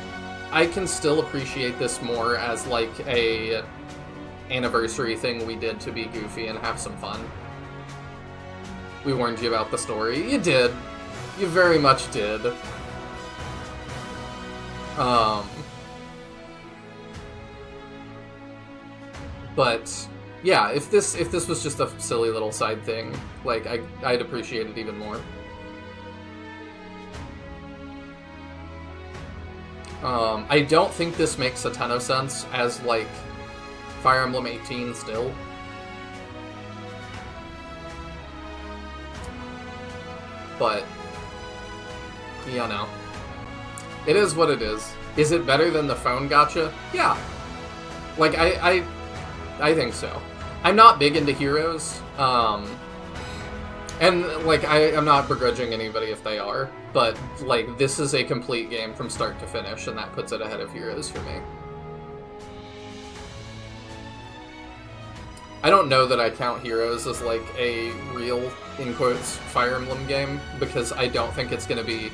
I can still appreciate this more as, like, a anniversary thing we did to be goofy and have some fun. We warned you about the story. You did. You very much did. But yeah, if this was just a silly little side thing, like, I'd appreciate it even more. I don't think this makes a ton of sense as, like, Fire Emblem 18 still. But, you know. It is what it is. Is it better than the phone gacha? Yeah. Like, I think so. I'm not big into heroes, and, like, I'm not begrudging anybody if they are, but, like, this is a complete game from start to finish, and that puts it ahead of heroes for me. I don't know that I count Heroes as, like, a real, in quotes, Fire Emblem game, because I don't think it's gonna be...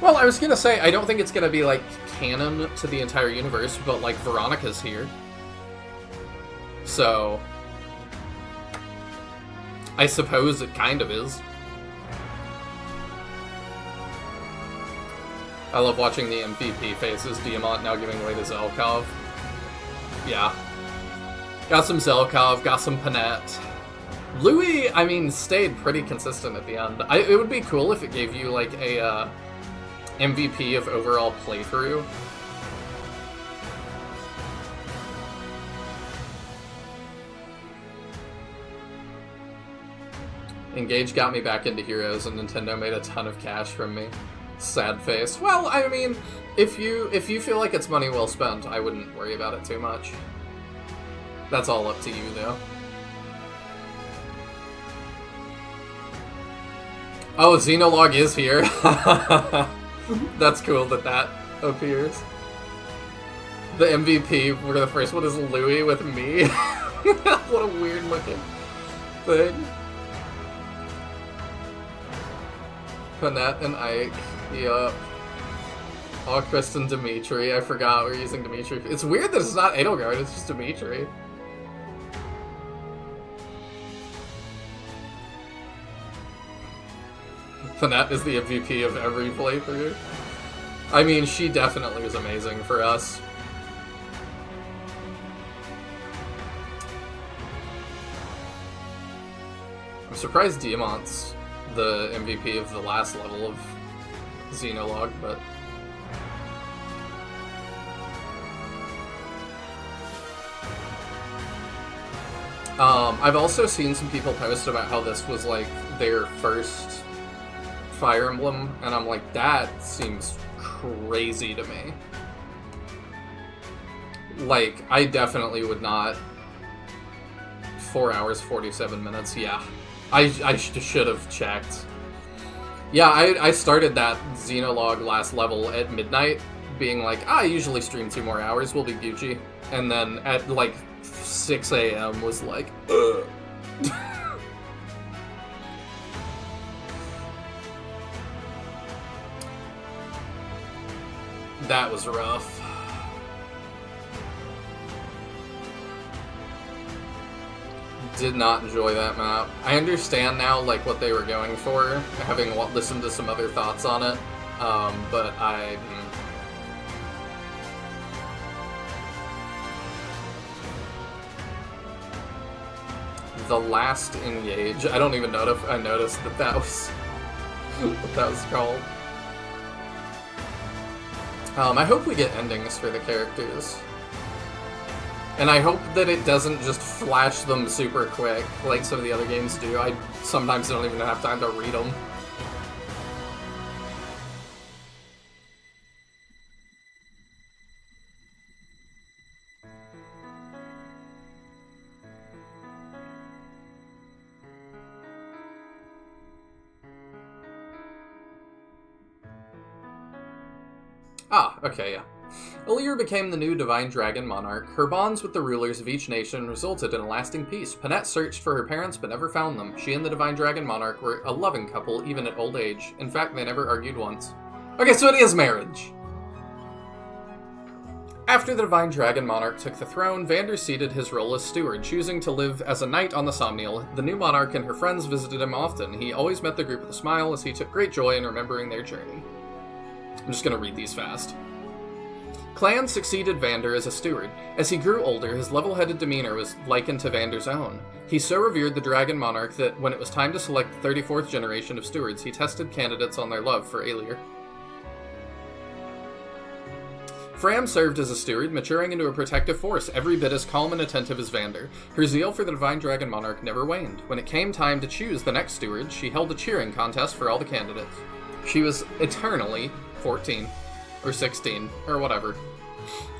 Well, I was gonna say, I don't think it's gonna be, like, canon to the entire universe, but, like, Veronica's here. So... I suppose it kind of is. I love watching the MVP faces. Diamant now giving way to Zelkov. Yeah. Got some Zelkov, got some Panette. Louis, I mean, stayed pretty consistent at the end. It would be cool if it gave you, like, a MVP of overall playthrough. Engage got me back into Heroes, and Nintendo made a ton of cash from me. Sad face. Well, I mean, if you feel like it's money well spent, I wouldn't worry about it too much. That's all up to you, though. Oh, Xenologue is here. That's cool that appears. The MVP for the first one is Louis with me. What a weird looking thing. Panette and Ike. Yup. Oh, Kristen Dimitri. I forgot we're using Dimitri. It's weird that it's not Edelgard, it's just Dimitri. Panette is the MVP of every playthrough. I mean, she definitely was amazing for us. I'm surprised Diamant's the MVP of the last level of Xenologue, but... I've also seen some people post about how this was, like, their first Fire Emblem, and I'm like, that seems crazy to me. like, I definitely would not. 4 hours, 47 minutes, yeah. I should have checked. Yeah, I started that Xenologue last level at midnight, being like, I usually stream 2 more hours, we'll be Gucci. And then at, like, 6 a.m. was like, ugh. That was rough. Did not enjoy that map. I understand now, like, what they were going for, having listened to some other thoughts on it, but the last Engage, I don't even know if I noticed that that was what that was called. I hope we get endings for the characters. And I hope that it doesn't just flash them super quick, like some of the other games do. I sometimes don't even have time to read them. Ah, okay, yeah. Alear became the new Divine Dragon Monarch. Her bonds with the rulers of each nation resulted in a lasting peace. Panette searched for her parents but never found them. She and the Divine Dragon Monarch were a loving couple even at old age. In fact, they never argued once. Okay, so it is marriage! After the Divine Dragon Monarch took the throne, Vander ceded his role as steward, choosing to live as a knight on the Somniel. The new monarch and her friends visited him often. He always met the group with a smile as he took great joy in remembering their journey. I'm just gonna read these fast. Clan succeeded Vander as a steward. As he grew older, his level-headed demeanor was likened to Vander's own. He so revered the Dragon Monarch that when it was time to select the 34th generation of stewards, he tested candidates on their love for Alear. Fram served as a steward, maturing into a protective force every bit as calm and attentive as Vander. Her zeal for the Divine Dragon Monarch never waned. When it came time to choose the next steward, she held a cheering contest for all the candidates. She was eternally 14, or 16, or whatever.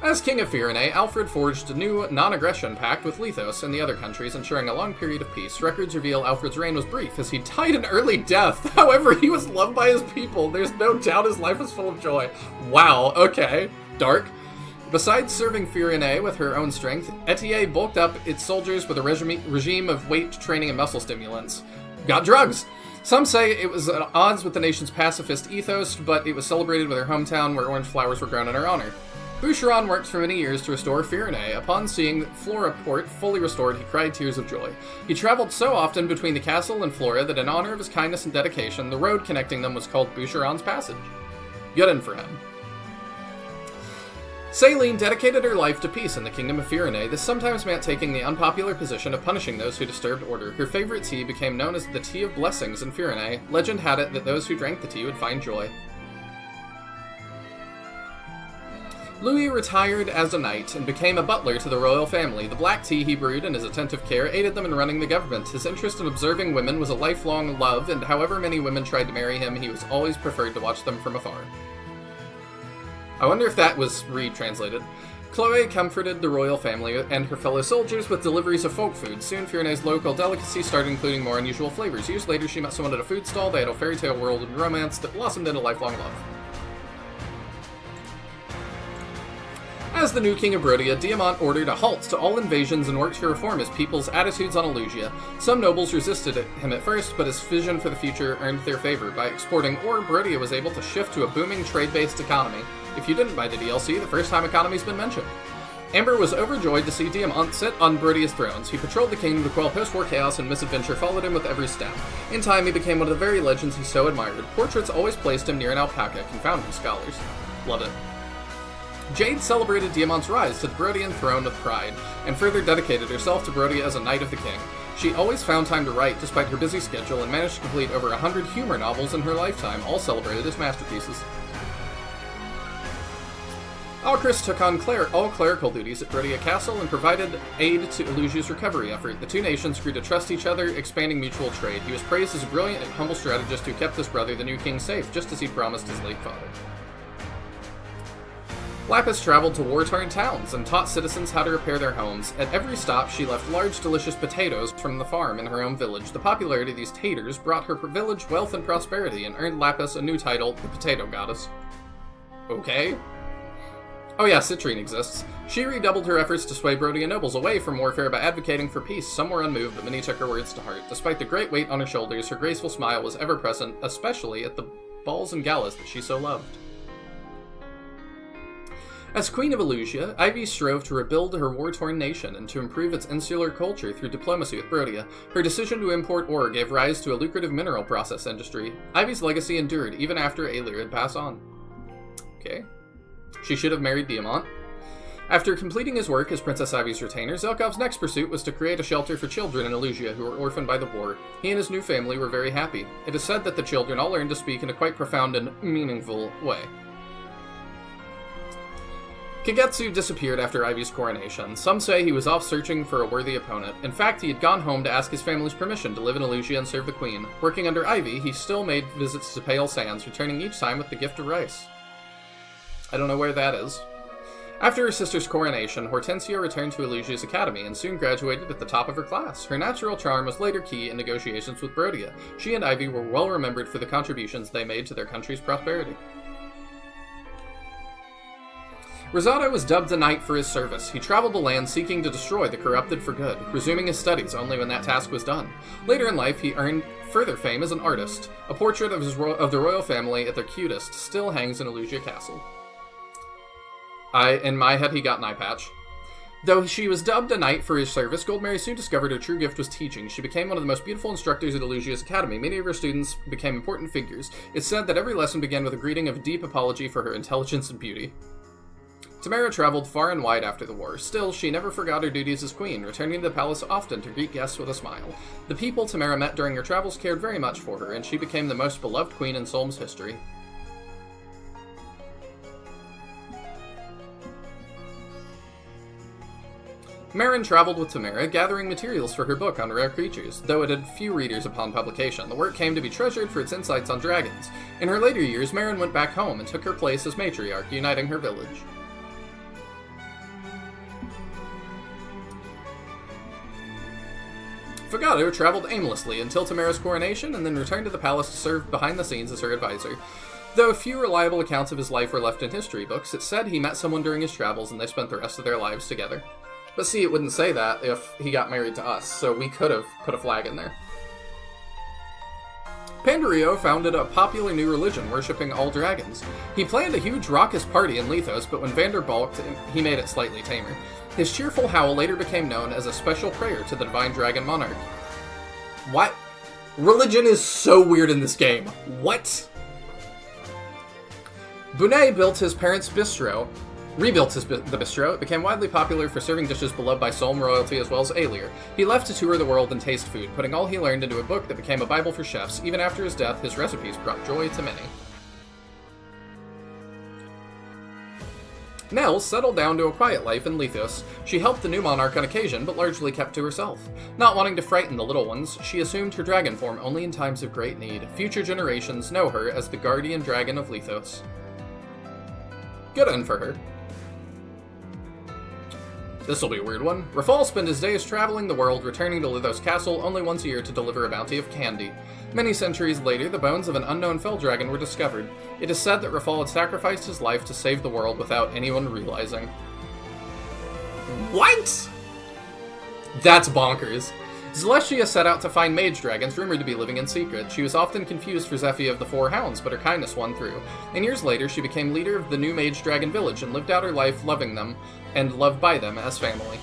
As King of Firene, Alfred forged a new non-aggression pact with Lethos and the other countries, ensuring a long period of peace. Records reveal Alfred's reign was brief, as he died an early death. However, he was loved by his people. There's no doubt his life was full of joy. Wow, okay. Dark. Besides serving Firene with her own strength, Etier bulked up its soldiers with a regime of weight training and muscle stimulants. Got drugs! Some say it was at odds with the nation's pacifist ethos, but it was celebrated with her hometown where orange flowers were grown in her honor. Boucheron worked for many years to restore Firene. Upon seeing Flora Port fully restored, he cried tears of joy. He traveled so often between the castle and Flora that in honor of his kindness and dedication, the road connecting them was called Boucheron's Passage. Good in for him. Céline dedicated her life to peace in the Kingdom of Firene. This sometimes meant taking the unpopular position of punishing those who disturbed order. Her favorite tea became known as the Tea of Blessings in Firene. Legend had it that those who drank the tea would find joy. Louis retired as a knight and became a butler to the royal family. The black tea he brewed and his attentive care aided them in running the government. His interest in observing women was a lifelong love, and however many women tried to marry him, he was always preferred to watch them from afar. I wonder if that was retranslated. Chloe comforted the royal family and her fellow soldiers with deliveries of folk food. Soon, Firene's local delicacies started including more unusual flavors. Years later, she met someone at a food stall. They had a fairy tale world and romance that blossomed into lifelong love. As the new king of Brodia, Diamant ordered a halt to all invasions and worked to reform his people's attitudes on Elusia. Some nobles resisted him at first, but his vision for the future earned their favor. By exporting ore, Brodia was able to shift to a booming trade-based economy. If you didn't buy the DLC, the first time economy's been mentioned. Amber was overjoyed to see Diamant sit on Brodia's thrones. He patrolled the kingdom to quell post-war chaos, and misadventure followed him with every step. In time, he became one of the very legends he so admired. Portraits always placed him near an alpaca, confounding scholars. Love it. Jade celebrated Diamant's rise to the Brodian throne with pride, and further dedicated herself to Brodia as a Knight of the King. She always found time to write despite her busy schedule and managed to complete over 100 humor novels in her lifetime, all celebrated as masterpieces. Alcris took on all clerical duties at Brodia Castle and provided aid to Elusia's recovery effort. The two nations grew to trust each other, expanding mutual trade. He was praised as a brilliant and humble strategist who kept his brother, the new king, safe, just as he promised his late father. Lapis traveled to war-torn towns and taught citizens how to repair their homes. At every stop, she left large, delicious potatoes from the farm in her own village. The popularity of these taters brought her village wealth and prosperity and earned Lapis a new title, the Potato Goddess. Okay. Oh yeah, Citrine exists. She redoubled her efforts to sway Brodia nobles away from warfare by advocating for peace. Some were unmoved, but many took her words to heart. Despite the great weight on her shoulders, her graceful smile was ever present, especially at the balls and galas that she so loved. As Queen of Elusia, Ivy strove to rebuild her war-torn nation and to improve its insular culture through diplomacy with Brodia. Her decision to import ore gave rise to a lucrative mineral process industry. Ivy's legacy endured even after Aelir had passed on. Okay. She should have married Diamant. After completing his work as Princess Ivy's retainer, Zelkov's next pursuit was to create a shelter for children in Elusia who were orphaned by the war. He and his new family were very happy. It is said that the children all learned to speak in a quite profound and meaningful way. Kagetsu disappeared after Ivy's coronation. Some say he was off searching for a worthy opponent. In fact, he had gone home to ask his family's permission to live in Elusia and serve the queen. Working under Ivy, he still made visits to Pale Sands, returning each time with the gift of rice. I don't know where that is. After her sister's coronation, Hortensia returned to Elusia's academy and soon graduated at the top of her class. Her natural charm was later key in negotiations with Brodia. She and Ivy were well remembered for the contributions they made to their country's prosperity. Rosado was dubbed a knight for his service. He traveled the land seeking to destroy the corrupted for good, resuming his studies only when that task was done. Later in life, he earned further fame as an artist. A portrait of the royal family at their cutest still hangs in Elusia Castle. In my head, he got an eye patch. Though she was dubbed a knight for his service, Goldmary soon discovered her true gift was teaching. She became one of the most beautiful instructors at Elusia's academy. Many of her students became important figures. It's said that every lesson began with a greeting of deep apology for her intelligence and beauty. Tamara traveled far and wide after the war. Still, she never forgot her duties as queen, returning to the palace often to greet guests with a smile. The people Tamara met during her travels cared very much for her, and she became the most beloved queen in Solm's history. Marin traveled with Tamara, gathering materials for her book on rare creatures. Though it had few readers upon publication, the work came to be treasured for its insights on dragons. In her later years, Marin went back home and took her place as matriarch, uniting her village. Fogado traveled aimlessly until Tamara's coronation and then returned to the palace to serve behind the scenes as her advisor. Though few reliable accounts of his life were left in history books, it's said he met someone during his travels and they spent the rest of their lives together. But see, it wouldn't say that if he got married to us, so we could have put a flag in there. Pandario founded a popular new religion worshipping all dragons. He planned a huge raucous party in Lethos, but when Vander balked, he made it slightly tamer. His cheerful howl later became known as a special prayer to the divine dragon monarch. What? Religion is so weird in this game. What? Bunet built his parents' bistro. Rebuilt the bistro. It became widely popular for serving dishes beloved by Solm royalty as well as Aelir. He left to tour the world and taste food, putting all he learned into a book that became a Bible for chefs. Even after his death, his recipes brought joy to many. Nell settled down to a quiet life in Lethos. She helped the new monarch on occasion, but largely kept to herself. Not wanting to frighten the little ones, she assumed her dragon form only in times of great need. Future generations know her as the guardian dragon of Lethos. Good end for her. This'll be a weird one. Rafal spent his days traveling the world, returning to Lethos Castle only once a year to deliver a bounty of candy. Many centuries later, the bones of an unknown fell dragon were discovered. It is said that Rafal had sacrificed his life to save the world without anyone realizing. What? That's bonkers. Celestia set out to find mage dragons rumored to be living in secret. She was often confused for Zephi of the Four Hounds, but her kindness won through. And years later, she became leader of the new mage dragon village and lived out her life loving them and loved by them as family.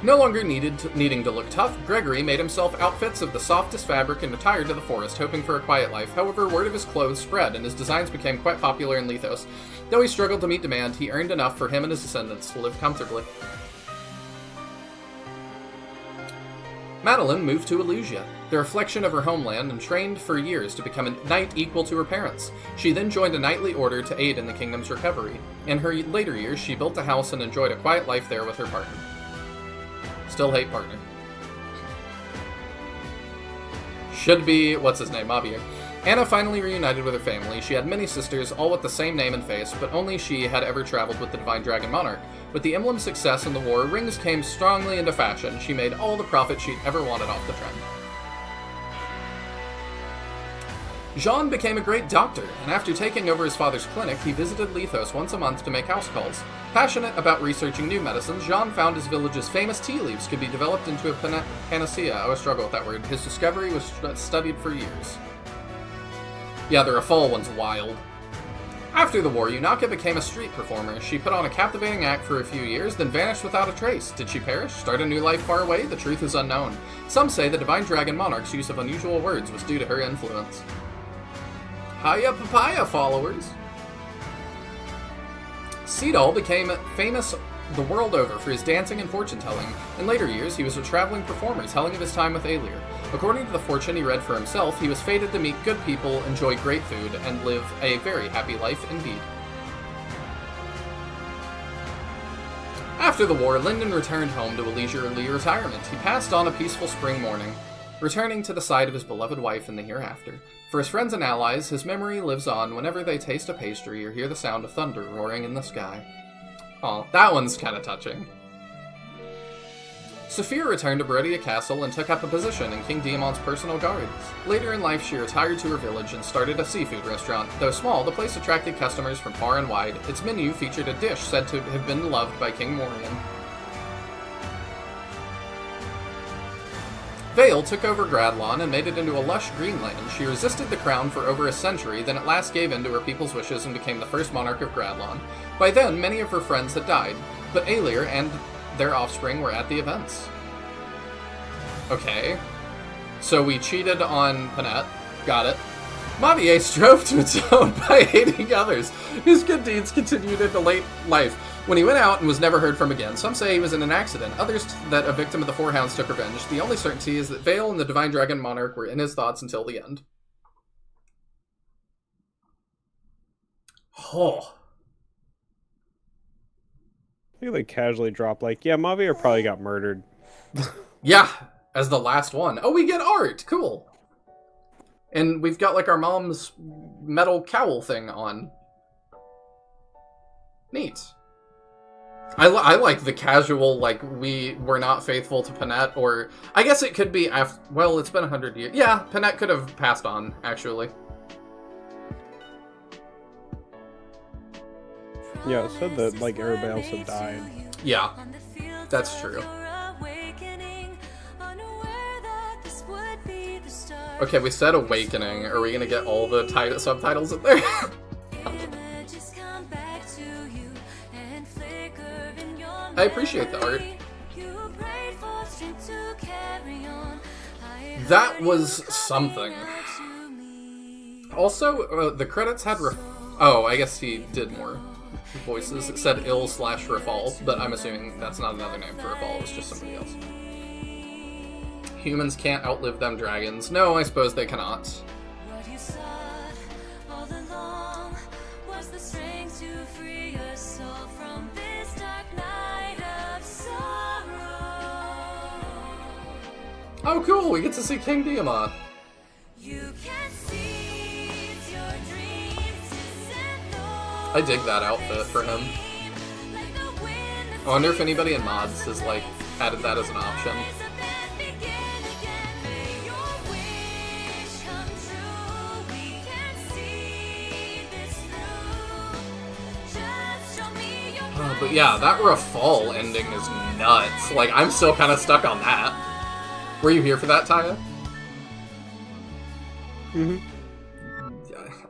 No longer needing to look tough, Gregory made himself outfits of the softest fabric and retired to the forest, hoping for a quiet life. However, word of his clothes spread, and his designs became quite popular in Lethos. Though he struggled to meet demand, he earned enough for him and his descendants to live comfortably. Madeline moved to Elusia, the reflection of her homeland, and trained for years to become a knight equal to her parents. She then joined a knightly order to aid in the kingdom's recovery. In her later years, she built a house and enjoyed a quiet life there with her partner. Still hate partner. Should be, what's his name, Mabir. Anna finally reunited with her family. She had many sisters, all with the same name and face, but only she had ever traveled with the Divine Dragon Monarch. With the emblem's success in the war, rings came strongly into fashion. She made all the profit she'd ever wanted off the trend. Jean became a great doctor, and after taking over his father's clinic, he visited Lethos once a month to make house calls. Passionate about researching new medicines, Jean found his village's famous tea leaves could be developed into a panacea. I always struggle with that word. His discovery was studied for years. Yeah, the Rafal one's wild. After the war, Yunaka became a street performer. She put on a captivating act for a few years, then vanished without a trace. Did she perish? Start a new life far away? The truth is unknown. Some say the Divine Dragon Monarch's use of unusual words was due to her influence. Hiya Papaya followers! Seedall became famous the world over for his dancing and fortune-telling. In later years, he was a traveling performer, telling of his time with Alir. According to the fortune he read for himself, he was fated to meet good people, enjoy great food, and live a very happy life indeed. After the war, Lyndon returned home to a leisurely retirement. He passed on a peaceful spring morning, returning to the side of his beloved wife in the hereafter. For his friends and allies, his memory lives on whenever they taste a pastry or hear the sound of thunder roaring in the sky. Aw, that one's kinda touching. Saphira returned to Barodia Castle and took up a position in King Diamant's personal guards. Later in life, she retired to her village and started a seafood restaurant. Though small, the place attracted customers from far and wide. Its menu featured a dish said to have been loved by King Morian. Vale took over Gradlon and made it into a lush green land. She resisted the crown for over a century, then at last gave in to her people's wishes and became the first monarch of Gradlon. By then, many of her friends had died, but Alir and their offspring were at the events. Okay. So we cheated on Panette. Got it. Mavier strove to its own by hating others. His good deeds continued into late life, when he went out and was never heard from again. Some say he was in an accident, others that a victim of the Four Hounds took revenge. The only certainty is that Vale and the Divine Dragon Monarch were in his thoughts until the end. Oh. I think they casually drop like, yeah, Mavier probably got murdered. Yeah, as the last one. Oh, we get art! Cool. And we've got, like, our mom's metal cowl thing on. Neat. I like the casual, like, we were not faithful to Panette, or... I guess it could be after... Well, it's been 100 years. Yeah, Panette could have passed on, actually. Yeah, it said that, like, everybody else had died. Yeah, that's true. Okay, we said Awakening. Are we gonna get all the subtitles in there? I appreciate the art. That was something. Also, the credits had oh, I guess he did more voices. It said Ill/Rafal, but I'm assuming that's not another name for Rafal, it's just somebody else. Humans can't outlive them dragons. No, I suppose they cannot. Oh cool, we get to see King Diamant. I dig that outfit for him. I wonder if anybody in mods has, like, added that as an option. But yeah, that Rafal ending is nuts. Like, I'm still kind of stuck on that. Were you here for that, Taya? Mm-hmm.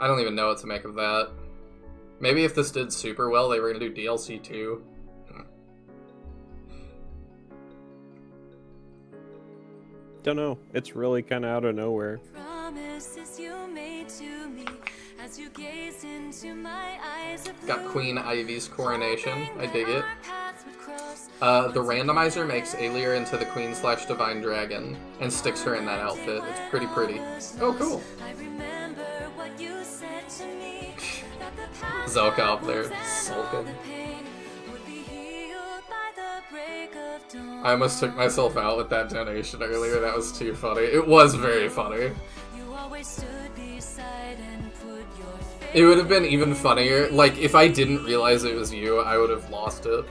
I don't even know what to make of that. Maybe if this did super well, they were going to do DLC too. Don't know. It's really kind of out of nowhere. Got Queen Ivy's coronation. I dig it. The randomizer makes Alir into the Queen/Divine Dragon and sticks her in that outfit. It's pretty pretty. Oh, cool. Zelka up there, sulking. I almost took myself out with that donation earlier. That was too funny. It was very funny. It would have been even funnier. Like, if I didn't realize it was you, I would have lost it.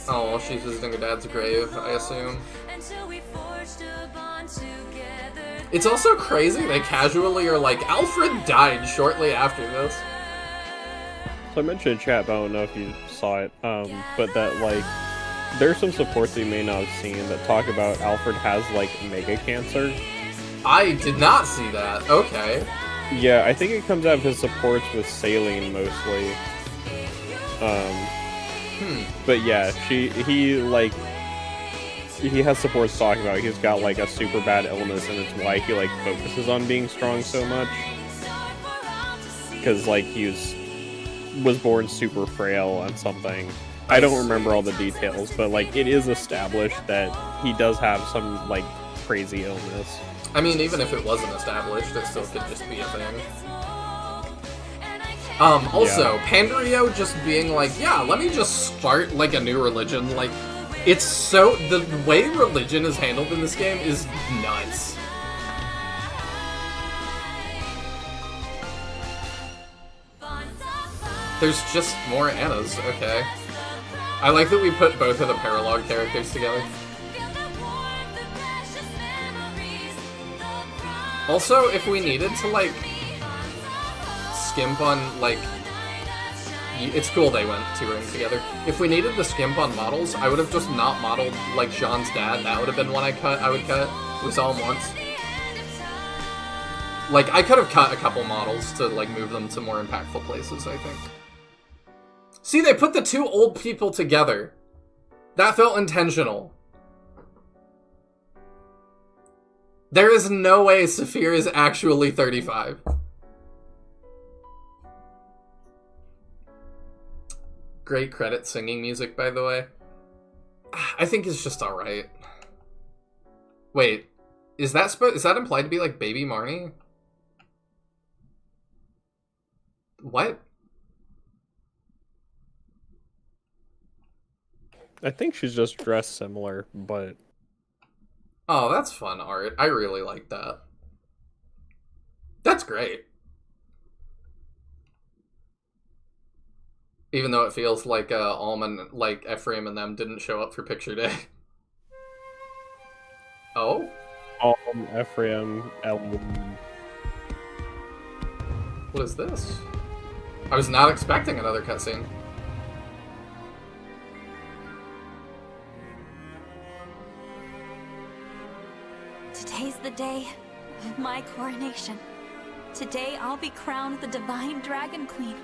Oh, she's visiting her dad's grave, I assume. It's also crazy they casually are like, Alfred died shortly after this. So I mentioned in chat, but I don't know if you saw it, but that, like, there's some supports that you may not have seen that talk about Alfred has, like, mega cancer. I did not see that. Okay. Yeah, I think it comes out of his supports with Saline, mostly. But yeah, he has supports talking about he's got, like, a super bad illness, and it's why he, like, focuses on being strong so much. Because, like, was born super frail and something. I don't remember all the details, but, like, it is established that he does have some, like, crazy illness. I mean, even if it wasn't established, it still could just be a thing. Also, yeah. Pandario just being like, yeah, let me just start, like, a new religion. Like, it's so... The way religion is handled in this game is nuts. There's just more Annas, okay. I like that we put both of the paralog characters together. Also, if we needed to, like, skimp on, like... It's cool they went touring together. If we needed to skimp on models, I would have just not modeled, like, Jean's dad. That would have been one I would cut. We saw him once. Like, I could have cut a couple models to, like, move them to more impactful places, I think. See, they put the two old people together. That felt intentional. There is no way Saphir is actually 35. Great credit singing music, by the way. I think it's just alright. Wait, is that implied to be like Baby Marnie? What? I think she's just dressed similar, but... Oh, that's fun art. I really like that. That's great. Even though it feels like Almond, like Ephraim and them didn't show up for picture day. Oh? Ephraim, Ellen. What is this? I was not expecting another cutscene. Today's the day of my coronation. Today I'll be crowned the Divine Dragon Queen.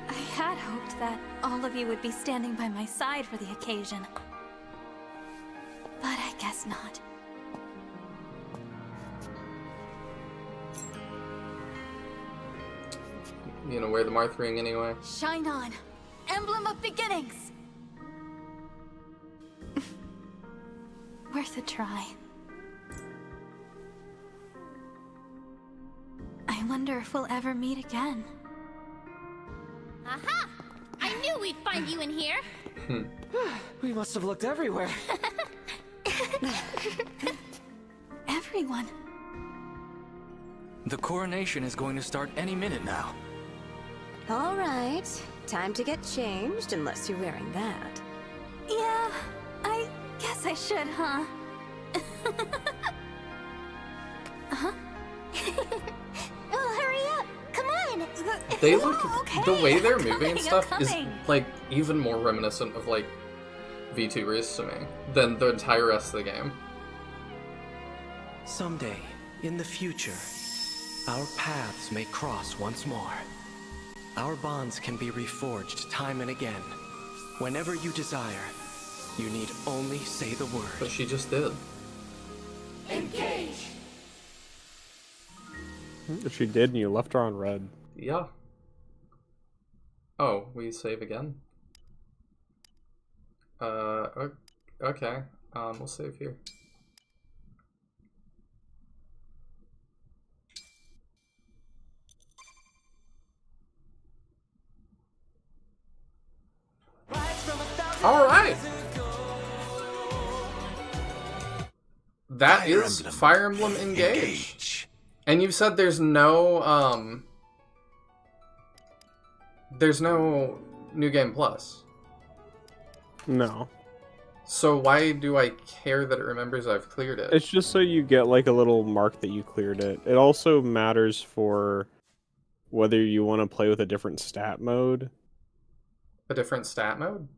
I had hoped that all of you would be standing by my side for the occasion. But I guess not. You know, wear the Marth ring anyway. Shine on, emblem of beginnings! Worth a try. I wonder if we'll ever meet again. Aha! I knew we'd find you in here! We must have looked everywhere. Everyone. The coronation is going to start any minute now. All right, time to get changed, unless you're wearing that. Yeah, I guess I should, huh? Well, hurry up! Come on! They look... Okay, the way they're I'm moving and coming, stuff is, like, even more reminiscent of, like, VTubers to me than the entire rest of the game. Someday, in the future, our paths may cross once more. Our bonds can be reforged time and again. Whenever you desire, you need only say the word. But she just did. Engage! She did, and you left her on red. Yeah. Oh, we save again? Okay. We'll save here. Alright! That is Fire Emblem Engage. And you said there's no New Game Plus. No. So why do I care that it remembers I've cleared it? It's just so you get like a little mark that you cleared it. It also matters for whether you want to play with a different stat mode. A different stat mode?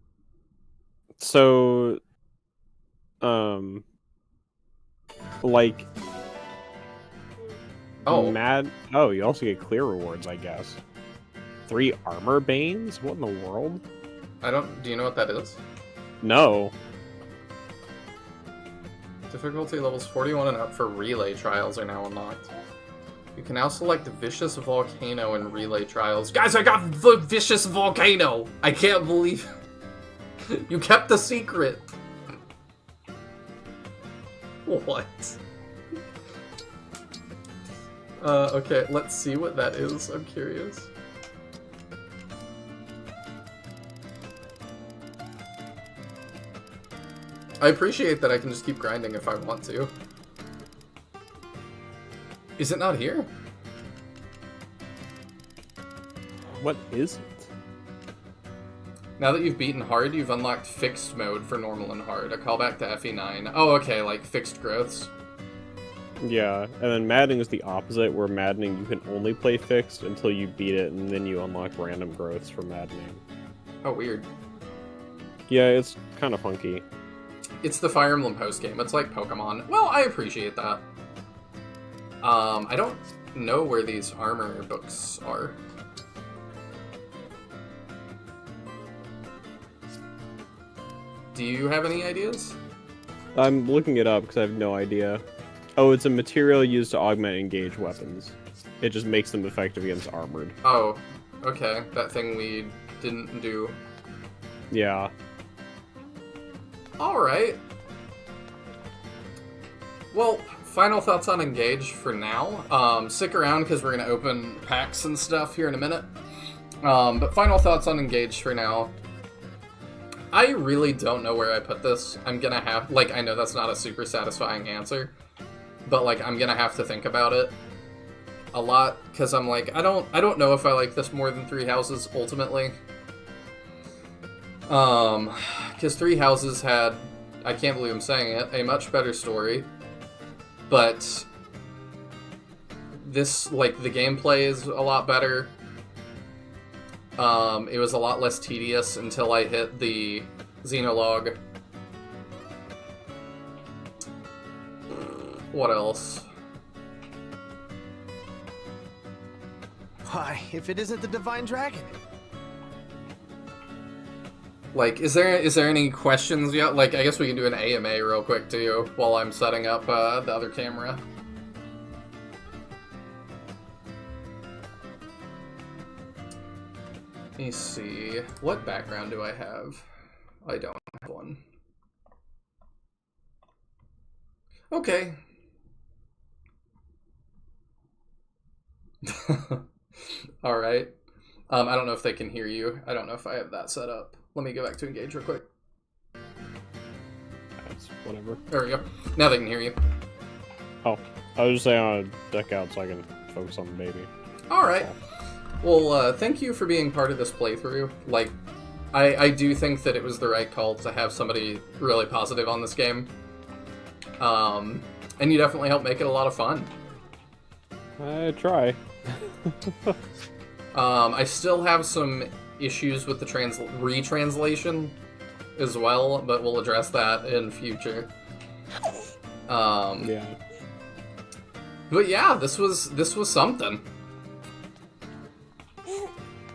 So, like, you also get clear rewards, I guess. 3 armor banes? What in the world? Do you know what that is? No. Difficulty levels 41 and up for relay trials are now unlocked. You can now select the Vicious Volcano in relay trials. Guys, I got the Vicious Volcano! I can't believe you kept the secret! What? Okay, let's see what that is. I'm curious. I appreciate that I can just keep grinding if I want to. Is it not here? What is it? Now that you've beaten hard, you've unlocked fixed mode for normal and hard. A callback to FE9. Oh, okay, like fixed growths. Yeah, and then maddening is the opposite, where maddening you can only play fixed until you beat it, and then you unlock random growths for maddening. Oh, weird. Yeah, it's kind of funky. It's the Fire Emblem host game. It's like Pokemon. Well, I appreciate that. I don't know where these armor books are. Do you have any ideas? I'm looking it up because I have no idea. Oh, it's a material used to augment engage weapons. It just makes them effective against armored. Oh, okay. That thing we didn't do. Yeah. Alright. Well, final thoughts on Engage for now. Stick around because we're going to open packs and stuff here in a minute. But final thoughts on Engage for now. I really don't know where I put this. I'm gonna have, like, I know that's not a super satisfying answer, but, like, I'm gonna have to think about it a lot, because I'm like, I don't know if I like this more than Three Houses, ultimately. Because Three Houses had, I can't believe I'm saying it, a much better story, but this, like, the gameplay is a lot better. It was a lot less tedious until I hit the Xenologue. What else? Why, if it isn't the Divine Dragon? Like, is there any questions yet? Like, I guess we can do an AMA real quick, too, while I'm setting up the other camera. Let me see. What background do I have? I don't have one. Okay. Alright. I don't know if they can hear you. I don't know if I have that set up. Let me go back to Engage real quick. That's whatever. There we go. Now they can hear you. Oh, I was just saying I want to duck out so I can focus on the baby. Alright. Well, thank you for being part of this playthrough. Like, I do think that it was the right call to have somebody really positive on this game. And you definitely helped make it a lot of fun. I try. I still have some issues with the retranslation as well, but we'll address that in future. Yeah. But yeah, this was something.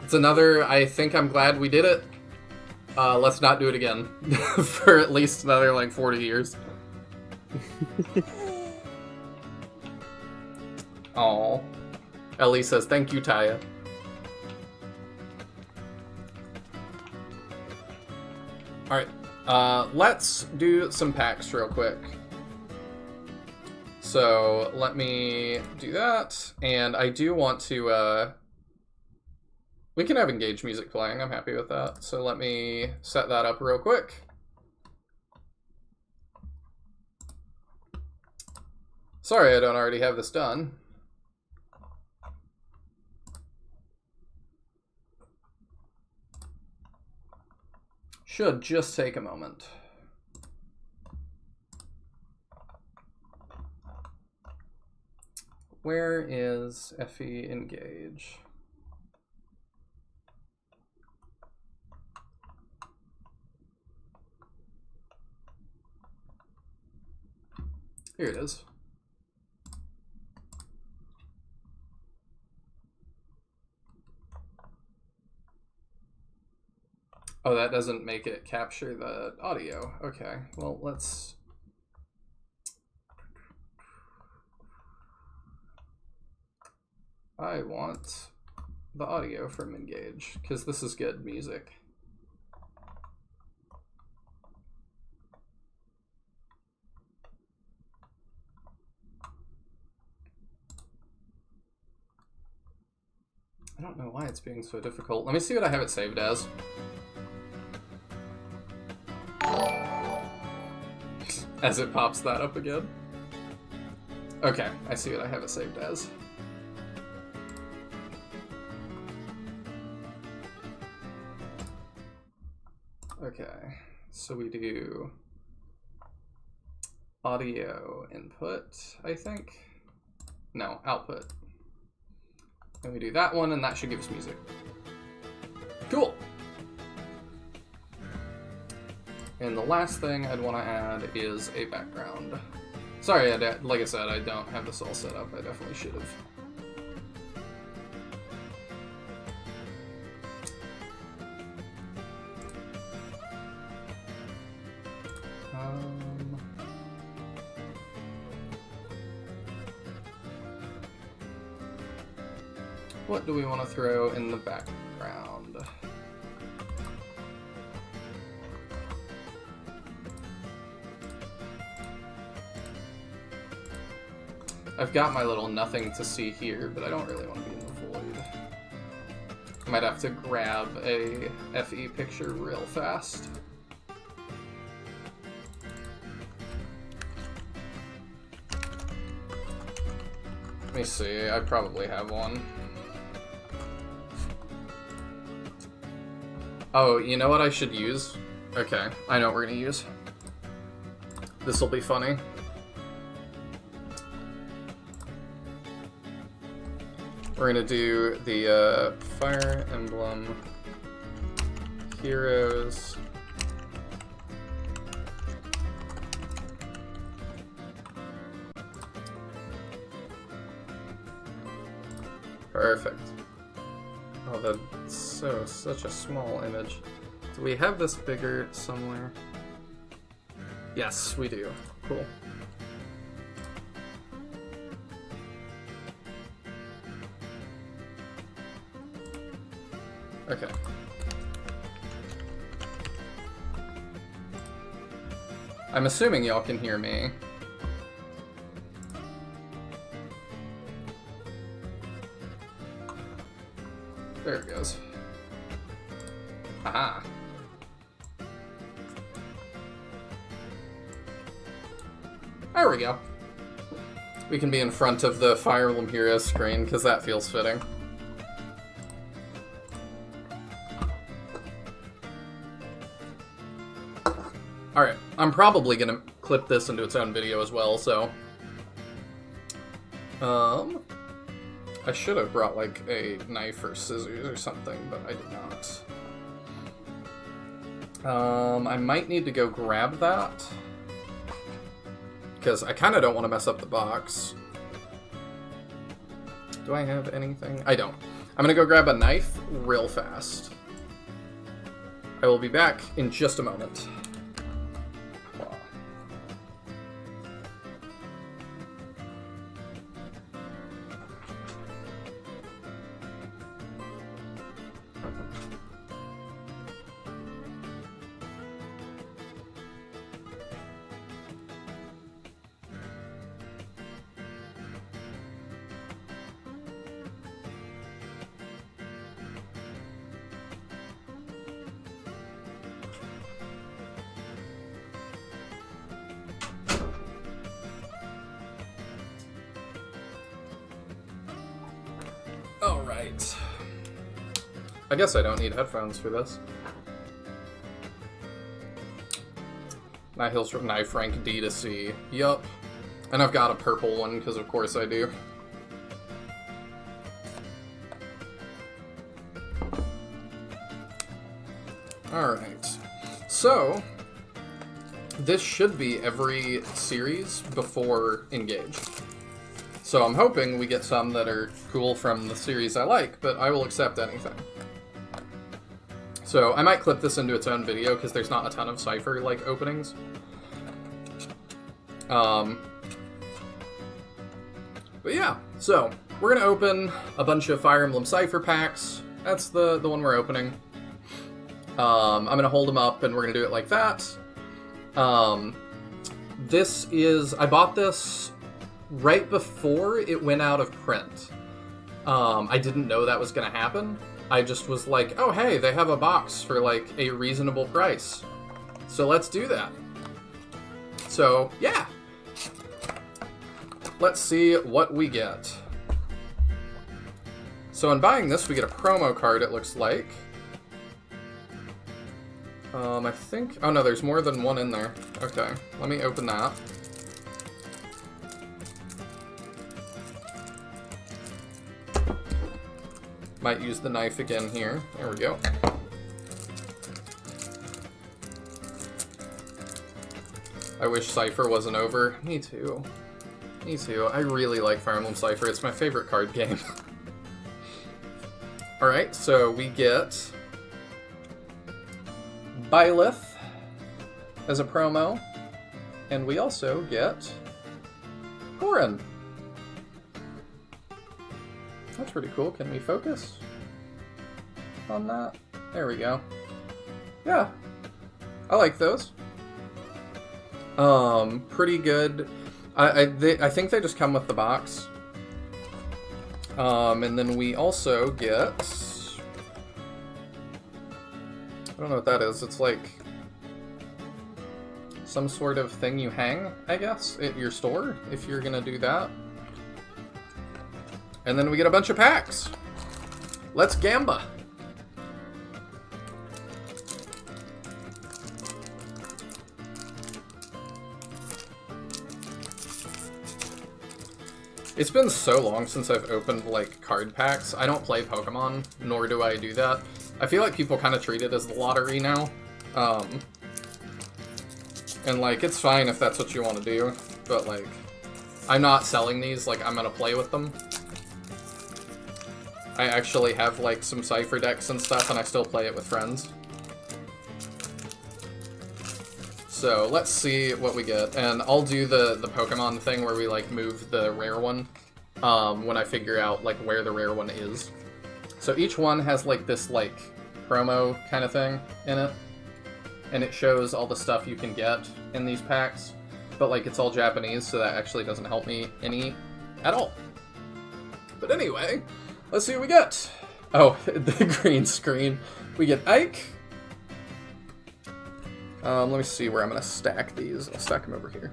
It's another, I think I'm glad we did it. Let's not do it again. For at least another, like, 40 years. Aww. Ellie says, thank you, Taya. Alright, let's do some packs real quick. So, let me do that, and I do want to, we can have Engage music playing, I'm happy with that. So let me set that up real quick. Sorry I don't already have this done. Should just take a moment. Where is FE Engage? Here it is. Oh, that doesn't make it capture the audio. Okay, well, let's... I want the audio from Engage, because this is good music. I don't know why it's being so difficult. Let me see what I have it saved as. As it pops that up again. Okay, I see what I have it saved as. Okay, so we do audio input, I think. No, output. And we do that one, and that should give us music. Cool. And the last thing I'd want to add is a background. Sorry, like I said, I don't have this all set up. I definitely should have. What do we want to throw in the background? I've got my little nothing to see here, but I don't really want to be in the void. I might have to grab a FE picture real fast. Let me see, I probably have one. Oh, you know what I should use? Okay, I know what we're gonna use. This'll be funny. We're gonna do the Fire Emblem Heroes. Perfect. Oh, that's such a small image. Do we have this bigger somewhere? Yes, we do. Cool. Okay. I'm assuming y'all can hear me. There it goes. Aha. There we go. We can be in front of the Fire Emblem Heroes screen, because that feels fitting. Alright, I'm probably gonna clip this into its own video as well, so... I should have brought, like, a knife or scissors or something, but I did not. I might need to go grab that. Because I kind of don't want to mess up the box. Do I have anything? I don't. I'm going to go grab a knife real fast. I will be back in just a moment. Alright. I guess I don't need headphones for this. Nihil's from knife rank D to C. Yup. And I've got a purple one, because of course I do. Alright. So, this should be every series before Engage. So I'm hoping we get some that are cool from the series I like, but I will accept anything. So I might clip this into its own video, because there's not a ton of Cypher, like, openings. But yeah, so we're going to open a bunch of Fire Emblem Cypher packs. That's the one we're opening. I'm going to hold them up, and we're going to do it like that. This is... I bought this right before it went out of print. I didn't know that was going to happen. I just was like, oh hey, they have a box for like a reasonable price. So let's do that. So, yeah. Let's see what we get. So in buying this, we get a promo card, it looks like. I think... Oh no, there's more than one in there. Okay, let me open that. Might use the knife again here. There we go. I wish Cypher wasn't over. Me too. Me too. I really like Fire Emblem Cypher. It's my favorite card game. Alright, so we get Byleth as a promo. And we also get Goran. That's pretty cool. Can we focus on that? There we go. Yeah. I like those. Pretty good. I think they just come with the box. And then we also get... I don't know what that is. It's like some sort of thing you hang, I guess, at your store, if you're gonna do that. And then we get a bunch of packs. Let's gamba. It's been so long since I've opened, like, card packs. I don't play Pokemon, nor do I do that. I feel like people kind of treat it as the lottery now. And, like, it's fine if that's what you want to do, but, like, I'm not selling these, like, I'm gonna play with them. I actually have, like, some Cypher decks and stuff, and I still play it with friends. So, let's see what we get. And I'll do the Pokemon thing where we, like, move the rare one when I figure out, like, where the rare one is. So each one has, like, this, like, promo kind of thing in it. And it shows all the stuff you can get in these packs. But, like, it's all Japanese, so that actually doesn't help me any at all. But anyway... Let's see what we get. Oh, the green screen. We get Ike. Let me see where I'm going to stack these. I'll stack them over here.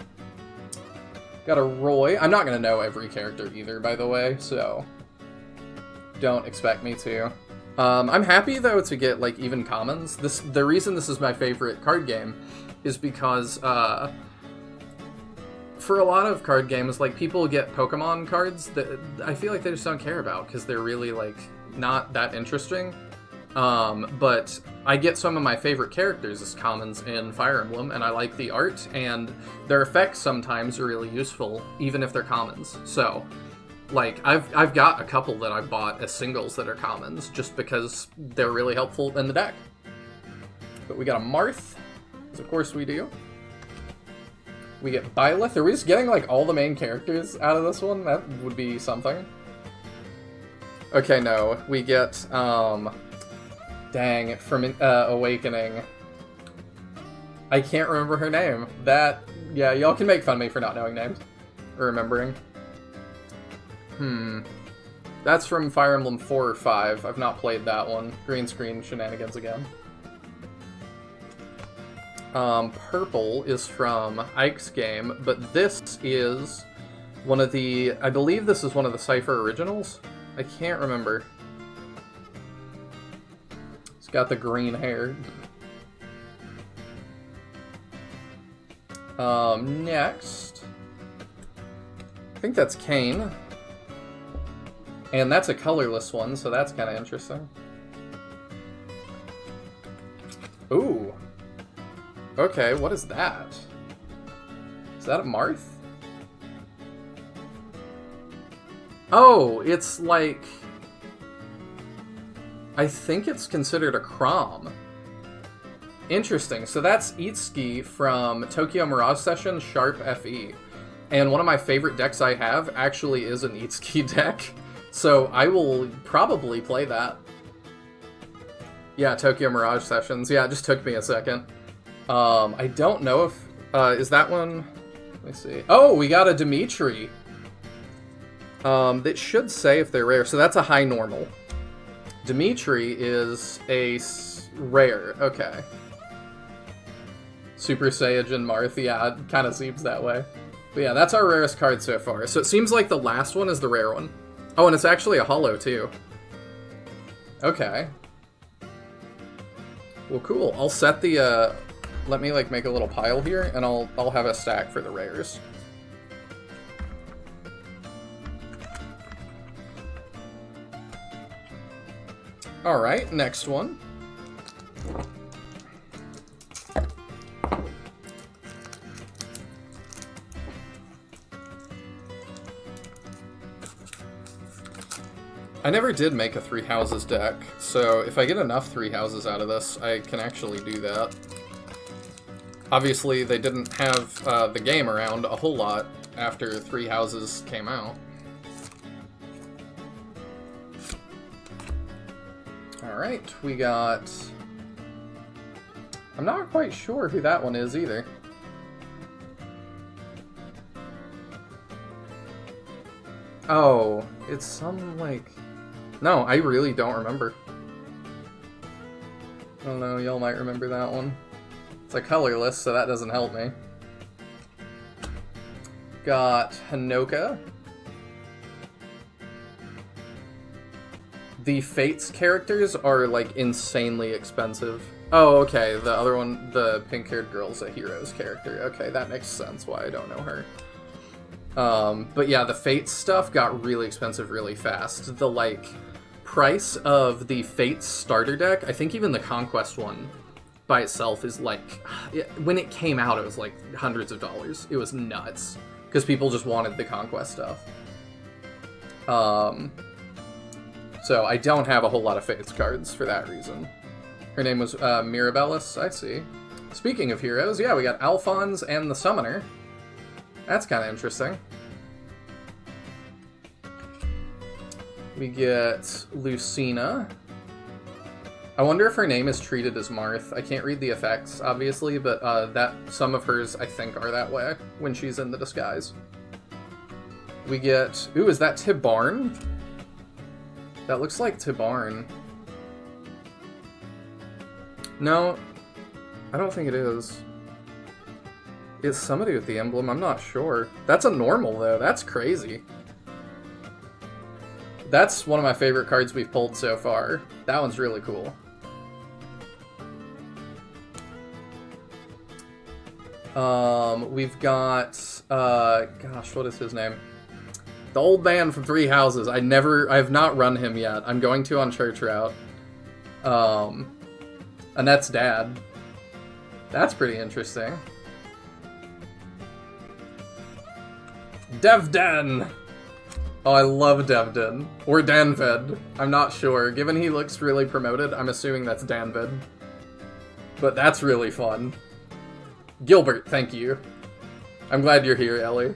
Got a Roy. I'm not going to know every character either, by the way, so don't expect me to. I'm happy, though, to get, like, even commons. The reason this is my favorite card game is because, for a lot of card games, like, people get Pokemon cards that I feel like they just don't care about because they're really, like, not that interesting. But I get some of my favorite characters as commons in Fire Emblem, and I like the art, and their effects sometimes are really useful, even if they're commons. So, like, I've got a couple that I bought as singles that are commons, just because they're really helpful in the deck. But we got a Marth, as of course we do. We get Byleth. Are we just getting, like, all the main characters out of this one? That would be something. Okay, no. We get, dang, from Awakening. I can't remember her name. Yeah, y'all can make fun of me for not knowing names. Or remembering. That's from Fire Emblem 4 or 5. I've not played that one. Green screen shenanigans again. Purple is from Ike's game, but this is one of the... I believe this is one of the Cypher originals? I can't remember. He's got the green hair. Next. I think that's Kane. And that's a colorless one, so that's kind of interesting. Ooh. Okay, what is that? Is that a Marth? Oh, it's like... I think it's considered a Crom. Interesting. So that's Itsuki from Tokyo Mirage Session Sharp FE. And one of my favorite decks I have actually is an Itsuki deck. So I will probably play that. Yeah, Tokyo Mirage Sessions. Yeah, it just took me a second. I don't know if... is that one... Let me see. Oh, we got a Dimitri. That should say if they're rare. So that's a high normal. Dimitri is a rare. Okay. Super Saiyan Marth. Yeah, it kind of seems that way. But yeah, that's our rarest card so far. So it seems like the last one is the rare one. Oh, and it's actually a holo too. Okay. Well, cool. I'll set the, let me, like, make a little pile here, and I'll have a stack for the rares. Alright, next one. I never did make a 3 houses deck, so if I get enough 3 houses out of this, I can actually do that. Obviously, they didn't have the game around a whole lot after 3 houses came out. Alright, we got... I'm not quite sure who that one is either. Oh, it's some, like... No, I really don't remember. I don't know, y'all might remember that one. It's a colorless, so that doesn't help me. Got Hanoka. The Fates characters are, like, insanely expensive. Oh, okay, the other one, the pink-haired girl's a Heroes character. Okay, that makes sense why I don't know her. But yeah, the Fates stuff got really expensive really fast. The, like, price of the Fates starter deck, I think even the Conquest one by itself is, like, when it came out, it was, like, hundreds of dollars. It was nuts. Because people just wanted the Conquest stuff. So I don't have a whole lot of Fates cards for that reason. Her name was Mirabellis, I see. Speaking of heroes, yeah, we got Alphonse and the Summoner. That's kind of interesting. We get Lucina. I wonder if her name is treated as Marth. I can't read the effects, obviously, but that some of hers, I think, are that way when she's in the disguise. We get... Ooh, is that Tibarn? That looks like Tibarn. No, I don't think it is. It's somebody with the emblem, I'm not sure. That's a normal, though. That's crazy. That's one of my favorite cards we've pulled so far. That one's really cool. We've got, gosh, what is his name? The old man from 3 Houses. I have not run him yet. I'm going to on Church Route. Annette's dad. That's pretty interesting. Devden! Oh, I love Devden. Or Danved. I'm not sure. Given he looks really promoted, I'm assuming that's Danved. But that's really fun. Gilbert, thank you. I'm glad you're here, Ellie.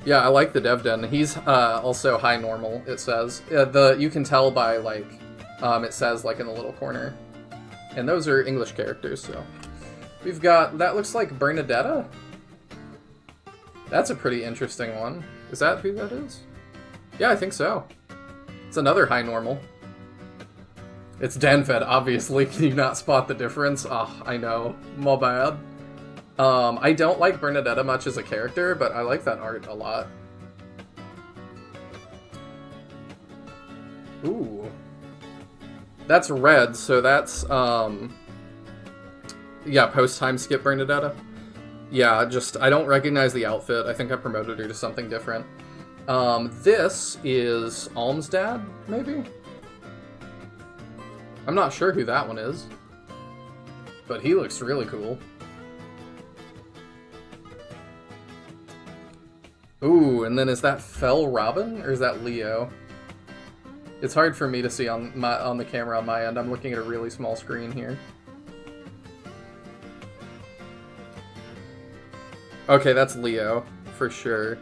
Yeah, I like the Devden. He's also high normal, it says. You can tell by, like, it says, like, in the little corner. And those are English characters, so. We've got, that looks like Bernadetta? That's a pretty interesting one. Is that who that is? Yeah, I think so. It's another high normal. It's Danfed, obviously. Can you not spot the difference? Oh, I know. My bad. I don't like Bernadetta much as a character, but I like that art a lot. Ooh. That's red, so that's, yeah, post-time skip Bernadetta. Yeah, just, I don't recognize the outfit. I think I promoted her to something different. This is Alm's dad, maybe? I'm not sure who that one is. But he looks really cool. Ooh, and then is that Fel Robin, or is that Leo? It's hard for me to see on the camera on my end. I'm looking at a really small screen here. Okay, that's Leo, for sure.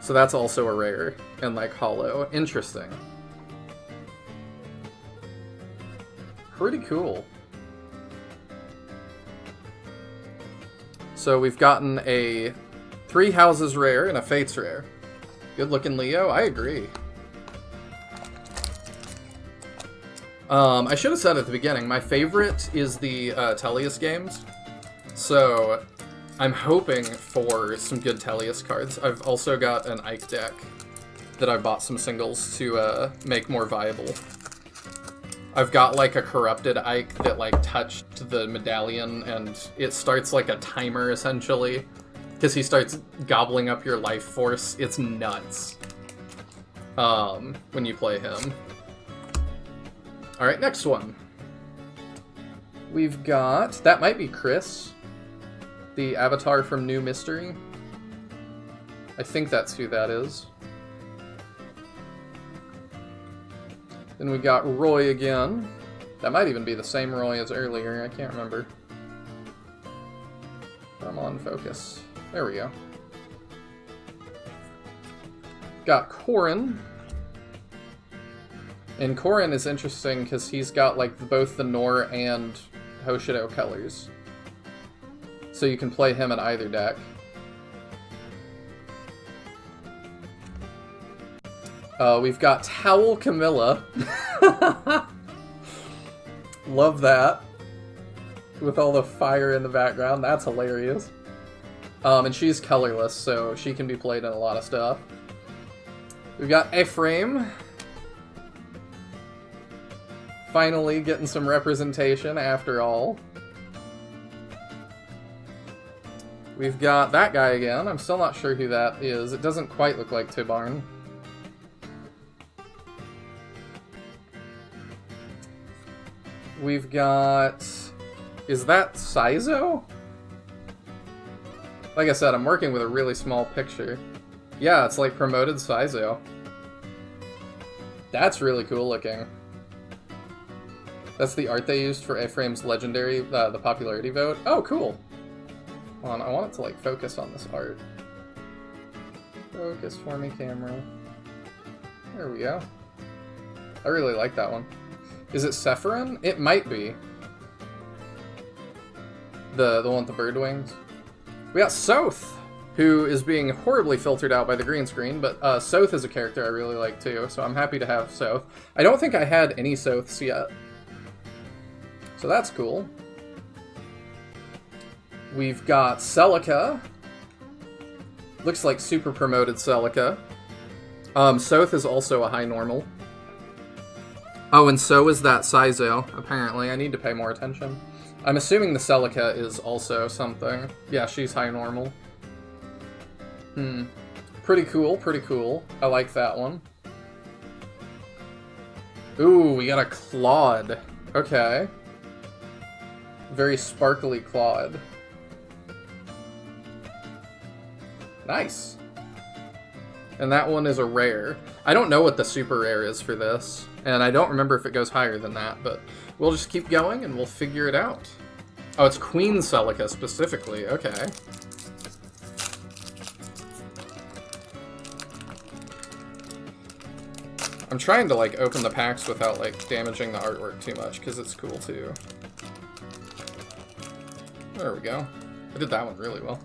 So that's also a rare, and like hollow. Interesting. Pretty cool. So we've gotten a 3 houses rare and a fates rare. Good looking Leo, I agree. I should have said at the beginning, my favorite is the Tellius games. So I'm hoping for some good Tellius cards. I've also got an Ike deck that I bought some singles to make more viable. I've got like a corrupted Ike that like touched the medallion and it starts like a timer essentially. Because he starts gobbling up your life force. It's nuts. When you play him. Alright, next one. We've got... That might be Chris. The avatar from New Mystery. I think that's who that is. Then we got Roy again. That might even be the same Roy as earlier. I can't remember. Come on, focus. There we go. Got Corrin. And Corrin is interesting because he's got like both the Nor and Hoshido colors. So you can play him in either deck. We've got Towel Camilla. Love that. With all the fire in the background. That's hilarious. And she's colorless, so she can be played in a lot of stuff. We've got Ephraim. Finally getting some representation after all. We've got that guy again. I'm still not sure who that is. It doesn't quite look like Tibarn. We've got... Is that Saizo? Like I said, I'm working with a really small picture. Yeah, it's like promoted Saizo. That's really cool looking. That's the art they used for Ephraim's legendary, the popularity vote. Oh, cool. Hold on, I want it to like focus on this art. Focus for me, camera. There we go. I really like that one. Is it Sephiron? It might be. The one with the bird wings. We got Soth, who is being horribly filtered out by the green screen, but Soth is a character I really like too, so I'm happy to have Soth. I don't think I had any Soths yet. So that's cool. We've got Celica. Looks like super promoted Celica. Soth is also a high normal. Oh, and so is that Saizo, apparently. I need to pay more attention. I'm assuming the Celica is also something. Yeah, she's high normal. Pretty cool, pretty cool. I like that one. Ooh, we got a Claude. Okay. Very sparkly Claude. Nice. And that one is a rare. I don't know what the super rare is for this, and I don't remember if it goes higher than that, but we'll just keep going and we'll figure it out. Oh, it's Queen Celica specifically. Okay. I'm trying to like open the packs without like damaging the artwork too much because it's cool too. There we go. I did that one really well.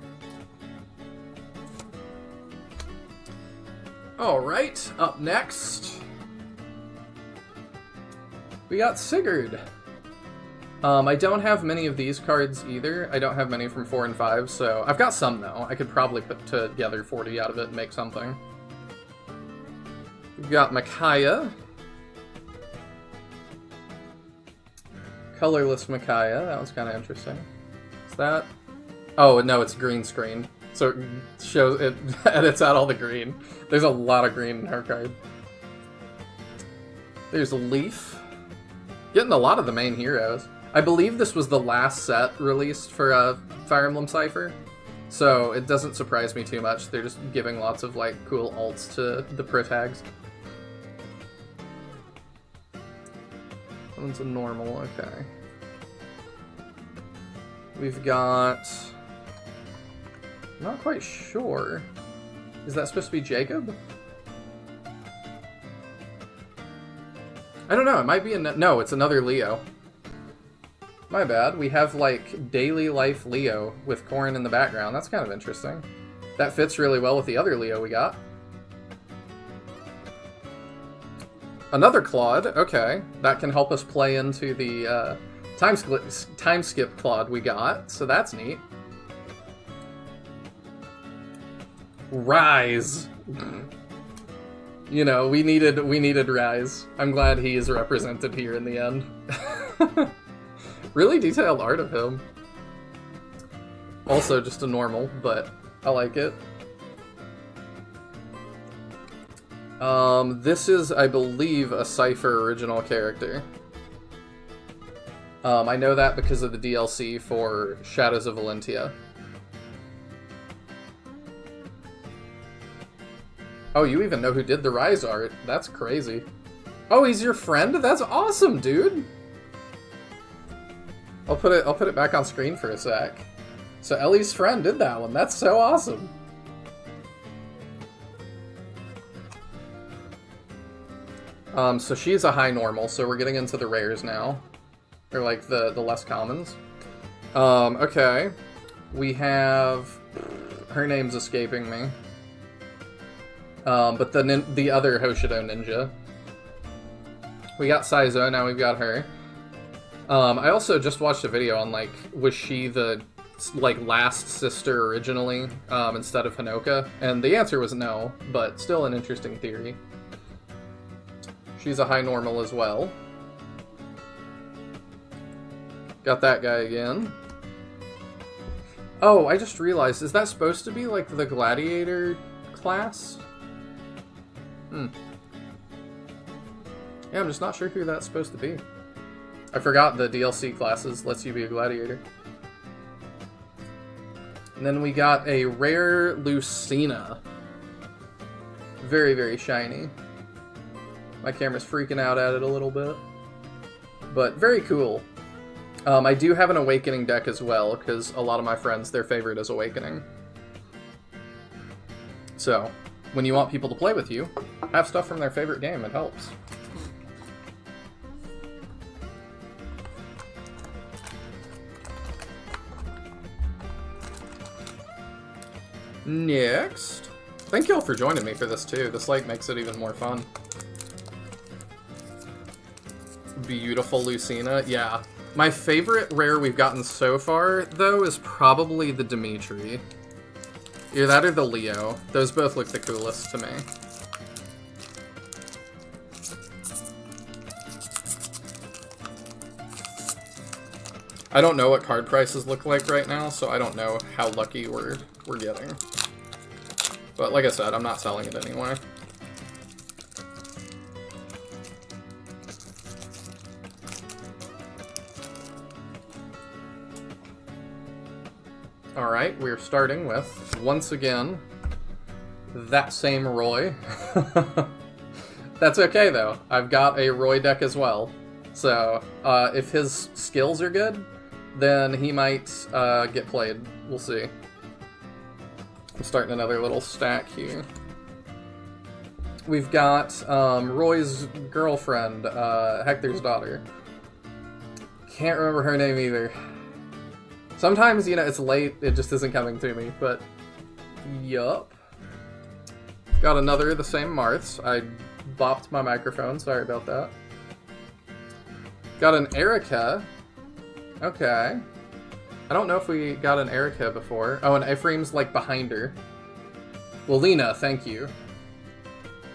Alright, up next, we got Sigurd. I don't have many of these cards either. I don't have many from 4 and 5, so I've got some though. I could probably put together 40 out of it and make something. We've got Micaiah. colorless Micaiah. That was kind of interesting. Is that? Oh, no, it's green screen. So it shows, it edits out all the green. There's a lot of green in her card. There's Leaf. Getting a lot of the main heroes. I believe this was the last set released for Fire Emblem Cypher. So it doesn't surprise me too much. They're just giving lots of like cool alts to the protags. That one's a normal, okay. We've got... Not quite sure. Is that supposed to be Jacob? I don't know, it might be no, it's another Leo. My bad, we have like daily life Leo with Corrin in the background. That's kind of interesting. That fits really well with the other Leo we got. Another Claude, okay. That can help us play into the time skip Claude we got, so that's neat. Rise. You know, we needed Rise. I'm glad he is represented here in the end. Really detailed art of him. Also just a normal, but I like it. This is, I believe, a Cypher original character. I know that because of the DLC for Shadows of Valentia. Oh, you even know who did the Rise art. That's crazy. Oh, he's your friend? That's awesome, dude! I'll put it back on screen for a sec. So Ellie's friend did that one. That's so awesome. So she's a high normal, so we're getting into the rares now. Or like the less commons. Okay. We have... Her name's escaping me. But the other Hoshido ninja. We got Saizo, now we've got her. I also just watched a video on, like, was she the, like, last sister originally, instead of Hinoka? And the answer was no, but still an interesting theory. She's a high normal as well. Got that guy again. Oh, I just realized, is that supposed to be, like, the gladiator class? Yeah, I'm just not sure who that's supposed to be. I forgot the DLC classes lets you be a gladiator. And then we got a rare Lucina. Very, very shiny. My camera's freaking out at it a little bit. But very cool. I do have an Awakening deck as well, because a lot of my friends, their favorite is Awakening. So, when you want people to play with you, have stuff from their favorite game, it helps. Next. Thank you all for joining me for this too. This like makes it even more fun. Beautiful Lucina. Yeah. My favorite rare we've gotten so far, though, is probably the Dimitri. Either that or the Leo. Those both look the coolest to me. I don't know what card prices look like right now, so I don't know how lucky we're getting. But like I said, I'm not selling it anyway. Alright, we're starting with, once again, that same Roy. That's okay though, I've got a Roy deck as well. So, if his skills are good, then he might get played. We'll see. I'm starting another little stack here. We've got Roy's girlfriend, Hector's daughter. Can't remember her name either. Sometimes, you know, it's late, it just isn't coming to me, but yup. Got another of the same Marths. I bopped my microphone, sorry about that. Got an Erica. Okay. I don't know if we got an Erica before. Oh, and Ephraim's like behind her. Well, Lena, thank you.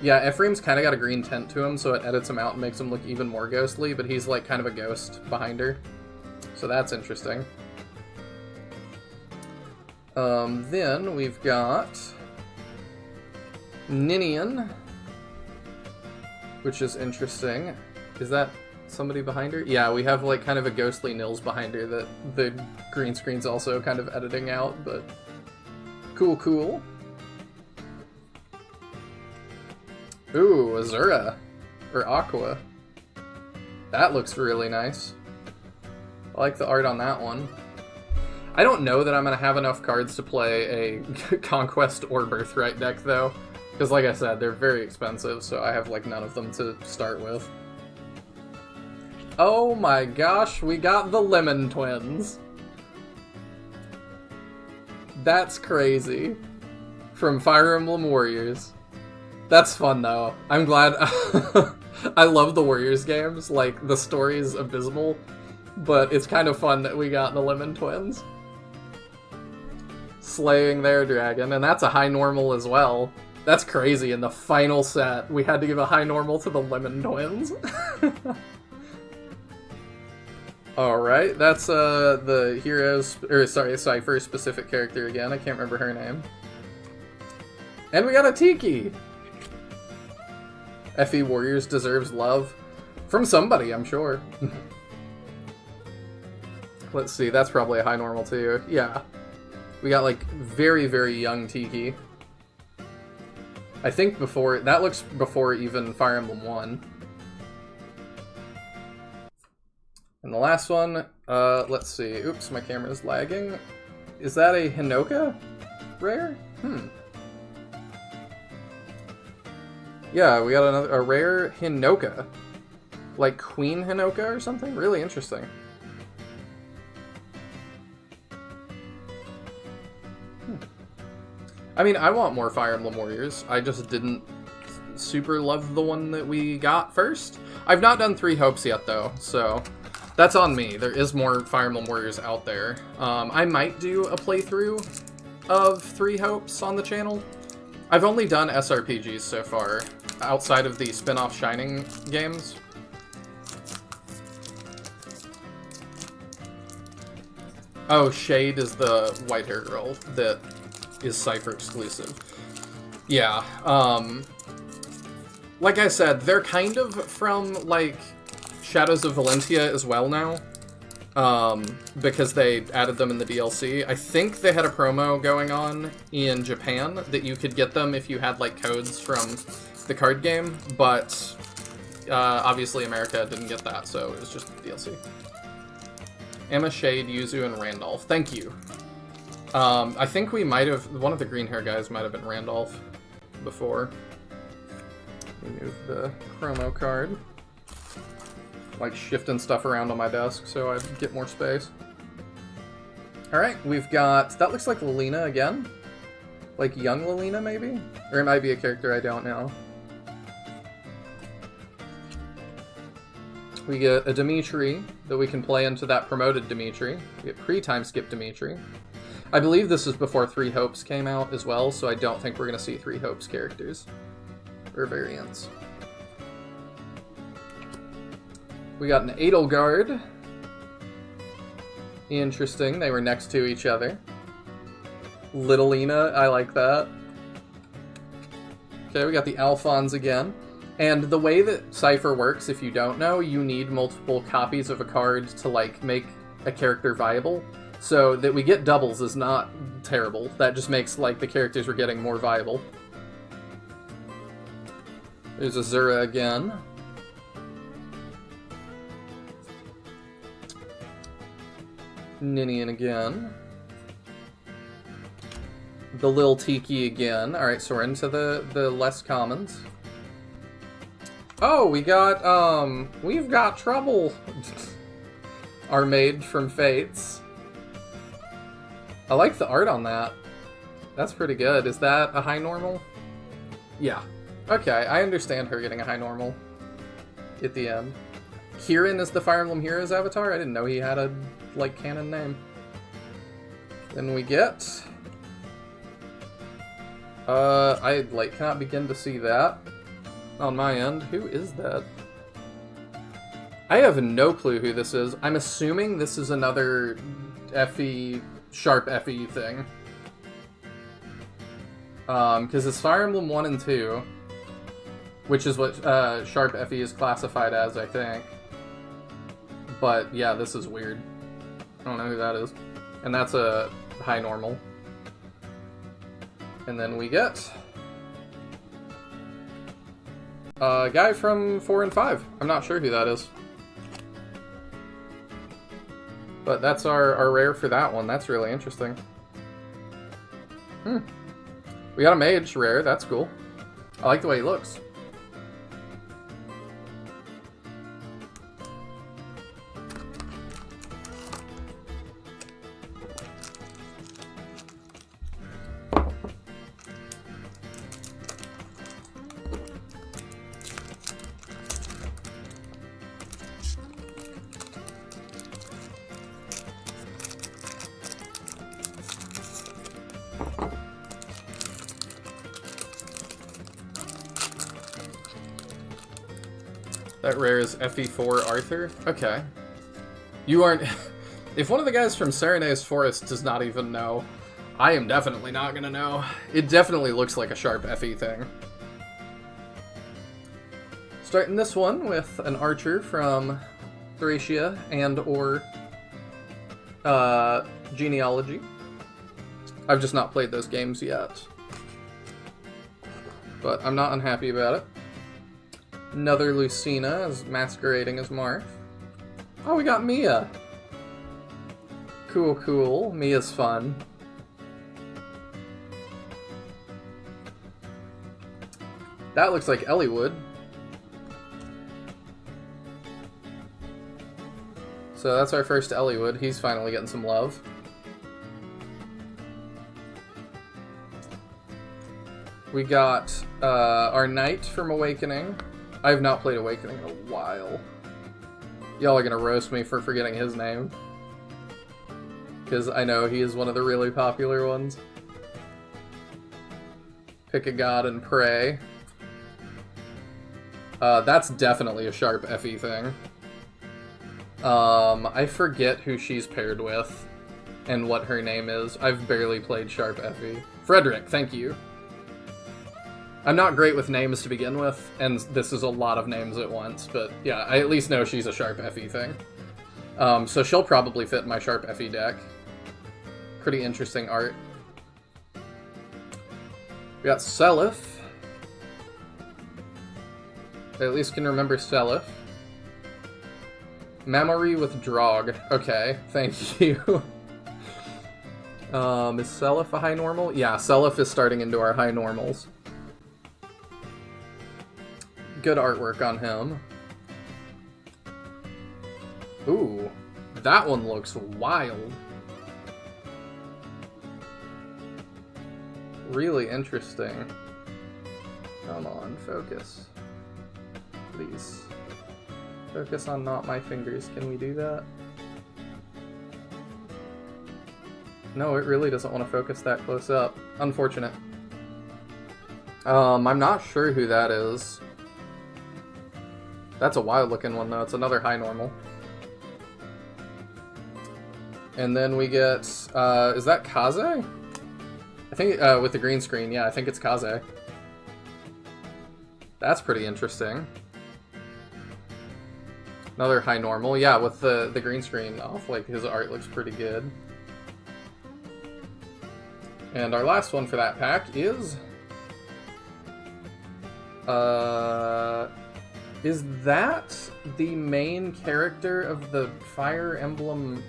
Yeah, Ephraim's kind of got a green tint to him, so it edits him out and makes him look even more ghostly, but he's like kind of a ghost behind her. So that's interesting. Then we've got Ninian, which is interesting. Is that somebody behind her? Yeah, we have like kind of a ghostly Nils behind her that the green screen's also kind of editing out, but cool, cool. Ooh, Azura. Or Aqua. That looks really nice. I like the art on that one. I don't know that I'm going to have enough cards to play a Conquest or Birthright deck, though. Because like I said, they're very expensive, so I have like none of them to start with. Oh my gosh, we got the Lemon Twins. That's crazy. From Fire Emblem Warriors. That's fun, though. I'm glad. I love the Warriors games. Like, the story is abysmal, but it's kind of fun that we got the Lemon Twins. Slaying their dragon, and that's a high normal as well. That's crazy. In the final set, we had to give a high normal to the Lemon Twins. Alright, that's the hero's, or sorry, Cypher's specific character again. I can't remember her name. And we got a Tiki! FE Warriors deserves love. From somebody, I'm sure. Let's see, that's probably a high normal too. Yeah. We got like very, very young Tiki. I think before, that looks before even Fire Emblem 1. And the last one, let's see. Oops, my camera's lagging. Is that a Hinoka rare? Yeah, we got a rare Hinoka. Like Queen Hinoka or something? Really interesting. I mean, I want more Fire Emblem Warriors. I just didn't super love the one that we got first. I've not done 3 Hopes yet, though, so that's on me. There is more Fire Emblem Warriors out there. I might do a playthrough of 3 Hopes on the channel. I've only done SRPGs so far, outside of the spin-off Shining games. Oh, Shade is the white-haired girl that is Cypher exclusive. Yeah, like I said, they're kind of from, like, Shadows of Valentia as well now, because they added them in the DLC. I think they had a promo going on in Japan that you could get them if you had, like, codes from the card game, but obviously America didn't get that, so it was just DLC. Emma, Shade, Yuzu, and Randolph. Thank you. I think we might have, one of the green hair guys might have been Randolph before. Remove the promo card. Like shifting stuff around on my desk so I get more space. Alright, we've got, that looks like Lilina again. Like young Lilina maybe? Or it might be a character I don't know. We get a Dimitri that we can play into that promoted Dimitri. We get pre-time skip Dimitri. I believe this is before 3 Hopes came out as well, so I don't think we're going to see 3 Hopes characters. Or variants. We got an Edelgard. Interesting, they were next to each other. Littlina, I like that. Okay, we got the Alphons again. And the way that Cypher works, if you don't know, you need multiple copies of a card to, like, make a character viable. So that we get doubles is not terrible. That just makes, like, the characters we're getting more viable. There's Azura again. Ninian again. The Lil Tiki again. Alright, so we're into the less commons. Oh, we've got Trouble. Our maid from Fates. I like the art on that. That's pretty good. Is that a high normal? Yeah. Okay, I understand her getting a high normal at the end. Kieran is the Fire Emblem Heroes avatar? I didn't know he had a, like, canon name. Then we get... I, like, cannot begin to see that on my end. Who is that? I have no clue who this is. I'm assuming this is another FE, sharp FE thing. Because it's Fire Emblem 1 and 2, which is what sharp FE is classified as, I think. But yeah, this is weird. I don't know who that is. And that's a high normal. And then we get a guy from 4 and 5. I'm not sure who that is. But that's our rare for that one. That's really interesting. We got a mage rare. That's cool. I like the way he looks. That rare is FE4 Arthur? Okay. You aren't... If one of the guys from Serenae's Forest does not even know, I am definitely not gonna know. It definitely looks like a sharp FE thing. Starting this one with an archer from Thracia and or Genealogy. I've just not played those games yet. But I'm not unhappy about it. Another Lucina is masquerading as Marth. Oh, we got Mia. Cool, cool. Mia's fun. That looks like Elliewood. So that's our first Elliewood. He's finally getting some love. We got our knight from Awakening. I have not played Awakening in a while. Y'all are gonna roast me for forgetting his name. Because I know he is one of the really popular ones. Pick a god and pray. That's definitely a sharp FE thing. I forget who she's paired with and what her name is. I've barely played sharp FE. Frederick, thank you. I'm not great with names to begin with, and this is a lot of names at once, but yeah, I at least know she's a sharp FE thing. So she'll probably fit in my sharp FE deck. Pretty interesting art. We got Seliph. I at least can remember Seliph. Mammary with Drog. Okay, thank you. Is Seliph a high normal? Yeah, Seliph is starting into our high normals. Good artwork on him. Ooh, that one looks wild. Really interesting. Come on, focus. Please. Focus on not my fingers. Can we do that? No, it really doesn't want to focus that close up. Unfortunate. I'm not sure who that is. That's a wild looking one though. It's another high normal. And then we get, is that Kaze? I think, with the green screen, yeah, I think it's Kaze. That's pretty interesting. Another high normal, yeah, with the green screen off, like, his art looks pretty good. And our last one for that pack is that the main character of the Fire Emblem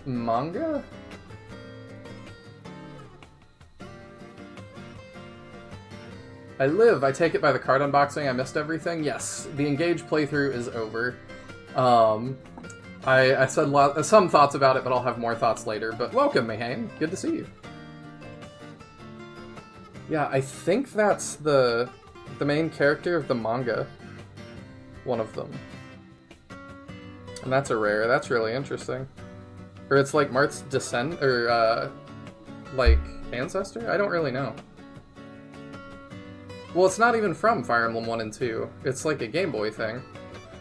manga? I live. I take it by the card unboxing. I missed everything. Yes, the Engage playthrough is over. I said some thoughts about it, but I'll have more thoughts later. But welcome, Mayhane. Good to see you. Yeah, I think that's the main character of the manga. One of them. And that's a rare. That's really interesting. Or it's like Marth's descent, or like ancestor? I don't really know. Well, it's not even from Fire Emblem 1 and 2. It's like a Game Boy thing.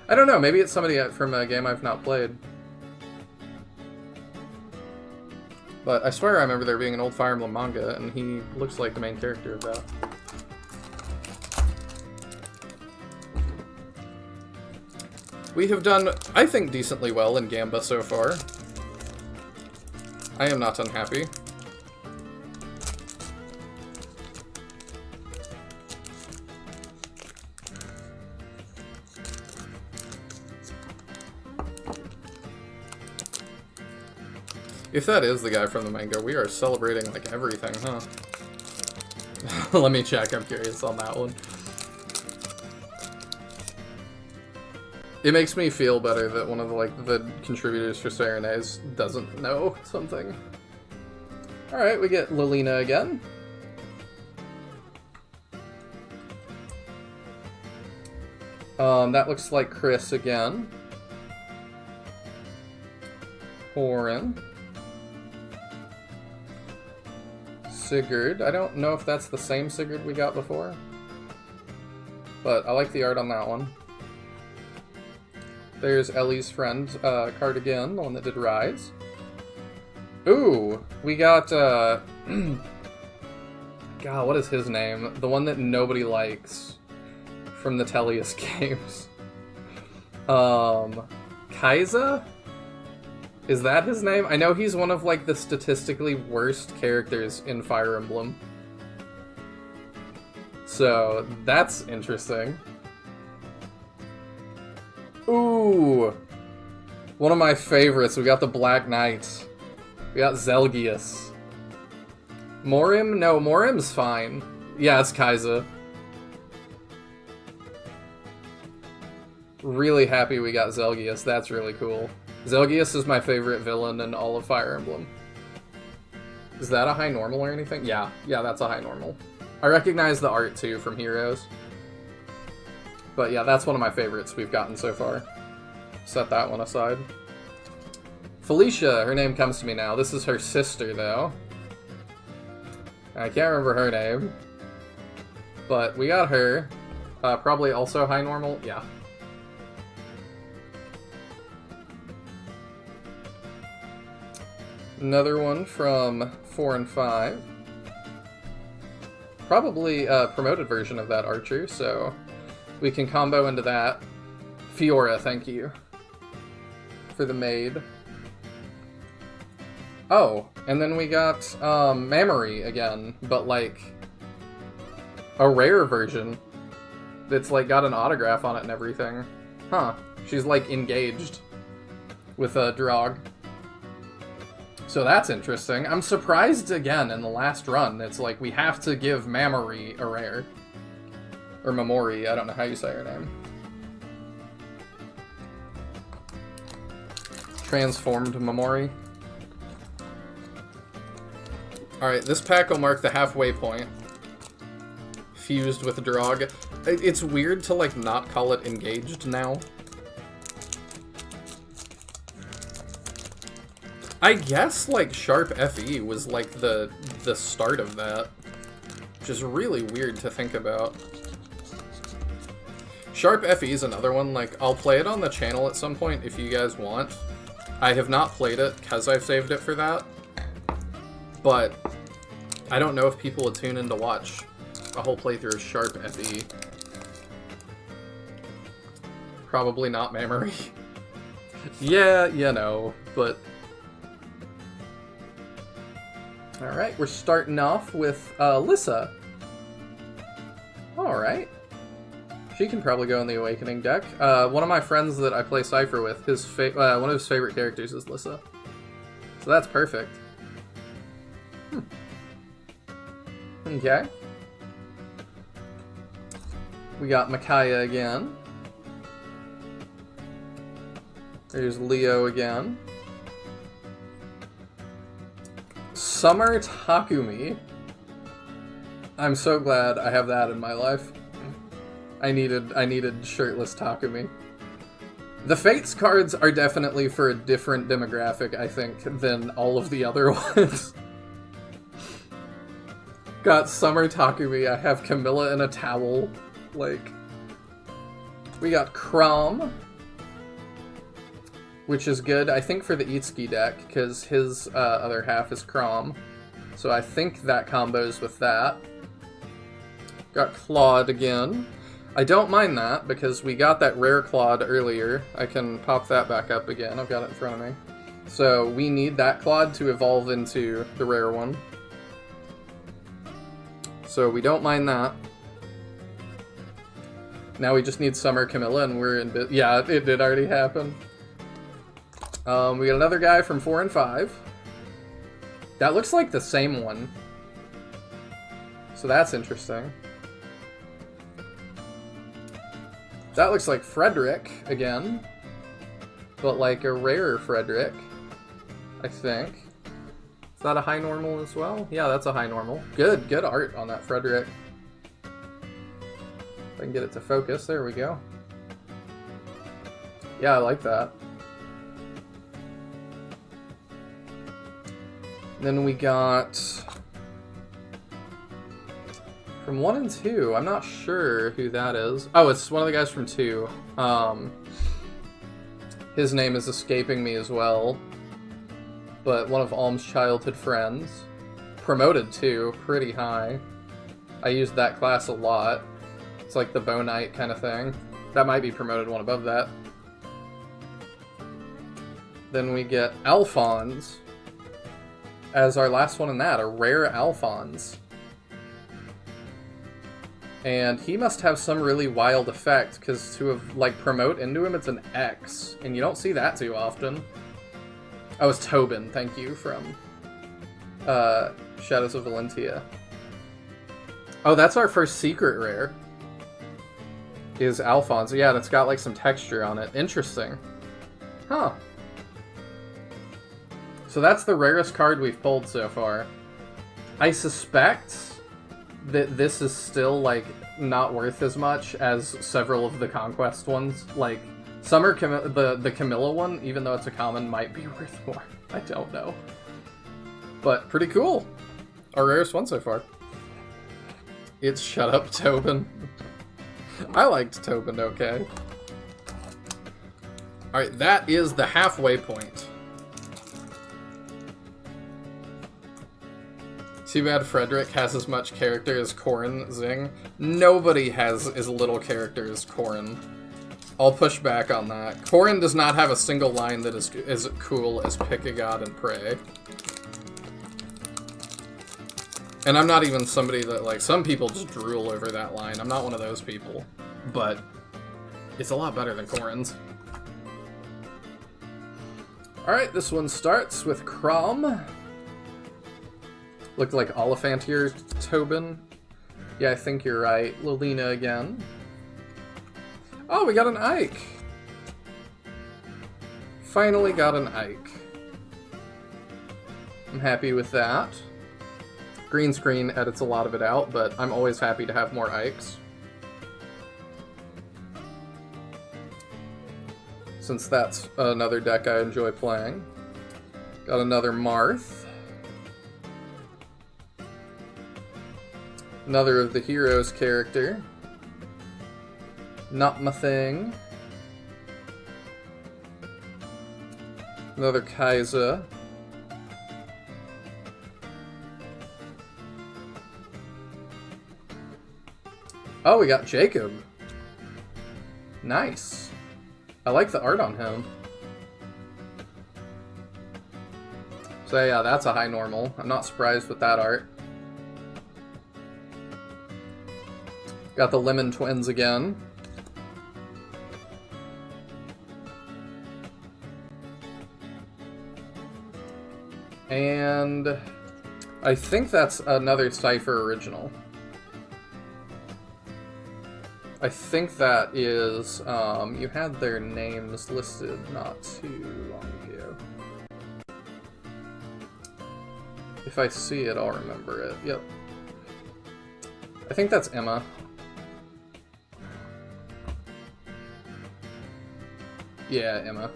I don't know, maybe it's somebody from a game I've not played. But I swear I remember there being an old Fire Emblem manga, and he looks like the main character of that. We have done, I think, decently well in Gamba so far. I am not unhappy. If that is the guy from the manga, we are celebrating, like, everything, huh? Let me check, I'm curious on that one. It makes me feel better that one of the contributors for Serenades doesn't know something. Alright, we get Lilina again. That looks like Chris again. Horan. Sigurd. I don't know if that's the same Sigurd we got before. But I like the art on that one. There's Ellie's friend, Cardigan, the one that did Rise. Ooh, we got, God, what is his name? The one that nobody likes from the Tellius games. Kaiza? Is that his name? I know he's one of, like, the statistically worst characters in Fire Emblem. So, that's interesting. Ooh! One of my favorites. We got the Black Knight. We got Zelgius. Morim? No, Morim's fine. Yeah, it's Kaiza. Really happy we got Zelgius. That's really cool. Zelgius is my favorite villain in all of Fire Emblem. Is that a high normal or anything? Yeah, that's a high normal. I recognize the art, too, from Heroes. But yeah, that's one of my favorites we've gotten so far. Set that one aside. Felicia, her name comes to me now. This is her sister, though. I can't remember her name. But we got her. Probably also high normal. Yeah. Another one from 4 and 5. Probably a promoted version of that Archer, so we can combo into that. Fiora, thank you for the maid. Oh, and then we got Mamory again, but like a rare version that's like got an autograph on it and everything. Huh. She's like engaged with a Drog. So that's interesting. I'm surprised again in the last run. It's like we have to give Mamory a rare. Or Mamori, I don't know how you say her name. Transformed Mamori. Alright, this pack will mark the halfway point. Fused with Drog. It's weird to like not call it engaged now. I guess, like, Sharp FE was, like, the start of that. Which is really weird to think about. Sharp FE is another one, like, I'll play it on the channel at some point if you guys want. I have not played it because I've saved it for that. But I don't know if people would tune in to watch a whole playthrough of Sharp FE. Probably not Mamory. Yeah, you know, but... Alright, we're starting off with Lissa. Alright. She can probably go in the Awakening deck. One of my friends that I play Cypher with, one of his favorite characters is Lissa. So that's perfect. Okay. We got Micaiah again. There's Leo again. Summer Takumi. I'm so glad I have that in my life. I needed shirtless Takumi. The Fates cards are definitely for a different demographic, I think, than all of the other ones. got Summer Takumi. I have Camilla in a towel. Like, we got Crom, which is good, I think, for the Itsuki deck, because his other half is Crom. So I think that combos with that. Got Claude again. I don't mind that, because we got that rare Claude earlier. I can pop that back up again. I've got it in front of me. So we need that Claude to evolve into the rare one. So we don't mind that. Now we just need Summer Camilla, and we're in yeah, it did already happen. We got another guy from 4 and 5. That looks like the same one. So that's interesting. That looks like Frederick again. But like a rare Frederick, I think. Is that a high normal as well? Yeah, that's a high normal. Good art on that Frederick. If I can get it to focus, there we go. Yeah, I like that. Then we got from 1 and 2. I'm not sure who that is. Oh, it's one of the guys from 2. His name is escaping me as well. But one of Alm's childhood friends. Promoted too, pretty high. I used that class a lot. It's like the Bow Knight kind of thing. That might be promoted one above that. Then we get Alphonse as our last one in that, a rare Alphonse. And he must have some really wild effect, because to have, like, promote into him, it's an X. And you don't see that too often. Oh, it's Tobin, thank you, from Shadows of Valentia. Oh, that's our first secret rare. Is Alphonse. Yeah, and it's got like some texture on it. Interesting. Huh. So that's the rarest card we've pulled so far. I suspect that this is still like not worth as much as several of the Conquest ones. Like the Camilla one, even though it's a common, might be worth more. I don't know. But pretty cool. Our rarest one so far. It's Shut Up Tobin. I liked Tobin okay. Alright, that is the halfway point. Too bad Frederick has as much character as Corrin Zing. Nobody has as little character as Corrin. I'll push back on that. Corrin does not have a single line that is as cool as Pick a God and Pray. And I'm not even somebody that, like, some people just drool over that line. I'm not one of those people. But it's a lot better than Corrin's. Alright, this one starts with Crom. Looked like Olyphantier Tobin. Yeah, I think you're right. Lolina again. Oh, we got an Ike! Finally got an Ike. I'm happy with that. Green screen edits a lot of it out, but I'm always happy to have more Ikes. Since that's another deck I enjoy playing. Got another Marth. Another of the heroes character. Not my thing. Another Kaiser. Oh, we got Jacob. Nice. I like the art on him. So yeah, that's a high normal. I'm not surprised with that art. Got the Lemon Twins again. And I think that's another Cypher original. I think that is, you had their names listed not too long ago. If I see it, I'll remember it. Yep. I think that's Emma. Yeah, Emma.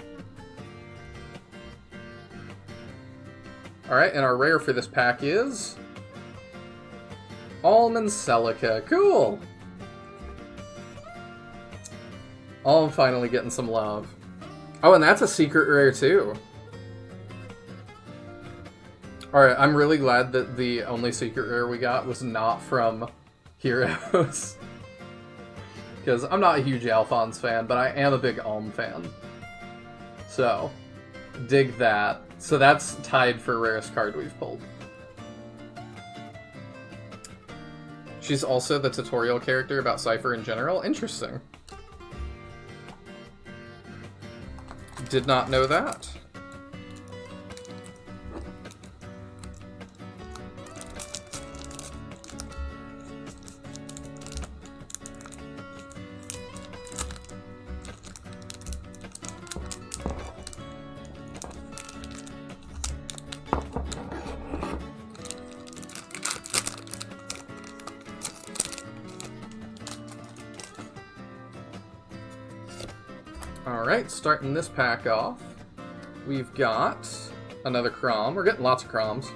Alright, and our rare for this pack is Alm and Celica. Cool! Alm finally getting some love. Oh, and that's a secret rare too. Alright, I'm really glad that the only secret rare we got was not from Heroes. Because I'm not a huge Alphonse fan, but I am a big Alm fan. So, dig that. So that's tied for rarest card we've pulled. She's also the tutorial character about Cypher in general. Interesting. Did not know that. Alright, starting this pack off, we've got another Crom. We're getting lots of Croms.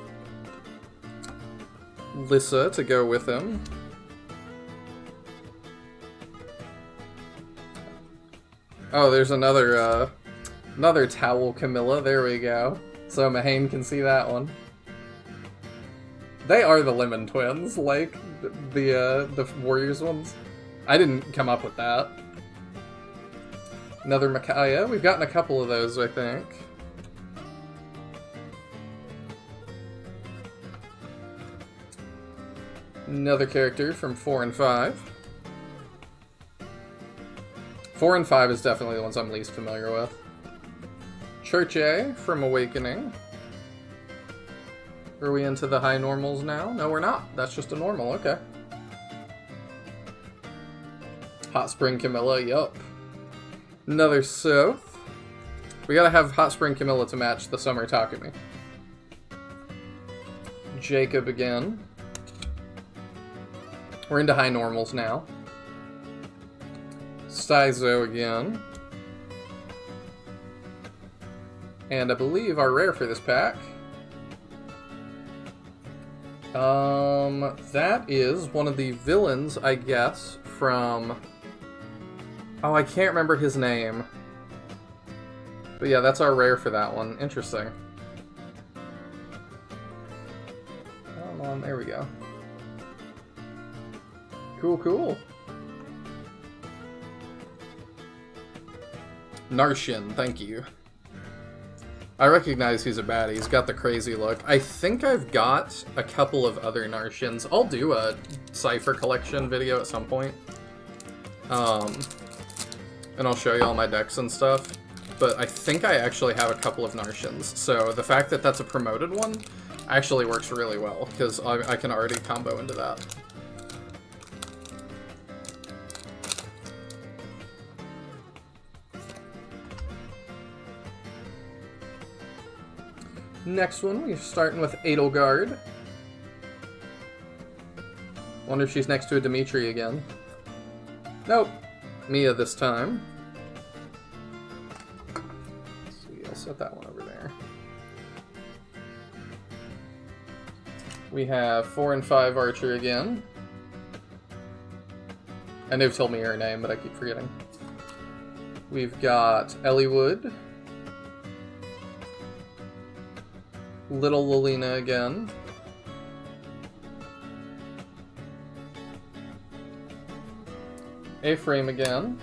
Lissa to go with him. Oh, there's another Towel Camilla. There we go. So Mahane can see that one. They are the Lemon Twins, like the Warriors ones. I didn't come up with that. Another Micaiah. We've gotten a couple of those, I think. Another character from 4 and 5. 4 and 5 is definitely the ones I'm least familiar with. Church A from Awakening. Are we into the high normals now? No, we're not. That's just a normal. Okay. Hot Spring Camilla. Yup. Another Soph. We gotta have Hot Spring Camilla to match the Summer Takumi. Jacob again. We're into high normals now. Styzo again. And I believe our rare for this pack. That is one of the villains, I guess, from... Oh, I can't remember his name. But yeah, that's our rare for that one. Interesting. Come on, there we go. Cool, cool. Narshin, thank you. I recognize he's a baddie. He's got the crazy look. I think I've got a couple of other Narshins. I'll do a Cypher collection video at some point. And I'll show you all my decks and stuff. But I think I actually have a couple of Narshins. So the fact that that's a promoted one actually works really well, because I can already combo into that. Next one, we're starting with Edelgard. Wonder if she's next to a Dimitri again. Nope. Mia this time. Sweet, I'll set that one over there. We have 4 and 5 Archer again. I know you've told me her name, but I keep forgetting. We've got Elliewood. Little Lilina again. A-Frame again.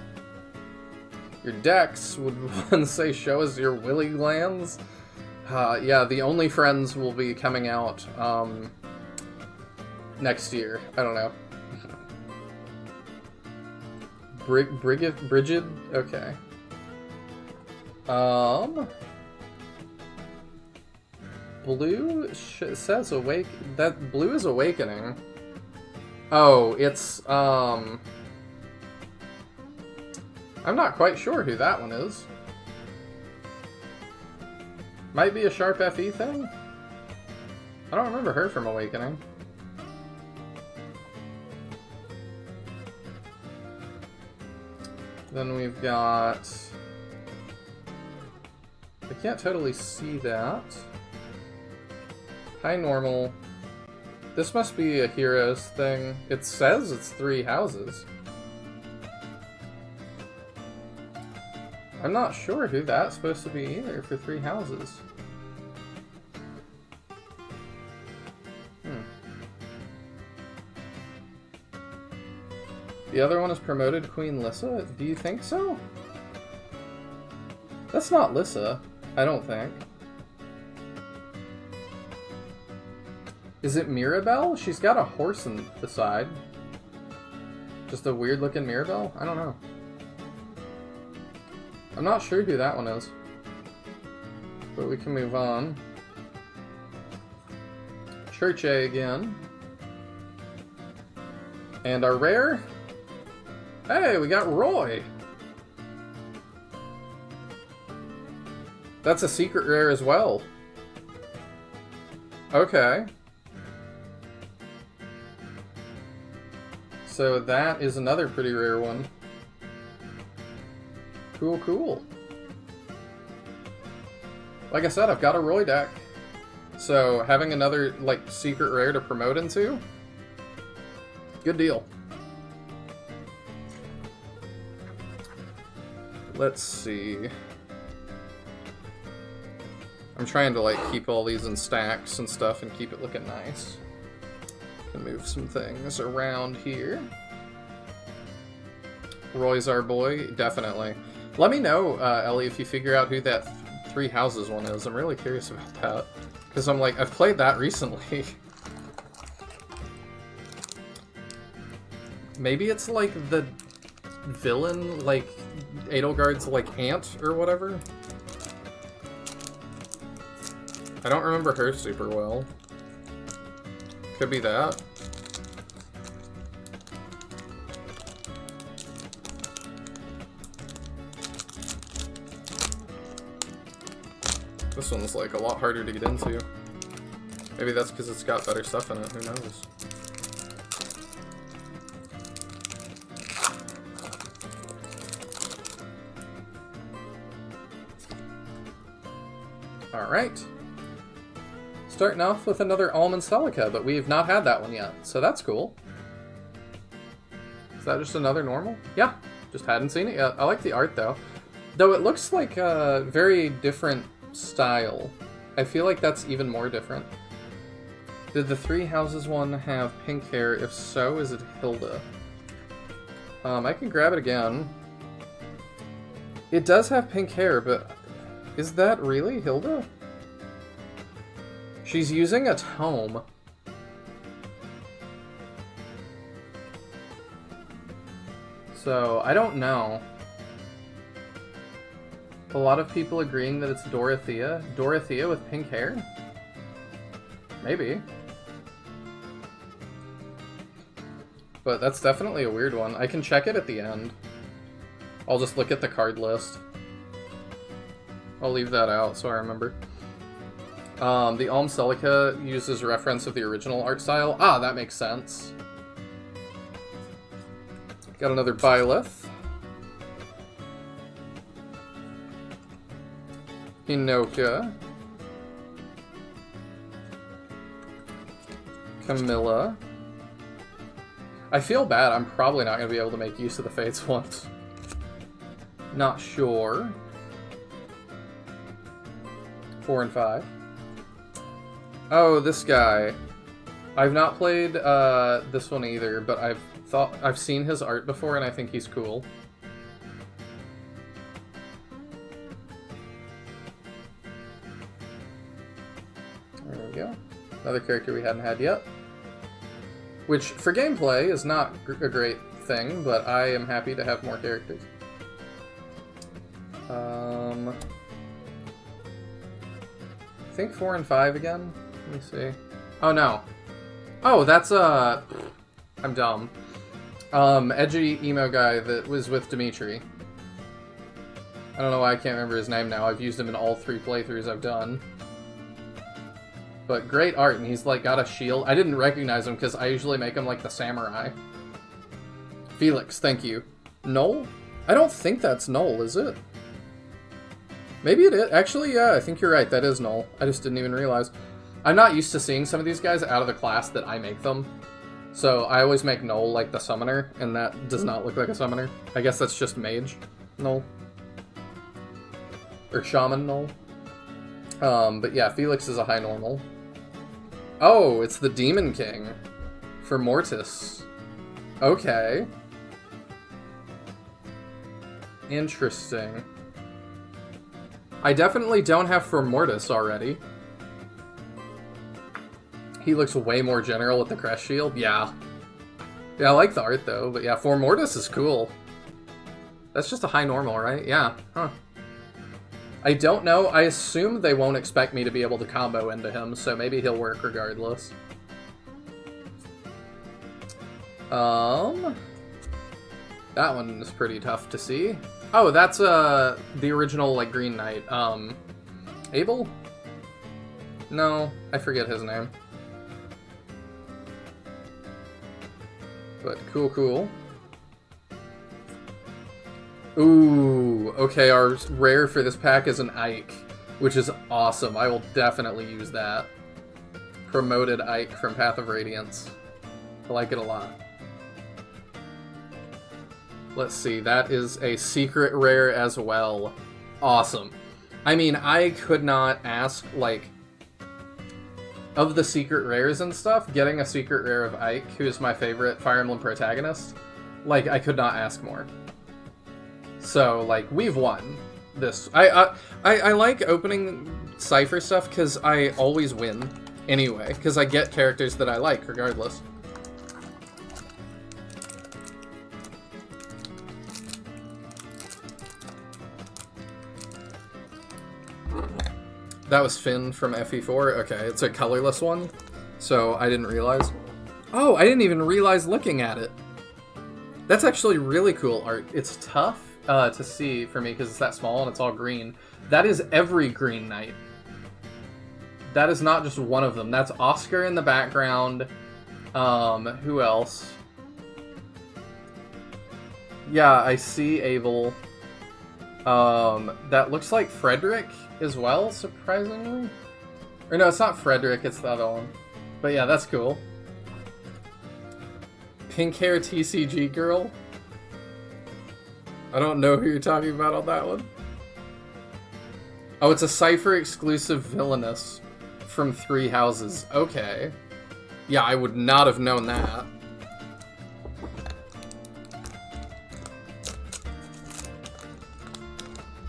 Your decks, would one say show us your willy glands? Yeah, the Only Friends will be coming out next year. I don't know. Brigid? Okay. Blue says awake. That blue is Awakening. Oh, it's I'm not quite sure who that one is. Might be a Sharp FE thing? I don't remember her from Awakening. Then we've got... I can't totally see that. High normal. This must be a heroes thing. It says it's 3 houses. I'm not sure who that's supposed to be either for 3 houses. The other one is promoted Queen Lissa? Do you think so? That's not Lissa, I don't think. Is it Mirabelle? She's got a horse in the side. Just a weird looking Mirabelle? I don't know. I'm not sure who that one is. But we can move on. Church A again. And our rare? Hey, we got Roy! That's a secret rare as well. Okay. So that is another pretty rare one. Cool, cool. Like I said, I've got a Roy deck. So having another, like, secret rare to promote into, good deal. Let's see. I'm trying to, like, keep all these in stacks and stuff and keep it looking nice. Can move some things around here. Roy's our boy, definitely. Let me know, Ellie, if you figure out who that 3 houses one is. I'm really curious about that. Because I'm like, I've played that recently. Maybe it's like the villain, like Edelgard's like aunt or whatever. I don't remember her super well. Could be that. This one's like a lot harder to get into. Maybe that's because it's got better stuff in it, who knows. Alright. Starting off with another Almond Celica, but we've not had that one yet, so that's cool. Is that just another normal? Yeah, just hadn't seen it yet. I like the art though. Though it looks like a very different style. I feel like that's even more different. Did the 3 houses one have pink hair? If so, is it Hilda? I can grab it again. It does have pink hair, but is that really Hilda? She's using a tome. So, I don't know. A lot of people agreeing that it's Dorothea. Dorothea with pink hair? Maybe. But that's definitely a weird one. I can check it at the end. I'll just look at the card list. I'll leave that out so I remember. The Alm Celica uses reference of the original art style. Ah, that makes sense. Got another Byleth. Hinoka. Camilla. I feel bad. I'm probably not going to be able to make use of the Fates ones. Not sure. 4 and 5. Oh, this guy. I've not played this one either, but I've seen his art before, and I think he's cool. There we go. Another character we hadn't had yet. Which, for gameplay, is not a great thing, but I am happy to have more characters. I think 4 and 5 again. Let me see. Oh, no. Oh, that's, I'm dumb. Edgy emo guy that was with Dimitri. I don't know why I can't remember his name now. I've used him in all 3 playthroughs I've done. But great art, and he's, like, got a shield. I didn't recognize him, because I usually make him, like, the samurai. Felix, thank you. Noel? I don't think that's Noel, is it? Maybe it is. Actually, yeah, I think you're right. That is Noel. I just didn't even realize. I'm not used to seeing some of these guys out of the class that I make them. So I always make Null like the summoner, and that does not look like a summoner. I guess that's just mage Null. Or shaman Null. But yeah, Felix is a high normal. Oh, it's the Demon King for Mortis. Okay. Interesting. I definitely don't have for Mortis already. He looks way more general with the crest shield. Yeah. Yeah, I like the art though, but yeah, for Mortis is cool. That's just a high normal, right? Yeah. Huh. I don't know. I assume they won't expect me to be able to combo into him, so maybe he'll work regardless. That one is pretty tough to see. Oh, that's the original like Green Knight. Abel? No, I forget his name. But cool, cool. Ooh, okay, our rare for this pack is an Ike, which is awesome. I will definitely use that. Promoted Ike from Path of Radiance. I like it a lot. Let's see, that is a secret rare as well. Awesome. I mean, I could not ask, like, of the secret rares and stuff, getting a secret rare of Ike, who is my favorite Fire Emblem protagonist, like, I could not ask more. So, like, we've won this. I like opening Cypher stuff because I always win anyway, because I get characters that I like regardless. That was Finn from FE4. Okay, it's a colorless one, so I didn't realize. Oh, I didn't even realize looking at it. That's actually really cool art. It's tough to see for me because it's that small and it's all green. That is every Green Knight. That is not just one of them. That's Oscar in the background. Who else? Yeah, I see Abel. That looks like Frederick as well, surprisingly. Or no, it's not Frederick, it's the other one. But yeah, that's cool. Pink hair TCG girl. I don't know who you're talking about on that one. Oh, it's a Cypher exclusive Villainous from 3 Houses. Okay. Yeah, I would not have known that.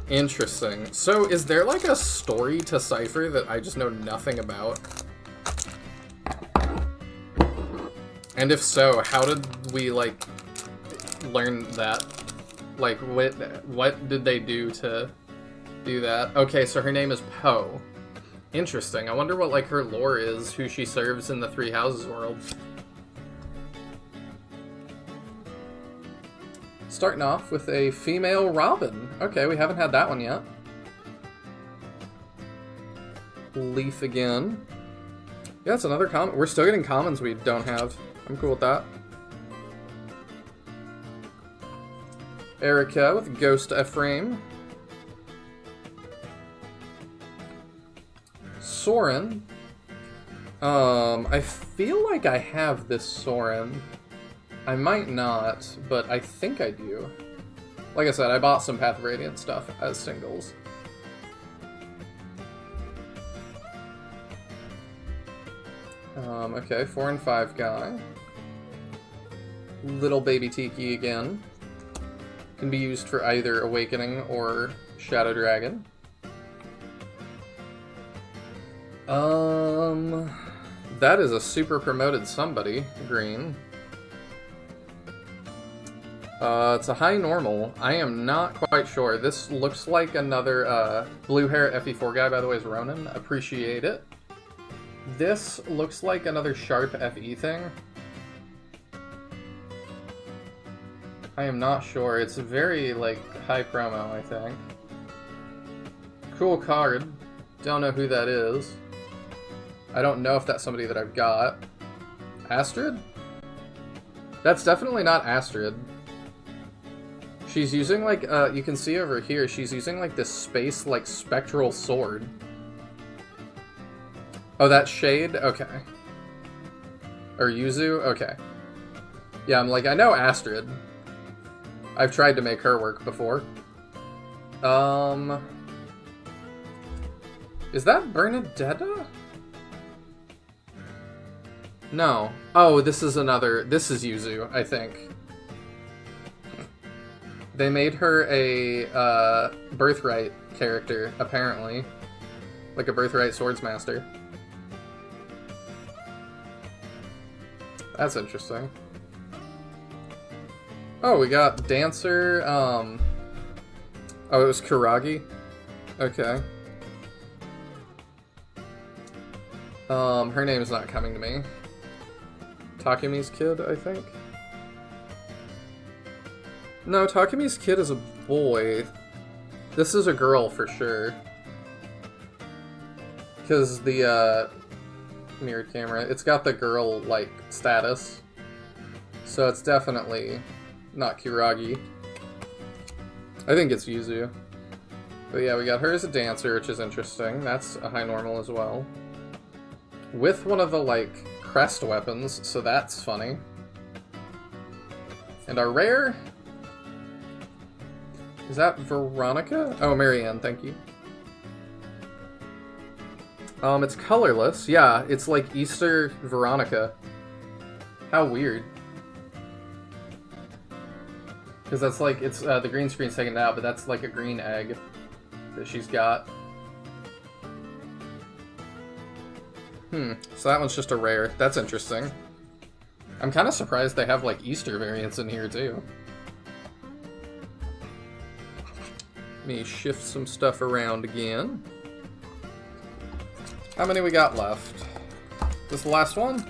Interesting. So, is there like a story to Cypher that I just know nothing about? And if so, how did we, like, learn that? Like, what did they do to do that? Okay, so her name is Poe. Interesting. I wonder what, like, her lore is, who she serves in the 3 Houses world. Starting off with a female Robin. Okay, we haven't had that one yet. Leaf again. Yeah, it's another common. We're still getting commons we don't have. I'm cool with that. Erica with Ghost Ephraim. Soren. I feel like I have this Soren. I might not, but I think I do. Like I said, I bought some Path of Radiant stuff as singles. Okay, 4 and 5 guy. Little baby Tiki again. Can be used for either Awakening or Shadow Dragon. That is a super promoted somebody, green. It's a high normal. I am not quite sure. This looks like another blue hair FE4 guy, by the way, is Ronan. Appreciate it. This looks like another sharp FE thing. I am not sure. It's very, like, high promo, I think. Cool card. Don't know who that is. I don't know if that's somebody that I've got. Astrid? That's definitely not Astrid. She's using, like, you can see over here, she's using, like, this space, like, spectral sword. Oh, that's Shade? Okay. Or Yuzu? Okay. Yeah, I'm like, I know Astrid. I've tried to make her work before. Is that Bernadetta? No. Oh, this is Yuzu, I think. They made her a Birthright character, apparently. Like a Birthright Swordsmaster. That's interesting. Oh, we got Dancer, oh, it was Kuragi? Okay. Her name is not coming to me. Takumi's kid, I think? No, Takumi's kid is a boy. This is a girl for sure. Because the, mirrored camera, it's got the girl, like, status. So it's definitely not Kuragi. I think it's Yuzu. But yeah, we got her as a dancer, which is interesting. That's a high normal as well. With one of the, like, crest weapons, so that's funny. And our rare... Is that Veronica? Oh, Marianne, thank you. It's colorless. Yeah, it's like Easter Veronica. How weird. Because that's like, it's, the green screen's taken out, but that's like a green egg that she's got. So that one's just a rare. That's interesting. I'm kind of surprised they have like Easter variants in here too. Let me shift some stuff around again. How many we got left? Is this the last one?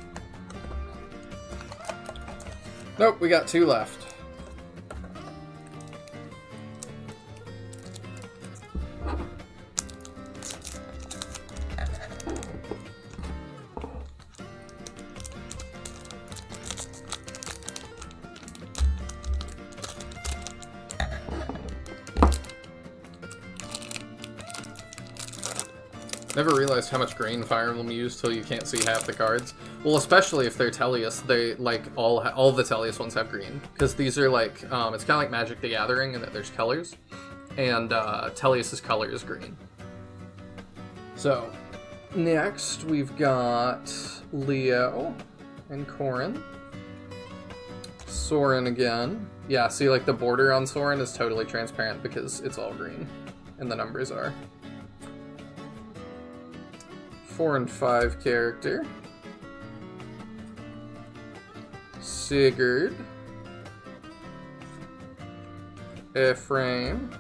Nope, we got 2 left. Never realized how much green Fire Emblem used till you can't see half the cards. Well, especially if they're Tellius, they, like, all the Tellius ones have green. Because these are, like, it's kind of like Magic the Gathering in that there's colors. And, Tellius's color is green. So, next we've got Leo and Corrin. Soren again. Yeah, see, like, the border on Soren is totally transparent because it's all green. And the numbers are. 4 and 5 character. Sigurd. Ephraim.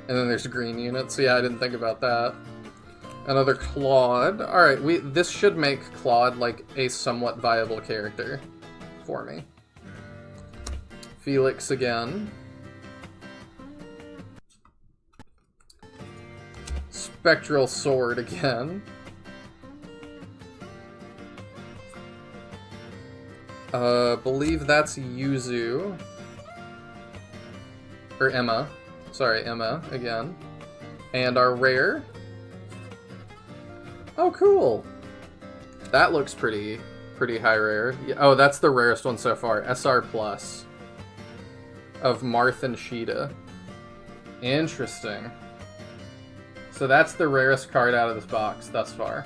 And then there's green units. Yeah, I didn't think about that. Another Claude. Alright, this should make Claude like a somewhat viable character for me. Felix again. Spectral Sword again. Believe that's Yuzu. Or Emma. Sorry, Emma again. And our rare. Oh, cool. That looks pretty high rare. Oh, that's the rarest one so far. SR Plus. Of Marth and Sheeta. Interesting. So that's the rarest card out of this box thus far.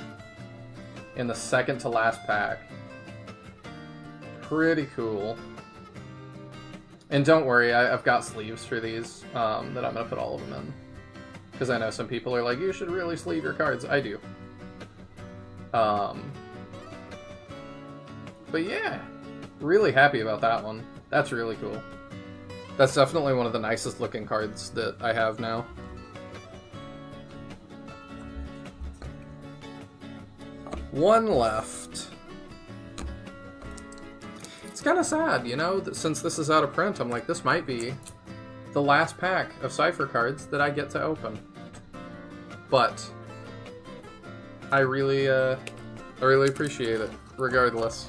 In the second to last pack. Pretty cool. And don't worry, I've got sleeves for these that I'm going to put all of them in. Because I know some people are like, you should really sleeve your cards. I do. But yeah, really happy about that one. That's really cool. That's definitely one of the nicest looking cards that I have now. One left. It's kind of sad, you know, that since this is out of print, I'm like, this might be the last pack of Cypher cards that I get to open. But I really appreciate it, regardless.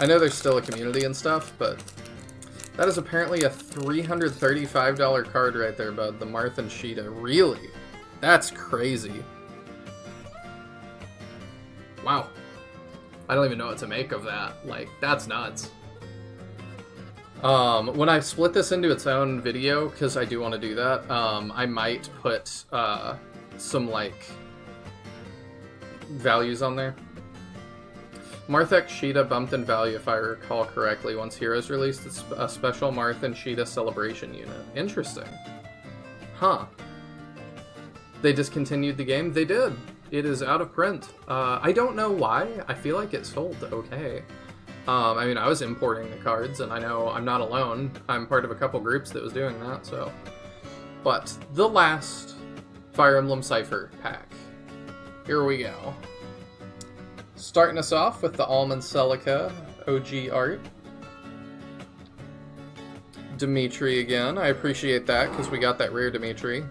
I know there's still a community and stuff, but that is apparently a $335 card right there, bud. The Marth and Sheeta. Really? That's crazy. Wow. I don't even know what to make of that. Like, that's nuts. When I split this into its own video, because I do want to do that, I might put some, like, values on there. Marth X Sheeta bumped in value, if I recall correctly, once Heroes released a special Marth and Sheeta celebration unit. Interesting. Huh. They discontinued the game? They did. It is out of print. I don't know why. I feel like it sold okay. I mean, I was importing the cards, and I know I'm not alone. I'm part of a couple groups that was doing that, so... But, the last Fire Emblem Cypher pack. Here we go. Starting us off with the Almond Celica OG art. Dimitri again. I appreciate that, because we got that rare Dimitri.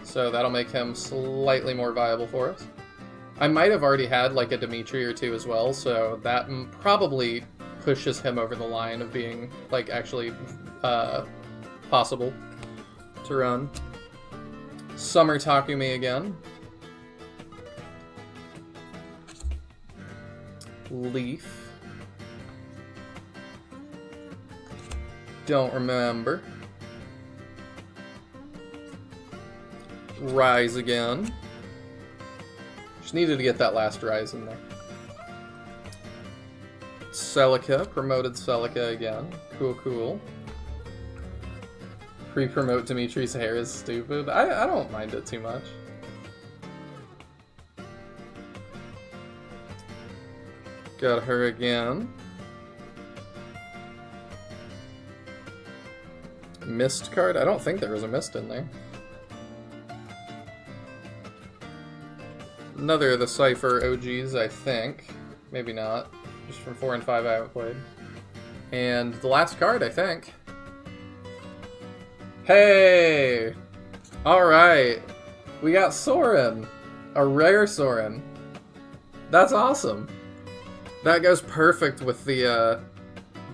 So that'll make him slightly more viable for us. I might have already had like a Dimitri or two as well, so that probably pushes him over the line of being like actually possible to run. Summer Takumi again. Leaf. Don't remember. Rise again. Just needed to get that last Rise in there. Celica, promoted Celica again. Cool, cool. Pre-promote Dimitri's hair is stupid. I don't mind it too much. Got her again. Mist card? I don't think there was a Mist in there. Another of the Cypher OGs, I think. Maybe not. Just from 4 and 5 I haven't played. And the last card, I think. Hey! Alright. We got Soren. A rare Soren. That's awesome. That goes perfect with the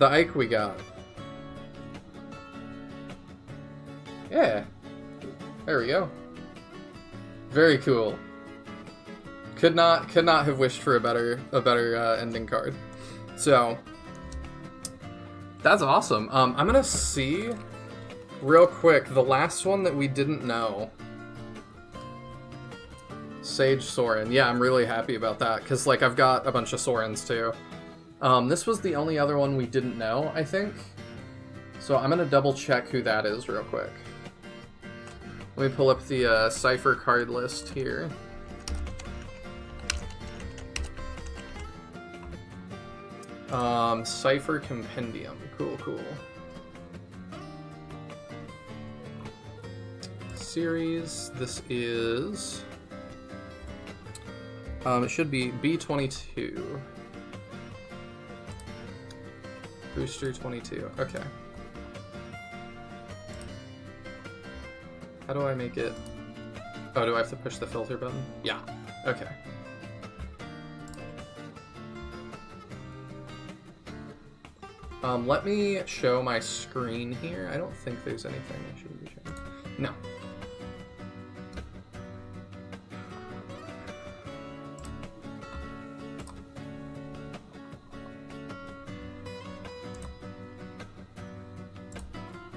Ike we got. Yeah. There we go. Very cool. Could not have wished for a better ending card. So that's awesome. I'm gonna see real quick the last one that we didn't know. Sage Soren. Yeah, I'm really happy about that because like I've got a bunch of Sorens too. This was the only other one we didn't know, I think. So I'm gonna double check who that is real quick. Let me pull up the Cypher card list here. Cypher Compendium. Cool, cool. Series. This is... it should be B22. Booster 22. Okay. How do I make it... Oh, do I have to push the filter button? Yeah. Okay. Let me show my screen here. I don't think there's anything I should be showing. No.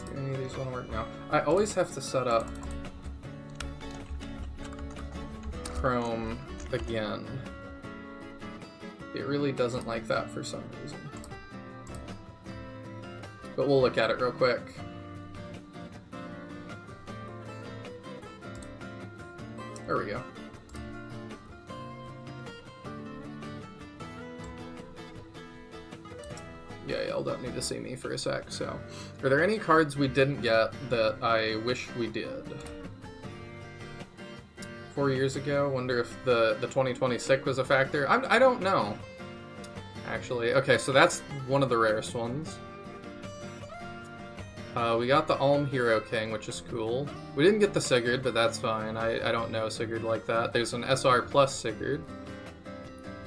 Do any of these want to work now? I always have to set up Chrome again. It really doesn't like that for some reason. But we'll look at it real quick. There we go. Yeah, y'all don't need to see me for a sec, so. Are there any cards we didn't get that I wish we did? 4 years ago? Wonder if the 2026 was a factor? I don't know. Actually. Okay, so that's one of the rarest ones. We got the Alm Hero King, which is cool. We didn't get the Sigurd, but that's fine. I don't know Sigurd like that. There's an SR plus Sigurd.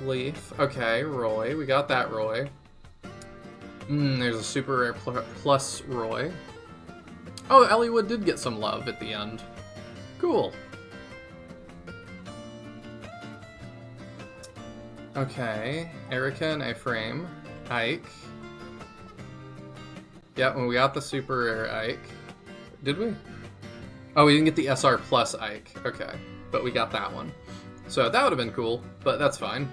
Leaf. Okay, Roy. We got that Roy. There's a super rare plus Roy. Oh, Elliewood did get some love at the end. Cool. Okay, Erica and Ephraim. Ike. Yeah, when we got the super rare Ike. Did we? Oh, we didn't get the SR plus Ike. Okay, but we got that one. So that would have been cool, but that's fine.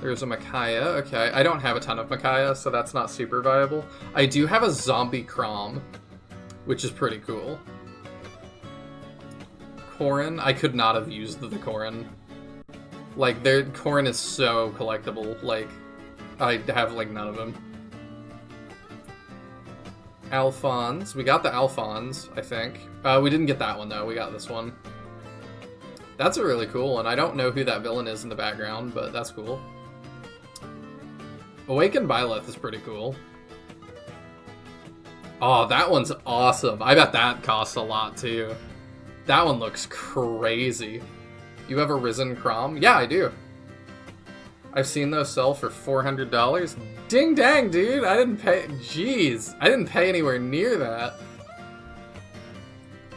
There's a Micaiah. Okay, I don't have a ton of Micaiah, so that's not super viable. I do have a zombie Crom, which is pretty cool. Corrin. I could not have used the Corrin. Like, Corrin is so collectible. Like, I have, like, none of them. Alphonse. We got the Alphonse, I think. We didn't get that one, though. We got this one. That's a really cool one. I don't know who that villain is in the background, but that's cool. Awakened Byleth is pretty cool. Oh, that one's awesome. I bet that costs a lot, too. That one looks crazy. You have a Risen Crom? Yeah, I do. I've seen those sell for $400. Ding dang, dude! I didn't pay... Jeez. I didn't pay anywhere near that.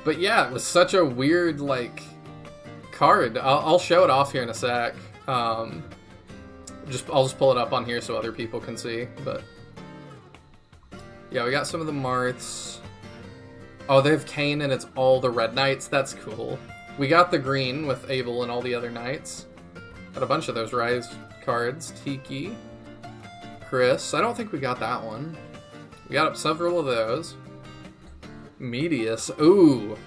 But yeah, it was such a weird, like, card. I'll show it off here in a sec. I'll just pull it up on here so other people can see, but... Yeah, we got some of the Marths. Oh, they have Kane and it's all the Red Knights. That's cool. We got the green with Abel and all the other Knights. Got a bunch of those Rise cards. Tiki. Chris. I don't think we got that one. We got up several of those. Medius. Ooh.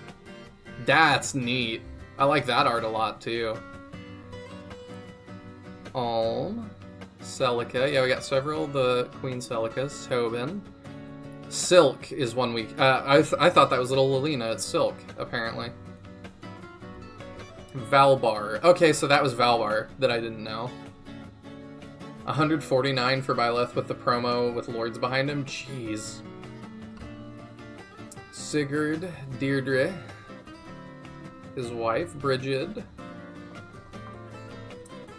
That's neat. I like that art a lot, too. Alm. Celica. Yeah, we got several of the Queen Celicas. Tobin. Silk is one we... I thought that was little Lilina. It's Silk, apparently. Valbar. Okay, so that was Valbar that I didn't know. 149 for Byleth with the promo with Lords behind him. Jeez. Sigurd. Deirdre. His wife, Brigid.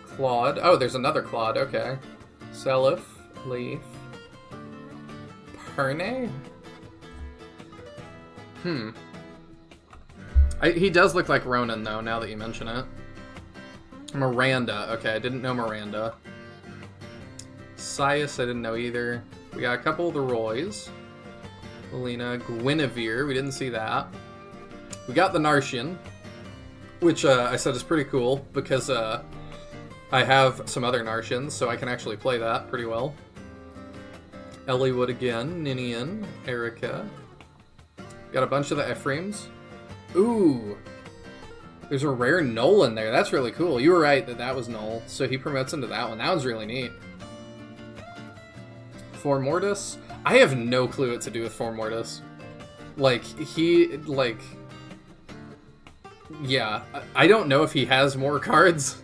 Claude. Oh, there's another Claude. Okay. Seliph. Leaf. Perne? He does look like Ronan, though, now that you mention it. Miranda. Okay, I didn't know Miranda. Sias, I didn't know either. We got a couple of the Roys. Alina. Guinevere. We didn't see that. We got the Narshian, which I said is pretty cool, because I have some other Narshians, so I can actually play that pretty well. Elliewood again. Ninian. Erica. Got a bunch of the Ephraims. Ooh. There's a rare Nolan there. That's really cool. You were right that was Null, so he promotes into that one. That one's really neat. For Mortis. I have no clue what to do with For Mortis. Like, yeah. I don't know if he has more cards.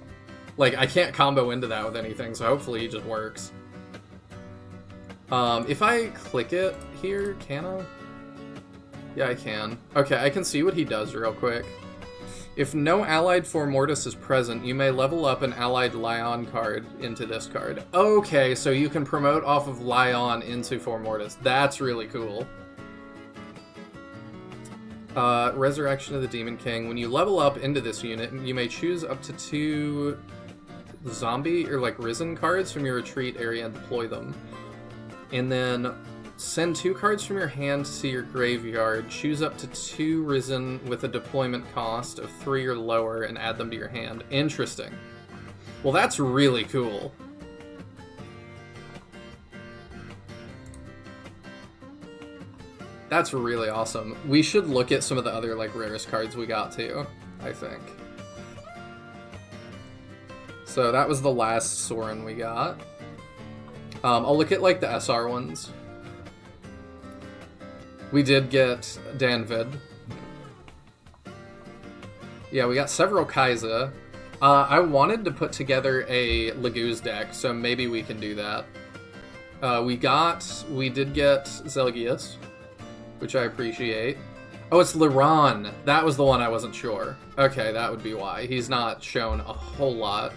Like, I can't combo into that with anything, so hopefully he just works. If I click it here, can I? Yeah, I can. Okay, I can see what he does real quick. If no allied For Mortis is present, you may level up an allied Lion card into this card. Okay, so you can promote off of Lion into For Mortis. That's really cool. Resurrection of the Demon King. When you level up into this unit, you may choose up to 2 zombie or like Risen cards from your retreat area and deploy them. And then send 2 cards from your hand to your graveyard, choose up to 2 Risen with a deployment cost of 3 or lower, and add them to your hand. Interesting. Well, that's really cool. That's really awesome. We should look at some of the other, like, rarest cards we got, too, I think. So that was the last Sorin we got. I'll look at, like, the SR ones. We did get Danvid. Yeah, we got several Kaiza. I wanted to put together a Laguz deck, so maybe we can do that. We did get Zelgius, which I appreciate. Oh, it's Liran. That was the one I wasn't sure. Okay, that would be why. He's not shown a whole lot,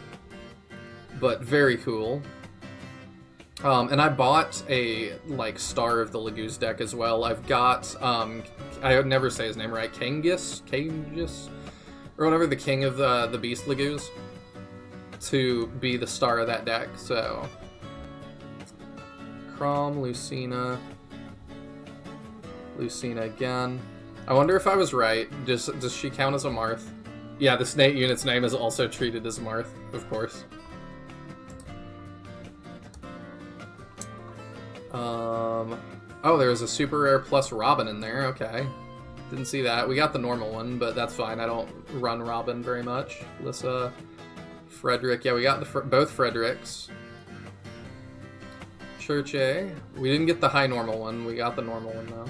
but very cool. And I bought a, like, Star of the Laguz deck as well. I've got, I would never say his name right, Kangas, or whatever, the king of the Beast Laguz, to be the star of that deck, so... Chrom, Lucina again. I wonder if I was right. Does she count as a Marth? Yeah, this unit's name is also treated as Marth, of course. Oh, there's a super rare plus Robin in there. Okay. Didn't see that. We got the normal one, but that's fine. I don't run Robin very much. Lissa, Frederick. Yeah, we got both Fredericks. Churche. We didn't get the high normal one. We got the normal one, though.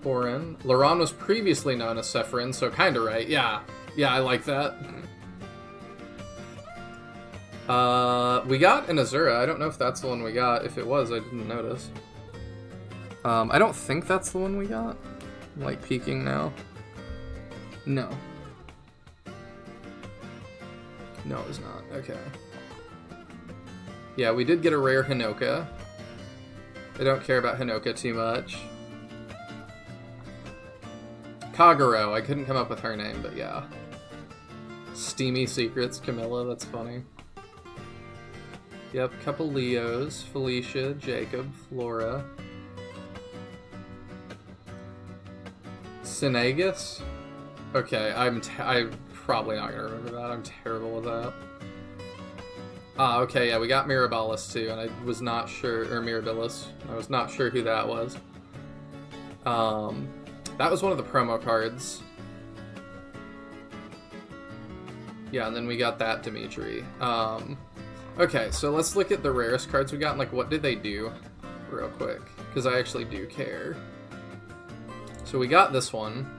Corin. Laron was previously known as Sephirin, so kinda right. Yeah. Yeah, I like that. We got an Azura. I don't know if that's the one we got. If it was, I didn't notice. I don't think that's the one we got. I'm, like, peeking now. No. No, it's not. Okay. Yeah, we did get a rare Hinoka. I don't care about Hinoka too much. Kagero. I couldn't come up with her name, but yeah. Steamy Secrets, Camilla. That's funny. Yep, couple Leos. Felicia, Jacob, Flora. Synagus? Okay, I'm probably not gonna remember that. I'm terrible with that. Ah, okay, yeah, we got Mirabilis too, and I was not sure, or Mirabilis. I was not sure who that was. That was one of the promo cards. Yeah, and then we got that Dimitri. Okay, so let's look at the rarest cards we got, and like, what did they do? Real quick, because I actually do care. So we got this one.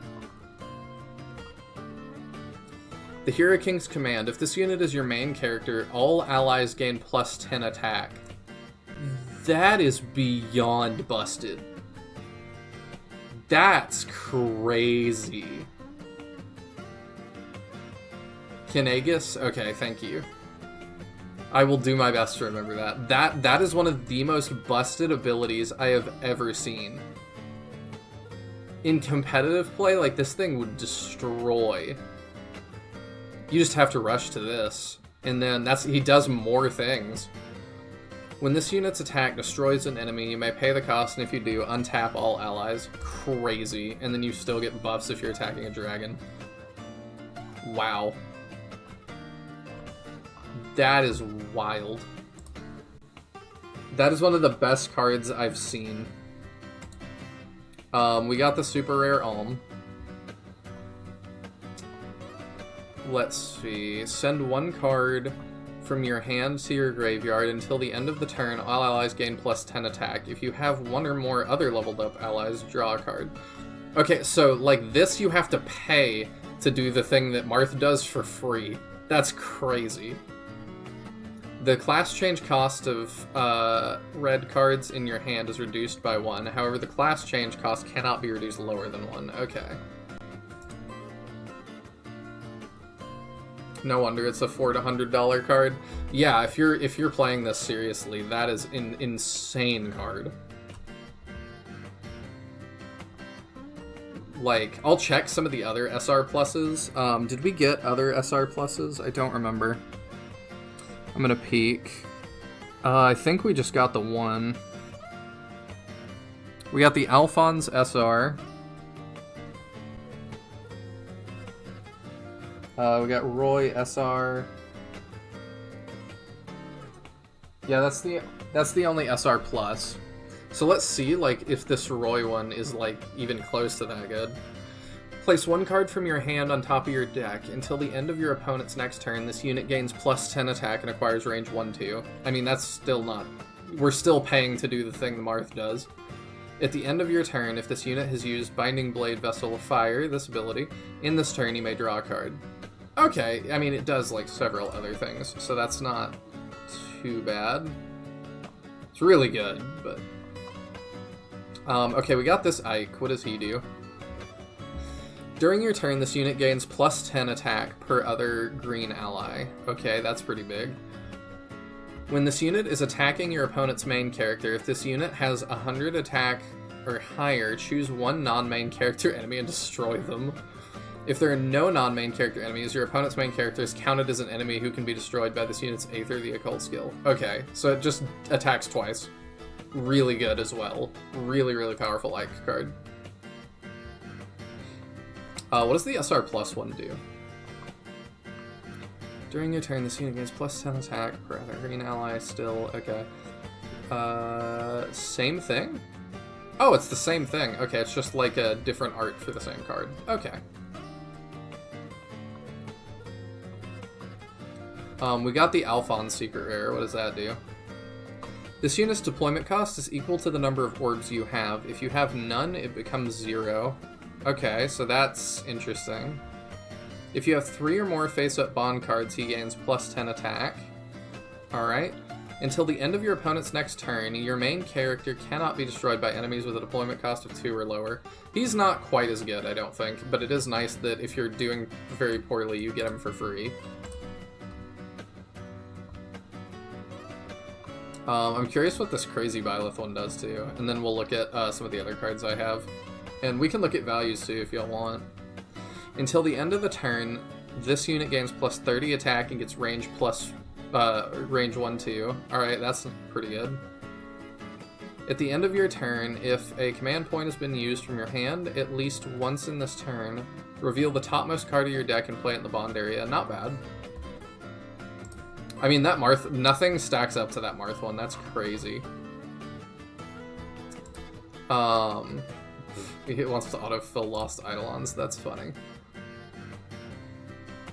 The Hero King's Command. If this unit is your main character, all allies gain plus 10 attack. That is beyond busted. That's crazy. Kinagus? Okay, thank you. I will do my best to remember that. That is one of the most busted abilities I have ever seen. In competitive play, like, this thing would destroy. You just have to rush to this. And then he does more things. When this unit's attack destroys an enemy, you may pay the cost, and if you do, untap all allies. Crazy. And then you still get buffs if you're attacking a dragon. Wow. That is wild. That is one of the best cards I've seen. We got the super rare Ulm. Let's see. Send one card from your hand to your graveyard until the end of the turn. All allies gain plus 10 attack. If you have one or more other leveled up allies, draw a card. Okay, so like this you have to pay to do the thing that Marth does for free. That's crazy. The class change cost of red cards in your hand is reduced by 1. However, the class change cost cannot be reduced lower than 1. Okay. No wonder it's a $4 to $100 card. Yeah, if you're playing this seriously, that is an insane card. Like, I'll check some of the other SR pluses. Did we get other SR pluses? I don't remember. I'm gonna peek. I think we just got the one. We got the Alphonse SR. We got Roy SR. Yeah, that's the only SR plus. So let's see, like, if this Roy one is, like, even close to that good. Place one card from your hand on top of your deck. Until the end of your opponent's next turn, this unit gains plus 10 attack and acquires range 1/2. I mean, that's still not... We're still paying to do the thing the Marth does. At the end of your turn, if this unit has used Binding Blade Vessel of Fire, this ability, in this turn you may draw a card. Okay, I mean, it does, like, several other things, so that's not too bad. It's really good, but... okay, we got this Ike. What does he do? During your turn, this unit gains plus 10 attack per other green ally. Okay, that's pretty big. When this unit is attacking your opponent's main character, if this unit has 100 attack or higher, choose one non-main character enemy and destroy them. If there are no non-main character enemies, your opponent's main character is counted as an enemy who can be destroyed by this unit's Aether the Occult skill. Okay, so it just attacks twice. Really good as well. Really, really powerful Ike card. What does the SR plus one do? During your turn, this unit gains plus 10 attack per other green ally still. Okay. Same thing? Oh, it's the same thing. Okay, it's just like a different art for the same card. Okay. We got the Alphonse secret rare. What does that do? This unit's deployment cost is equal to the number of orbs you have. If you have none, it becomes 0. Okay, so that's interesting. If you have 3 or more face-up bond cards, he gains plus 10 attack. Alright. Until the end of your opponent's next turn, your main character cannot be destroyed by enemies with a deployment cost of 2 or lower. He's not quite as good, I don't think, but it is nice that if you're doing very poorly, you get him for free. I'm curious what this crazy Byleth one does too, and then we'll look at some of the other cards I have. And we can look at values too if y'all want. Until the end of the turn, this unit gains plus 30 attack and gets range plus range 1-2. Alright, that's pretty good. At the end of your turn, if a command point has been used from your hand at least once in this turn, reveal the topmost card of your deck and play it in the bond area. Not bad. I mean, that Marth, nothing stacks up to that Marth one. That's crazy. It wants to autofill Lost Eidolons. That's funny.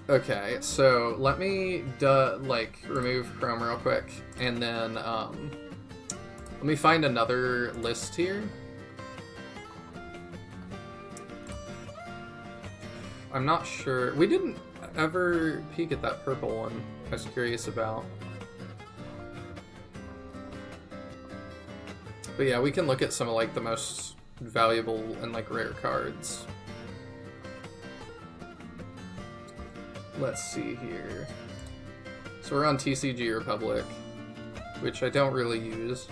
Okay, so let me remove Chrome real quick, and then let me find another list here. I'm not sure. We didn't ever peek at that purple one. I was curious about. But yeah, we can look at some of like the most valuable and like rare cards. Let's see here. So we're on TCG Republic, which I don't really use.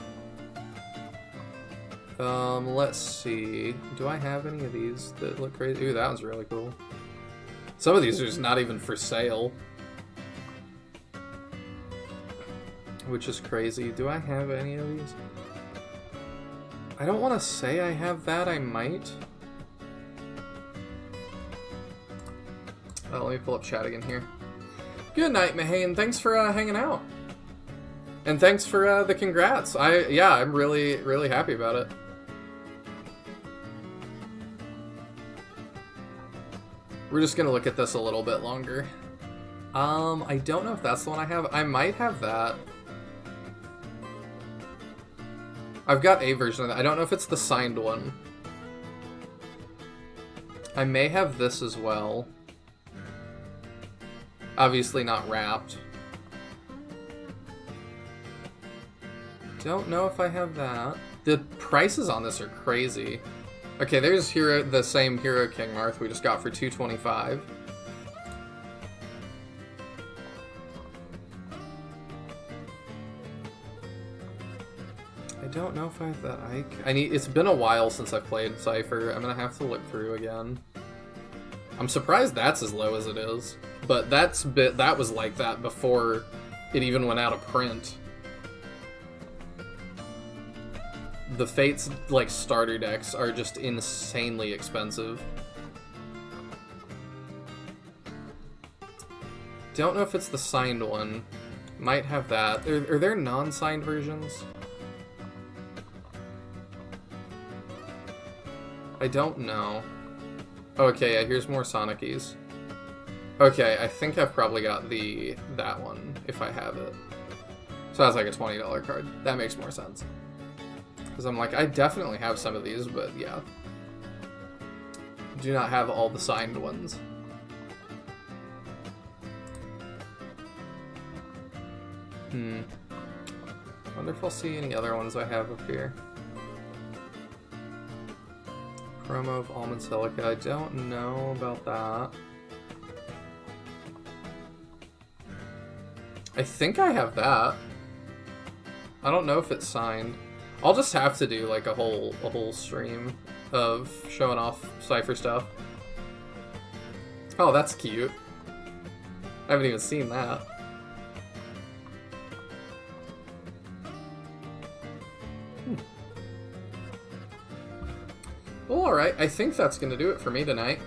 Let's see. Do I have any of these that look crazy? Ooh, that one's really cool. Some of these are just not even for sale, which is crazy. Do I have any of these? I don't want to say I have that. I might. Let me pull up chat again here. Good night, Mahane. Thanks for hanging out. And thanks for the congrats. I'm really, really happy about it. We're just gonna look at this a little bit longer. I don't know if that's the one I have. I might have that. I've got a version of that. I don't know if it's the signed one. I may have this as well. Obviously not wrapped. Don't know if I have that. The prices on this are crazy. Okay, there's the same Hero King Marth we just got for $225. I don't know if I have that Ike. It's been a while since I've played Cypher. I'm gonna have to look through again. I'm surprised that's as low as it is, but that was like that before it even went out of print. The Fates like starter decks are just insanely expensive. Don't know if it's the signed one. Might have that. Are there non-signed versions? I don't know. Okay, yeah, here's more Sonicies. Okay, I think I've probably got that one, if I have it. So that's like a $20 card. That makes more sense. Because I'm like, I definitely have some of these, but yeah. Do not have all the signed ones. Wonder if I'll see any other ones I have up here. Promo of Almond Silica. I don't know about that. I think I have that. I don't know if it's signed. I'll just have to do like a whole stream of showing off Cypher stuff. Oh, that's cute. I haven't even seen that. Well, alright, I think that's going to do it for me tonight.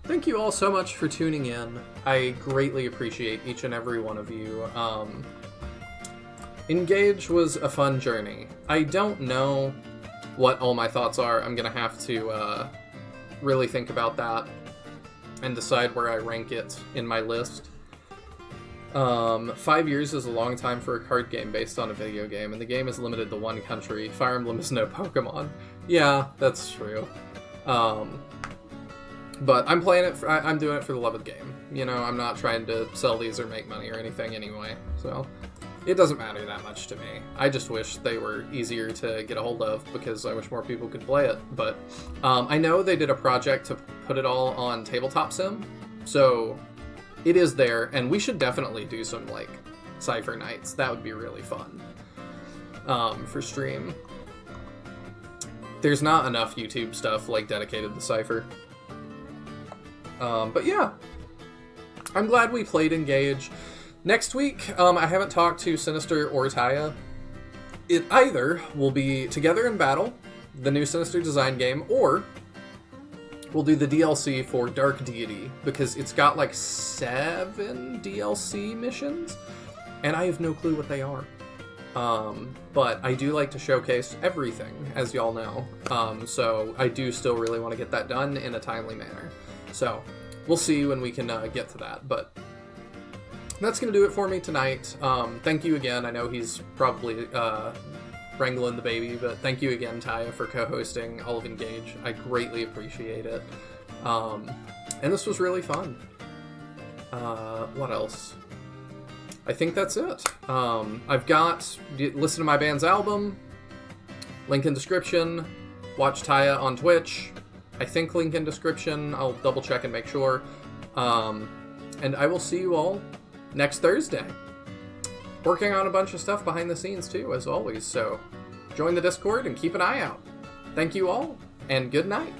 Thank you all so much for tuning in. I greatly appreciate each and every one of you. Endgage was a fun journey. I don't know what all my thoughts are. I'm going to have to really think about that and decide where I rank it in my list. 5 years is a long time for a card game based on a video game, and the game is limited to one country. Fire Emblem is no Pokemon. Yeah, that's true. But I'm playing it, I'm doing it for the love of the game. You know, I'm not trying to sell these or make money or anything anyway, so it doesn't matter that much to me. I just wish they were easier to get a hold of, because I wish more people could play it. But I know they did a project to put it all on Tabletop Sim, so it is there, and we should definitely do some, like, Cypher nights. That would be really fun for stream. There's not enough YouTube stuff, like, dedicated to Cypher. But yeah, I'm glad we played Engage. Next week, I haven't talked to Sinister or Taya. It either will be Together in Battle, the new Sinister design game, or we'll do the DLC for Dark Deity, because it's got like 7 DLC missions, and I have no clue what they are. But I do like to showcase everything, as y'all know, so I do still really want to get that done in a timely manner. So we'll see when we can get to that, but that's going to do it for me tonight. Thank you again. I know he's probably wrangling the baby, but thank you again, Taya, for co-hosting all of Engage. I greatly appreciate it. And this was really fun. What else? I think that's it. I've got, listen to my band's album, link in description, watch Taya on Twitch, I think link in description, I'll double check and make sure. And I will see you all next Thursday. Working on a bunch of stuff behind the scenes too, as always, so join the Discord and keep an eye out. Thank you all, and good night.